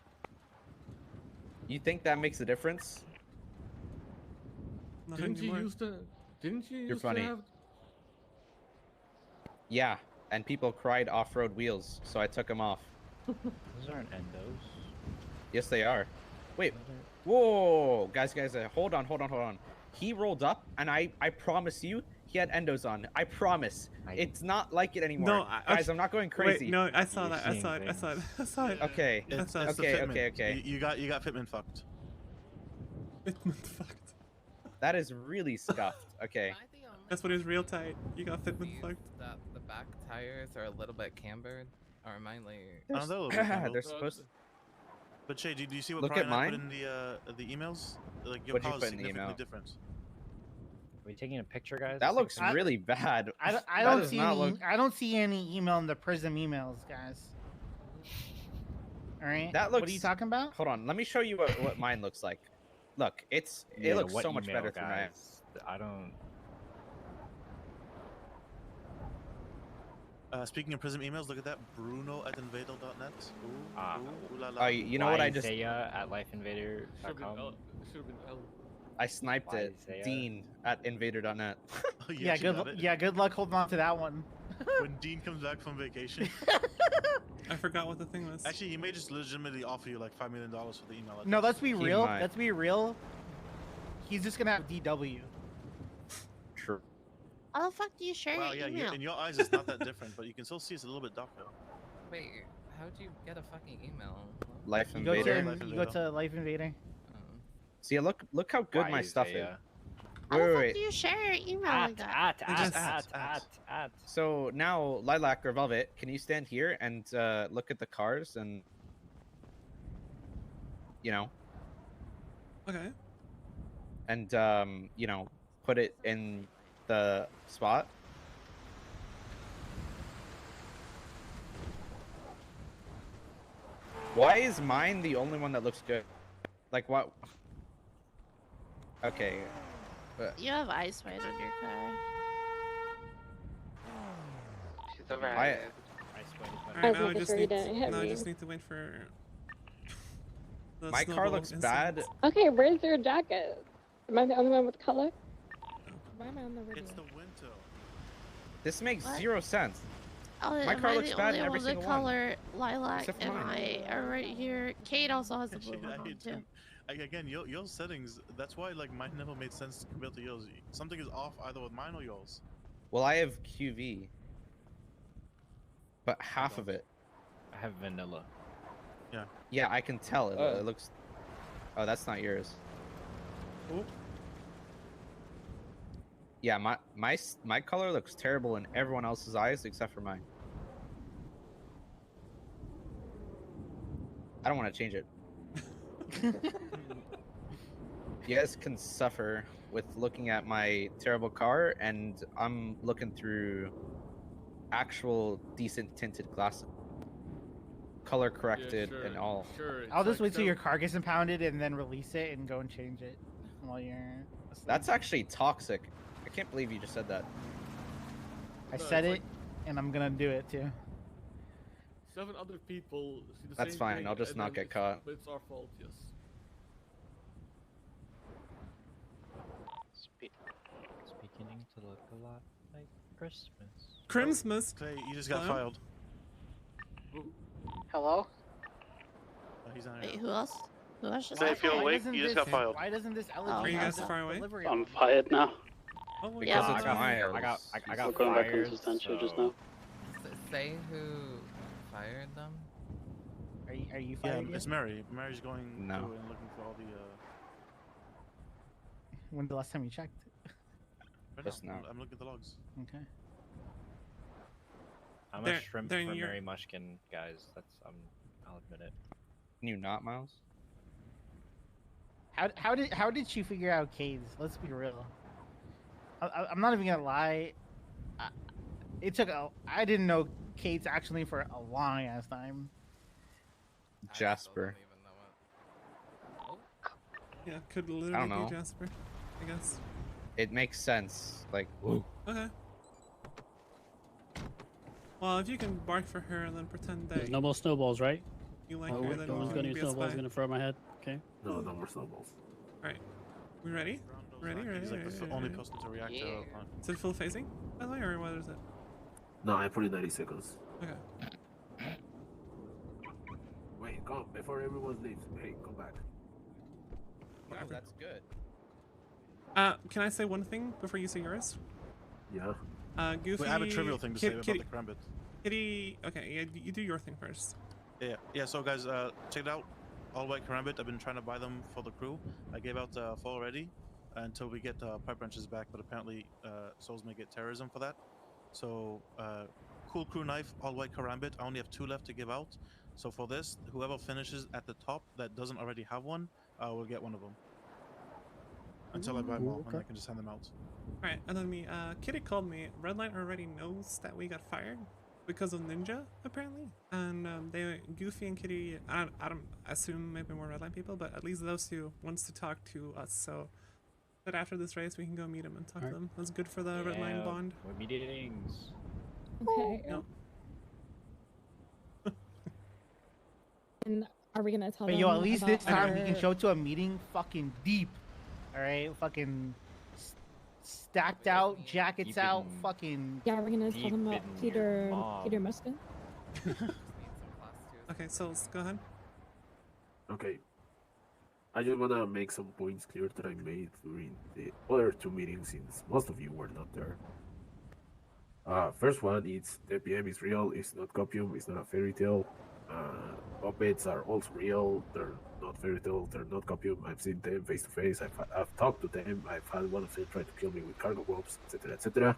You think that makes a difference? Not Didn't you anymore. use the? Didn't you You're used funny. to have? Yeah, and people cried off-road wheels, so I took them off. Those aren't endos. Yes, they are. Wait. Whoa, guys, hold on. He rolled up, and I promise you, he had endos on. I promise. It's not like it anymore. No, guys, I'm not going crazy. Wait, no, I saw that. I saw it. Okay. It's the okay. fitment. You got Fitment fucked. Fitment fucked. That is really scuffed. Okay. That's what is real tight. You got Fitment fucked. That the back tires are a little bit cambered, or am I like? They're supposed to. But Shay, do you see what Look Brian at I put mine. in the emails? Like your What'd you car is put in the significantly email? different. Are we taking a picture, guys? That looks really bad. I That don't does see not any. look- I don't see any email in the Prism emails, guys. All right. That looks. What are you talking about? Hold on. Let me show you what mine looks like. Look, it looks so much better for mine. I don't. Speaking of Prism emails, look at that. Bruno@invadel.net. You know what I just? At lifeinvader.com. Should have been L. I sniped it. Dean@invader.net. Yeah. Good luck holding on to that one. When Dean comes back from vacation. I forgot what the thing was. Actually, he may just legitimately offer you like $5 million for the email address. No, let's be real. might. Let's be real. He's just gonna have DW. True. How the fuck do you share Well, your yeah, email? in your eyes it's not that different, but you can still see it's a little bit darker. Wait, how'd you get a fucking email? Life You go Invader. to you go to Life Invader. See, look how good my stuff is. How the fuck Wait. do you share your email like that? At. So now, Lilac or Velvet, can you stand here and look at the cars and, Okay. and put it in the spot? Why is mine the only one that looks good? Like what? Okay. You have ice white on your car. She's over I- here. Alright, was now I making just sure you need. didn't hit Now I me. just need to wait for. The My car snowball looks incident. bad. Okay, where's your jacket? Am I the only one with color? Why am I on the radio? It's the winter. This makes What? 0 sense. Oh, My am car I looks the bad only in every one with single one. color lilac Except for and mine. I are right here. Kate also has the blue Actually, one on too. Again, your settings, that's why like mine never made sense compared to yours. Something is off either with mine or yours. Well, I have QV, but half of it. I have vanilla. Yeah. Yeah, I can tell. It looks. Oh, that's not yours. Oh. Yeah, my color looks terrible in everyone else's eyes except for mine. I don't want to change it. You guys can suffer with looking at my terrible car, and I'm looking through actual decent tinted glass, color corrected sure, and all. Sure. I'll just wait till your car gets impounded and then release it and go and change it while you're asleep. That's actually toxic. I can't believe you just said that. I No, said it's it, and I'm gonna do it too. 7 other people see the That's same fine, thing, I'll just and not then get caught. But it's our fault, yes. It's beginning to look a lot like Christmas. Christmas. Clay, you just got Hello? filed. Hello? Oh, he's on Wait, here. who else? Who else just Say got if you're fired? awake, you just got filed. Why doesn't this Oh, Are you eligible guys yeah. far away? delivery? I'm fired now. Oh, Because Yeah. it's I mine. got We're going back fired. into detention just so- now. Say who fired them? Are you Yeah, fired? it's yet? Mary. Mary's going No. through and looking for all the. When the last time you checked? Right Just now, now. I'm looking at the logs. Okay. I'm They're- a shrimp they're for in your- Mary Mushkin, guys. I'll admit it. Can you not, Miles? How did she figure out caves? Let's be real. I'm not even gonna lie. It took I didn't know Kate's actually for a long ass time. Jasper. Yeah, could I literally don't know. be Jasper, I guess. It makes sense. Like, Okay. Well, if you can bark for her and then pretend that There's no more snowballs, right? you like Oh, her, wait, then no you one's can got any be a snowballs spy. gonna throw at my head. Okay. No, no more snowballs. Alright. We ready? Round Ready, ready, He's like ready, the ready, only ready. person to react to. Is it full phasing, by the way, or what is it? No, I put in 90 seconds. Okay. Wait, come before everyone leaves. Hey, come back. Oh, that's good. Can I say one thing before you say yours? Yeah. Goofy. I have a trivial thing to say about the Karambit. Kitty. Okay, yeah, you do your thing first. Yeah. So guys, check it out. All white Karambit. I've been trying to buy them for the crew. I gave out 4 already until we get pipe wrenches back, but apparently souls may get terrorism for that. So cool crew knife, all white Karambit. I only have 2 left to give out. So for this, whoever finishes at the top that doesn't already have one, will get one of them. Until I buy more, and I can just hand them out. Alright, and then Kitty called me. Redline already knows that we got fired because of Ninja, apparently. And Goofy and Kitty, I don't assume maybe more Redline people, but at least those 2 wants to talk to us. So that after this race, we can go meet them and talk to them. That's good for the Redline bond. More meetings. Okay. Yep. And are we gonna tell But them? yo, at least this about time we can our- show to a meeting fucking deep. All right, fucking stacked out, jackets deep out, in- fucking. Yeah, we're gonna tell them about in your Peter Muskin. Okay, so let's go ahead. Okay. I just wanna make some points clear that I made during the other 2 meetings, since most of you were not there. First one, it's the PM is real. It's not copium. It's not a fairy tale. Puppets are also real. They're not fairy tale. They're not copium. I've seen them face to face. I've talked to them. I've had one of them try to kill me with cargo ropes, etc., etc.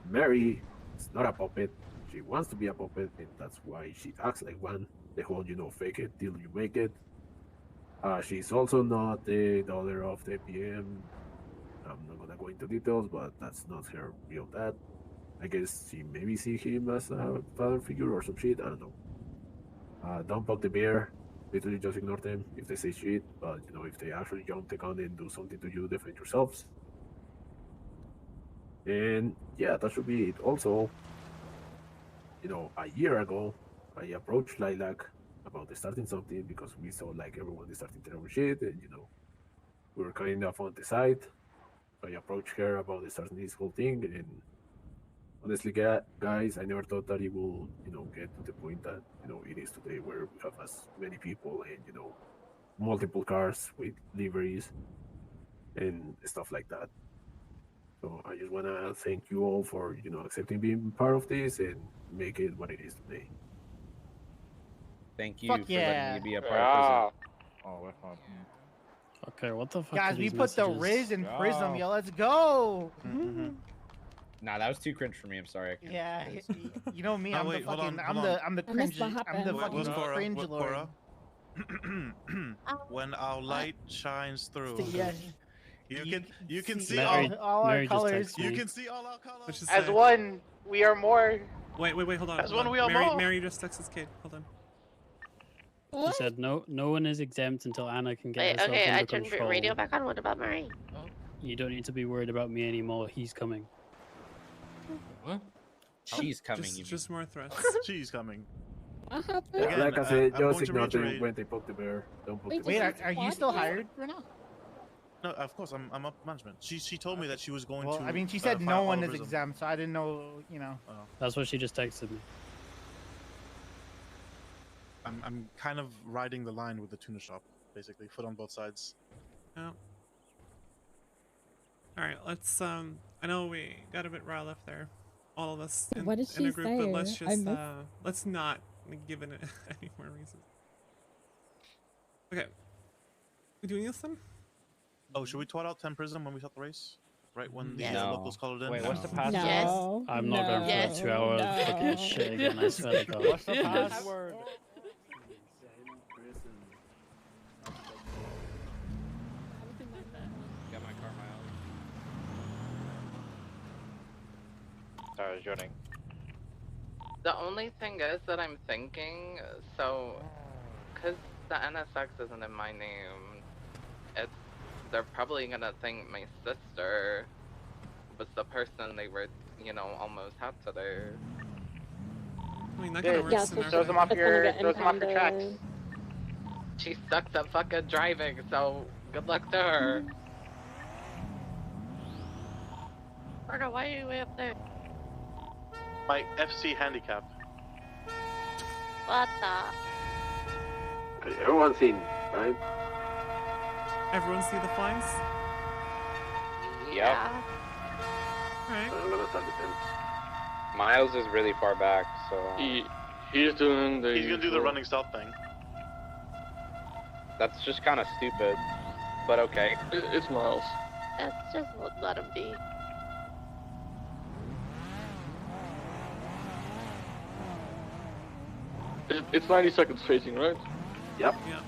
Mary is not a puppet. She wants to be a puppet, and that's why she acts like one. The whole, fake it till you make it. She's also not the daughter of the PM. I'm not gonna go into details, but that's not her real dad. I guess she maybe see him as a father figure or some shit. I don't know. Don't poke the bear. Literally just ignore them if they say shit. But if they actually jump the gun and do something to you, defend yourselves. And yeah, that should be it. Also, a year ago, I approached Lilac about starting something because we saw like everyone is starting terrible shit, and we were kind of on the side. I approached her about starting this whole thing, and honestly, guys, I never thought that it will, get to the point that it is today, where we have as many people and multiple cars with liveries and stuff like that. So I just wanna thank you all for accepting being part of this and make it what it is today. Thank you Fuck for yeah. letting me be a part of Prism. Oh, we're fine. Okay, what the fuck? Guys, are we these put the messages? Riz in Prism, yo. Let's go. Nah, that was too cringe for me. I'm sorry. I can't. Yeah, you know me. Oh, I'm wait, the hold fucking. on, I'm hold the. on. I'm the I missed cringe. what I'm the happened. fucking Cora, cringe what, lord. when our light shines through, Yeah. you can see Mary- all our Mary just colors. texted you me. can see all our colors. As one, we are more. Wait, hold on. As hold one on. we are Mary, more. Mary just texted Kate. Hold on. She said no one is exempt until Anna can get Wait, herself okay, I under turned control. radio back on. What about Murray? You don't need to be worried about me anymore. He's coming. What? She's coming. you Just more threats. She's coming. What happened? Again, Like I said, I'm just going to ignore them reiterate- when they poke the bear. Don't poke Wait, the Wait, bear. are you still hired right now? No, of course, I'm up management. She told me that she was going Well, to. I mean, she said file no all one of is Prism. exempt, so I didn't know. That's what she just texted me. I'm kind of riding the line with the tuna shop, basically, foot on both sides. Oh. All right, let's. I know we got a bit riled up there, all of us in, What did in a she group, but say? let's I just missed- let's not give it any more reasons. Okay, we doing this then? Oh, should we twat out 10 Prism when we start the race? Right when the Yes. No. locals called it in? Wait, what's the No. password? Yes. I'm not going for Yes. a 2-hour No. fucking shit again. I swear to God. What's the password? Got my car miles. Sorry, I was joining. The only thing is that I'm thinking, so, because the NSX isn't in my name, they're probably gonna think my sister was the person they were, almost had today. I mean, that Yeah, kind of works. yeah, in so our Throws them favor. off It's your, gonna get throws them off your tracks. impounded. She sucks at fucking driving, so good luck to her. Bruno, why are you way up there? My FC handicap. What the? Okay, everyone's seen, right? Everyone see the flags? Yeah. Alright. I'm gonna start with him. Miles is really far back, so. He's doing the. He's gonna do the running south thing. That's just kind of stupid, but okay. It's Miles. Let's just let him be. It's 90 seconds phasing, right? Yep. Yeah.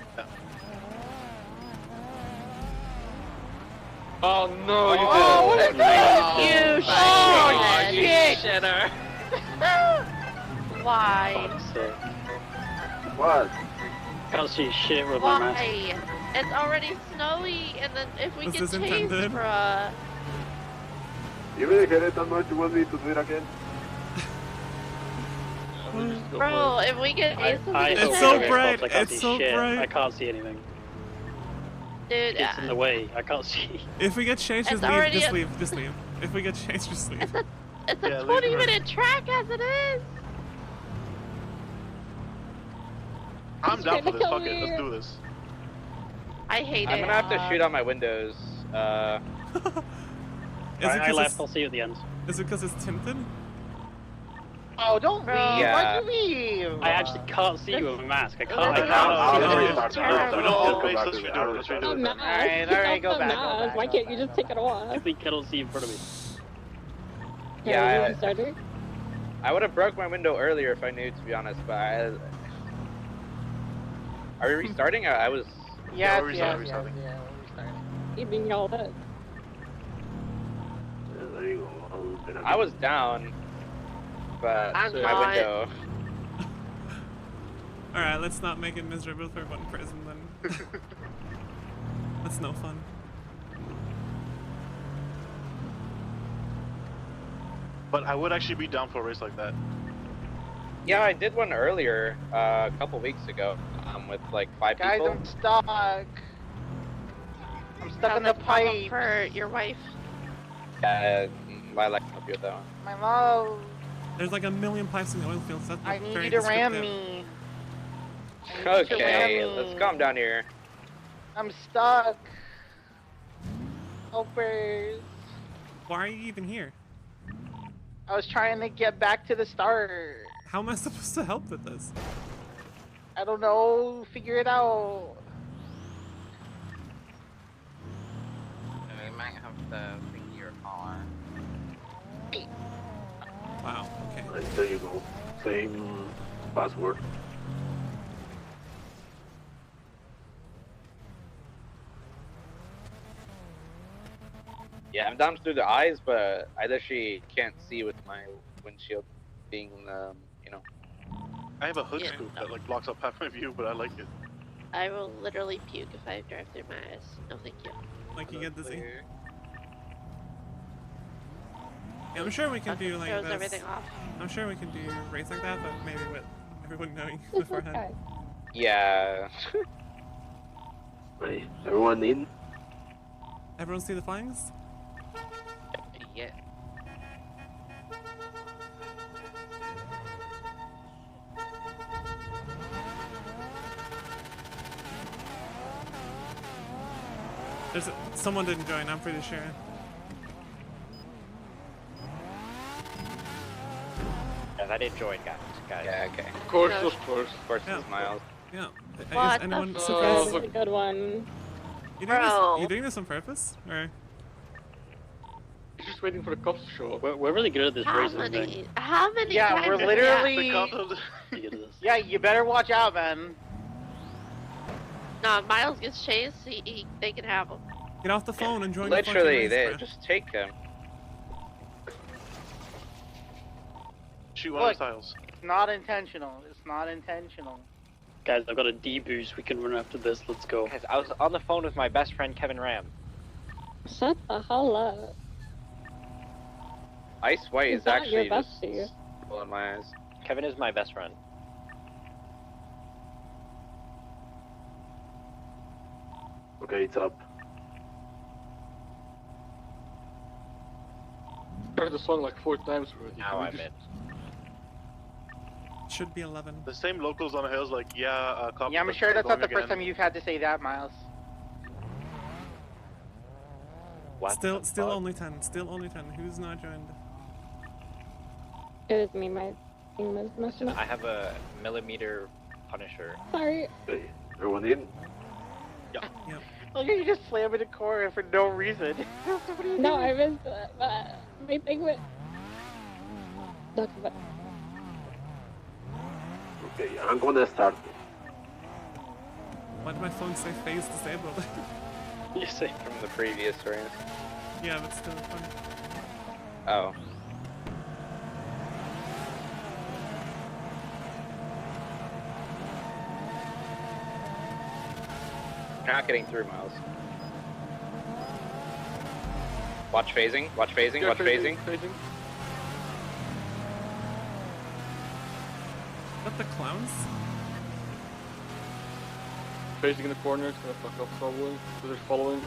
Oh no, Oh, you did. you you shitter. Why? What? Can't see shit with my mask. Why? It's already snowy, and then if we This get is chased, intended. bruh. You really hate it that much, you want me to do it again? Bro, if we get chased, It's so bright. I can't It's see so shit. bright. I can't see anything. dude. It's in the way. I can't see. If we get chased, just It's already leave. Just a- leave. Just leave. If we get chased, just leave. It's a 20-minute track as it is. I'm down for this. Fuck it. Let's do this. I hate I'm it. gonna have to shoot out my windows. Is I it left. I'll see you at the end. Is it because it's tinted? Oh, don't leave! Yeah. Why'd you leave? I actually can't see you with a mask. I can't. I I'll can't see restart. anything. We don't all base. Let's redo it. Let's redo it. Alright, go back. Why can't you just take it off? I think I don't see in front of me. Yeah, Starter? I would have broke my window earlier if I knew, to be honest. But are we restarting? I was. Yes, we're restarting. yeah, we're restarting. Evening y'all that. There you go. I was down, but I'm my not. window. Alright, let's not make it miserable for one person then. That's no fun. But I would actually be down for a race like that. Yeah, I did one earlier, a couple weeks ago, with like 5 Guys, people. I'm stuck. I'm stuck in the pipe. For your wife. Lilac can help you with that one. My love. There's like a million pipes in the oil fields. That's I need very you to ram descriptive. me. I need you to ram Okay, me. let's calm down here. I'm stuck. Helpers. Why are you even here? I was trying to get back to the start. How am I supposed to help with this? I don't know. Figure it out. We might have to figure your car. Wow, okay. Right, there you go. Same password. Yeah, I'm down through the eyes, but I literally can't see with my windshield being, you know. I have a hood Yeah. scoop that like blocks up half my view, but I like it. I will literally puke if I drive through my eyes. No, thank you. Like you get dizzy. Yeah, I'm sure we can do like Throws this. everything off. I'm sure we can do a race like that, but maybe with everyone knowing beforehand. Yeah. Right, everyone in? Everyone see the flags? Yeah. Someone didn't join, I'm pretty sure. Yeah, I didn't join, guys. Yeah, okay. Of course, No. of course. Of course, Yeah. it's Miles. Yeah. What Is the anyone fuck? surprised? That's a good one. You doing, Bro. you doing this on purpose? Or? He's just waiting for the cops to show up. We're really good at this How racing many? thing. How many Yeah, times? we're is literally. The cop We're good at this. Yeah, you better watch out, man. that? No, if Miles gets chased, they can have him. Get off the phone and join the fucking Literally, race, they bro. just take him. Shoot one of Look. the tiles. It's not intentional. It's not intentional. Guys, I've got a D boost. We can run after this. Let's go. Guys, I was on the phone with my best friend Kevin Ram. Shut the hell up. Ice White He's is not actually your just bestie. pulling my eyes. Kevin is my best friend. Okay, it's up. heard the song like 4 times already. Now I'm in. Should be 11. The same locals on the hills, like, yeah, cops. Yeah, I'm sure that's not the first time you've had to say that, Miles. What Still only 10. Still only 10. Who's not joined? It was me. My thing was messing up. I have a millimeter Punisher. Sorry. Okay, everyone in? Yeah. Look at you just slamming the core for no reason. No, I was my thing went. Okay, I'm gonna start. Why did my phone say phase disabled? You say from the previous race. Yeah, but still fun. Oh. You're not getting through, Miles. Watch phasing, watch phasing, watch phasing. Phasing. Is that the clowns? Phasing in the corner, it's gonna fuck up probably, because they're following.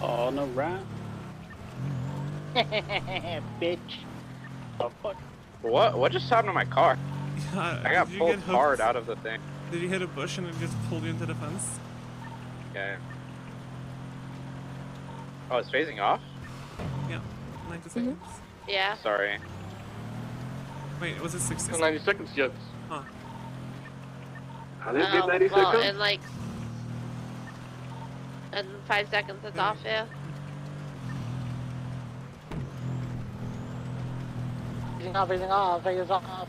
Oh, no rat. Bitch. Oh, fuck. What just happened to my car? I got Did you pulled get hooked? hard out of the thing. Did you hit a bush and it just pulled you into the fence? Okay. Oh, it's phasing off? Yeah, 90 seconds. Yeah. Sorry. Wait, was it 60 Not 90 seconds yet. Huh. I didn't get 90 well, seconds? in like... In 5 seconds it's off, yeah. Phasing off, phasing off, phasing off.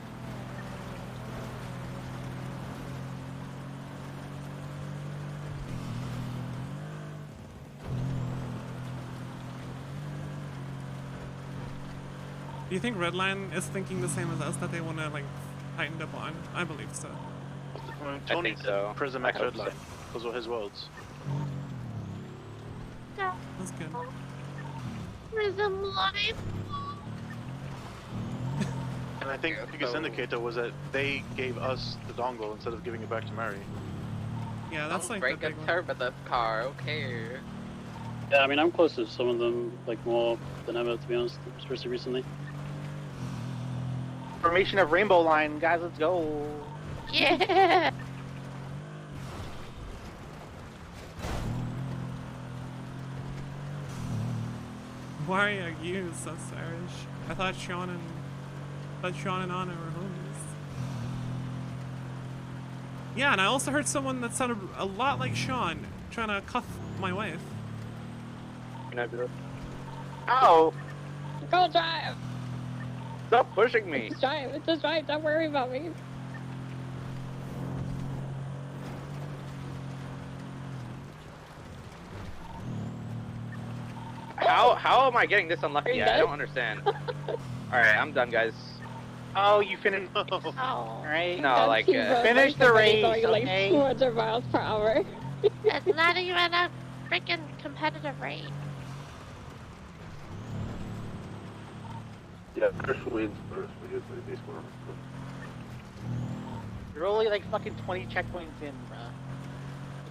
Do you think Redline is thinking the same as us, that they want to, like, tighten up on? I believe so. Tony think so. Prism I X hope Red Line. Those were his words. That's good. Prism life. And I think the biggest indicator was that they gave us the dongle instead of giving it back to Mary. Yeah, that's Don't like break the a big one. turbo this car, okay. Yeah, I mean, I'm close to some of them, like, more than ever, to be honest, especially recently. Formation of Rainbow Line, guys, let's go. Yeah. Why are you so Irish? I thought Sean and Anna were homies. Yeah, and I also heard someone that sounded a lot like Sean trying to cuff my wife. Oh. Go drive. Stop pushing me. Just drive. Just drive. Don't worry about me. How am I getting this unlucky? I don't understand. Alright, I'm done, guys. Oh, you finished. Oh. Right. No, like, finish the race, Going like okay? 200 miles per hour. It's not even a freaking competitive rate. Yeah, Chris wins first. We just play this one. You're only like fucking 20 checkpoints in, bro.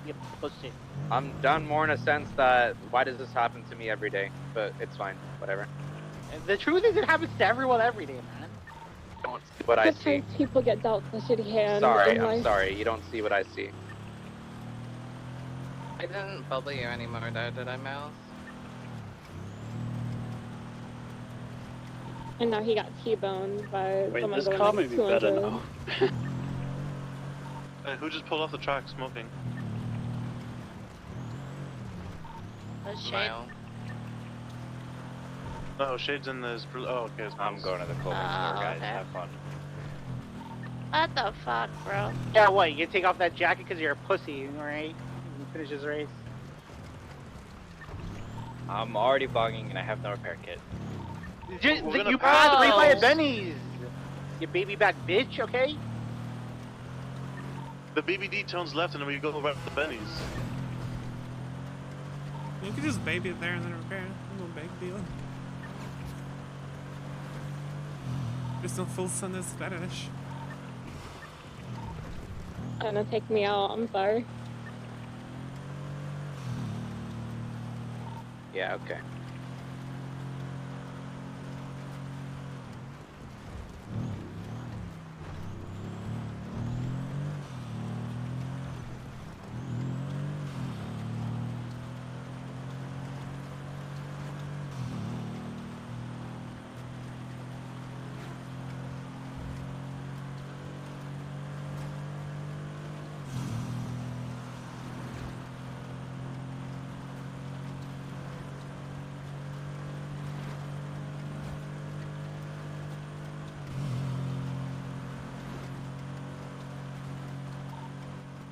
You push it. I'm done more in a sense that why does this happen to me every day? But it's fine, whatever. And the truth is, it happens to everyone every day, man. Don't see what I see. Sometimes people get dealt a shitty hand. Sorry, in I'm life. sorry. You don't see what I see. I didn't bully you anymore though, did I, Miles? And now he got T-boned by Wait, someone this going car like may be better 200. now. Who just pulled off the track smoking? That's shade. Miles. Oh, Shade's in this. Oh, okay. I'm going to the clothing store, guys. okay. Have fun. What the fuck, bro? Yeah, what? You can take off that jacket because you're a pussy, alright? You finish this race. I'm already bugging and I have no repair kit. You passed replay at Benny's! You baby back bitch, okay? The BBD turns left and then we go right to Benny's. You could just baby it there and then repair it. No big deal. Just no full sun is fetish. Gonna take me out. I'm sorry. Yeah, okay.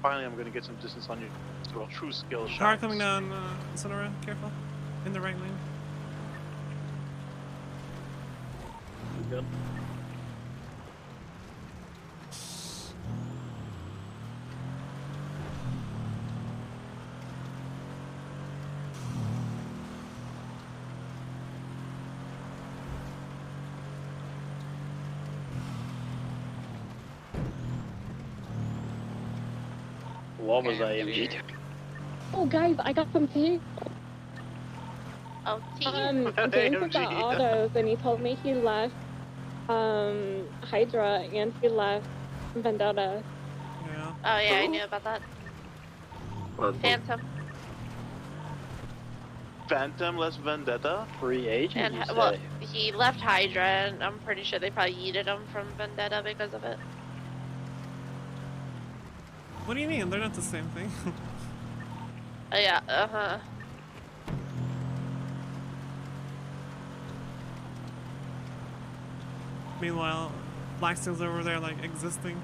Finally, I'm gonna get some distance on you. So a true skill shot. Car coming down, Sonora, careful. In the right lane. Good. What was AMG doing? Oh, guys, I got some tea. Oh, tea? James was at Autos, and he told me he left Hydra and he left Vendetta. Yeah. Oh yeah, I knew about that. Phantom. Phantom less Vendetta? Free agent, And you well, say? he left Hydra, and I'm pretty sure they probably yeeted him from Vendetta because of it. What do you mean? They're not the same thing. Oh yeah, uh-huh. Meanwhile, Blacksteel's over there, like, existing.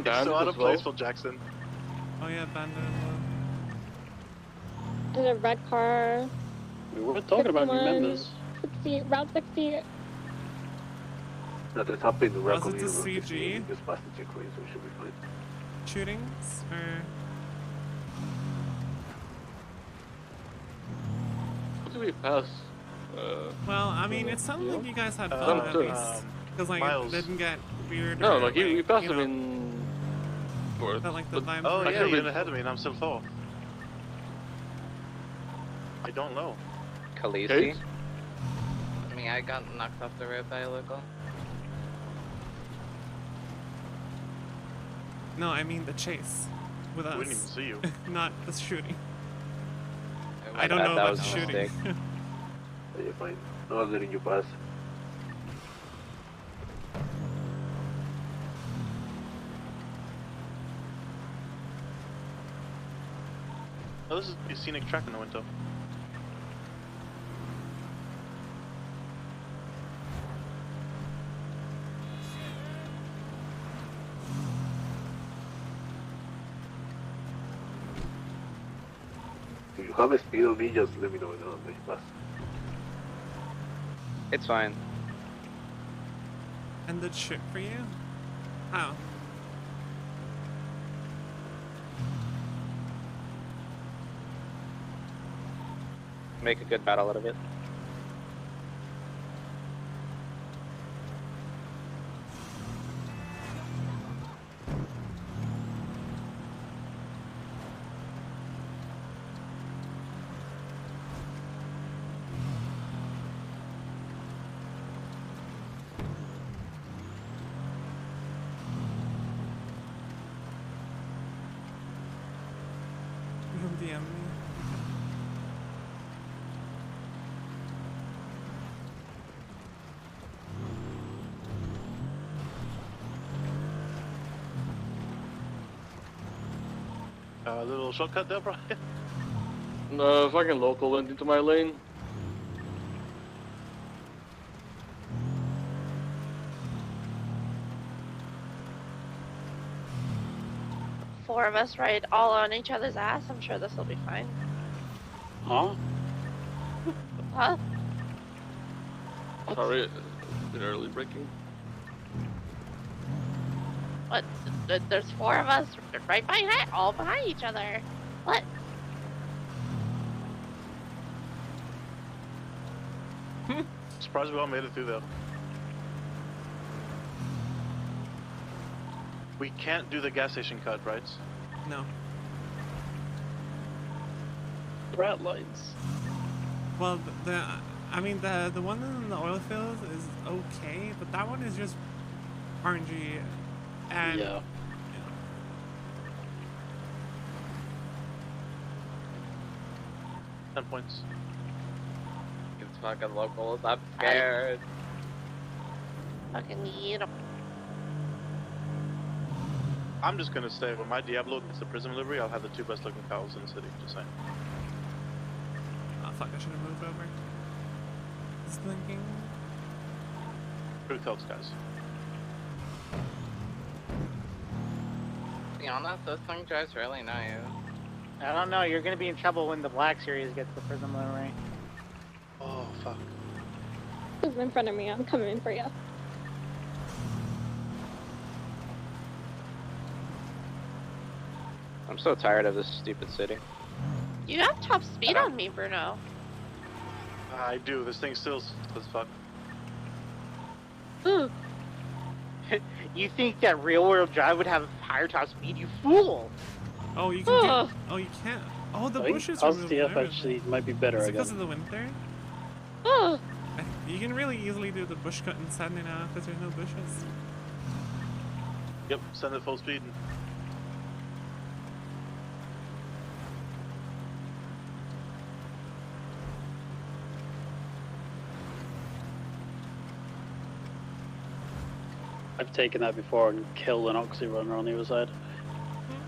So out of place for Jackson. Oh yeah, Bandit. In a red car. We were talking about new 61, members. 60, Route 60. That is happening Was it the CG? Just past the checkpoint, so we should be fine. Shootings? Or... What do we pass? Well, I mean, it sounded like you guys had fun at least. Because, like, Miles. it didn't get weird. No, or, like we passed you them know, in. Fourth. Felt like the But vibes Oh were yeah, good. you're ahead of me and I'm still fourth. I don't know. Khaleesi? I mean, I got knocked off the road by a local. No, I mean the chase. With us. We didn't even see you. Not the shooting. It I don't know that about was the a shooting. mistake. Yeah, you're fine. I was letting you pass. Oh, this is a scenic track in the winter. If you have a speed on me, just let me know and I'll let you pass. It's fine. And the shit for you? How? Make a good battle out of it. You can DM me. A little shortcut there, Brian? Fucking local went into my lane. Four of us ride all on each other's ass. I'm sure this will be fine. Huh? Huh? Sorry, bit early breaking. What? There's four of us right behind, all behind each other. What? Surprised we all made it through though. We can't do the gas station cut, right? No. Rat lights. Well, I mean the one in the oil fields is okay, but that one is just RNG, and Yeah. 10 points. It's fucking locals. I'm scared. Fucking need 'em. I'm just gonna say when my Diablo gets the Prism livery, I'll have the 2 best looking cows in the city. Just saying. Oh fuck! I should have moved over. Just thinking. Truth helps, guys. To be honest, this thing drives really nice. I don't know. You're gonna be in trouble when the Black Series gets the Prism livery. Oh fuck. Who's in front of me? I'm coming for you. I'm so tired of this stupid city. You have top speed on me, Bruno. I do. This thing still as fuck. You think that real world drive would have higher top speed? You fool! Oh, you can. Do, oh, you can't. Oh, the I think bushes are moving LCF everything. actually might be better Is it again. because of the winter? You can really easily do the bush cut in Sunday now because there's no bushes. Yep, send it full speed. I've taken that before and killed an Oxy runner on the other side.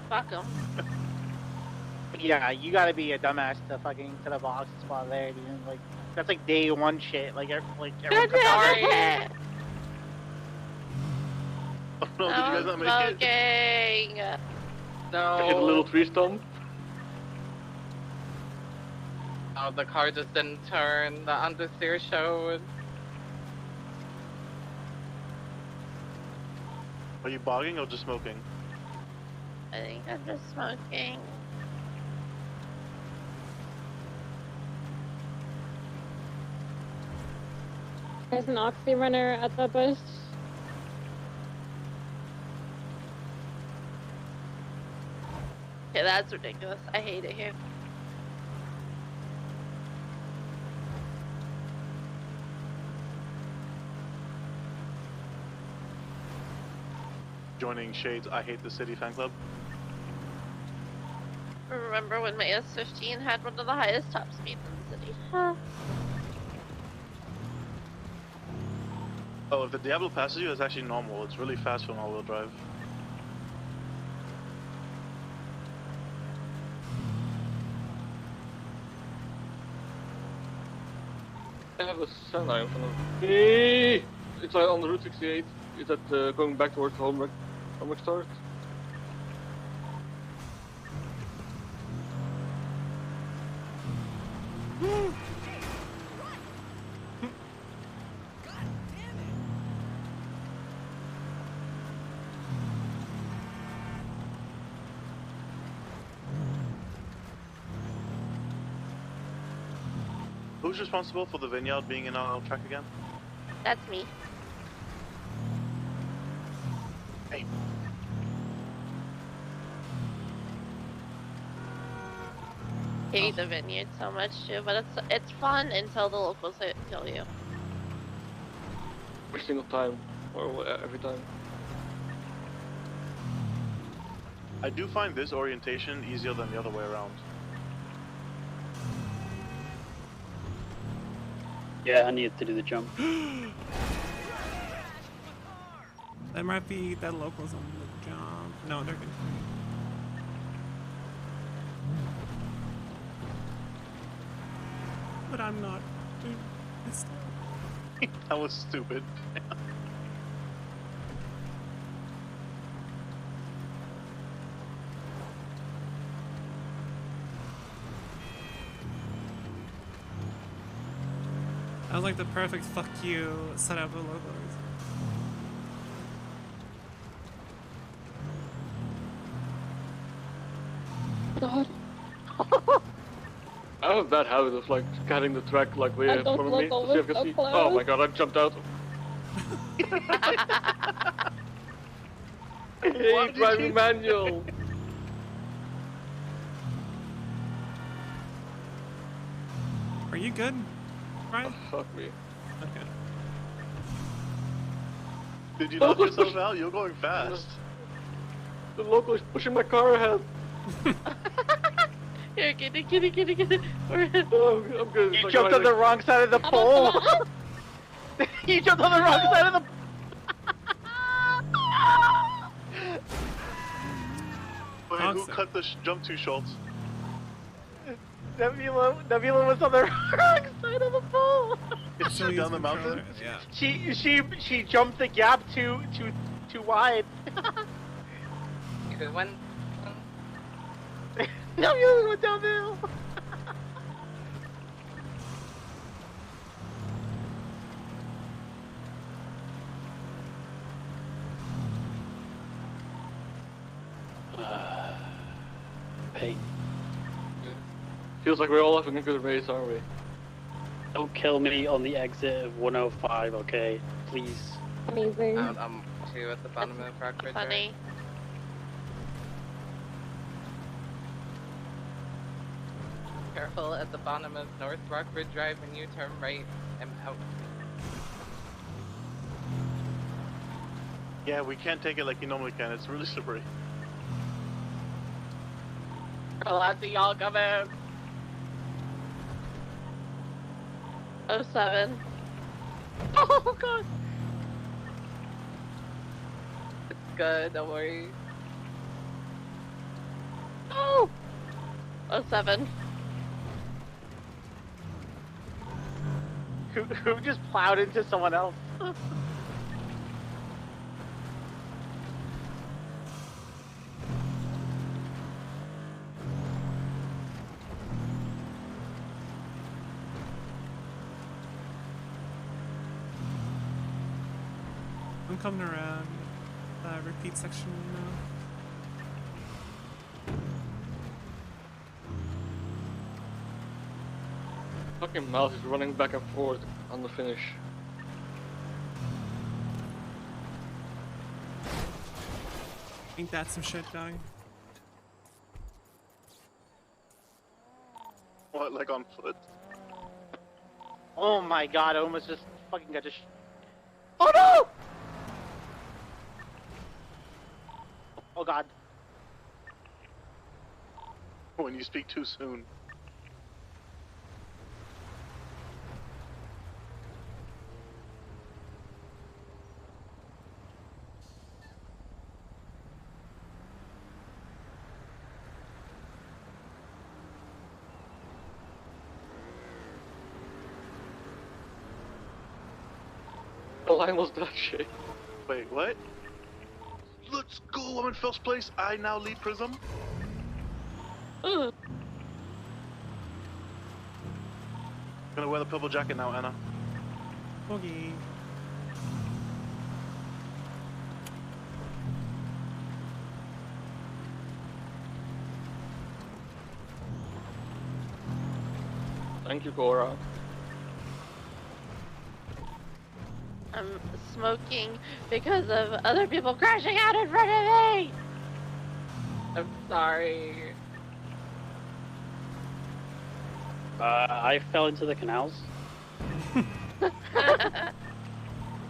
Fuck 'em. Yeah, you gotta be a dumbass to fucking set up an oxy spot there, dude. Like, that's like day one shit. Like, everyone Sorry. Oh no, did you guys not make it? Smoking. No. Hit a little tree stump. Oh, the car just didn't turn. The understeer showed. Are you bogging or just smoking? I think I'm just smoking. There's an Oxy runner at the bush. Okay, that's ridiculous. I hate it here. Joining Shade's I Hate the City fan club? Remember when my S15 had one of the highest top speeds in the city? Huh. Oh, if the Diablo passes you, it's actually normal. It's really fast for an all-wheel drive. I have a Senna in front of me. It's like on the Route 68. Is that going back towards the home start? Who's responsible for the vineyard being in our track again? That's me. Hey. Hate the vineyard so much too, but it's fun until the locals kill you. Every single time, or every time. I do find this orientation easier than the other way around. Yeah, I needed to do the jump. That might be the locals on the jump. No, they're good. but I'm not. Dude, That was stupid. That was like the perfect fuck you setup of logos. God. I have a bad habit of like cutting the track like way I in don't front of me look to see if I over can so see. close. Oh my god, I jumped out. Hey, driving manual. Are you good, Brian? Fuck me. Okay. Did you knock yourself out? You're going fast. The local is pushing my car ahead. Here, get it. Oh, I'm good. You jumped on the wrong side of the pole. You jumped on the wrong side of the. Wait, who cut the jump too short? Nabila was on the wrong side of the pole. Is she down the mountain? Yeah. She jumped the gap too wide. Who went? Nabila went down the hill. Pain. Feels like we're all having a good race, aren't we? Don't kill me on the exit of 105, okay? Please. Amazing. I'm two at the bottom of Rockbridge. Funny. Careful at the bottom of North Rockbridge Drive when you turn right. I'm out. Yeah, we can't take it like you normally can. It's really slippery. Lots of y'all coming. 07. Oh god. It's good, don't worry. Oh! 07. Who just plowed into someone else? I'm coming around the repeat section now. Fucking mouse is running back and forth on the finish. Ain't that some shit, dog? What, like on foot? Oh my god, I almost just fucking got Oh no! Oh god. When you speak too soon. The line was that shit. Wait, what? Let's go! I'm in first place. I now lead Prism. Gonna wear the purple jacket now, Anna. Okay. Thank you, Cora. I'm smoking because of other people crashing out in front of me! I'm sorry. I fell into the canals.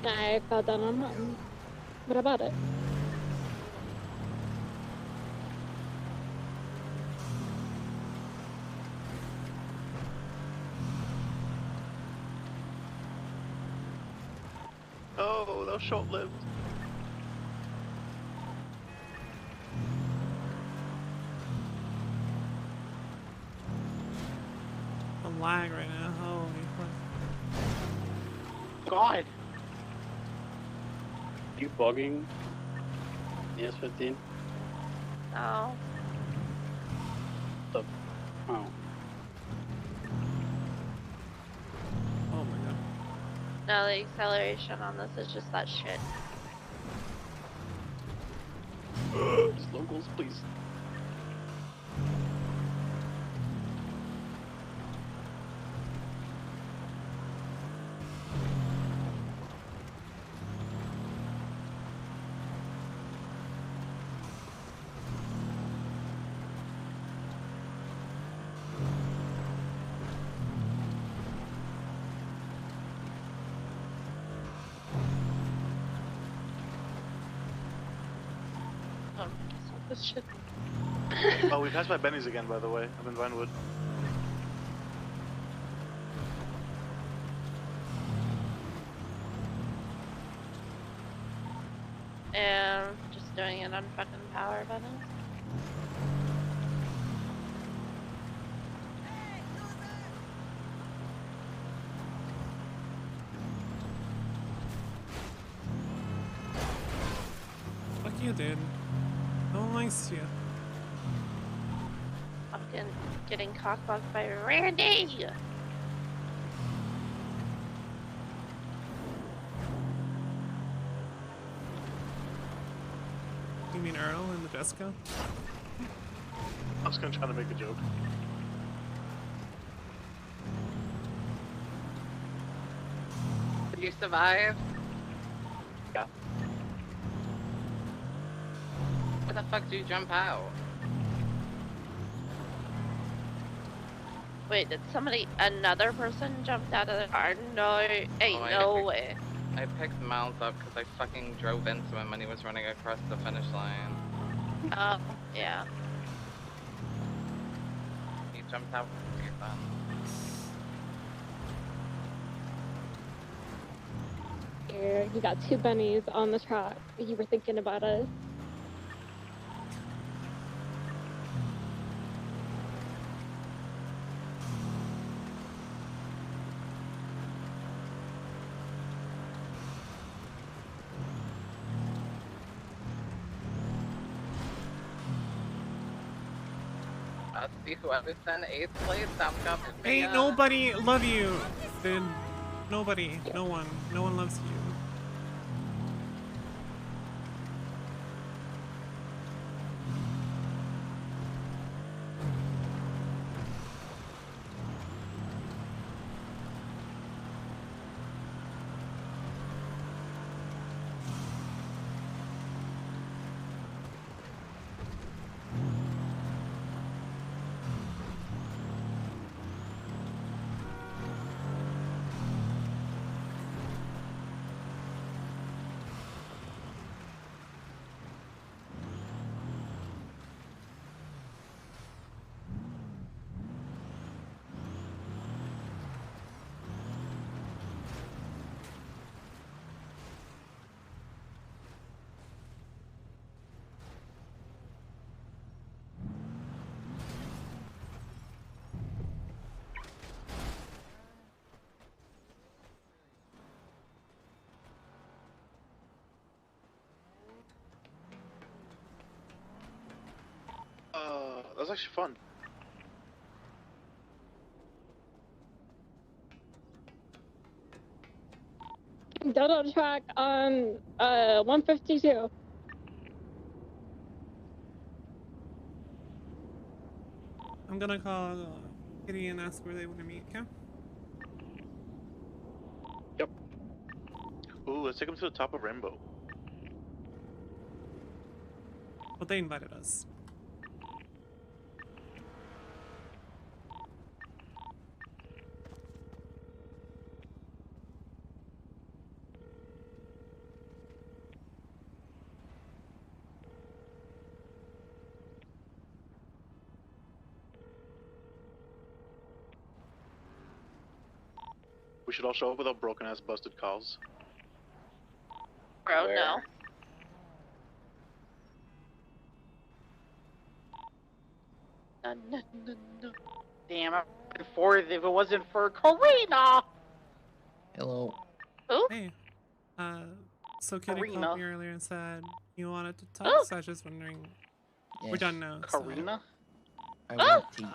I fell down on a mountain. What about it? Oh, that was short-lived. The lag right now. God! Are you bugging? Yes, 15. No. The oh. Oh my god. No, the acceleration on this is just that shit. Just locals, please. This shit. Oh, we passed by Benny's again, by the way. I'm in Vinewood. And just doing it on fucking power button. Fuck you, dude. No one likes you. Fucking getting cockblocked by Randy! You mean Earl and the Jessica? I was gonna try to make a joke. Did you survive? Yeah. Where the fuck did you jump out? Wait, did another person jumped out of the car? No, ain't no way. I picked Miles up because I fucking drove into him when he was running across the finish line. Oh, yeah. He jumped out with your fun. Here, you got 2 bunnies on the track. You were thinking about us. I'll see whoever's in 8th place, I'm coming. Ain't nobody love you, dude. Nobody. No one. No one loves you. That was actually fun. Dodo track on 152. I'm gonna call Kitty and ask where they want to meet, okay? Yep. Ooh, let's take them to the top of Rainbow. But they invited us. We should all show up with our broken ass busted cars. Bro, no. No. Damn, I'd been fourth if it wasn't for Karina! Hello. Who? Hey. So Kitty Karina. called me earlier and said you wanted to talk, Oh. so I was just wondering. We're Yes. done now. so- Karina? I want tea.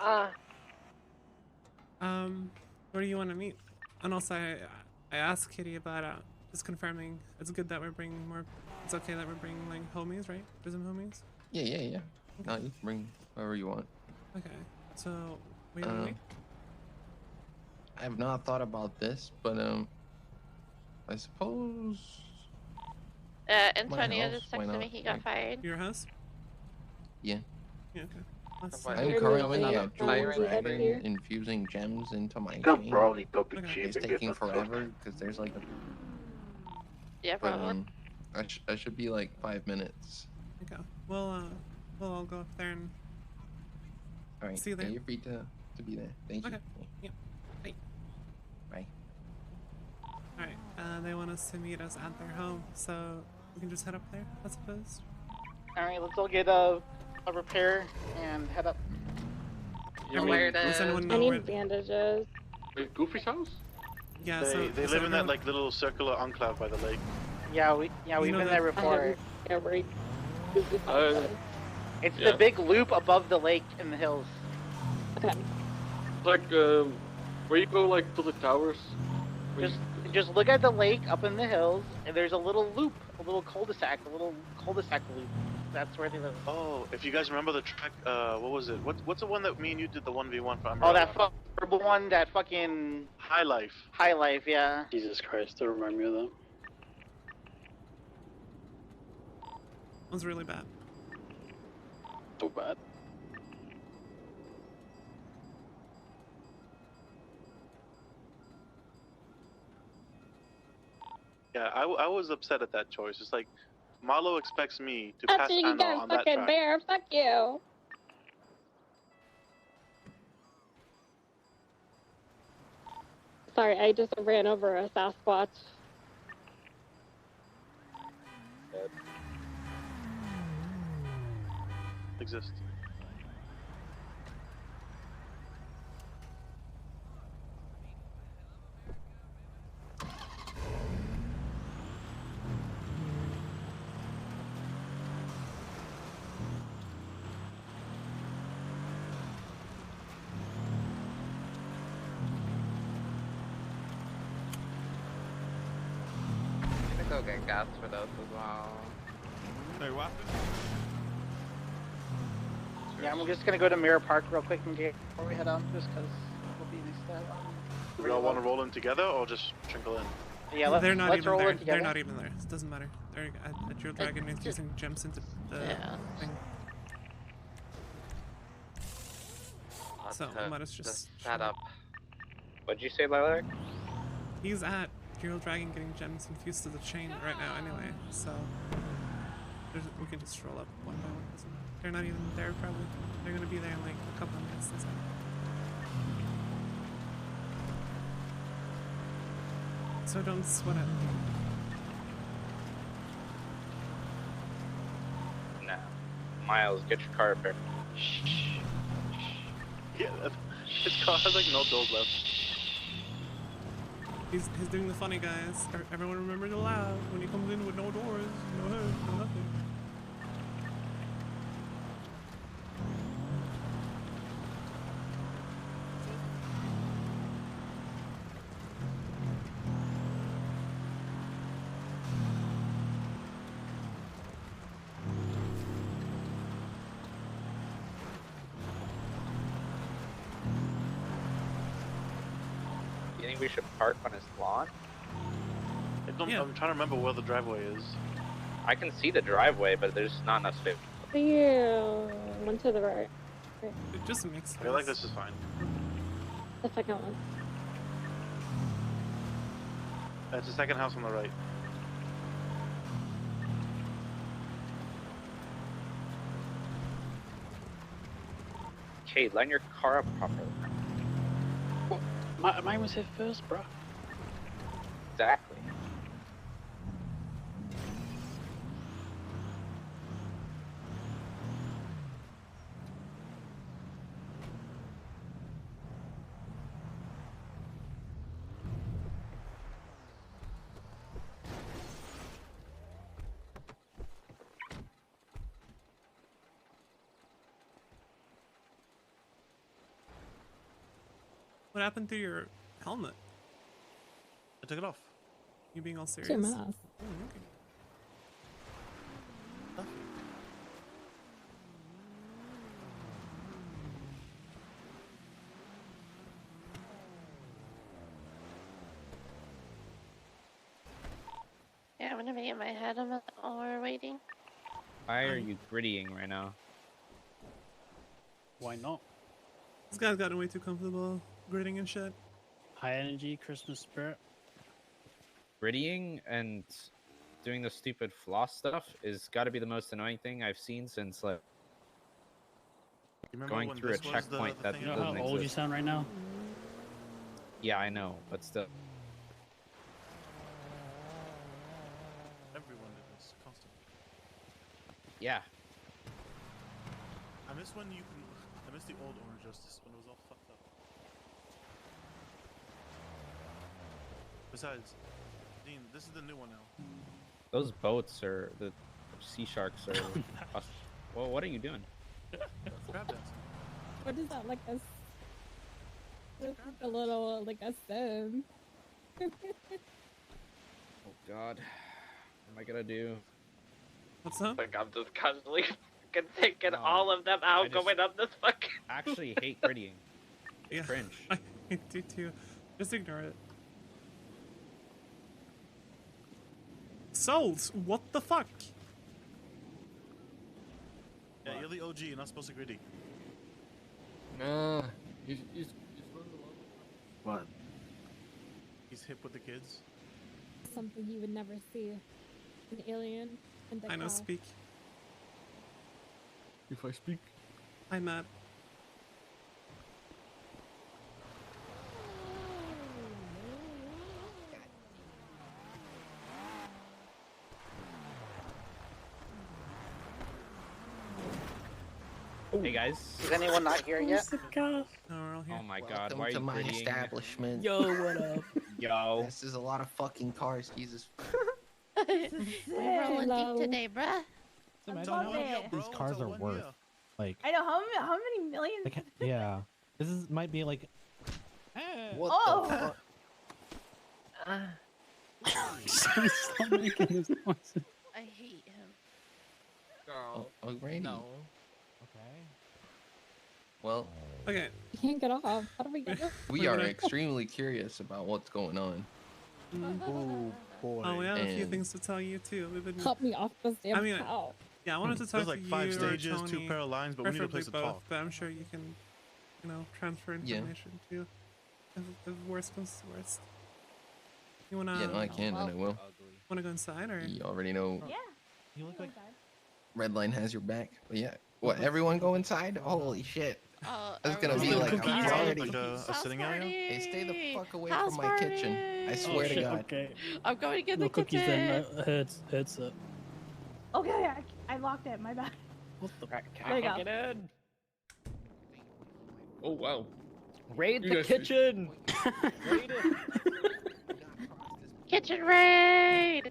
Where do you want to meet? And also, I asked Kitty about just confirming. It's good that we're bringing more. It's okay that we're bringing like homies, right? Prism homies. Yeah. No, you can bring whoever you want. Okay. So where do you want to meet? I have not thought about this, but I suppose. Antonio house, just why texted me not? he got Like- fired. Your house? Yeah. Yeah. Okay. Let's I'm see. currently at Fire Jewel right Dragon here. infusing gems into my Can chain. probably talk Okay. cheap It's and get taking that forever because there's like a. Yeah, But probably. I should be like 5 minutes. Okay. We'll all go up there and All right. see you there. Yeah, you're free to be there. Thank you. Okay. Yeah. Bye. Bye. Alright, they want us to meet us at their home, so we can just head up there, I suppose. Alright, let's all get a repair and head up. Does anyone know I where... need bandages. Wait, Goofy's house? Yeah, They, so... they so live in that everyone- like little circular enclave by the lake. Yeah, we've know been that- there before. Uh, It's yeah. the big loop above the lake in the hills. Okay. Like, where you go like to the towers. Where Just look at the lake up in the hills, and there's a little loop, a little cul-de-sac loop. That's where they live. Oh, if you guys remember the track, what was it? What's the one that me and you did the 1v1 for Umbrella? Oh, that purple one, that fucking High Life. High Life, yeah. Jesus Christ, don't remind me of that. It was really bad. So bad. Yeah, I was upset at that choice. It's like, Marlo expects me to pass After you Anna got on that fucking track. bear, fuck you. Sorry, I just ran over a Sasquatch. Exist. I'm gonna go get gas for those as well. Sorry, what? Yeah, I'm just gonna go to Mirror Park real quick and get before we head on, just because it'll be nice to have Do we all want to roll in together or just trickle in? Yeah, let's, They're not let's even roll there. it together. They're not even there. It doesn't matter. They're at Drill Dragon infusing gems into the thing. So let us just set up. What'd you say, Lilac? He's at Drill Dragon getting gems infused to the chain right now anyway, so we can just roll up one by one. So they're not even there probably. They're gonna be there in like a couple of minutes. That's so don't sweat it. No. Miles, get your car repaired. Yeah, his car has like no doors left. He's doing the funny guys. Everyone remember to laugh when he comes in with no doors, no hood, no nothing. You think we should park on his lawn? I'm trying to remember where the driveway is. I can see the driveway, but there's not enough space. Yeah, one to the right. It just makes sense. I feel like this is fine. The second one. It's the second house on the right. Okay, line your car up properly. Mine was hit first, bro. Exactly. What happened to your helmet? I took it off. You being all serious? Shit, my ass. Oh, okay. Yeah, I'm gonna be in my head while we're waiting. Why are you grittying right now? Why not? This guy's gotten way too comfortable gritting and shit. High energy, Christmas spirit. Grittying and doing the stupid floss stuff is got to be the most annoying thing I've seen since like going through a checkpoint that You know doesn't how old you exist. sound right now? Yeah, I know, but still. Everyone did this constantly. Yeah. I miss when you can. I miss the old Orange Justice when it was all fucked up. Besides, Dean, this is the new one now. Those boats are the sea sharks are. Well, what are you doing? Crab dancing. What is that, like a little, like a sim? Oh God, what am I gonna do? What's up? Like I'm just constantly fucking taking all of them out, going up this fucking. Actually, hate grittying. Yeah, Cringe. I do too. Just ignore it. Souls, what the fuck? Yeah, you're the OG. You're not supposed to gritty. Nah, he's What? He's hip with the kids. Something you would never see. An alien and the I know cow. speak. if I speak. I'm mad. Hey guys. Is anyone not here yet? No, we're all here. Oh my God, Welcome why are to you my grittying? establishment. Yo, what up? Yo. This is a lot of fucking cars, Jesus. We're rolling Hello. deep today, bruh. I It's love a 1 year, it. bro. These cars It's a are 1 worth year. like I know how many millions. like yeah. This is might be like What Oh. the fuck? Stop making those noises. I hate him. Girl. Oh, Randy. No. okay. Well, Okay. You can't get off. How do we get off? we are extremely curious about what's going on. Oh boy. Oh, we have a few And- things to tell you too. We've been. Help me off this damn I mean, cow. yeah, I wanted to talk There's like to 5 you stages, or 2 Tony, pair of lines, but we need a place preferably to both. talk. But I'm sure you can, transfer Yeah. information too. If worst comes to worst. You wanna? Yeah, no, I can and I will. Wanna go inside or? You already know Yeah. You look like Redline has your back. But yeah. What, everyone go inside? Holy shit. Oh, That's are gonna we be doing like a cookies? party. Like a sitting area? Hey, stay the fuck away House from my kitchen. I party! swear to shit, God. okay. I'm going in No the cookies kitchen. then. Hurts it. Okay, I locked it. My bad. What the? There you go. Get in. Oh wow. Raid You the guys- kitchen. Raid it. Kitchen raid!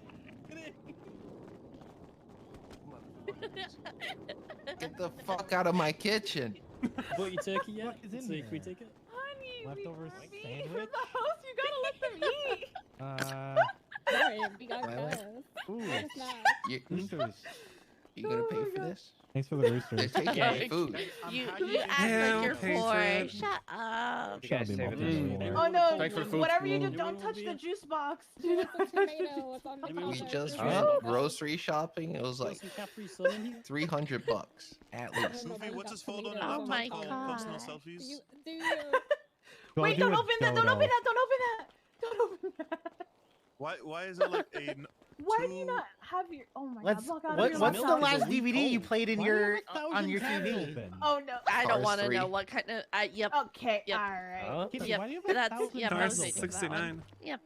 Get the fuck out of my kitchen. Bought your turkey yet? is in So there? can we take it? Honey, Leftover we for sandwich? the house. You gotta let them eat. Sorry, we got Why, what? this. Ooh. What is that? You, Roosters. you gonna pay for this? Thanks for the They're roosters. taking my food. You Yeah, act like you're okay, poor. Fred. Shut up. You gotta be Save it multi-millionaire. Oh no! Thanks for the food. Whatever you do, You don't know touch what the we- juice box. Where's the tomato? It's on the We counter. just Where's went the- grocery shopping. It was Got like some Capri Sun in here? $300 at least. Nobody Goofy, what's got his phone on tomatoes. the Oh my laptop called Personal God. Selfies? Do you? Go Wait! do Don't it, open that! Don't Dodo. open that! Don't open that! Don't open that! Why is it like a Why do you not have your? Oh my Let's. God! Block out What's your the laptop. last Is a week DVD you old. played in Why do you your have 1,000 on your tabs TV? open? Oh no! I don't Cars want to 3. know what kind of. Yep. Okay. Yep. All right. Huh? Kitty, Yep. why do you have That's 1,000 yep. I Cars was waiting for that 69. one. Yep.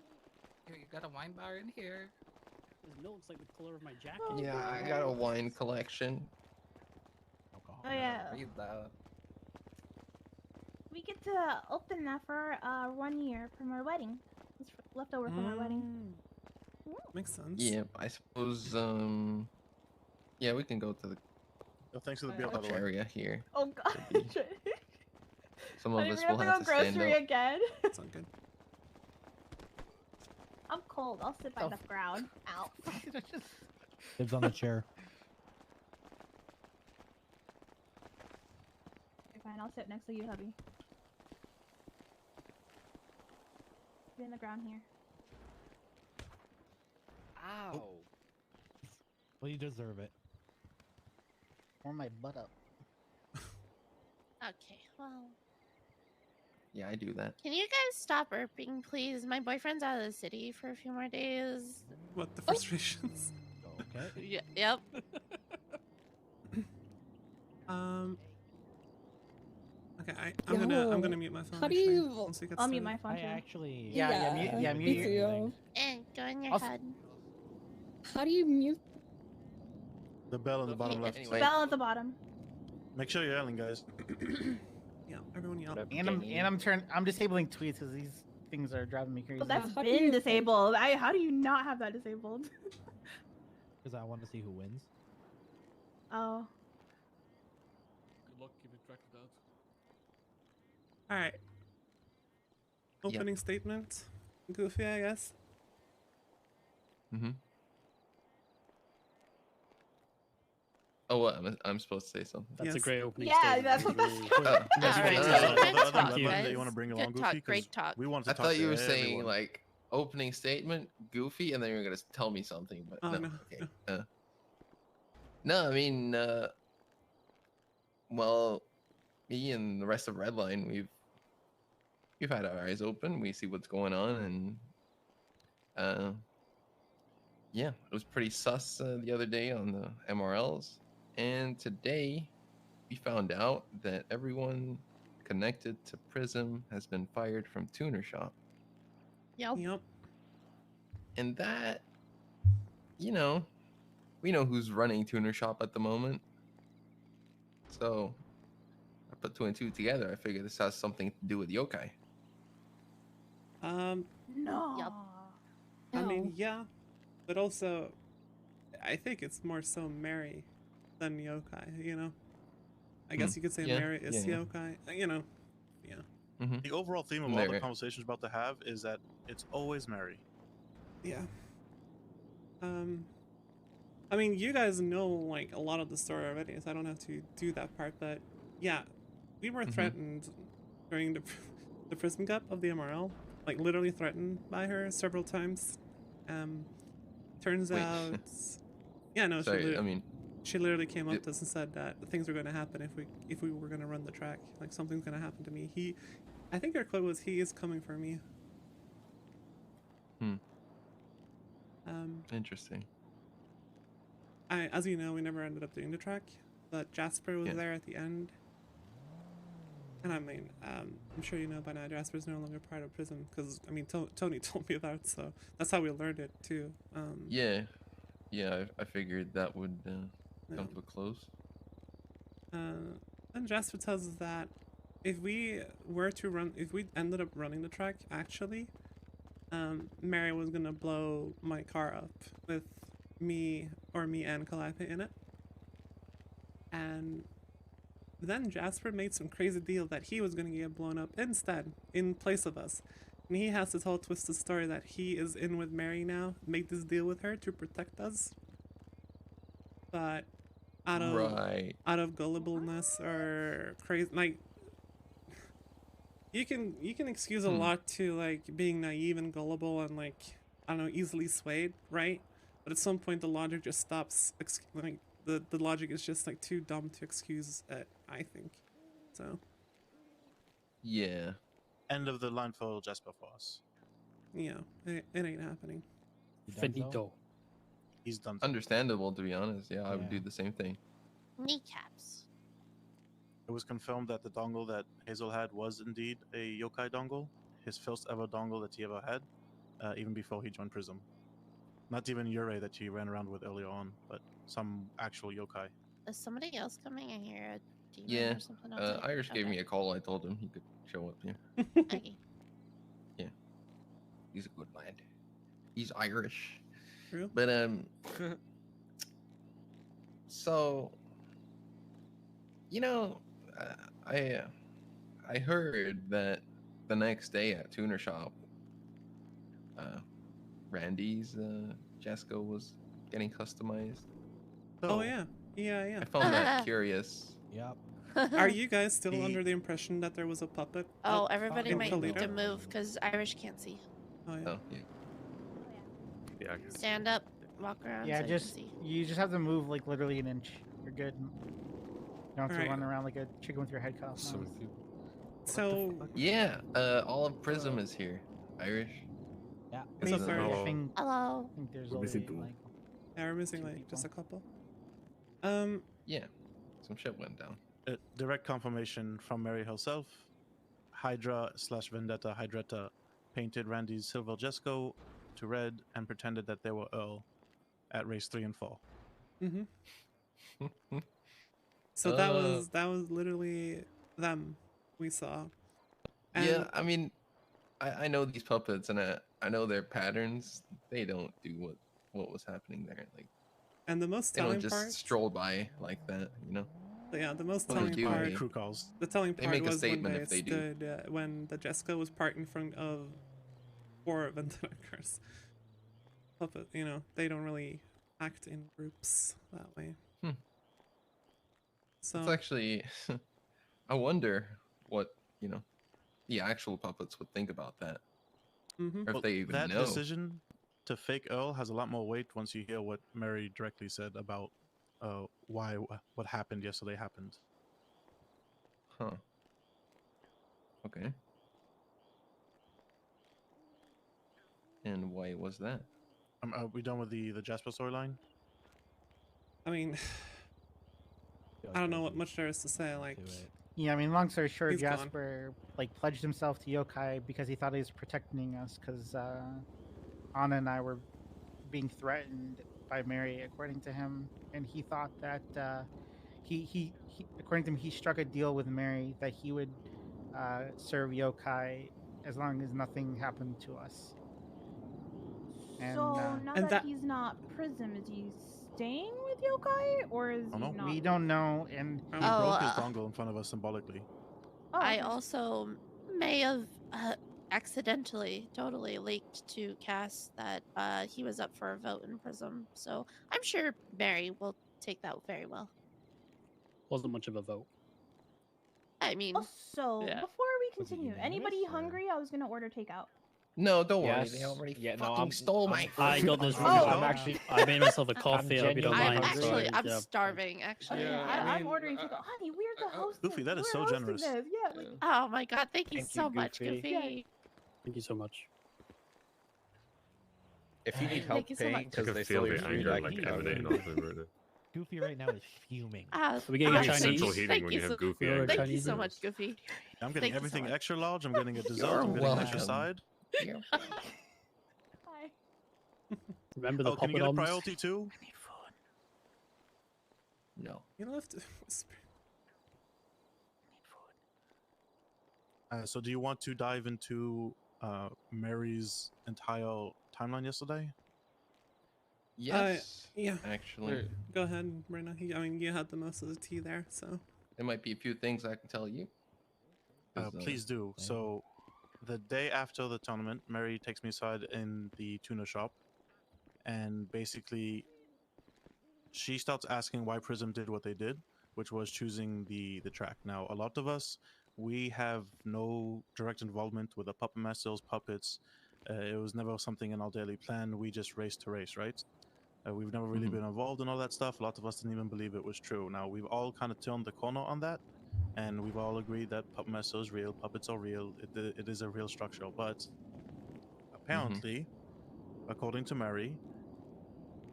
Here, you got a wine bar in here. This milk's like the color of my jacket. Oh, Yeah, I got a wine collection. Alcohol. Oh yeah. Read that. We get to open that for 1 year from our wedding. It's left over from our wedding. Makes sense. Yeah, I suppose. Yeah, we can go to the Oh, thanks for the beer, by the couch way. area here. Oh God. Some Are of you us gonna will have have to to go stand grocery up. again? It's all good. I'm cold. I'll sit by the ground. Ow. Lives on the chair. Okay, fine. I'll sit next to you, hubby. Be in the ground here. Ow. Well, you deserve it. Warm my butt up. Okay, well, Yeah, I do that. can you guys stop burping, please? My boyfriend's out of the city for a few more days. What the frustrations? Okay. Yeah, yep. Okay, I'm gonna mute my phone. How do actually, you- once we get I'll mute started. my phone I too. actually. Yeah, me mute your too. And go in your Also- head. How do you mute? The bell on the bottom left. Anyway. Bell at the bottom. Make sure you're yelling, guys. Yeah, everyone yell. I'm disabling tweets because these things are driving me crazy. But that's How do been you- disabled. How do you not have that disabled? Because I want to see who wins. Oh. Good luck keeping track of that. All right. Opening statement. Goofy, I guess. Mm-hmm. Oh, what? I'm supposed to say something. That's a Yes. great opening Yeah, statement. that's what Really- Alright, Other talk, than that, guys. you want to bring along Good talk, Goofy? 'Cause great talk. We want to I talk thought to you were saying everyone. like opening statement, Goofy, and then you were gonna tell me something, but Oh, no. no, Okay. No, I mean, well, me and the rest of Redline, we've had our eyes open. We see what's going on, and yeah, it was pretty sus the other day on the MRLs, and today we found out that everyone connected to Prism has been fired from Tuner Shop. Yep. And that, we know who's running Tuner Shop at the moment. So I put two and two together. I figure this has something to do with yokai. No. Yup. I mean, yeah, but also, I think it's more so Mary than yokai. You know, I guess you could say Yeah, Mary is yeah. yokai. You know, yeah. Mm-hmm. The overall theme of all Mary. the conversations we're about to have is that it's always Mary. Yeah. I mean, you guys know like a lot of the story already, so I don't have to do that part. But yeah, we were threatened during the Prism Cup of the MRL, like literally threatened by her several times. Turns Wait. out, yeah, no, Sorry, she literally came up to us and said that things were going to happen if we were going to run the track. Like something's going to happen to me. I think her quote was, "He is coming for me." Interesting. As you know, we never ended up doing the track, but Jasper was there at the end. And I mean, I'm sure you know by now, Jasper's no longer part of Prism, because, I mean, Tony told me that, so that's how we learned it, too. Yeah, I figured that would come to a close. And Jasper tells us that if we ended up running the track, actually, Mary was gonna blow my car up with me and Calliope in it. And then Jasper made some crazy deal that he was gonna get blown up instead, in place of us. And he has this whole twisted story that he is in with Mary now, made this deal with her to protect us. But out of gullibleness or crazy, like, you can excuse a lot to like being naive and gullible and like, I don't know, easily swayed, right? But at some point the logic just stops. Like the logic is just like too dumb to excuse it, I think. So yeah. End of the line for Jasper for us. yeah, it ain't happening. Finito. He's done. Understandable, to be honest. Yeah, I would do the same thing. Kneecaps. It was confirmed that the dongle that Hazel had was indeed a yokai dongle, his first ever dongle that he ever had, even before he joined Prism. Not even Yurei that he ran around with earlier on, but some actual yokai. Is somebody else coming in here? A demon Yeah, or something else? Irish gave me a call. I told him he could show up here. Okay. Yeah, he's a good lad. He's Irish. True. But so, I I heard that the next day at Tuner Shop, Randy's Jesco was getting customized. Oh yeah, yeah. I found that curious. Yep. Are you guys still under the impression that there was a puppet? Oh, up everybody in might need Toledo? to move because Irish can't see. Oh yeah. Oh yeah. Yeah. I guess. Stand up, walk around. Yeah, so just you can see. you just have to move like literally an inch. You're good. You don't have to Alright. run around like a chicken with your head cut off. So No. So Yeah, all of Prism is here. Irish. Yeah. What's up, Irish? I think, Hello. I think there's We're only missing two. like Yeah, we're missing Two like just a people. couple. Yeah, some shit went down. Direct confirmation from Mary herself. Hydra/Vendetta Hydretta painted Randy's Silver Jesco to red and pretended that they were Earl at race 3 and 4. Mm-hmm. So that was literally them we saw. Yeah, I mean, I know these puppets and I know their patterns. They don't do what was happening there. Like, And the most they don't telling just part, stroll by like that, you know. yeah, the most What they telling do, part, they- Crew calls. the telling They part make a was when statement they if they do. stood when the Jessica was parked in front of 4 Vendetta cars. Puppet, you know, they don't really act in groups that way. So It's actually, I wonder what, you know, the actual puppets would think about that. Mhm. Or if they even that know. decision to fake Earl has a lot more weight once you hear what Mary directly said about why what happened yesterday happened. Huh. Okay. And why was that? Are we done with the Jasper storyline? I mean, I don't know what much there is to say. Like, Yeah, I mean, long story short, He's gone. Jasper like pledged himself to Yokai because he thought he was protecting us because Anna and I were being threatened by Mary, according to him, and he thought that he according to him, he struck a deal with Mary that he would serve Yokai as long as nothing happened to us. And, So now and that, that- he's not Prism, is he staying with Yokai or is he know. not? we don't know, and He Oh, broke his dongle in front of us symbolically. Oh, I okay. also may have accidentally totally leaked to Cass that he was up for a vote in Prism. So I'm sure Mary will take that very well. Wasn't much of a vote. I mean, So yeah. before we Was it continue, unanimous, anybody or- hungry? I was gonna order takeout. No, don't worry. Yes. They already Yeah, no, fucking I'm- stole I'm- my I got this. Oh. I'm actually. I made myself a coffee. I hope you don't genuinely mind. hungry. So I'm yeah. starving. Actually, Okay, Yeah, I'm mean, ordering takeout. Honey, we're the host. Goofy, that is so generous. Yeah, like, Oh my god! Thank you Thank you, so much, Goofy. Goofy. Thank you so much. If you need help Thank you so paying much. I because can they feel stole your the food, anger I like can cover emanating it. off him right now. Goofy right now is fuming. Ah, Are we getting You a need Chinese? central heating Thank when you you have so- goofy You're anger. Thank you Chinese so noodles. much, Goofy. I'm Thank getting you so everything much. extra large. I'm getting a dessert. You're I'm getting an extra welcome. side. You're- hi. Remember the Oh, can you get a poppadoms? priority too? No. you don't have to whisper. So do you want to dive into Mary's entire timeline yesterday? Yes. Yeah. Actually, Go ahead, Brenna. I mean, you had the most of the tea there, so. there might be a few things I can tell you. 'Cause, Please do. So, the day after the tournament, Mary takes me aside in the tuna shop, and basically, she starts asking why Prism did what they did, which was choosing the track. Now, a lot of us, we have no direct involvement with the puppet masters, puppets. It was never something in our daily plan. We just race to race, right? We've never really been involved in all that stuff. A lot of us didn't even believe it was true. Now, we've all kind of turned the corner on that, and we've all agreed that puppet master is real, puppets are real, it is a real structure. But apparently, according to Mary,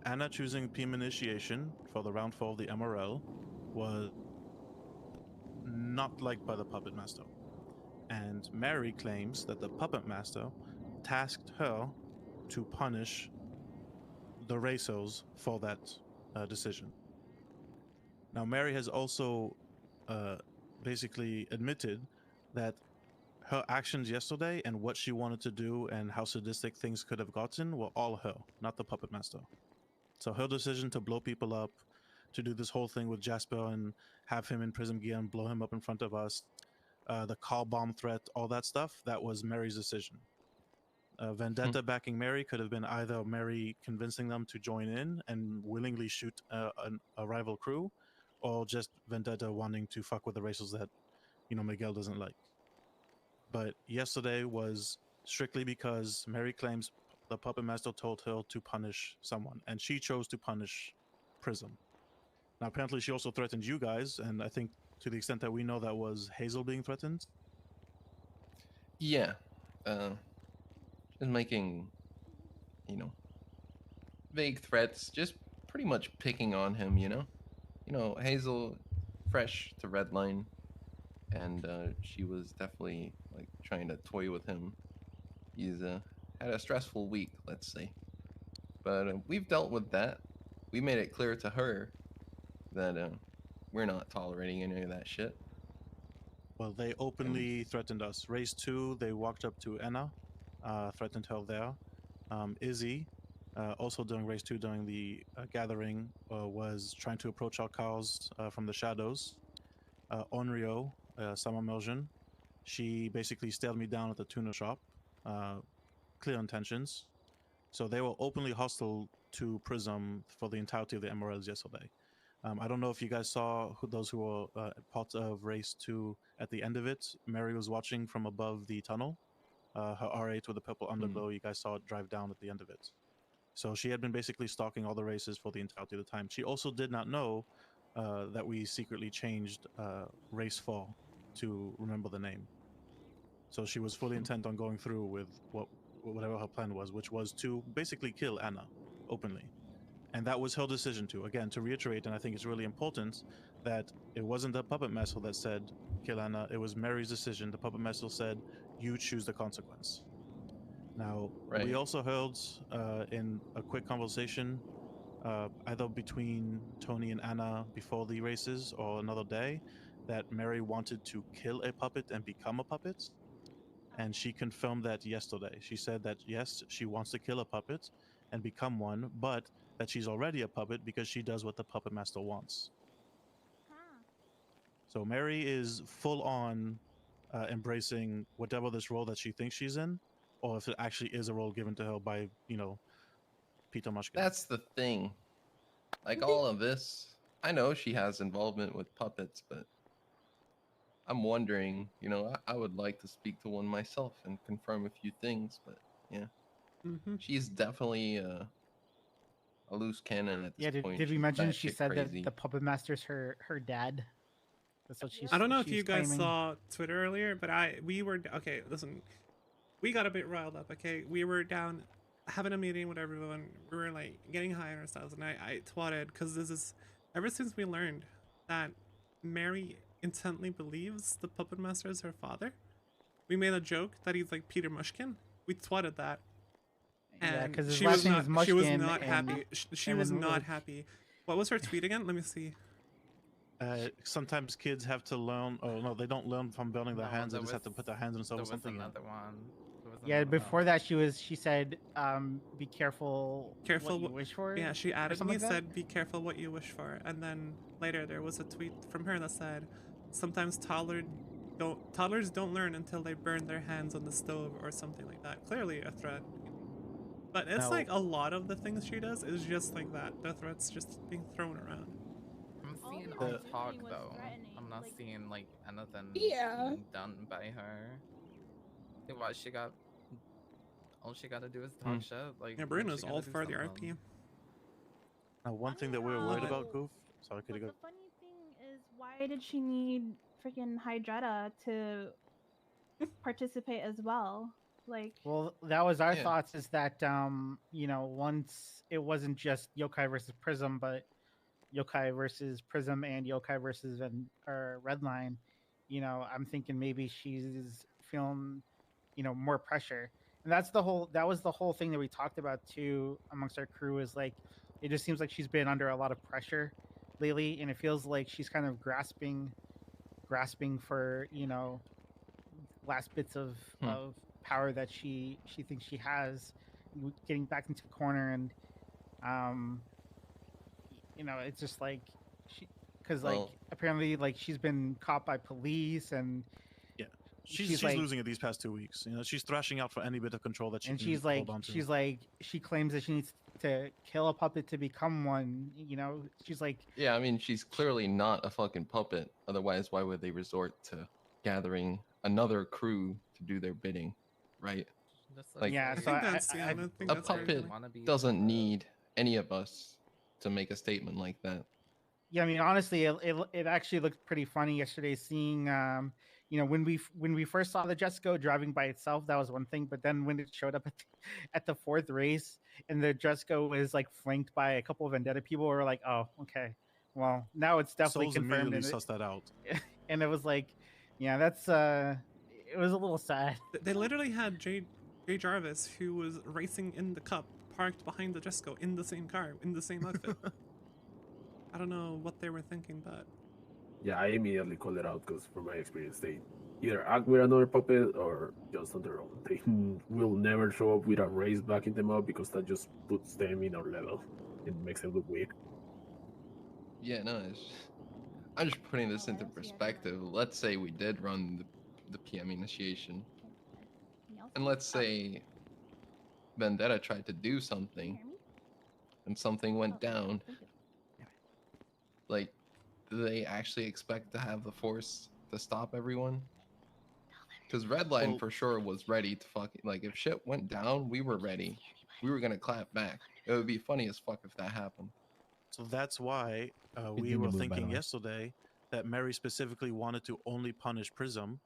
Anna choosing Team Initiation for the round 4 of the MRL was not liked by the puppet master. And Mary claims that the puppet master tasked her to punish the racers for that decision. Now, Mary has also basically admitted that her actions yesterday and what she wanted to do and how sadistic things could have gotten were all her, not the puppet master. So her decision to blow people up, to do this whole thing with Jasper and have him in Prism gear and blow him up in front of us, the call bomb threat, all that stuff, that was Mary's decision. Vendetta backing Mary could have been either Mary convincing them to join in and willingly shoot a rival crew, or just Vendetta wanting to fuck with the races that, Miguel doesn't like. But yesterday was strictly because Mary claims the puppet master told her to punish someone, and she chose to punish Prism. Now, apparently, she also threatened you guys, and I think to the extent that we know, that was Hazel being threatened. Yeah, just making, vague threats, just pretty much picking on him. Hazel, fresh to Redline, and she was definitely like trying to toy with him. He's had a stressful week, let's say, but we've dealt with that. We made it clear to her that we're not tolerating any of that shit. Well, they openly threatened us. Race 2, they walked up to Enna, threatened her there. Izzy, also during Race 2, during the gathering, was trying to approach our cars from the shadows. Onryo, Summer Immersion, she basically stared me down at the tuna shop. Clear intentions. So they were openly hostile to Prism for the entirety of the MRLs yesterday. I don't know if you guys saw those who were part of Race 2 at the end of it. Mary was watching from above the tunnel. Her R8 with the purple underglow, you guys saw it drive down at the end of it. So she had been basically stalking all the races for the entirety of the time. She also did not know that we secretly changed Race 4 to remember the name. So she was fully intent on going through with whatever her plan was, which was to basically kill Anna openly. And that was her decision to. Again, to reiterate, and I think it's really important, that it wasn't the puppet master that said kill Anna, it was Mary's decision. The puppet master said, you choose the consequence. Now, we also heard in a quick conversation, either between Tony and Anna before the races or another day, that Mary wanted to kill a puppet and become a puppet. And she confirmed that yesterday. She said that, yes, she wants to kill a puppet and become one, but that she's already a puppet because she does what the puppet master wants. So Mary is full on embracing whatever this role that she thinks she's in, or if it actually is a role given to her by, Peter Mushkin. That's the thing. Like all of this, I know she has involvement with puppets, but I'm wondering, I would like to speak to one myself and confirm a few things, but yeah. She's definitely a loose cannon at this point. Did we mention she said that the puppet master's her dad? That's what she's. I don't know if she's you guys claiming. saw Twitter earlier, but we were okay. Listen, we got a bit riled up. Okay, we were down having a meeting with everyone. We were like getting high on ourselves, and I twatted because this is ever since we learned that Mary intently believes the puppet master is her father. We made a joke that he's like Peter Mushkin. We twatted that. And because she was not happy. She was not happy. What was her tweet again? Let me see. Sometimes kids have to learn. Oh no, they don't learn from burning their hands. They just have to put their hands on themselves. There was another one. Yeah, before that she said, "Be careful. Careful what you wish for." Yeah, she added me, like said, "Be careful what you wish for," and then later there was a tweet from her that said, "Sometimes toddlers don't learn until they burn their hands on the stove or something like that." Clearly a threat. But it's like a lot of the things she does is just like that. The threats just being thrown around. I'm seeing all talk though. I'm not seeing like anything done by her. What she got? All she got to do is talk shit. Like yeah, Bruno's all for the RP. Now, one thing that we were worried about, Goof. Sorry, could you go? The funny thing is, why did she need freaking Hydretta to participate as well? Like, well, that was our thoughts. Is that once it wasn't just Yokai versus Prism, but Yokai versus Prism and Yokai versus Redline. I'm thinking maybe she's feeling, more pressure, and that was the whole thing that we talked about too amongst our crew. Is like, it just seems like she's been under a lot of pressure lately, and it feels like she's kind of grasping for last bits of power that she thinks she has, getting back into the corner, and it's just like apparently like she's been caught by police, and she's like, losing it these past 2 weeks. You know, she's thrashing out for any bit of control that she and can she's like, hold on to. she claims that she needs to kill a puppet to become one. You know, she's like, Yeah, I mean, she's clearly not a fucking puppet. Otherwise, why would they resort to gathering another crew to do their bidding, right? Like, yeah. So a puppet doesn't need any of us to make a statement like that. Yeah, I mean, honestly, it actually looked pretty funny yesterday. Seeing, you know, when we first saw the Jesco driving by itself, that was one thing. But then when it showed up at the fourth race, and the Jesco was like flanked by a couple of Vendetta people, we were like, oh, okay, well, now it's definitely Souls confirmed. immediately sussed that out. And it was like, yeah, that's it was a little sad. They literally had Jay Jarvis, who was racing in the cup, parked behind the Jesco in the same car, in the same outfit. I don't know what they were thinking, but yeah, I immediately called it out because from my experience, they either act with another puppet or just on their own. They will never show up with a race backing them up because that just puts them in our level. It makes them look weak. Yeah, no, I'm just putting this into perspective. Let's say we did run the PM initiation, and let's say Vendetta tried to do something, and something went down. Like, do they actually expect to have the force to stop everyone? Because Redline for sure was ready to fucking, like, if shit went down, we were ready. We were gonna clap back. It would be funny as fuck if that happened. So that's why we were thinking yesterday that Mary specifically wanted to only punish Prism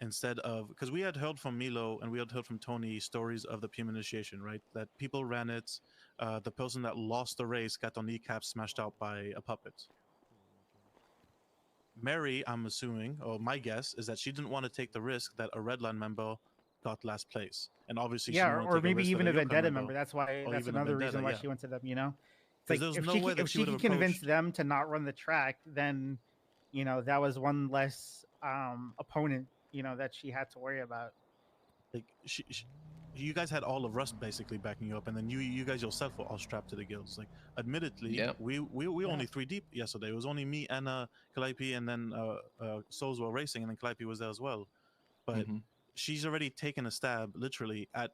instead of, because we had heard from Milo and we had heard from Tony stories of the PM initiation, right? That people ran it, the person that lost the race got their kneecap smashed out by a puppet. Mary, I'm assuming, or my guess, is that she didn't want to take the risk that a Redline member got last place, and obviously, yeah, she didn't want to or take maybe risk even that a Yokai Vendetta member. That's why. or That's even a another reason Vendetta, why yeah. she went to them. You know, it's like there's if no she way that if she she would could have convince approached. them to not run the track, then you know that was one less opponent, you know, that she had to worry about. Like you guys had all of Rust basically backing you up, and then you guys yourself were all strapped to the guilds. Like, admittedly, Yeah. we only 3 deep yesterday. It was only me, Anna, Calliope, and then Souls were racing, and then Calliope was there as well. But she's already taken a stab, literally, at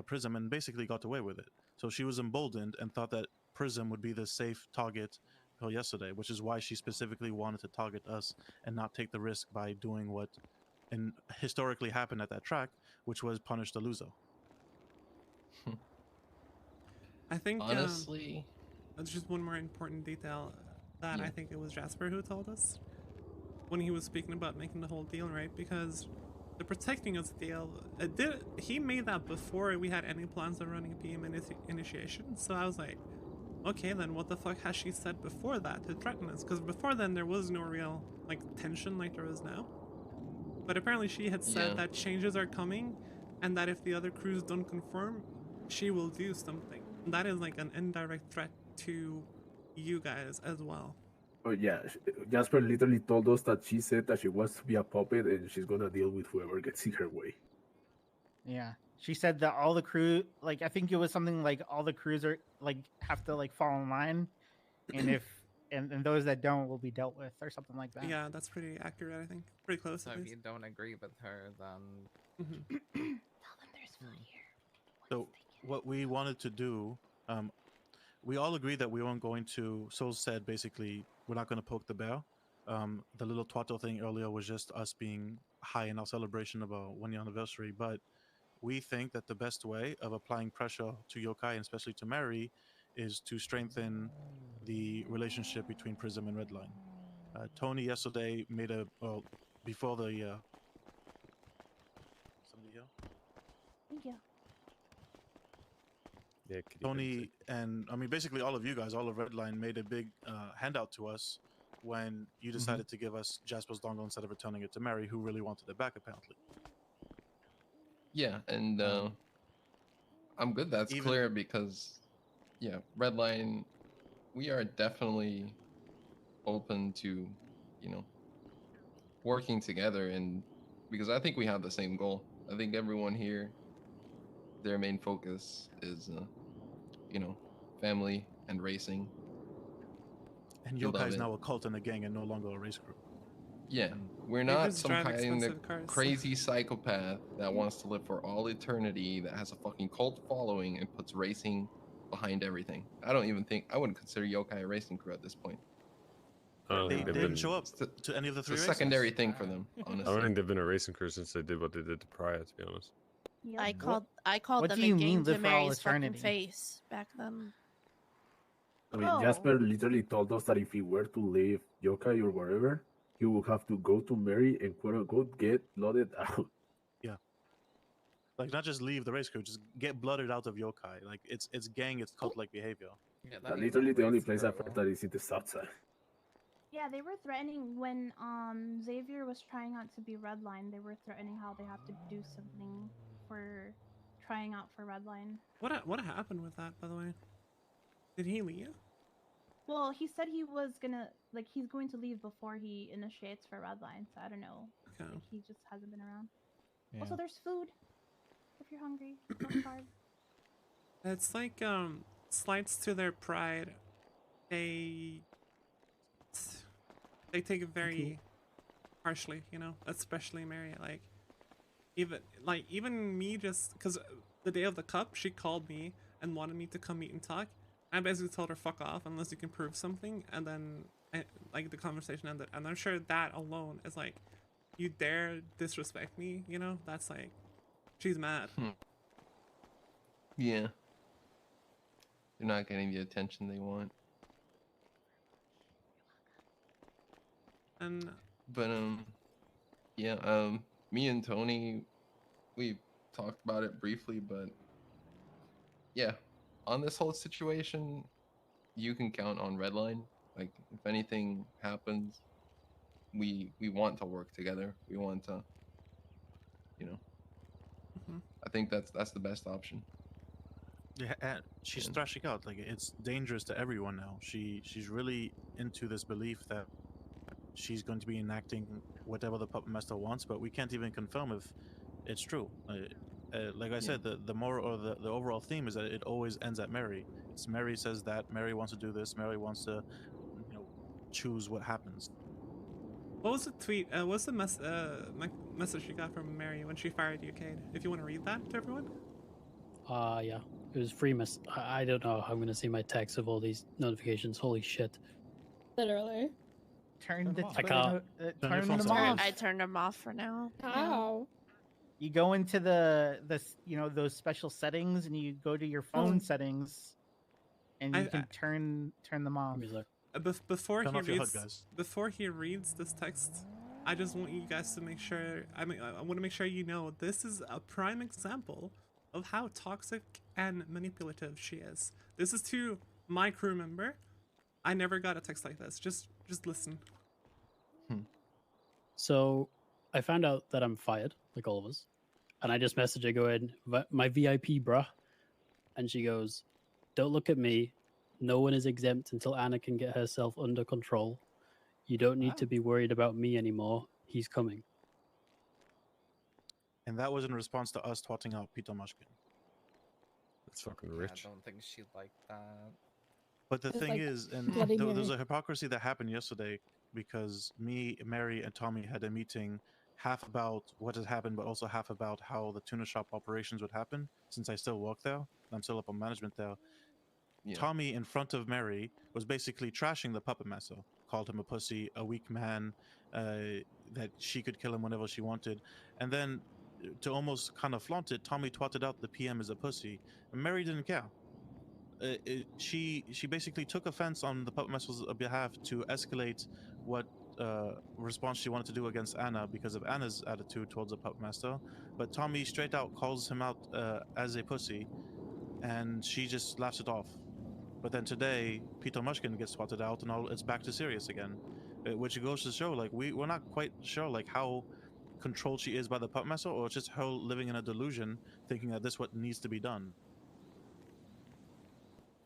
Prism, and basically got away with it. So she was emboldened and thought that Prism would be the safe target for yesterday, which is why she specifically wanted to target us and not take the risk by doing what historically happened at that track, which was punish the loser. I think honestly, that's just one more important detail that I think it was Jasper who told us when he was speaking about making the whole deal, right? Because the protecting us deal, he made that before we had any plans of running PM initiation. So I was like, okay, then what the fuck has she said before that to threaten us? Because before then there was no real like tension like there is now. But apparently she had said that changes are coming, and that if the other crews don't conform, she will do something. And that is like an indirect threat to you guys as well. Oh yeah, Jasper literally told us that she said that she wants to be a puppet and she's gonna deal with whoever gets in her way. Yeah, she said that all the crew, like I think it was something like all the crews are like have to like fall in line, and if and those that don't will be dealt with or something like that. Yeah, that's pretty accurate. I think pretty close. So if you don't agree with her, then Tell them there's food here. So what we wanted to do, we all agreed that we weren't going to. Soul said basically we're not going to poke the bear. The little twatto thing earlier was just us being high in our celebration of our 1 year anniversary. But we think that the best way of applying pressure to Yokai, and especially to Mary, is to strengthen the relationship between Prism and Redline. Tony yesterday made before the somebody here. Thank you. Yeah, Tony and I mean basically all of you guys, all of Redline, made a big handout to us when you decided to give us Jasper's dongle instead of returning it to Mary, who really wanted it back apparently. Yeah, and I'm good that's clear because, yeah, Redline, we are definitely open to, you know, working together, and because I think we have the same goal. I think everyone here, their main focus is, you know, family and racing. And Yokai is now a cult and a gang and no longer a race crew. Yeah, we're They not just some drive kind of expensive cars. crazy psychopath that wants to live for all eternity, that has a fucking cult following and puts racing behind everything. I wouldn't consider Yokai a racing crew at this point. They didn't show up to any of the It's three a races. secondary thing for them, honestly. I don't think they've been a racing crew since they did what they did to Pariah, to be honest. I called what them do you a mean game to live for all Mary's fucking eternity? face back then. I mean, Oh. Jasper literally told us that if he were to leave Yokai or wherever, he would have to go to Mary and quote unquote get blooded out. Yeah. Like not just leave the race crew, just get blooded out of Yokai. Like it's gang, it's cult-like behavior. Yeah, Literally the only place I've heard that is in the south side. Yeah, they were threatening when Xavier was trying out to be Redline. They were threatening how they have to do something for trying out for Redline. What happened with that, by the way? Did he leave? Well, he said he was gonna he's going to leave before he initiates for Redline. So I don't know. Okay. Like, he just hasn't been around. Yeah. Also, there's food if you're hungry. Don't starve. It's like slights to their pride. They take it very harshly, you know, especially Mary. Like even me, just because the day of the cup, she called me and wanted me to come meet and talk. I basically told her fuck off unless you can prove something, and then the conversation ended. And I'm sure that alone is like, you dare disrespect me, you know? That's like, she's mad. Yeah. They're not getting the attention they want. But yeah, me and Tony, we talked about it briefly, but yeah, on this whole situation, you can count on Redline. Like, if anything happens, we want to work together. We want to, you know. I think that's the best option. Yeah, and she's thrashing out. Like it's dangerous to everyone now. She's really into this belief that she's going to be enacting whatever the puppet master wants, but we can't even confirm if it's true. Like I said, the moral or the overall theme is that it always ends at Mary. It's Mary says that, Mary wants to do this, Mary wants to, you know, choose what happens. What was the tweet? What's the message you got from Mary when she fired you, Cade? If you want to read that to everyone. Yeah. It was free I don't know how I'm gonna see my text of all these notifications. Holy shit. Literally. Turn the I can't. turn them off. I turned them off for now. How? You go into the you know, those special settings, and you go to your phone settings, and you can turn them off. Before Turn he off your reads, HUD, guys. before he reads this text, I just want you guys to make sure. I want to make sure you know this is a prime example of how toxic and manipulative she is. This is to my crew member. I never got a text like this. Just listen. So I found out that I'm fired, like all of us. And I just messaged her going, my VIP, bruh. And she goes, don't look at me. No one is exempt until Anna can get herself under control. You don't need to be worried about me anymore. He's coming. And that was in response to us twatting out Peter Mushkin. That's fucking I rich. don't think she liked that. But the It's thing like is, and Bloody there was Mary. a hypocrisy that happened yesterday because me, Mary, and Tommy had a meeting half about what had happened, but also half about how the tuna shop operations would happen, since I still work there. I'm still up on management there. Yeah. Tommy, in front of Mary, was basically trashing the puppet master, called him a pussy, a weak man, that she could kill him whenever she wanted. And then, to almost kind of flaunt it, Tommy twatted out the PM as a pussy, and Mary didn't care. She basically took offense on the puppet master's behalf to escalate what response she wanted to do against Anna because of Anna's attitude towards the puppet master. But Tommy straight out calls him out as a pussy, and she just laughs it off. But then today, Peter Mushkin gets swatted out, and it's back to serious again, which goes to show like we're not quite sure like how controlled she is by the puppet master, or it's just her living in a delusion, thinking that this is what needs to be done.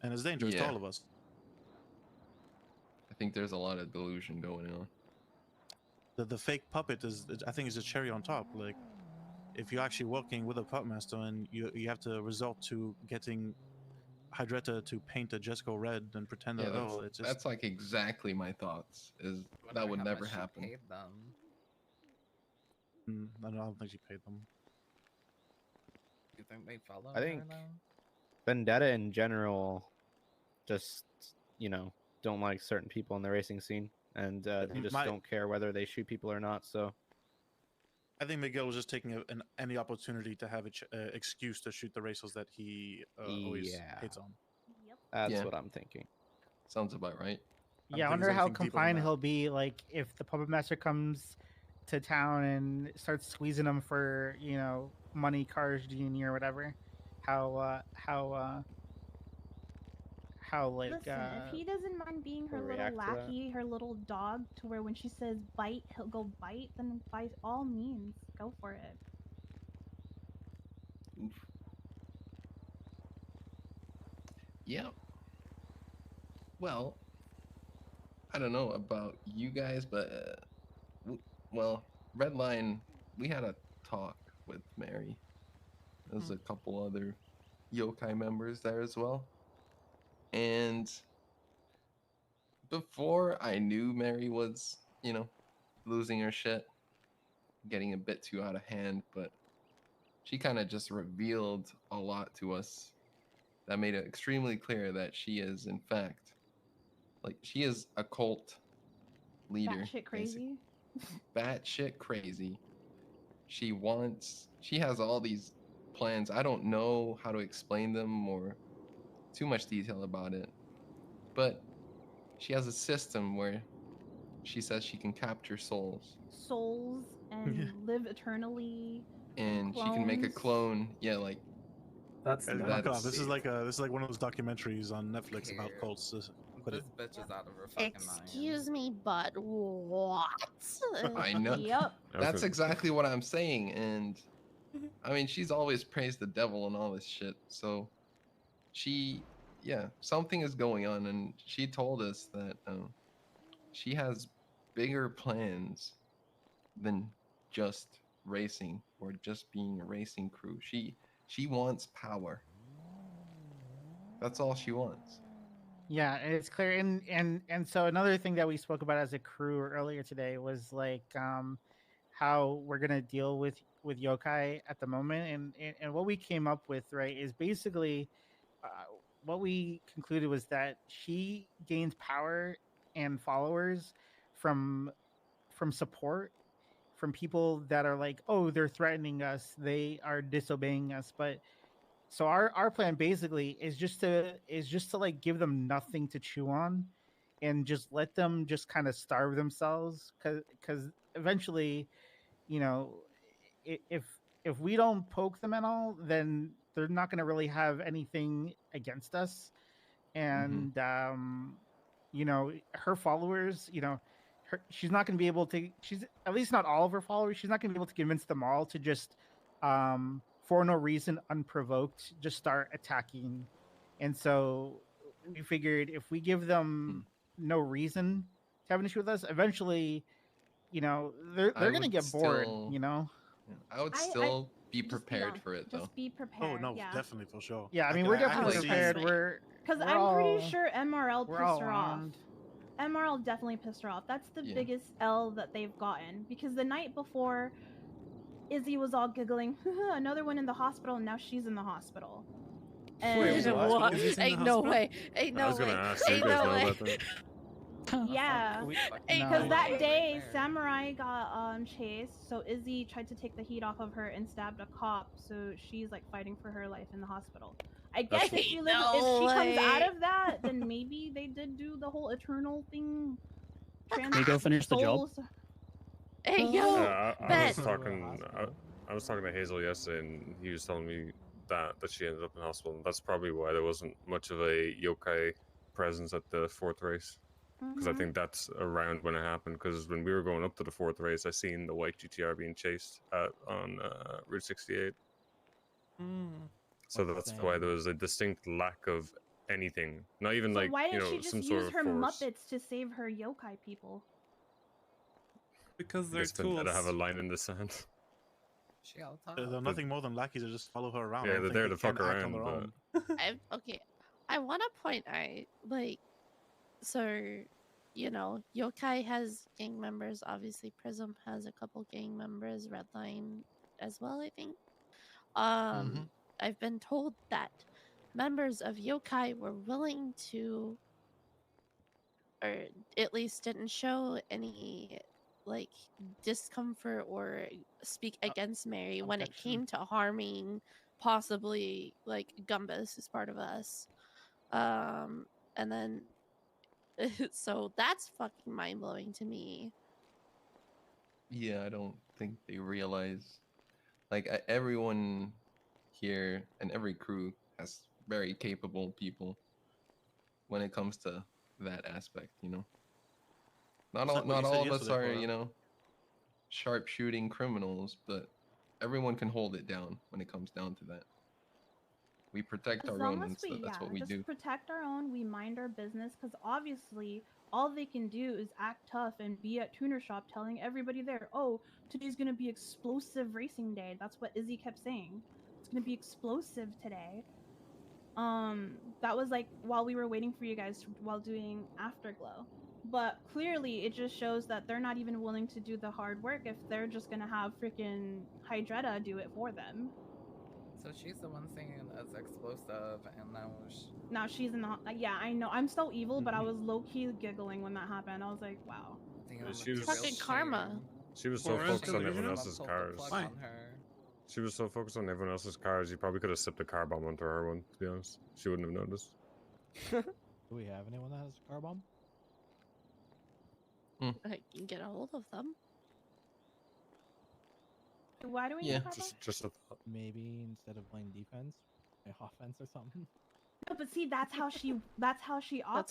And it's dangerous to Yeah. all of us. I think there's a lot of delusion going on. The fake puppet is, I think, is a cherry on top. Like, if you're actually working with a puppet master and you have to resort to getting Hydretta to paint a Jesco red and pretend Yeah, that that's, it's just that's like exactly my thoughts. Is Wonder that would how never much she happen. paid them. I don't think she paid them. You think they follow I her think now? Vendetta in general just, you know, don't like certain people in the racing scene, and they just don't care whether they shoot people or not. So I think Miguel was just taking any opportunity to have an excuse to shoot the racers that he always Yeah. hates on. that's Yeah. what I'm thinking. Sounds about right. Yeah, I wonder how compliant he'll be, like, if the puppet master comes to town and starts squeezing them for, you know, money, cars, genie, or whatever. How like Listen, if he doesn't mind being her he'll little react to that. lackey, her little dog, to where when she says bite, he'll go bite, then by all means, go for it. Oof. Yeah. Well, I don't know about you guys, but well, Redline, we had a talk with Mary. There's a couple other yokai members there as well. And before I knew Mary was, you know, losing her shit, getting a bit too out of hand, but she kind of just revealed a lot to us that made it extremely clear that she is, in fact, like, she is a cult leader. Batshit crazy. Batshit crazy. She has all these plans. I don't know how to explain them or too much detail about it, but she has a system where she says she can capture souls. Souls and live eternally. And she can make a clone. Yeah, like This is like one of those documentaries on Netflix about cults. This bitch is out of her fucking mind. Excuse me, but what? I know. Yep. That's exactly what I'm saying. And I mean, she's always praised the devil and all this shit. So something is going on. And she told us that she has bigger plans than just racing or just being a racing crew. She wants power. That's all she wants. Yeah, it's clear, and so another thing that we spoke about as a crew earlier today was like how we're gonna deal with yokai at the moment, and what we came up with, right, is basically what we concluded was that she gains power and followers from support, from people that are like, oh, they're threatening us, they are disobeying us, but so our plan basically is just to like give them nothing to chew on and just let them just kind of starve themselves, because eventually, you know, if we don't poke them at all, then they're not going to really have anything against us. And you know, her followers, you know, she's not going to be able to, she's at least not all of her followers, she's not going to be able to convince them all to just for no reason, unprovoked, just start attacking. And so we figured if we give them no reason to have an issue with us, eventually, you know, they're going to get bored, you know? I would still be prepared for it, though. Just be prepared. Oh, no, yeah. definitely, for sure. Yeah, I mean, we're definitely prepared. Because we're I'm pretty all- sure MRL we're pissed all her off. armed. MRL definitely pissed her off. That's the biggest L that they've gotten. Because the night before, Izzy was all giggling, another one in the hospital, and now she's in the hospital. And Wait, what? Ain't no way. Ain't no way. Ain't no way. Yeah, because No. that day Samurai got chased, so Izzy tried to take the heat off of her and stabbed a cop, so she's like fighting for her life in the hospital. I guess if she lives, if she comes out of that, then maybe they did do the whole eternal thing. Can we go finish the job? Hey yo, I was talking to Hazel yesterday, and he was telling me that she ended up in hospital. And that's probably why there wasn't much of a yokai presence at the fourth race, because I think that's around when it happened. Because when we were going up to the fourth race, I seen the white GTR being chased on Route 68. So that's why there was a distinct lack of anything. Not even So like why didn't she some just sort use of her force. Muppets to save her yokai people? Because they're Just to tools. have a line in the sand. They're nothing more than lackeys that just follow her around. Yeah, I don't they're think there they to fuck can act on around, their but own. Okay, I want to point out, like, so, you know, Yokai has gang members. Obviously, Prism has a couple gang members. Redline as well, I think. I've been told that members of Yokai were willing to, or at least didn't show any like discomfort or speak against Mary when it came to harming possibly like Gumbus as part of us. And then so that's fucking mind blowing to me. Yeah, I don't think they realize. Like everyone here and every crew has very capable people when it comes to that aspect. You know, not all of us are sharpshooting criminals, but everyone can hold it down when it comes down to that. We protect our own, and that's what we just do. protect our own. We mind our business because obviously all they can do is act tough and be at tuner shop telling everybody there, oh, today's gonna be explosive racing day. That's what Izzy kept saying. It's gonna be explosive today. That was like while we were waiting for you guys while doing Afterglow. But clearly it just shows that they're not even willing to do the hard work if they're just gonna have freaking Hydretta do it for them. So she's the one saying it's explosive, and now she's in the yeah, I know. I'm so evil, but I was low-key giggling when that happened. I was like, wow. She was fucking karma. She was so focused on everyone else's cars. She was so focused on everyone else's cars, you probably could have sipped a car bomb onto her one, to be honest. She wouldn't have noticed. Do we have anyone that has a car bomb? I can get a hold of them. Why do we need a car bomb? Just a thought. Maybe instead of playing defense, play offense or something. No, but see, that's how she operates. That's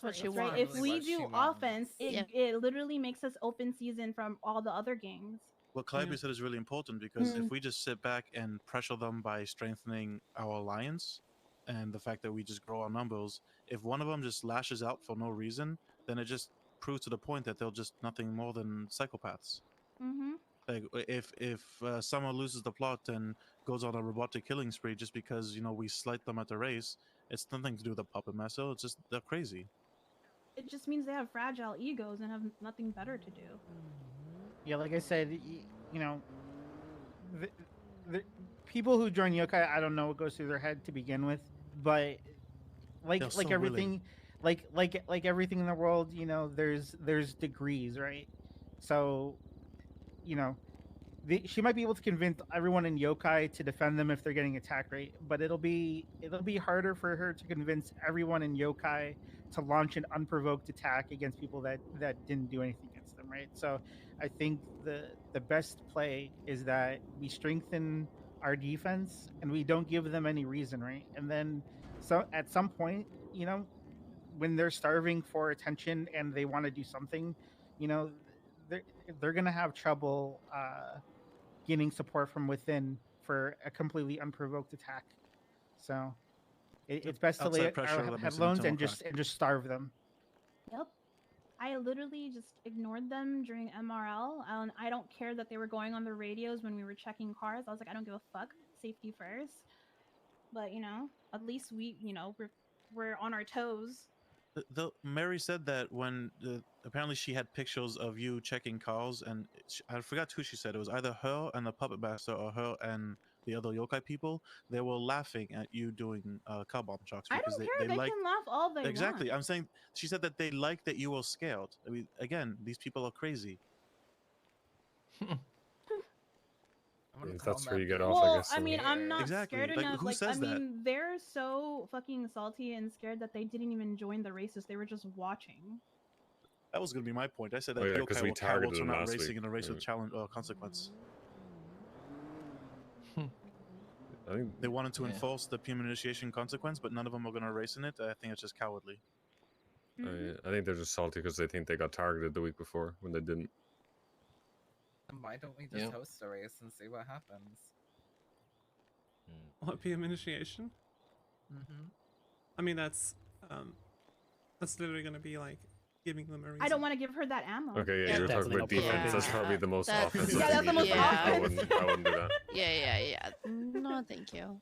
what she right? wants. If we do offense, it literally makes us open season from all the other gangs. What Calliope said is really important because if we just sit back and pressure them by strengthening our alliance and the fact that we just grow our numbers, if one of them just lashes out for no reason, then it just proves to the point that they're just nothing more than psychopaths. Like if someone loses the plot and goes on a robotic killing spree just because we slight them at the race, it's nothing to do with the puppet master. It's just they're crazy. It just means they have fragile egos and have nothing better to do. Yeah, like I said, the people who join yokai, I don't know what goes through their head to begin with, but like everything, like everything in the world, there's degrees, right? So, she might be able to convince everyone in yokai to defend them if they're getting attacked, right? But it'll be harder for her to convince everyone in yokai to launch an unprovoked attack against people that didn't do anything against them, right? So I think the best play is that we strengthen our defense and we don't give them any reason, right? And then at some point, when they're starving for attention and they want to do something, they're gonna have trouble getting support from within for a completely unprovoked attack. So it's best to lay our headphones and just starve them. Yep. I literally just ignored them during MRL, and I don't care that they were going on the radios when we were checking cars. I was like, I don't give a fuck. Safety first. But at least we're on our toes. Mary said that when apparently she had pictures of you checking cars, and I forgot who she said. It was either her and the puppet master or her and the other yokai people. They were laughing at you doing car bomb chocks because I don't care. They can laugh all they exactly. want. I'm saying she said that they like that you were scared. I mean, again, these people are crazy. That's where you get off, well, I guess. I mean, I'm not scared Like, enough. who says that? They're so fucking salty and scared that they didn't even join the races. They were just watching. That was going to be my point. I said that because yokai we were targeted cowards for them not last racing week. in a race with challenge or consequence. I think they wanted to enforce the Puma initiation consequence, but none of them were going to race in it. I think it's just cowardly. I think they're just salty because they think they got targeted the week before when they didn't. Why don't we just host a race and see what happens? What, PM initiation? I mean, that's literally gonna be like giving them a reason. I don't want to give her that ammo. Okay, yeah, you're talking about defense. That's probably the most offensive. Yeah, that's the most offensive. I wouldn't do that. Yeah. No, thank you.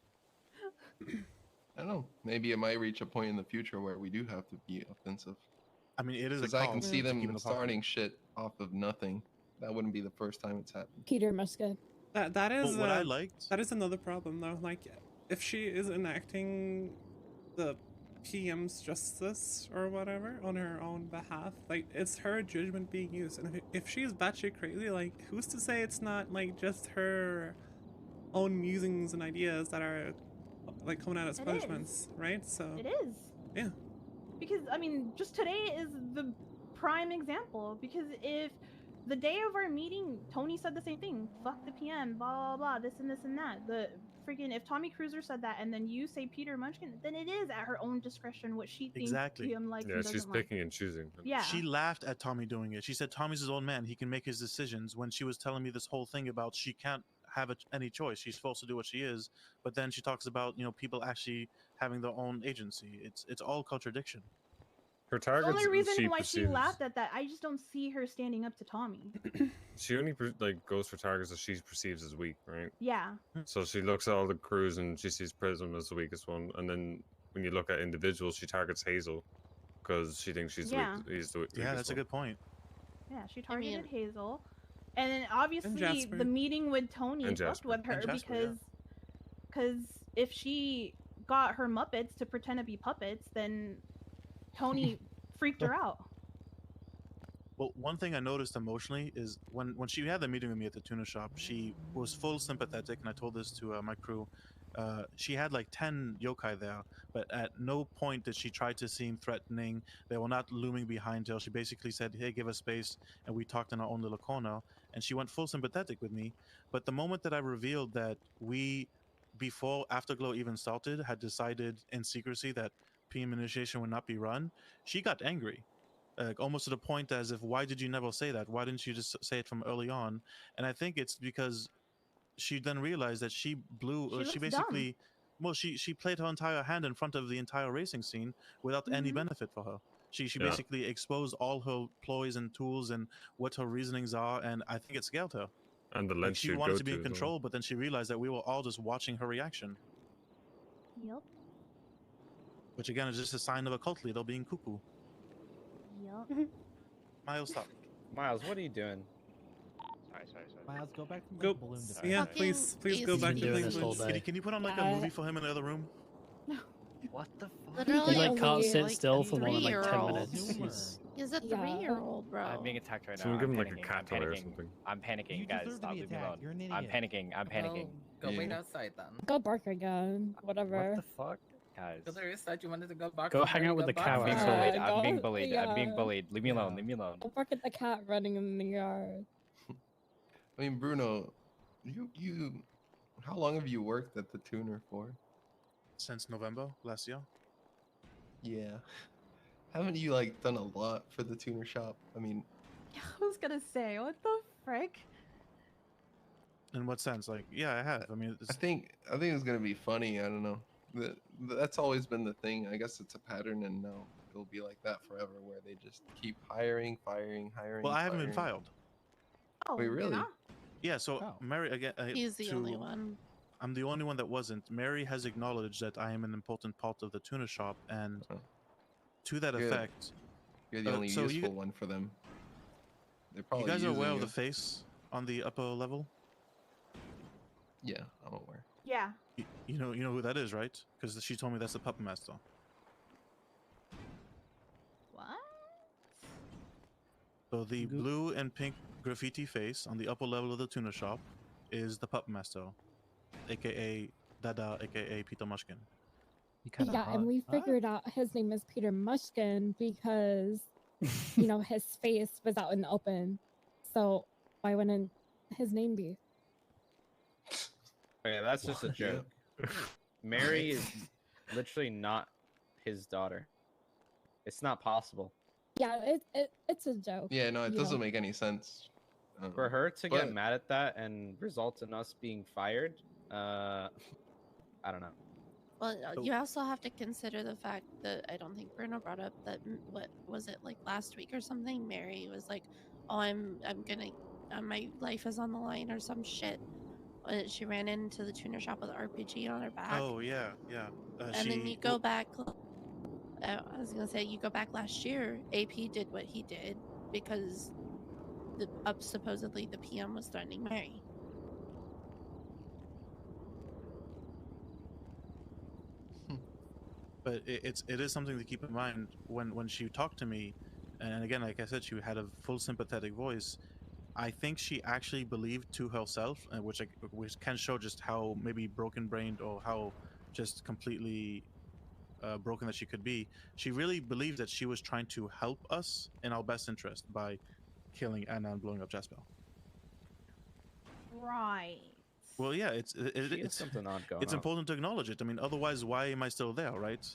I don't know. Maybe it might reach a point in the future where we do have to be offensive. I mean, it is because I can see them starting shit off of nothing. That wouldn't be the first time it's happened. Peter Muska. That is Well, what I liked. That is another problem though. Like, if she is enacting the PM's justice or whatever on her own behalf, like it's her judgment being used, and if she's batshit crazy, like who's to say it's not like just her own musings and ideas that are like coming out as punishments, right? So It is. Yeah. Because I mean, just today is the prime example. Because if the day of our meeting, Tony said the same thing. Fuck the PM, blah blah blah, this and this and that. The freaking if Tommy Cruiser said that, and then you say Peter Munchkin, then it is at her own discretion what she thinks PM likes and doesn't she's like. picking and choosing. Yeah. She laughed at Tommy doing it. She said Tommy's his own man. He can make his decisions. When she was telling me this whole thing about she can't have any choice. She's forced to do what she is. But then she talks about, you know, people actually having their own agency. It's all contradiction. Her The targets. only reason why she perceives- laughed at that, I just don't see her standing up to Tommy. She only like goes for targets that she perceives as weak, right? Yeah. So she looks at all the crews and she sees Prism as the weakest one, and then when you look at individuals, she targets Hazel because she thinks she's Yeah. he's the weakest Yeah, that's a one. good point. Yeah, she targeted Hazel. And then obviously Jasper. the meeting with Tony And fucked Jasper. with her And Jasper, yeah. because if she got her Muppets to pretend to be puppets, then Tony freaked her out. Well, one thing I noticed emotionally is when she had the meeting with me at the tuna shop, she was full sympathetic, and I told this to my crew. She had like 10 yokai there, but at no point did she try to seem threatening. They were not looming behind her. She basically said, "Hey, give us space," and we talked in our own little corner. And she went full sympathetic with me. But the moment that I revealed that we, before Afterglow even started, had decided in secrecy that PM initiation would not be run, she got angry. Almost to the point as if, why did you never say that? Why didn't you just say it from early on? And I think it's because she then realized that she blew. She She looks basically, well, she played her entire hand in front of the entire racing scene without any benefit for her. She Yeah. basically exposed all her ploys and tools and what her reasonings are, and I think it scared her. And the Like, length she she'd wanted go to be in as well. control, but then she realized that we were all just watching her reaction, Yep. which again is just a sign of a cult leader being cuckoo. Yep. Miles, stop. Miles, what are you doing? Sorry. Miles, go back to Go. balloon display. Yeah, please go back to playing balloons. Kitty, can you put on like a movie for him in the other room? What the fuck? Literally, He like can't sit like still for more than like 10 3-year-old. minutes. He's a 3-year-old, bro. I'm being attacked right now. Someone give him I'm like a panicking, cat I'm toy or panicking. something. I'm panicking, You guys. deserve to Stop, be leave me attacked. alone. You're an I'm idiot. panicking. I'm panicking. Go wait outside then. Go bark again. Whatever. What the fuck, guys? Because you said you wanted to go back. Go hang out with the cow I'm being outside. bullied. I'm being go- bullied. I'm being yeah. bullied. Leave me alone. Leave me alone. Go bark at the cat running in the yard. I mean, Bruno, you, how long have you worked at the tuner for? Since November last year. Yeah. Haven't you like done a lot for the tuner shop? I mean, I was gonna say, what the frick? In what sense? Like, yeah, I have. I mean, I think it's gonna be funny. I don't know. That's always been the thing. I guess it's a pattern, and now it'll be like that forever, where they just keep hiring. well, I haven't been firing. filed. Oh, Wait, you're really? not? Yeah, so Oh. Mary again. He's the only one. I'm the only one that wasn't. Mary has acknowledged that I am an important part of the tuna shop, and to that Good. effect, You're the only so useful you, one for them. They're you probably guys are aware using of the you. face on the upper level. Yeah, I'm aware. Yeah. You know who that is, right? Because she told me that's the puppet master. What? So the blue and pink graffiti face on the upper level of the tuna shop is the puppet master, aka Dada, aka Peter Mushkin. Yeah, and we figured out his name is Peter Mushkin because, you know, his face was out in the open. So why wouldn't his name be? Okay, that's just a What? joke. Mary is literally not his daughter. It's not possible. Yeah, it's a joke. Yeah, no, it you doesn't know. make any sense. For her to but- get mad at that and result in us being fired, I don't know. Well, you also have to consider the fact that I don't think Bruno brought up that what was it like last week or something? Mary was like, "Oh, I'm gonna, my life is on the line" or some shit. She ran into the tuner shop with an RPG on her back. Oh yeah, yeah. And then you go back. I was gonna say you go back last year. AP did what he did because supposedly the PM was threatening Mary. But it is something to keep in mind when she talked to me, and again, like I said, she had a full sympathetic voice. I think she actually believed to herself, which can show just how maybe broken-brained or how just completely broken that she could be. She really believed that she was trying to help us in our best interest by killing Anna and blowing up Jasper. Right. Well, yeah, it's something odd going it's on. important to acknowledge it. I mean, otherwise, why am I still there, right?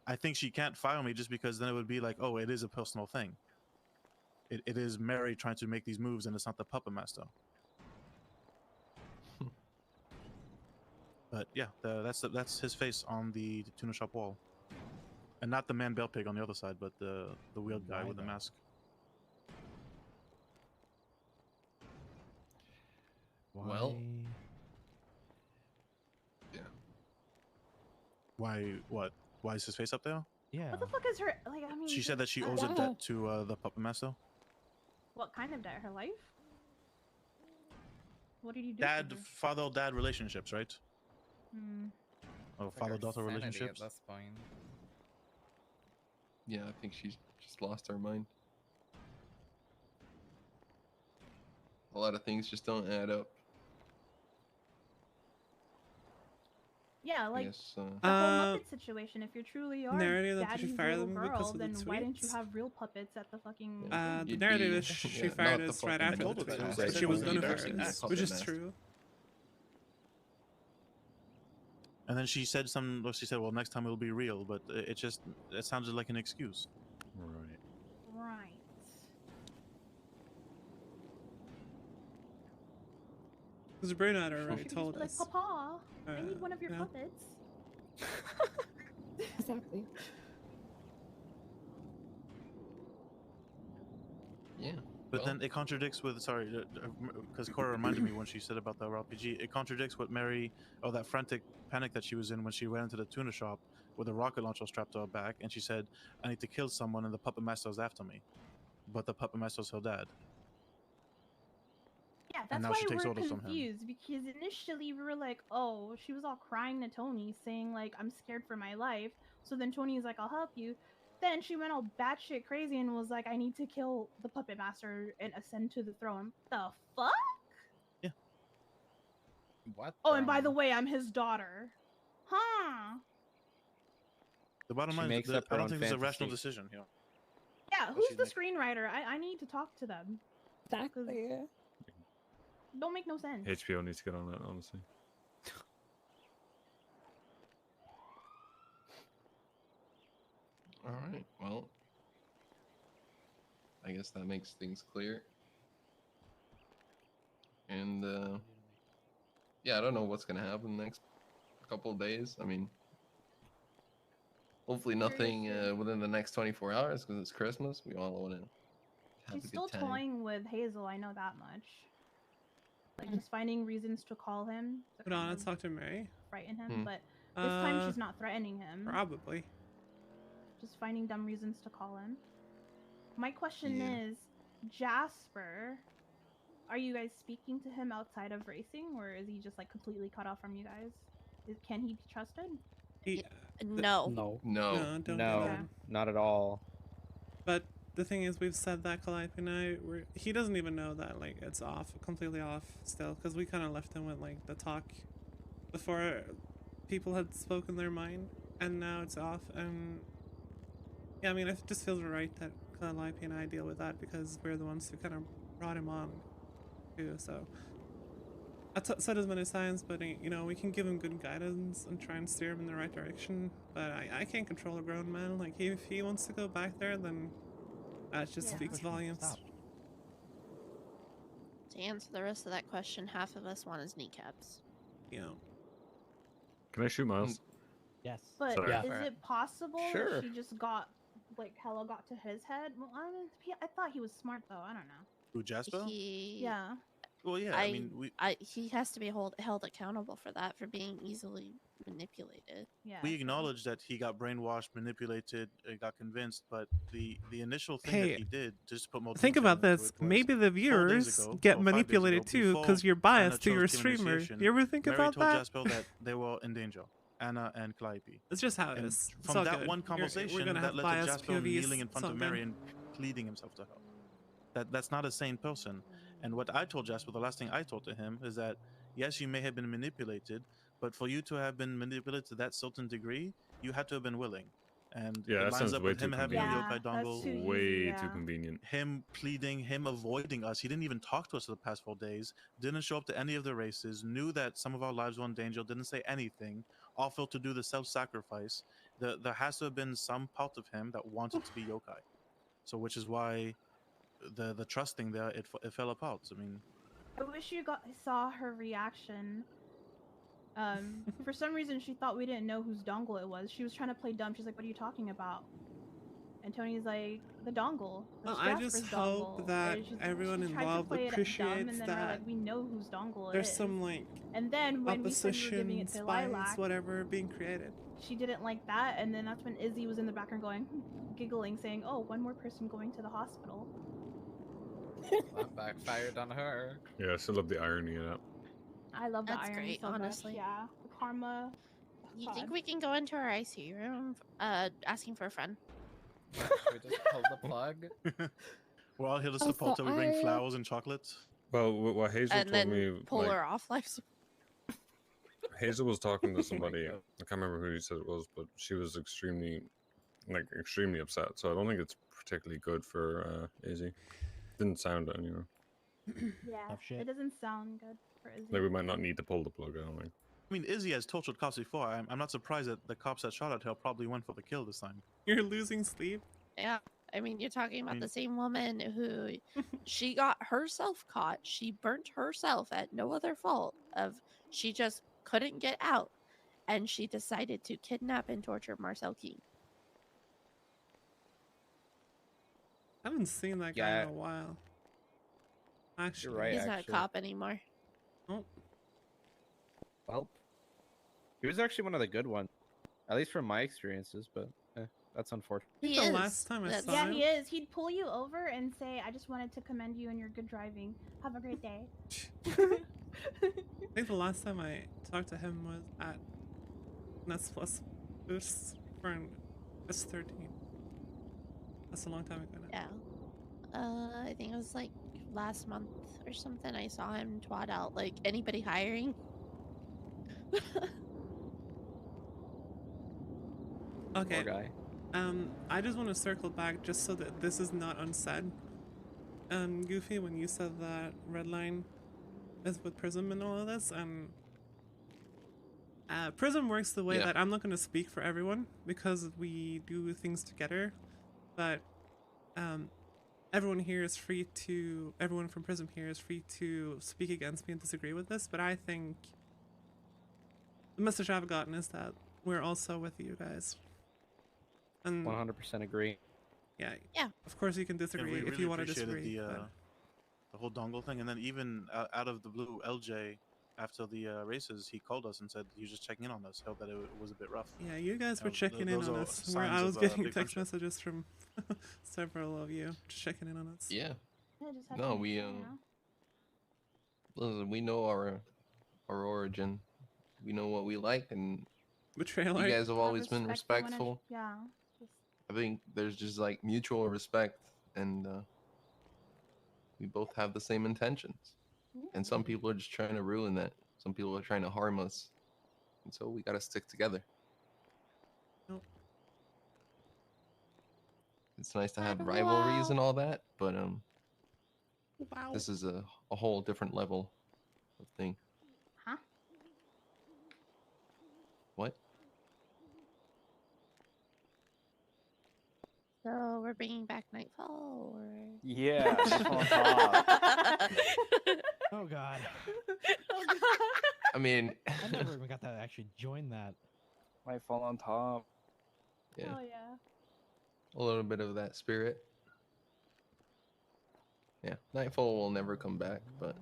I think she can't fire me just because then it would be like, oh, it is a personal thing. It is Mary trying to make these moves, and it's not the puppet master. But yeah, that's his face on the tuna shop wall, and not the man bell pig on the other side, but the wheeled guy with the mask. Well, yeah. Why? What? Why is his face up there? Yeah. What the fuck is her like? I mean, She said that she owes a debt to the puppet master. What kind of debt? Her life? What did you do? Father-dad relationships, right? Hmm. Or It's like her father-daughter sanity relationships. At this point. Yeah, I think she's just lost her mind. A lot of things just don't add up. Yeah, like Yes, the whole Muppet situation. If you're truly are narrative that she daddy's fired little them because girl, of the then why didn't you tweets? have real puppets at the fucking? The narrative is she fired us right after the tweets. She was gonna fire us, which is true. And then she said she said, well, next time it'll be real, but it sounded like an excuse. Right. Right. Because Bruno had already She could told just be us. like, Papa, I need one of your puppets. Exactly. Yeah. But then it contradicts with, sorry, because Cora reminded me when she said about the RPG, it contradicts what Mary, that frantic panic that she was in when she ran into the tuna shop with a rocket launcher strapped to her back, and she said, I need to kill someone, and the puppet master is after me. But the puppet master is her dad. Yeah, And that's now why she takes we're orders from him. confused, because initially we were like, oh, she was all crying to Tony, saying like, I'm scared for my life. So then Tony's like, I'll help you. Then she went all batshit crazy and was like, I need to kill the puppet master and ascend to the throne. The fuck? Yeah. What? Oh, and by the way, I'm his daughter. Huh? The bottom She line makes is, up her I don't own think it's a rational fantasy. decision here. Yeah, What who's she's the making. screenwriter? I need to talk to them. Exactly. Don't make no sense. HBO needs to get on that, honestly. All right. Well, I guess that makes things clear. And yeah, I don't know what's gonna happen the next couple of days. I mean, hopefully nothing within the next 24 hours because it's Christmas. We all want to have She's a still good time. toying with Hazel, I know that much. Like, just finding reasons to call him. To Hold on, kind let's of talk to Mary. frighten him, but this time she's not threatening him. Probably. Just finding dumb reasons to call him. My question Yeah. is, Jasper, are you guys speaking to him outside of racing, or is he just like completely cut off from you guys? Can he be trusted? No. No. No, don't No, get him. not at all. But the thing is, we've said that Calliope and I, he doesn't even know that like it's off, completely off still, because we kind of left him with like the talk before people had spoken their mind, and now it's off. And yeah, I mean, it just feels right that Calliope and I deal with that because we're the ones who kind of brought him on too. So so does many science, but you know, we can give him good guidance and try and steer him in the right direction. But I can't control a grown man. Like if he wants to go back there, then that just speaks volumes. To answer the rest of that question, half of us want his kneecaps. Yeah. Can I shoot Miles? Yes. But Sorry. is it possible Sure. that she just got, like, hella got to his head? Well, I thought he was smart, though. I don't know. Who, Jasper? Yeah. Well, yeah, I mean, he has to be held accountable for that, for being easily manipulated. Yeah. We acknowledge that he got brainwashed, manipulated, got convinced, but the initial thing that Hey, he did, just to put more think detail about into this. it, was Maybe the 4 days viewers ago, get or 5 days manipulated ago, too because before you're Anna biased to chose your team streamer. initiation, You ever think Mary about told that? Jasper that they were in danger, Anna and Calliope. It's just how it And is. It's from all that good. one We're conversation, gonna that have led to biased Jasper POVs. kneeling in It's front all of good. Mary and pleading himself to her. That's not a sane person. And what I told Jasper, the last thing I told to him is that yes, you may have been manipulated, but for you to have been manipulated to that certain degree, you had to have been willing. And Yeah, it that lines sounds up way with too him having a convenient. yokai dongle. Way too convenient. Him pleading, him avoiding us. He didn't even talk to us for the past 4 days. Didn't show up to any of the races. Knew that some of our lives were in danger. Didn't say anything. Offered to do the self-sacrifice. There has to have been some part of him that wanted to be yokai. So, which is why the trust thing there, it fell apart. I mean, I wish you saw her reaction. For some reason, she thought we didn't know whose dongle it was. She was trying to play dumb. She's like, "What are you talking about?" And Tony's like, "The dongle." Well, I just hope that everyone she tried to involved play it dumb, appreciates and then we're that like, "We know whose dongle it there's is." some like And then when we said we were giving it opposition, to spies, Lilac, whatever being created. she didn't like that, and then that's when Izzy was in the background going, giggling, saying, "Oh, one more person going to the hospital." That backfired on her. Yeah, I still love the irony of that. I love the That's irony great, so honestly. much. Yeah, the karma. You God. think we can go into our ICU room asking for a friend? Should we just pull the plug? we're all here to Oh, support so her. We bring I- flowers and chocolates. Well, what Hazel And told then me, pull like, her off life support. Hazel was talking to somebody. I can't remember who you said it was, but she was extremely upset. So I don't think it's particularly good for Izzy. Didn't sound it anyway. Yeah, it doesn't sound good for Izzy. Like we might not need to pull the plug. I don't think. I mean, Izzy has tortured cops before. I'm not surprised that the cops that shot at her probably went for the kill this time. You're losing sleep. Yeah, I mean, you're talking about mean- the same woman who she got herself caught. She burnt herself at no other fault of she just couldn't get out, and she decided to kidnap and torture Marcel King. I haven't seen that guy in a while. Actually, right, he's not a actually. cop anymore. Oh, Well, he was actually one of the good ones, at least from my experiences. But that's unfortunate. He the is. last time I saw Yeah, him, he is. He'd pull you over and say, "I just wanted to commend you on your good driving. Have a great day." I think the last time I talked to him was at Nest Plus Boost for an S13. That's a long time ago now. Yeah. I think it was like last month or something. I saw him twat out like anybody hiring. Okay. Poor guy. I just want to circle back just so that this is not unsaid. Goofy, when you said that red line is with Prism and all of this, Prism works the way Yeah. that I'm not going to speak for everyone because we do things together, but everyone from Prism here is free to speak against me and disagree with this, but I think the message I've gotten is that we're also with you guys. And 100% agree. yeah, yeah. Of course, you can disagree we if really you want to appreciated disagree. the whole dongle thing, and then even out of the blue, LJ after the races, he called us and said he was just checking in on us. Felt that it was a bit rough. Yeah, you guys were checking in those on are us. Where signs I was of, getting big text friendship. messages from several of you just checking in on us. Yeah. Yeah, just have No, to we make sure, you know? listen, we know our origin. We know what we like, and Betrayal. you guys have always been Respect for one respectful. yeah. Just I think there's just like mutual respect, and we both have the same intentions. And some people are just trying to ruin that. Some people are trying to harm us, and so we gotta stick together. Nope. It's nice to have rivalries and all that, but Wow. this is a whole different level of thing. Huh? What? So we're bringing back Nightfall, or Yeah, that's on top. Oh god. Oh god. I mean, I never even got to actually join that. Might fall on top. yeah, Oh yeah. a little bit of that spirit. Yeah, Nightfall will never come back, but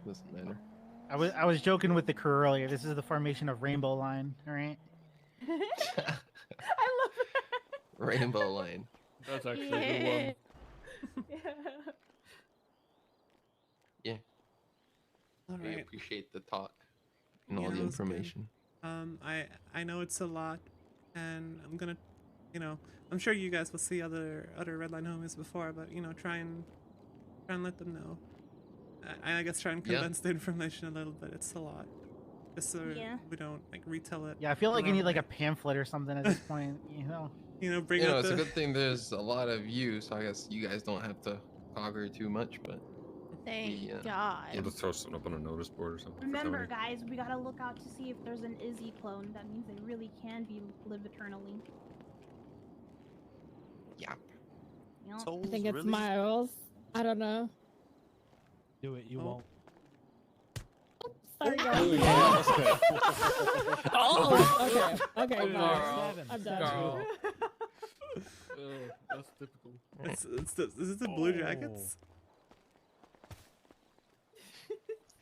doesn't matter. I was joking with the crew earlier. This is the formation of Rainbow Line, all right? I love Rainbow Line. That's actually a good one. Yeah. All We right. appreciate the talk and all Yeah, the that was good. information. I know it's a lot, and I'm gonna, you know, I'm sure you guys will see other Redline homies before, but you know, try and let them know. I guess try and Yeah. condense the information a little bit. It's a lot, just so Yeah. we don't like retell it. Yeah, I feel the like you wrong need like way. a pamphlet or something at this point, you know? You know, bring You know, out it's the. a good thing there's a lot of you, so I guess you guys don't have to conquer too much, but Thank we, God. We'll just throw something up on a notice board or something. for Remember, Tony. guys, we gotta look out to see if there's an Izzy clone. That means they really can be live eternally. Yeah. Yep. I think it's Miles. I don't know. Do it, you won't. Sorry, Oh, guys. yeah, that's good. Oh, okay, Girl. fine. I'm done. Girl. That's typical. Is it the Blue Jackets?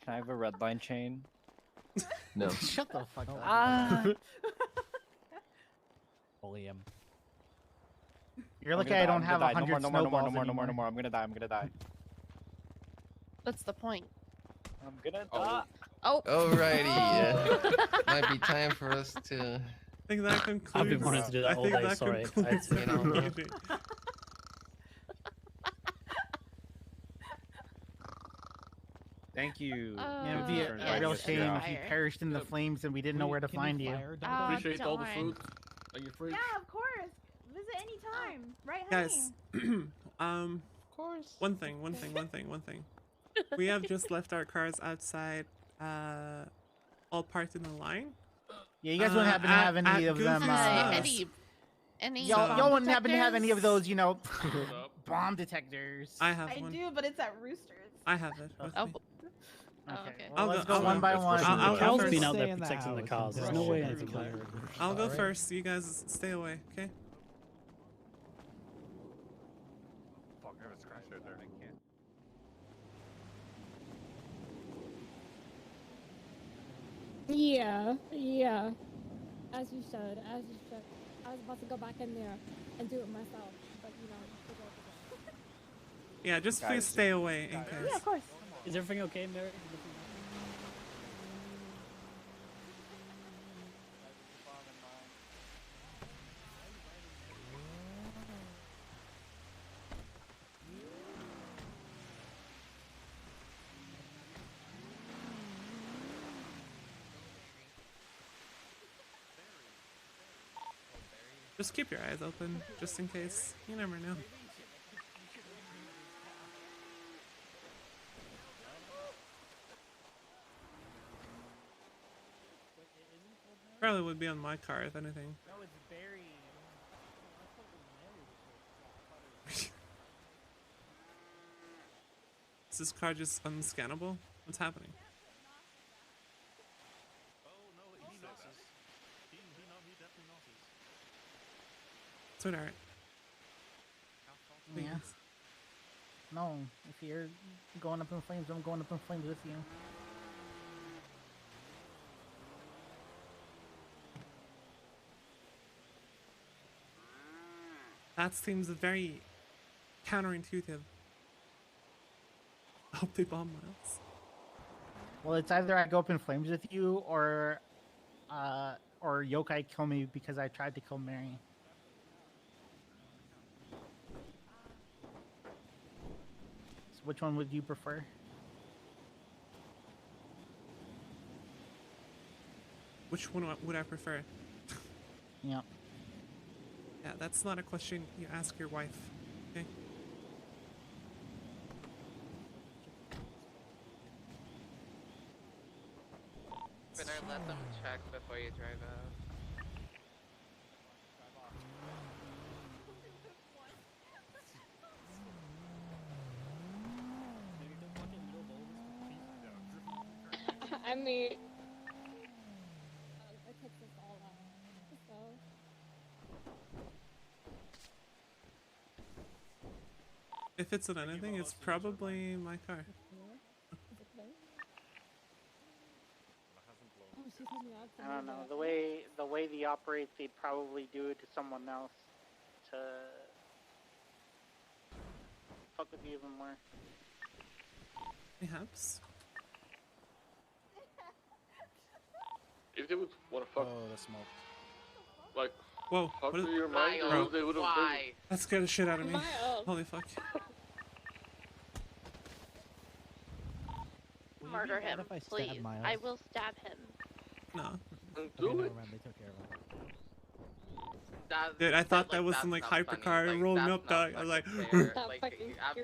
Can I have a red line chain? No. Shut the fuck up. Ah. Bully him. You're I'm lucky gonna I die, don't I'm have gonna die. 100 No more, snowballs no more. anymore. I'm gonna die. I'm gonna die. What's the point? I'm gonna die. Oh. Alrighty. Might be time for us to. I think that concludes. I've been wanting to do that I all think day, that sorry. concludes You know. the meeting. Thank you. Yeah, it'd be a real shame if you perished in the flames and we didn't know where to find you. Appreciate all the food and your fridge. Yeah, of course. Visit anytime. Right, honey? Guys, Of course. one thing. We have just left our cars outside, all parked in the line. Yeah, you guys wouldn't happen to have any of them. Any Y'all wouldn't happen to have any of detectors? those, you know, bomb detectors. I have I one. do, but it's at Roosters. I have it. With Oh. me. Okay, I'll well, let's go- go one by one. I'll Carol's first. been out there protecting the cars. There's no way anything can happen. I'll go first. You guys stay away, okay? Fuck, I have a scratch right there. Yeah. As you should. I was about to go back in there and do it myself, but you know. Yeah, just please stay away in case. Yeah, of course. Is everything okay, Mary? Just keep your eyes open, just in case. You never know. Probably would be on my car if anything. No, it's Barry. Is this car just unscannable? What's happening? Sweetheart. Yeah. No, if you're going up in flames, I'm going up in flames with you. That seems very counterintuitive. I hope they bomb Miles. Well, it's either I go up in flames with you, or Yokai kill me because I tried to kill Mary. So which one would you prefer? Which one would I prefer? Yeah. Yeah, that's not a question you ask your wife. Okay. Better let them check before you drive out. I mean, it takes us all out. So. If it's on anything, it's probably my car. She told me not to. I don't move know. it. The way they operate, they'd probably do it to someone else to fuck with you even more. Perhaps. If they would want to fuck, Oh, the smoke. like, Whoa, fuck what is- with your mind, Bro. they would have. Why? That scared the shit out of me. Miles. Holy fuck. Murder him, if I stab please. Miles? I will stab him. No. Okay, never mind. They took care of it. Dude, I thought that was some like hypercar rolling up, dog. I was like, Like after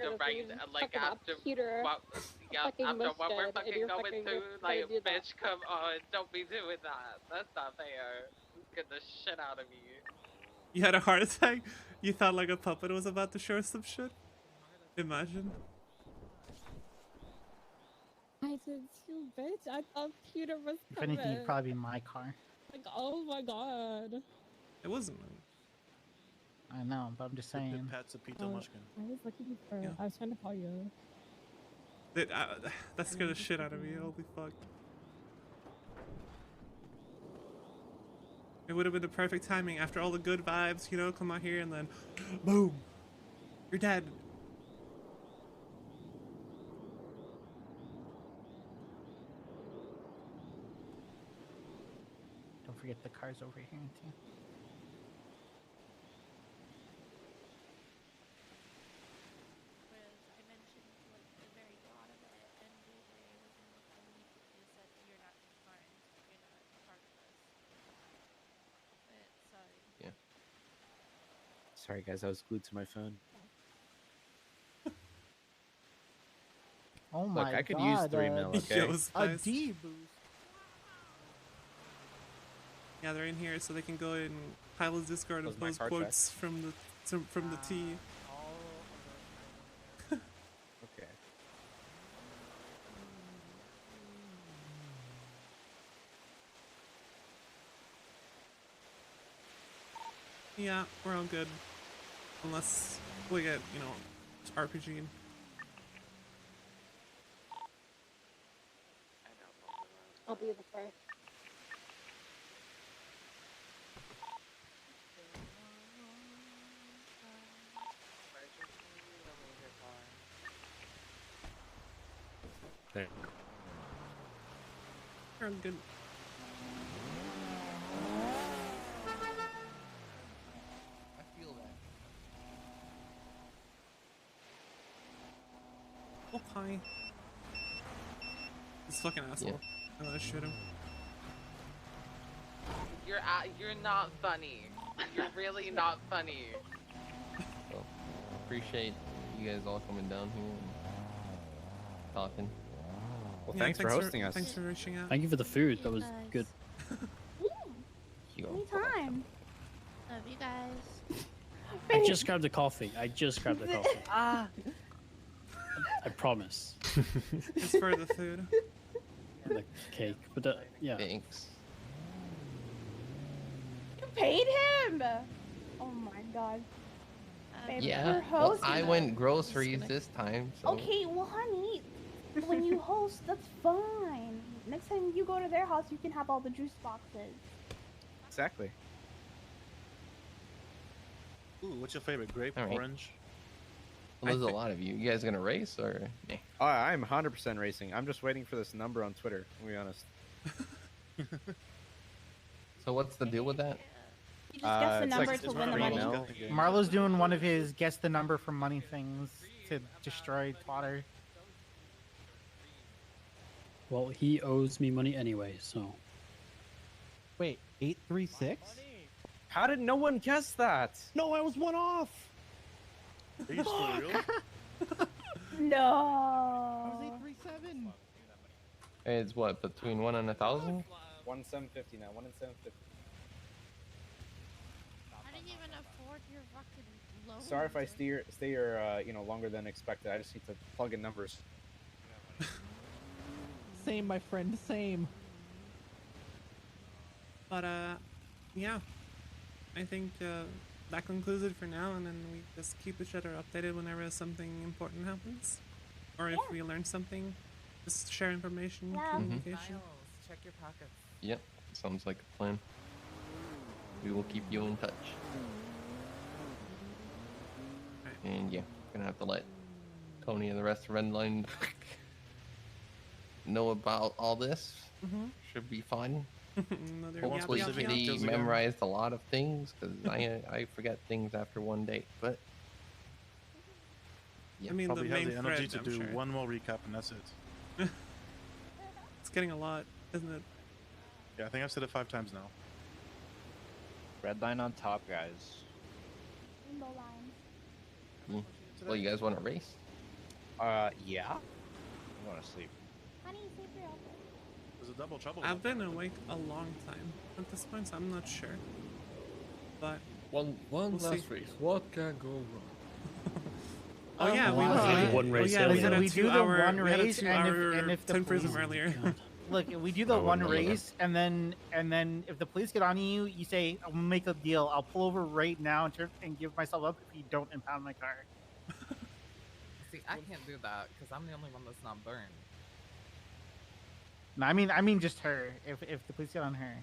what we're fucking going to, like, bitch, come on, don't be doing that. That's not fair. Get the shit out of me. you had a heart attack? You thought like a puppet was about to show some shit? Imagine. I did too, bitch. I thought Peter was If coming. anything, it'd probably be my car. Like, oh my god. It wasn't mine. I know, but I'm just saying. Pat's a pizza Oh, mushkin. I was looking for. Yeah. I was trying to call you. Dude, that scared the shit out of me. Holy fuck. It would have been the perfect timing after all the good vibes, you know, come out here and then boom. You're dead. Don't forget the cars over here too. Yeah. Sorry, guys, I was glued to my phone. Oh Look, my god. I could use 3 mil, okay? A D boost. Yeah, they're in here so they can go in Kyle's Discord and Was my post car quotes from the T. Okay. Yeah, we're all good. Unless we get, you know, RPG. I'll be the first. Thank We're all good. I feel that. Oh, hi. This fucking asshole. Yeah. I'm gonna shoot him. You're not funny. You're really not funny. Well, appreciate you guys all coming down here and talking. Well, Yeah, thanks for hosting us. Thanks for reaching out. Thank you for the food. That was good. You go. Anytime. Love you guys. I just grabbed the coffee. I just grabbed the coffee. Ah. I promise. It's for the food. And the cake, but yeah. Thanks. You paid him. Oh my god. Babe, Yeah. you're Well, hosting. I went groceries this time, so. Okay, well, honey, when you host, that's fine. Next time you go to their house, you can have all the juice boxes. Exactly. Ooh, what's your favorite? Grape, All right. orange? Well, there's a lot of you. You guys gonna race or? Nah. Oh, I'm 100% racing. I'm just waiting for this number on Twitter, to be honest. So what's the deal with that? You just guess the it's number like to win the money. Marlo's doing one of his guess the number from money things to destroy Twitter. Well, he owes me money anyway, so. Wait, 836? How did no one guess that? No, I was one off. Are you still real? No. I was 837. It's what, between 1 and 1,000? 1,750 now. 1 and 750. I didn't even afford your fucking loan. Sorry if I stay here, you know, longer than expected. I just need to plug in numbers. Same, my friend, same. But yeah, I think that concludes it for now, and then we just keep each other updated whenever something important happens, or if we learn something, just share information, Yeah. communication. Check your pockets. Yep, sounds like a plan. We will keep you in touch. And yeah, gonna have to let Tony and the rest of Redline know about all this. Should be fun. Hopefully he memorized a lot of things, because I forget things after one day. But yeah, I mean, probably the have main the energy thread, to I'm do sure. one more recap and that's it. It's getting a lot, isn't it? Yeah, I think I've said it 5 times now. Red line on top, guys. Rainbow lines. Well, you guys want to race? Yeah. I want to sleep. Honey, sleep real. There's a double trouble. I've been awake a long time at this point, so I'm not sure. But one we'll last see. race. What can go wrong? Oh yeah, we one race. Oh, yeah, we had a we do the 2-hour. one We had a race, 2-hour and if the Twin Prism police- earlier. Look, we do the I one wouldn't know that. race, and then if the police get on you, you say, "I'll make a deal. I'll pull over right now and give myself up if you don't impound my car." See, I can't do that because I'm the only one that's not burned. No, I mean just her. If the police get on her,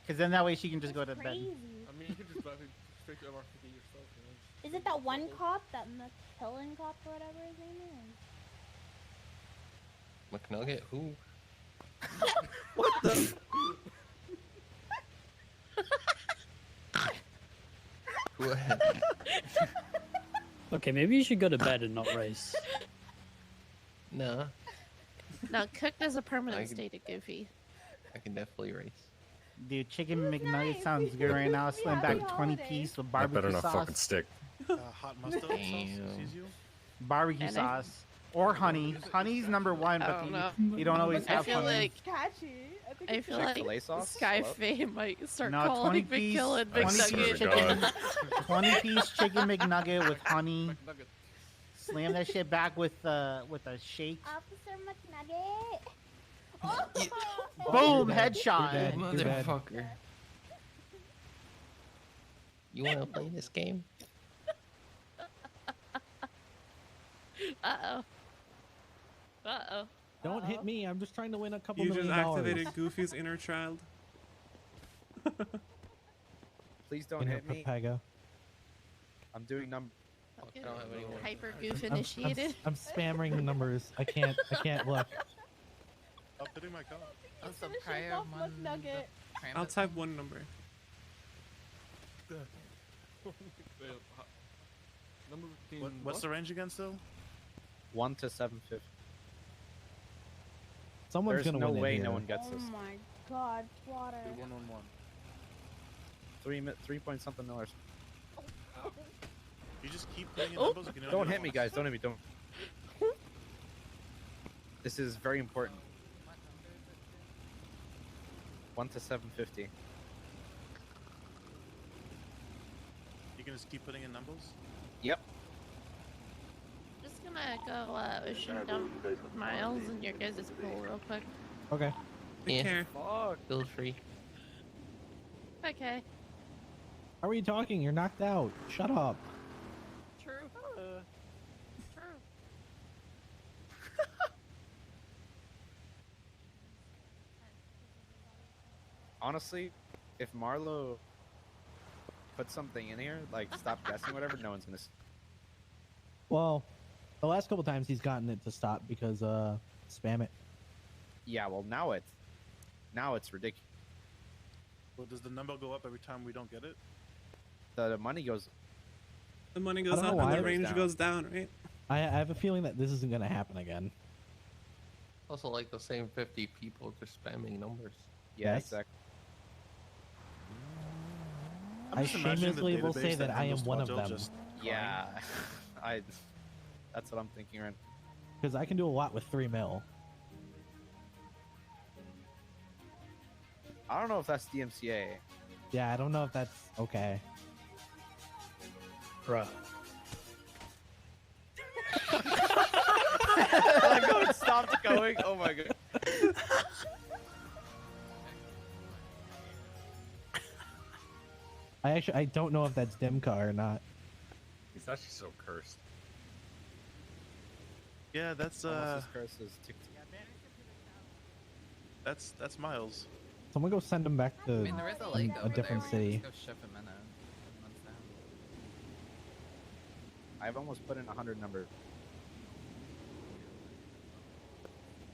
because then that way she can just go to bed. Crazy. I mean, you could just drive it straight to MRPD yourself. You know? Is it that one cop, that McKillen cop or whatever his name is? McNugget, who? What the? Okay, maybe you should go to bed and not race. No, No, cooked as a permanent I can- state of Goofy. I can definitely race. Dude, chicken McNugget sounds good right now. Slim back 20 piece with That barbecue better not sauce. fucking stick. Hot mustard sauce. Excuse you. Barbecue And I- sauce or honey. Honey's number one, I but don't know. you don't always I have feel honey. like Catchy. I feel Chick-fil-A like sauce? Sky Hello? Faye might start No, calling 20 piece, McKillen 20 piece McNugget. chicken, 20 piece chicken McNugget with honey. Slam that shit back with a shake. Officer McNugget. Boom, You're bad. headshot. You're bad. You're bad. Motherfucker. You want to play this game? Uh-oh. Uh-oh. Don't hit me. I'm just trying to win a couple You just $1 million. activated Goofy's inner child. Please don't Inner hit me. Pepega. I'm doing number. Hyper goof I'm initiated. spamming numbers. I can't look. I'm putting my car. Also, Finish prior off one. McNugget. I'll type one number. Number 15. What's the range again still? 1 to 750. Someone's There's gonna no win it way here. no one gets Oh this. my god, water. 1-on-1. 3 point something millers. You just keep putting in numbers. You can only Don't do hit me, once. guys. Don't hit me. Don't. This is very important. 1 to 750. You can just keep putting in numbers. Yep. Just gonna go ocean dump Miles in your guys' pool real quick. Okay. Take Yeah. care. Feel free. Okay. How are you talking? You're knocked out. Shut up. True. True. Honestly, if Marlo put something in here, like stop guessing, whatever, no one's gonna. Well, the last couple times he's gotten it to stop because spam it. Yeah, well now it's ridiculous. Well, does the number go up every time we don't get it? The money goes. The money I goes don't up know and why. the range goes down, right? I have a feeling that this isn't gonna happen again. Also, like the same 50 people just spamming numbers. Yeah, Yes. exactly. I shamelessly will say that I am one of them Yeah, that's what I'm thinking right. because I can do a lot with 3 mil. I don't know if that's DMCA. Yeah, I don't know if that's okay. Bruh. Like, oh, it stopped going. Oh my god. I don't know if that's Dimka or not. He's actually so cursed. Yeah, that's Almost as cursed as TikTok. That's Miles. Someone go send him back to I mean, there is a lake over different there. We city. can just go ship him in it. Once down. I've almost put in 100 numbers.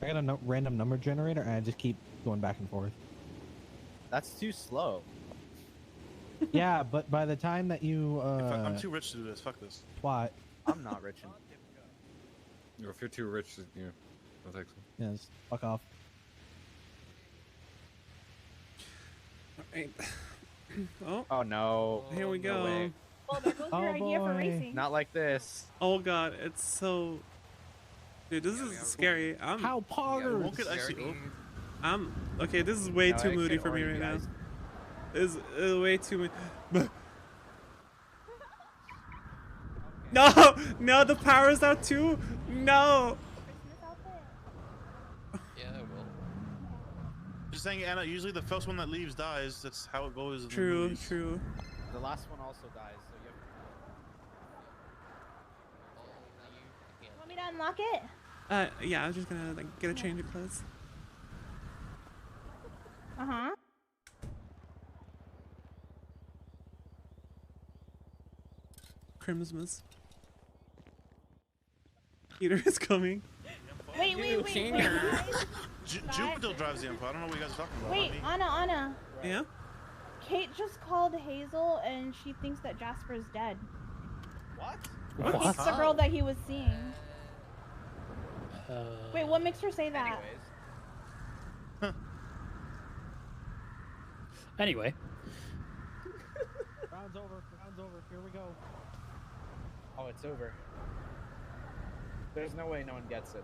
I got a random number generator, and I just keep going back and forth. That's too slow. Yeah, but by the time that you I'm too rich to do this. Fuck this. What? I'm not rich. If you're too rich, yeah, I think so. Yeah, just fuck off. Alright. Oh. Oh no. Here we No go. way. Well, there goes your idea for racing. Not like this. Oh god, it's so. Dude, this is scary. How poggers? Won't get icy. Okay. This is way No, too it moody can for me already right be now. This is way too. No, no, the power's out too. No. Yeah, I will. Just saying, Anna. Usually the first one that leaves dies. That's how it goes. In the True, movies. true. The last one also dies, so you have Want me to unlock it? Yeah, I was just gonna like get a change of clothes. Uh-huh. Christmas. Peter is coming. Wait. Jupiter drives the Empire. I don't know what you guys are talking about. Wait, not me. Anna. Yeah? Kate just called Hazel and she thinks that Jasper's dead. What? Kate's the girl that he was seeing. Wait, what makes her say that? Anyway. Round's over. Here we go. Oh, it's over. There's no way no one gets it.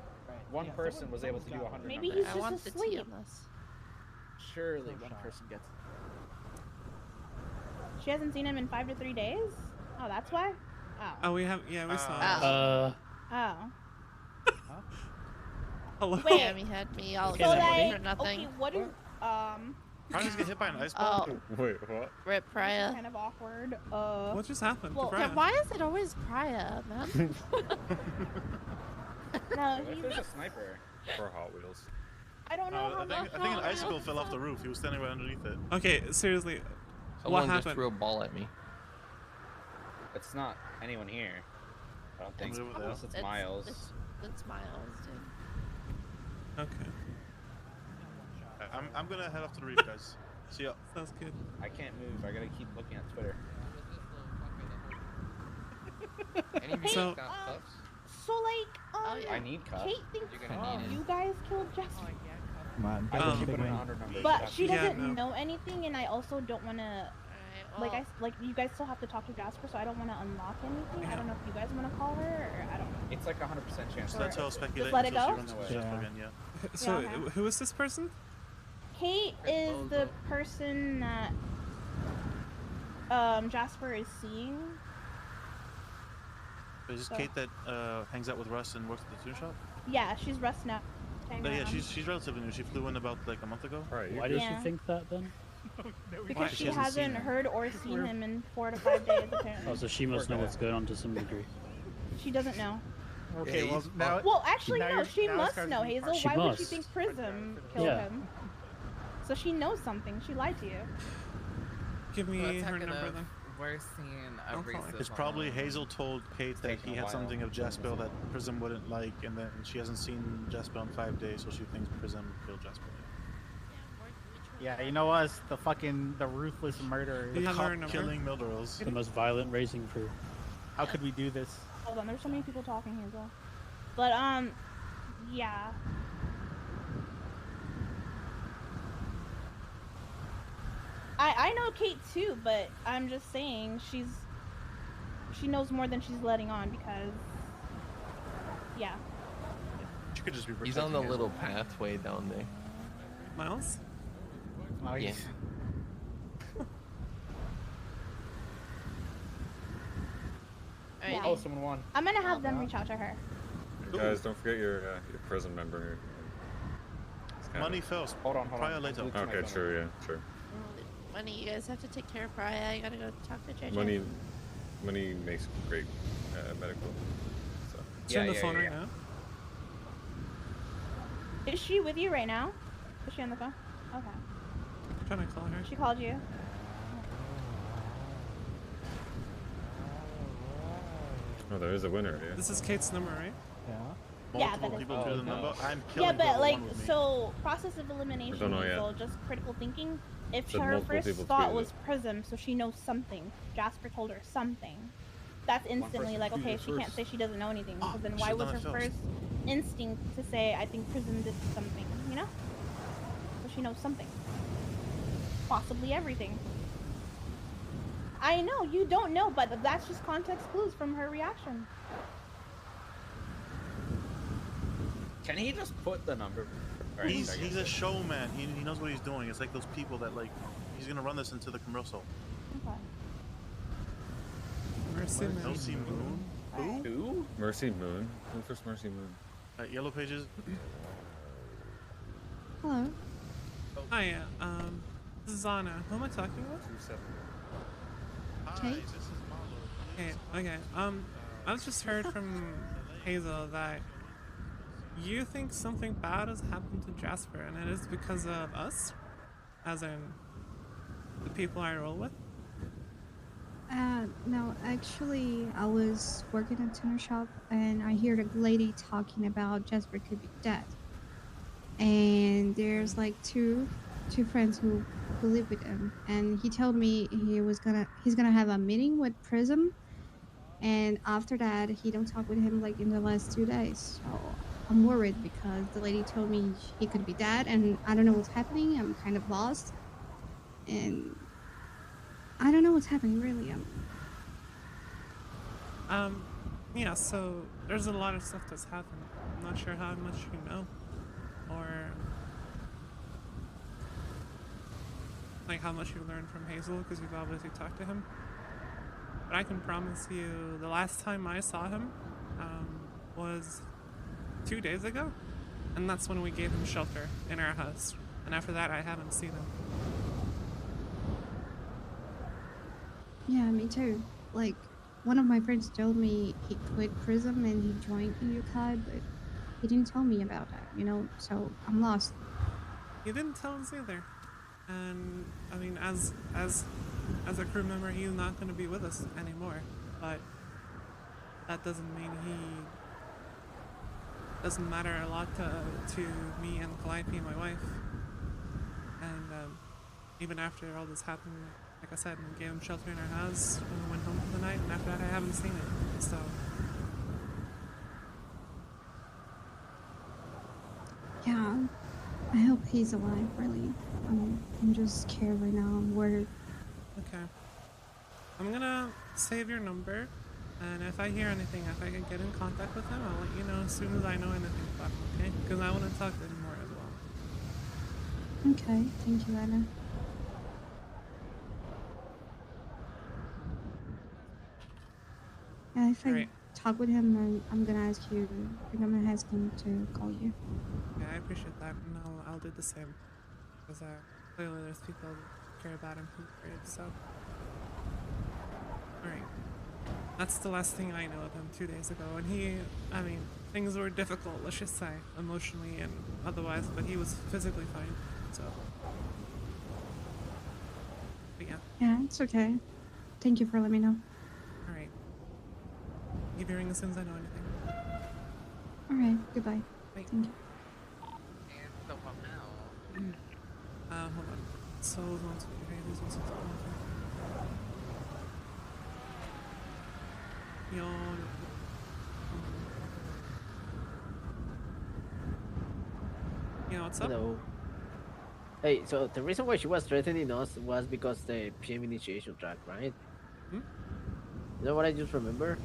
One person was able to do 100 Maybe numbers. he's just asleep. Surely one person gets it. She hasn't seen him in 5 to 3 days? Oh, that's why? Oh. Oh, we saw. Oh. Hello. Wait. Tammy had me all So like, for nothing. okay, what is, Probably get hit by an ice ball. Wait, what? Rip Priya. kind of awkward. What just happened? Well, to Yeah, Brian? why is it always Priya, man? No, What if he's, there's a sniper? For Hot Wheels. I don't know I how think an icicle fell off the roof. He was standing right underneath it. Okay, seriously. Someone What just happened? threw a ball at me. It's not anyone here. I don't think. Somebody over there. Unless it's Miles. It's Miles, dude. Okay. I'm gonna head off to the reef, guys. See ya. Sounds good. I can't move. I gotta keep looking at Twitter. So- So like, I need cups. Kate thinks You're gonna need it. you guys killed Jasper. Come on. I think you big put in ring. 100 numbers. But she Yeah, doesn't no. know anything, and I also don't want to. Like you guys still have to talk to Jasper, so I don't want to unlock anything. I don't know if you guys want to call her, or I don't know. It's like 100% chance. Just let her speculate Just let it until she go? runs into Yeah. Jeff again. Yeah. So, Yeah, okay. who is this person? Kate is the person that Jasper is seeing. Is this So- Kate that hangs out with Russ and works at the tune shop? Yeah, she's Russ now. No, yeah, she's relatively new. She flew in about like a month ago. Right. Why does Yeah. she think that then? Because she seen hasn't him. heard or seen him in 4 to 5 days, apparently. Oh, so she must know what's going on to some degree. She doesn't know. Okay, Yeah, well he's- now. Well, actually, now no. you're- She now it's must starting know, to be Hazel. part- She Why would she must. think Prism killed Yeah. him? So she knows something. She lied to you. Give me Let's her check it number up. then. We're seeing a I'll call her. racist. It's probably Hazel told Kate that taking he a had while. something of Jasper that Prism wouldn't like, and then she hasn't seen Jasper in 5 days, so she thinks Prism killed Jasper. Yeah, you know us, the ruthless murderers. Do you have her Cop number? killing murderers. The most violent racing crew. How could we do this? Hold on, there's so many people talking, Hazel. But yeah. I know Kate too, but I'm just saying she knows more than she's letting on because yeah. She could just be He's on the protecting little Hazel. pathway down there. Miles? Oh, Yeah. Yeah. Oh, someone won. I'm gonna have them reach out to her. Guys, don't forget your Prism member. It's kinda- Money first. Hold on. Prior later. I'm glued to my Okay, phone. true, yeah, sure. Money, you guys have to take care of Priya. I gotta go talk to JJ. Money makes great medical. So. It's on the phone right now. Is she with you right now? Is she on the phone? Okay. I'm trying to call her. She called you. Oh, there is a winner, yeah. This is Kate's number, right? Yeah. Yeah, that is. People do the number. I'm Yeah, killing but like, one with me. so process of elimination, don't know yet. so just critical thinking. If Said her multiple first people thought tweeted was it. Prism, so she knows something. Jasper told her something. That's instantly person like, okay, tweeted she can't first. say she doesn't know anything, because then she why should've was done her it first. first instinct to say, I think Prism did something, you know? So she knows something. Possibly everything. I know, you don't know, but that's just context clues from her reaction. Can he just put the number? He's a showman. He knows what he's doing. It's like those people that like he's gonna run this into the commercial. Okay. Mercy Moon. Mercy Moon. Who? Mercy Moon. Who's first Mercy Moon? Yellow Pages. Hello. Hi, this is Anna. Who am I talking with? Kate? Okay, I was just heard from Hazel that you think something bad has happened to Jasper, and it is because of us? As in, the people I roll with? No, actually, I was working at a tuner shop, and I heard a lady talking about Jasper could be dead. And there's like two friends who live with him, and he told me he's gonna have a meeting with Prism, and after that he don't talk with him like in the last 2 days. So I'm worried because the lady told me he could be dead, and I don't know what's happening. I'm kind of lost, and I don't know what's happening really. Yeah, so there's a lot of stuff that's happened. I'm not sure how much you know, or like how much you learned from Hazel, because you've obviously talked to him. But I can promise you the last time I saw him was 2 days ago, and that's when we gave him shelter in our house, and after that I haven't seen him. Yeah, me too. Like, one of my friends told me he quit Prism and he joined Yokai, but he didn't tell me about that, you know, so I'm lost. He didn't tell us either. And I mean, as a crew member, he's not going to be with us anymore. But that doesn't mean he doesn't matter a lot to me and Calliope, my wife. And even after all this happened, like I said, we gave him shelter in our house when we went home for the night, and after that I haven't seen it. So Yeah, I hope he's alive, really. I'm just scared right now. I'm worried. okay, I'm gonna save your number, and if I hear anything, if I can get in contact with him, I'll let you know as soon as I know anything about him. Okay? Because I want to talk to him more as well. Okay, thank you, Anna. Yeah, if I Alright. talk with him, I'm gonna ask you. I'm gonna ask him to call you. Yeah, I appreciate that, and I'll do the same. Because clearly there's people who care about him who care, so. Alright. That's the last thing I know of him 2 days ago, and I mean, things were difficult, let's just say, emotionally and otherwise, but he was physically fine, so. But yeah, Yeah, it's okay. Thank you for letting me know. alright. Give you a ring as soon as I know anything. Alright, goodbye. Bye. Thank you. Hold on. So, wants to be who's wants to be Yawn. Yeah, what's up? Hello. Hey, so the reason why she was threatening us was because the PM initiation track, right? Hmm? You know what I just remember?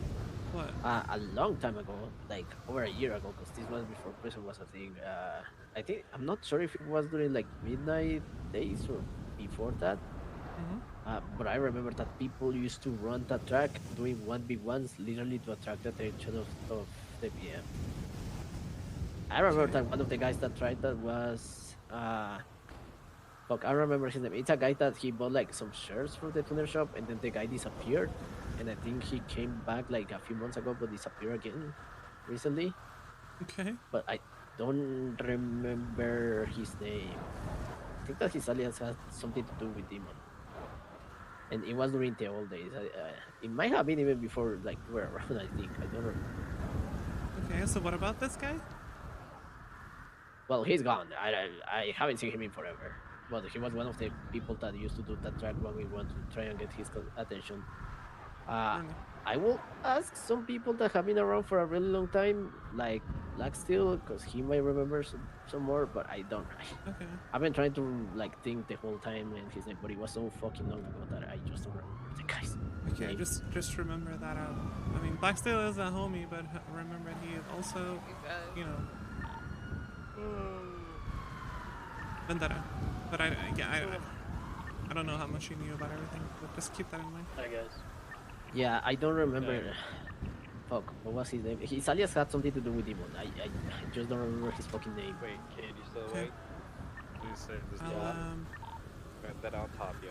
What? A long time ago, like over a year ago, because this was before Prism was a thing. I think, I'm not sure if it was during like midnight days or before that. But I remember that people used to run that track doing 1v1s literally to attract the attention of the PM. I remember that one of the guys that tried that was fuck, I remember his name. It's a guy that he bought like some shares from the tuner shop, and then the guy disappeared, and I think he came back like a few months ago but disappeared again recently. Okay. But don't remember his name. I think that his alias has something to do with Demon. And it was during the old days. It might have been even before, like, you were around, I think. I don't remember. Okay, so what about this guy? Well, he's gone. I haven't seen him in forever. But he was one of the people that used to do that track when we want to try and get his attention. I will ask some people that have been around for a really long time, like Black Steel, because he might remember some more, but I don't. Okay. I've been trying to like think the whole time, and he's like, but it was so fucking long ago that I just don't remember the guys. Okay, just remember that out. I mean, Black Steel is a homie, but remember he is also, you know, Vendetta. But I don't know how much you knew about everything, but just keep that in mind. I guess. Yeah, I don't remember. Fuck, what was his name? His alias had something to do with Demon. I just don't remember his fucking name. Wait, can you still Okay. wait? Please save this that on top, yo.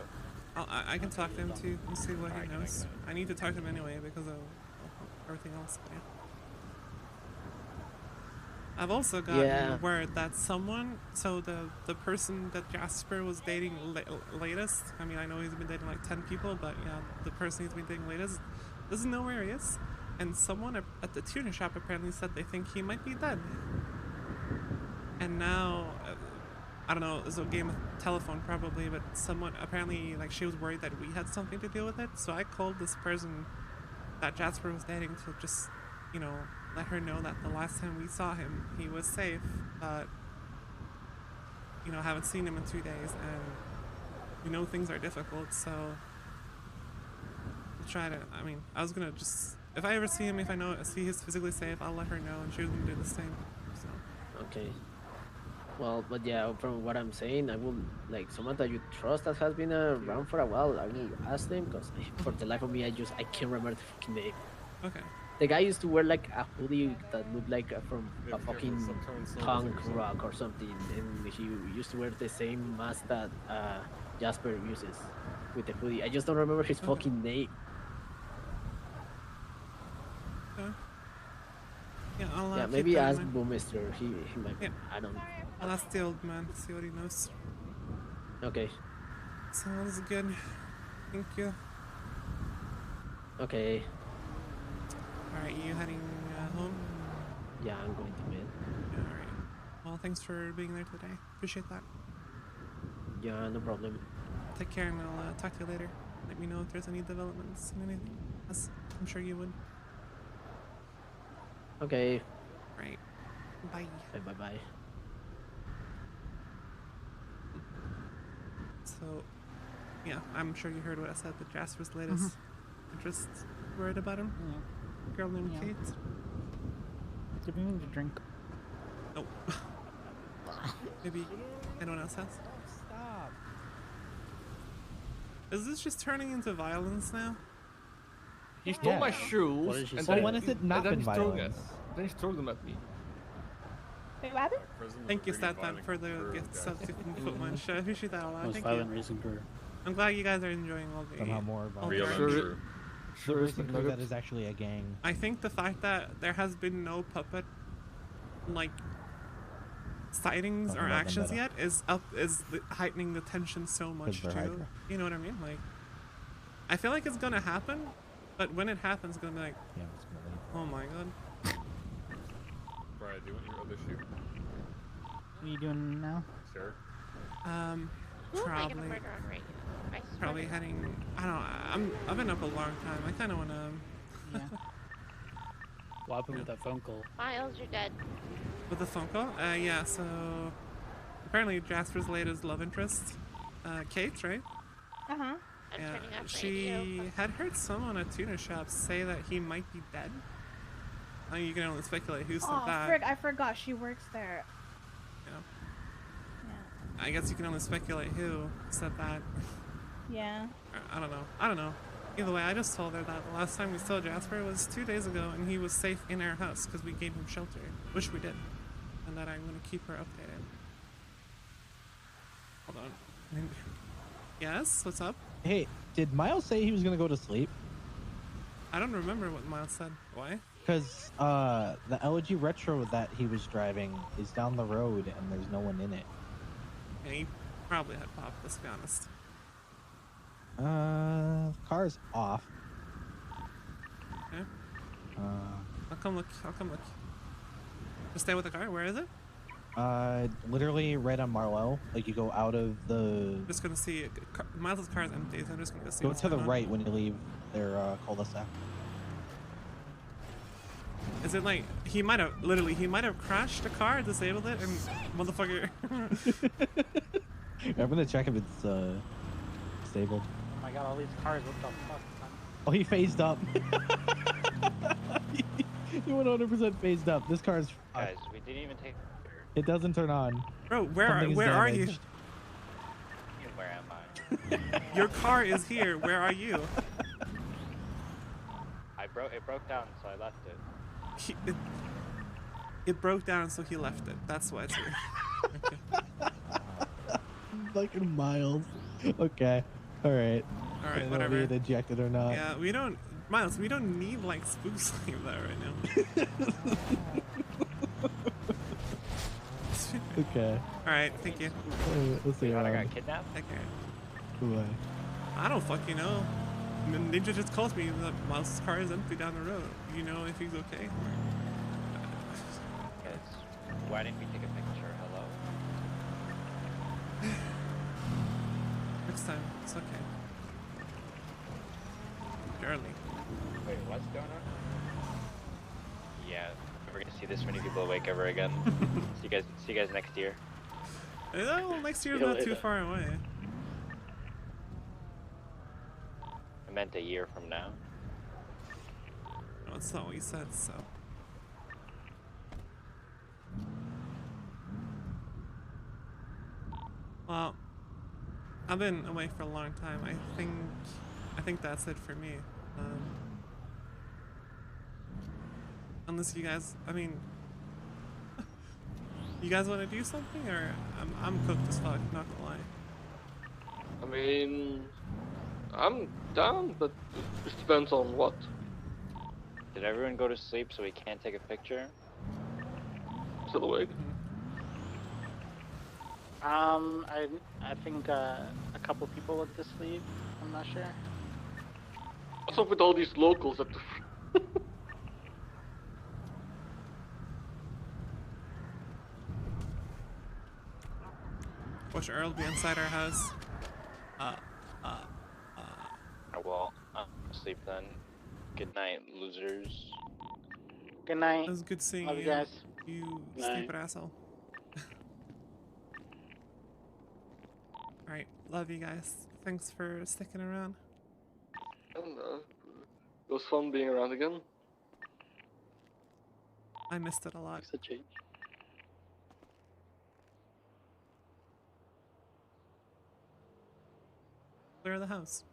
I can talk to him too and see what he knows. I need to talk to him anyway because of everything else. But yeah. I've also gotten word that someone, so the person that Jasper was dating latest, I mean, I know he's been dating like 10 people, but yeah, the person he's been dating latest doesn't know where he is. And someone at the tuner shop apparently said they think he might be dead. And now, I don't know, it's a game of telephone probably, but someone, apparently, like, she was worried that we had something to deal with it. So I called this person that Jasper was dating to just, you know, let her know that the last time we saw him, he was safe, but, you know, haven't seen him in 2 days, and we know things are difficult, so I'll try to, I mean, I was gonna just, if I ever see him, if I see he's physically safe, I'll let her know, and she was gonna do the same, so. Okay. Well, but yeah, from what I'm saying, I will, like, someone that you trust that has been around for a while, I will ask them, because for the life of me, I can't remember the fucking name. Okay. The guy used to wear like a hoodie that looked like from a fucking punk rock or something, and he used to wear the same mask that Jasper uses with the hoodie. I just don't remember his fucking name. Yeah, I'll keep maybe that in ask mind. Boomester. He might. Yeah. I don't know. I'll ask the old man, see what he knows. Okay. Sounds good. Thank you. Okay. Alright, you heading home? Yeah, I'm going to bed. Alright. Well, thanks for being there today. Appreciate that. Yeah, no problem. Take care, and I'll talk to you later. Let me know if there's any developments and anything. As I'm sure you would. Okay. Right. Bye. Bye. So, yeah, I'm sure you heard what I said, but Jasper's latest interest worried about him. Yeah. Girl named Kate. Give me a drink. Oh. Maybe anyone else has? Stop. Is this just turning into violence now? He stole my shoes. What did she and say? then- When has it not and then been he threw violence? Then he threw them at me. Wait, what happened? Thank you, Statman, for the gifts of the foot munch. I appreciate that a lot. Most Thank violent you. recent career. I'm glad you guys are enjoying all the. Somehow more all violent. the Sure is Basically, that is actually a gang. I think the fact that there has been no puppet, like, sightings Talking or about actions Vendetta. yet is heightening the tension so much they're too. Hydra. You know what I mean? Like, I feel like it's gonna happen, but when it happens, it's gonna be like, Yeah, it's gonna leave. oh my god. Brian, do you want your other shoe? What are you doing now? Sure. Who am I gonna Probably. murder on right now? I swear Probably to God. heading. I don't know. I've been up a long time. I kind of wanna. What happened with that phone call? Miles, you're dead. With the phone call? Yeah. So apparently Jasper's latest love interest, Kate, right? Uh-huh. I'm Yeah. turning off She radio. had heard someone at tuna shop say that he might be dead. I mean, you can only speculate who said Oh, that. frick, I forgot she works there. I guess you can only speculate who said that. Yeah. I don't know. Either way, I just told her that the last time we saw Jasper was 2 days ago, and he was safe in our house because we gave him shelter, which we did, and that I'm gonna keep her updated. Hold on. Yes, what's up? Hey, did Miles say he was gonna go to sleep? I don't remember what Miles said. Why? Because the LG Retro that he was driving is down the road and there's no one in it. Yeah, he probably had popped, let's be honest. Car's off. Okay. I'll come look. I'll come look. Just stay with the car. Where is it? Literally right on Marlowe. Like you go out of the. Just gonna see. Miles' car is empty, so I'm just gonna go see. Go what's to the going on. right when you leave their cul-de-sac. Is it like he might have crashed the car, disabled it, and motherfucker? I'm gonna check if it's disabled. Oh my god, all these cars, what the fuck? Oh, he phased up. He 100% phased up. This car's. Guys, we didn't even take. It doesn't turn on. Bro, where are you? Where am I? Your car is here. Where are you? It broke down, so I left it. It broke down, so he left it. That's why it's here. Okay. Fucking Miles. Okay. All right. All right. I don't know if Whatever. we get ejected or not. Yeah, we don't. Miles, we don't need like spooks like that right now. Okay. All right. Thank you. Let's see. I got kidnapped? Take care. Bye. I don't fucking know. I mean, Ninja just calls me that Miles' car is empty down the road. You know if he's okay? Guys, why didn't we take a picture? Hello? Next time, it's okay. Early. Wait, what's going on? Yeah, we're gonna see this many people awake ever again. See you guys next year. Well, next year's not too far away. I meant a year from now. No, that's not what you said, so. Well, I've been away for a long time. I think that's it for me. Unless you guys, I mean, you guys want to do something, or I'm cooked as fuck, not gonna lie. I mean, I'm down, but it depends on what. Did everyone go to sleep so we can't take a picture? Still awake. I think a couple people went to sleep. I'm not sure. What's up with all these locals at the Watch Earl be inside our house. Well, I'm asleep then. Good night, losers. Good night. It was good seeing Love you, you guys. you Good night. stupid asshole. Alright, love you guys. Thanks for sticking around. And, it was fun being around again. I missed it a lot. It's a change. Clear the house.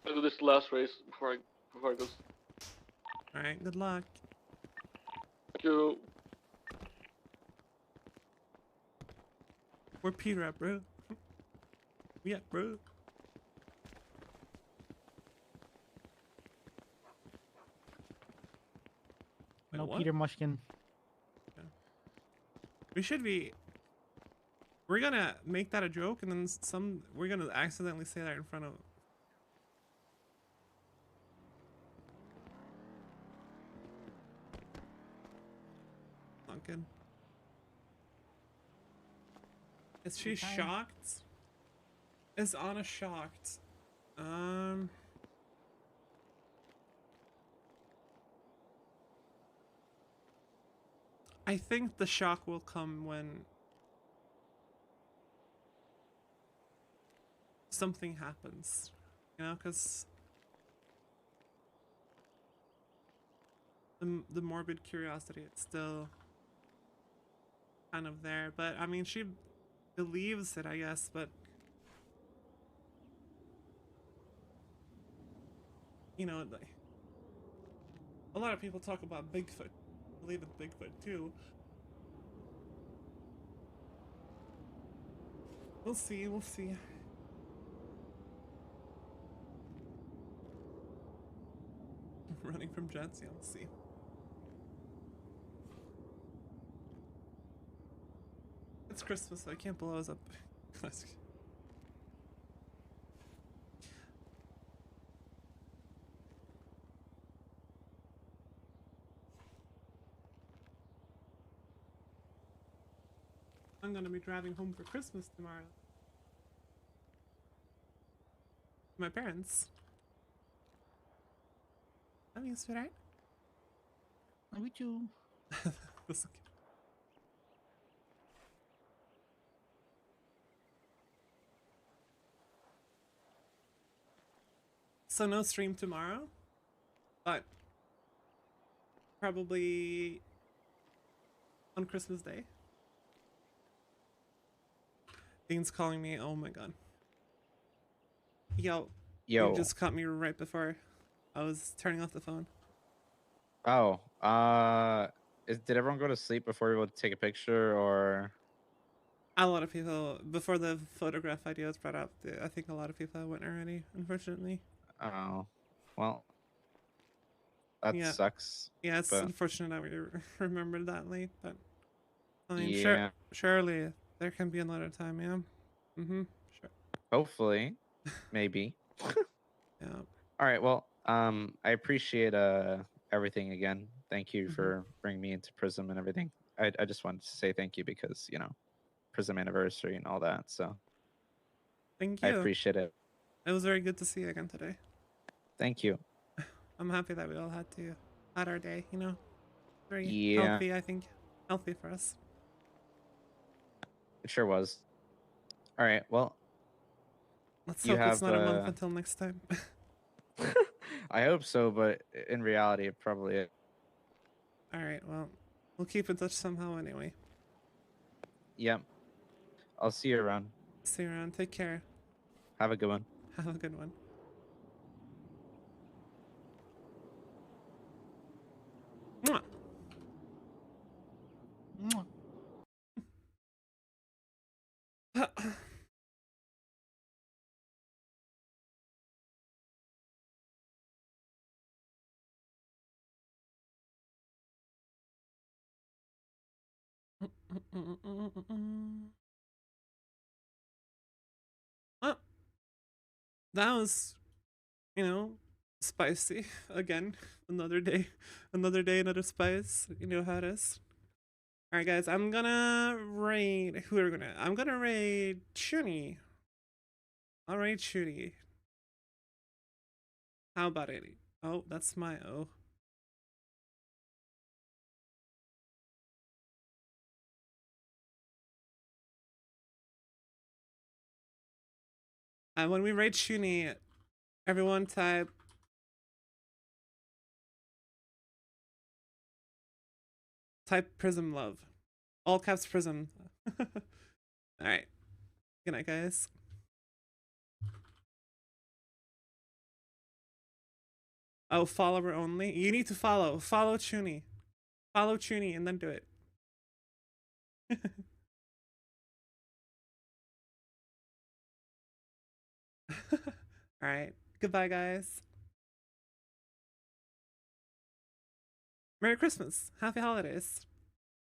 I'll do this last race before I go. Alright, good luck. Thank you. Where Peter at, bro? We at, bro? Wait, No what? Peter Mushkin. We should be. We're gonna make that a joke, and then we're gonna accidentally say that in front of. Not good. Is she shocked? Is Anna shocked? I think the shock will come when something happens, you know, because the morbid curiosity, it's still kind of there, but I mean, she believes it, I guess, but you know, like, a lot of people talk about Bigfoot. I believe it's Bigfoot too. We'll see, we'll see. Running from jets, yeah, we'll see. It's Christmas, so I can't blow us up. I'm gonna be driving home for Christmas tomorrow. My parents. Love you, sweetheart. Love you too. That's okay. So no stream tomorrow, but probably on Christmas Day. Dean's calling me. Oh my god. Yo. Yo. You just caught me right before I was turning off the phone. Oh, did everyone go to sleep before we would take a picture, or? A lot of people, before the photograph idea was brought up, I think a lot of people went already, unfortunately. Oh, well, that Yeah. sucks. Yeah, it's but... unfortunate that we remembered that late, but I mean, yeah. surely there can be another time, yeah. Sure. Hopefully, maybe. Yeah. All right. Well, I appreciate everything again. Thank you for bringing me into Prism and everything. I just wanted to say thank you because, you know, Prism anniversary and all that. So thank you. I appreciate it. It was very good to see you again today. Thank you. I'm happy that we all had our day, you know. Very Yeah. healthy, I think. Healthy for us. It sure was. All right. Well, let's hope it's not a month until next time. I hope so, but in reality, it probably is. All right. Well, we'll keep in touch somehow anyway. Yep. I'll see you around. See you around. Take care. Have a good one. Have a good one. Mwah. Mwah. Oh, that was, you know, spicy again. Another day, another spice. You know how it is. All right, guys. I'm gonna raid. Who are we gonna? I'm gonna raid Chuni. I'll raid Chuni. How about it? Oh, that's my O. And when we raid Shuni, everyone type Prism love. All caps Prism. Alright. Good night, guys. Oh, follower only? You need to follow. Follow Chuni. Follow Chuni and then do it. Alright. Goodbye, guys. Merry Christmas. Happy holidays.